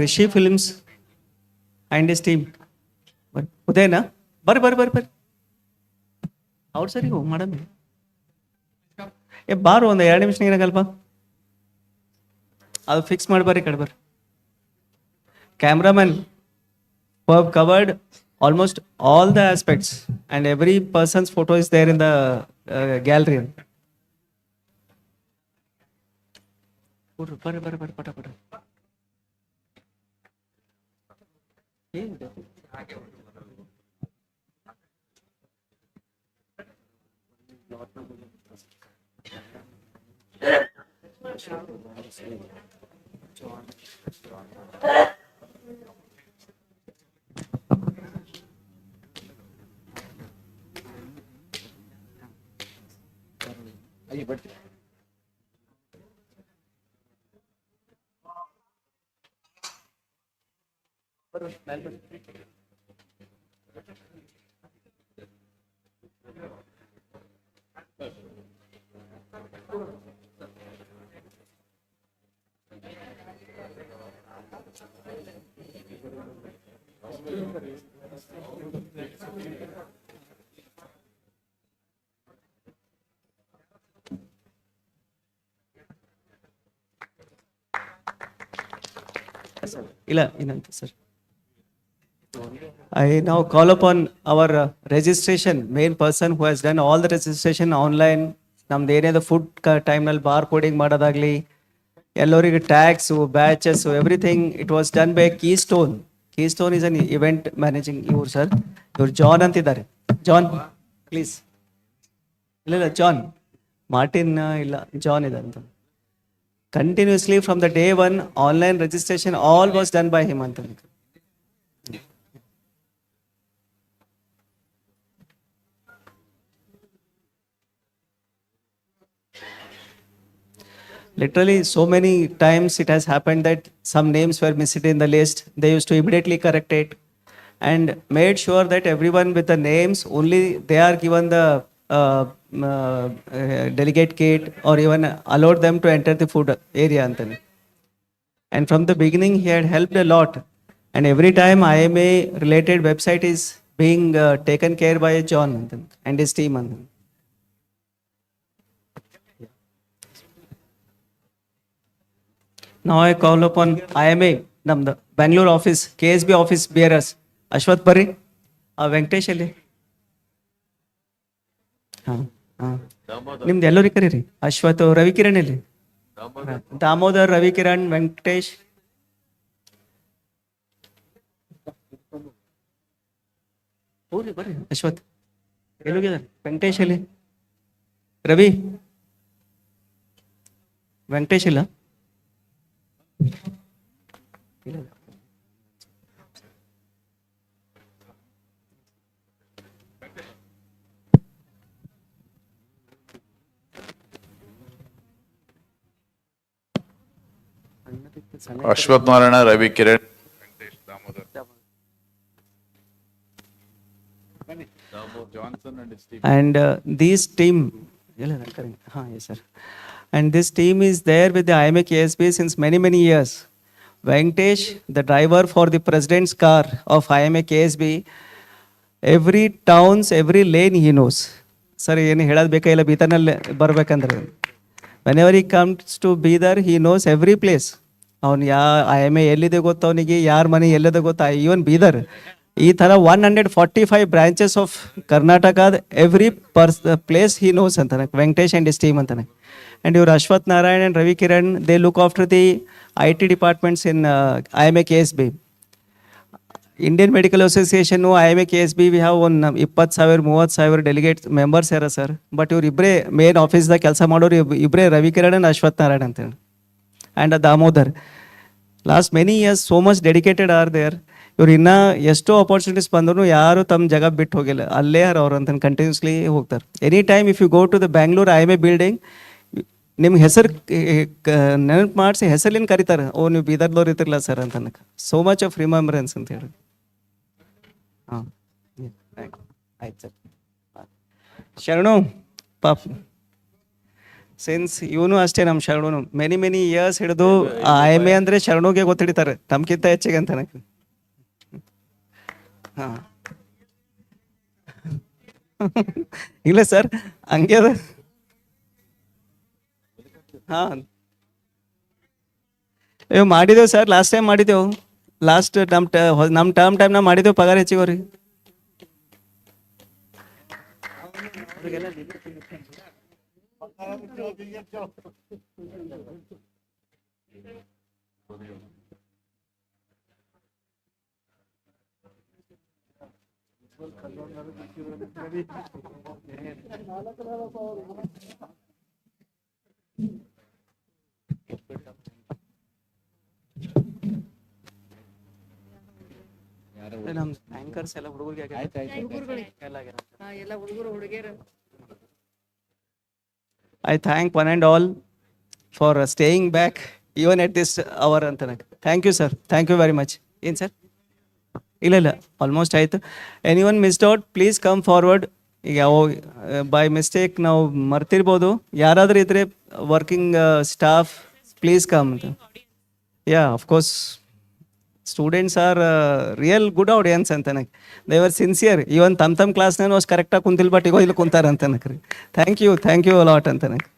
Rishi Films and his team. Udayna, ಬರ್ರಿ ಅವ್ರು ಸರಿ ಹೋಗಿ ಮಾಡಮ್ ಬಾರು ಒಂದು 2 ನಿಮಿಷ ನೀರಾಗಲ್ಪ ಅದು ಫಿಕ್ಸ್ ಮಾಡಿ ಬರ್ರಿ ಕಡೆ ಬರ್ರಿ cameraman who have covered almost all the aspects and every person's photo is there in the gallery. ಬರ್ರಿ ಪಟ ಇಲ್ಲ ಏನಂತ sir I now call upon our registration main person who has done all the registration online. ನಮ್ದು ಏನೇದು food ಟೈಮ್ನಲ್ಲಿ bar coding ಮಾಡೋದಾಗ್ಲಿ ಎಲ್ಲರಿಗೆ tax batches everything it was done by keystone is an event managing ಇವ್ರು sir ಇವ್ರು John ಅಂತಿದ್ದಾರೆ John please ಇಲ್ಲ John Martin ಇಲ್ಲ John ಇದೆ ಅಂತ continuously from the day 1 online registration all was done by him ಅಂತ literally so many times it has happened that some names were missing in the list. They used to immediately correct it and made sure that everyone with the names only they are given the delegate kit or even allowed them to enter the food area. And from the beginning he had helped a lot, and every time IMA related website is being taken care by John and his team. Now I call upon IMA, ನಮ್ದು Bengaluru office KSB office bearers Ashwath ಬರ್ರಿ ವೆಂಕಟೇಶ್ ಅಲ್ಲಿ ನಿಮ್ದು ಎಲ್ಲರಿಗೆ ಕರೀರಿ ಅಶ್ವಥ್ ರವಿಕಿರಣ್ ಇಲ್ಲಿ ದಾಮೋದರ್ ರವಿಕಿರಣ್ ವೆಂಕಟೇಶ್ ಬರ್ರಿ ಅಶ್ವಥ್ ಎಲ್ಲೋಗಿದ್ದಾರೆ ವೆಂಕಟೇಶ್ ಅಲ್ಲಿ ರವಿ ವೆಂಕಟೇಶ್ ಇಲ್ಲ Ashwath Narayana Ravi Kiran and this team yes sir and this team is there with the IMA KSB since many years. Venkatesh, the driver for the president's car of IMA KSB, every towns, every lane he knows. Sir, ಏನು ಹೇಳೋದು ಬೇಕಾ ಇಲ್ಲ ಬೀದರ್ನಲ್ಲಿ ಬರ್ಬೇಕಂದ್ರೆ whenever he comes to Bidar, he knows every place. ಅವನು IMA ಎಲ್ಲಿದೆ ಗೊತ್ತು ಅವನಿಗೆ, ಯಾರ ಮನೆ ಎಲ್ಲಿದೆ ಗೊತ್ತಾ, ಈವನ್ ಬೀದರ್ ಈ ಥರ 145 branches of ಕರ್ನಾಟಕದ every place he knows ಅಂತಾನೆ ವೆಂಕಟೇಶ್ and his team ಅಂತಾನೆ. And your Ashwath Narayan and Ravi Kiran, they look after the IT departments in IMA KSB. Indian Medical Association, IMA KSB, we have one 20,000-30,000 delegates members here, sir. But your Ibre main office the Kelsa Mador Ibre Ravi Kiran and Ashwath Narayan and Damodar. Last many years, so much dedicated are there. ಇವ್ರು ಇನ್ನ ಎಷ್ಟೋ opportunities ಬಂದ್ರು ಯಾರು ತಮ್ಮ ಜಾಗ ಬಿಟ್ಟು ಹೋಗಿಲ್ಲ, ಅಲ್ಲೇ ಅವ್ರು ಅಂತ ಕಂಟಿನ್ಯೂಸ್ಲಿ ಹೋಗ್ತಾರೆ. Any time if you go to the Bangalore IMA building, ನಿಮ್ಗೆ ಹೆಸರು ನೆನಪು ಮಾಡಿಸಿ ಹೆಸರಿನ ಕರೀತಾರೆ, ಓ ನೀವು ಬೀದರ್ದವ್ರು ಇರ್ತಿರಲ್ಲ ಸರ್ ಅಂತ. ಸೋ ಮಚ್ ಆಫ್ ರಿಮೆಂಬರೆನ್ಸ್ ಅಂತ ಹೇಳಿ. ಹಾಂ ಆಯ್ತು ಸರ್. ಶರಣು ಪಾಪ ಸಿನ್ಸ್ ಇವನು ಅಷ್ಟೇ ನಮ್ಮ ಶರಣು ಮೆನಿ ಇಯರ್ಸ್ ಹಿಡಿದು IMA ಅಂದರೆ ಶರಣುಗೆ ಗೊತ್ತಿಡ್ತಾರೆ ನಮ್ಗಿಂತ ಹೆಚ್ಚಿಗೆ ಅಂತ ನನಗೆ. ಹಾಂ ಇಲ್ಲ ಸರ್ ಹಂಗೆ ಅದ. ಹಾಂ ಅಯ್ಯೋ ಮಾಡಿದೆವು ಸರ್, ಲಾಸ್ಟ್ ಟೈಮ್ ಮಾಡಿದೆವು. ಲಾಸ್ಟ್ ನಮ್ಮ ಟೈಮ್ನಾಗ ಮಾಡಿದೆವು ಪಗಾರ ಹೆಚ್ಚಿಗೆ ಅವ್ರಿಗೆ. ನಮ್ಮ ಆಂಕರ್ಸ್ ಎಲ್ಲ ಹುಡುಗರಿಗೆ I thank one and all for staying back even at this hour ಅಂತ ನನಗೆ. Thank you sir, thank you very much. ಏನು ಸರ್? ಇಲ್ಲ ಆಲ್ಮೋಸ್ಟ್ ಆಯಿತು. Any one missed out please come forward. ಈಗ ಯಾವ ಬೈ ಮಿಸ್ಟೇಕ್ ನಾವು ಮರ್ತಿರ್ಬೋದು, ಯಾರಾದರೂ ಇದ್ರೆ ವರ್ಕಿಂಗ್ ಸ್ಟಾಫ್ ಪ್ಲೀಸ್ ಕಮ್ ಅಂತ. Yeah of course students R real good audience ಅಂತ ನನಗೆ. They were sincere. ಇವನ್ ತಮ್ಮ ಕ್ಲಾಸ್ನಾಗ ಅಷ್ಟು ಕರೆಕ್ಟಾಗಿ ಕುಂತಿಲ್ಲ, ಬಟ್ ಈಗ ಇಲ್ಲಿ ಕುಂತಾರ ಅಂತ ನನಗೆ. ಥ್ಯಾಂಕ್ ಯು ಅಲಾಟ್ ಅಂತ ನನಗೆ.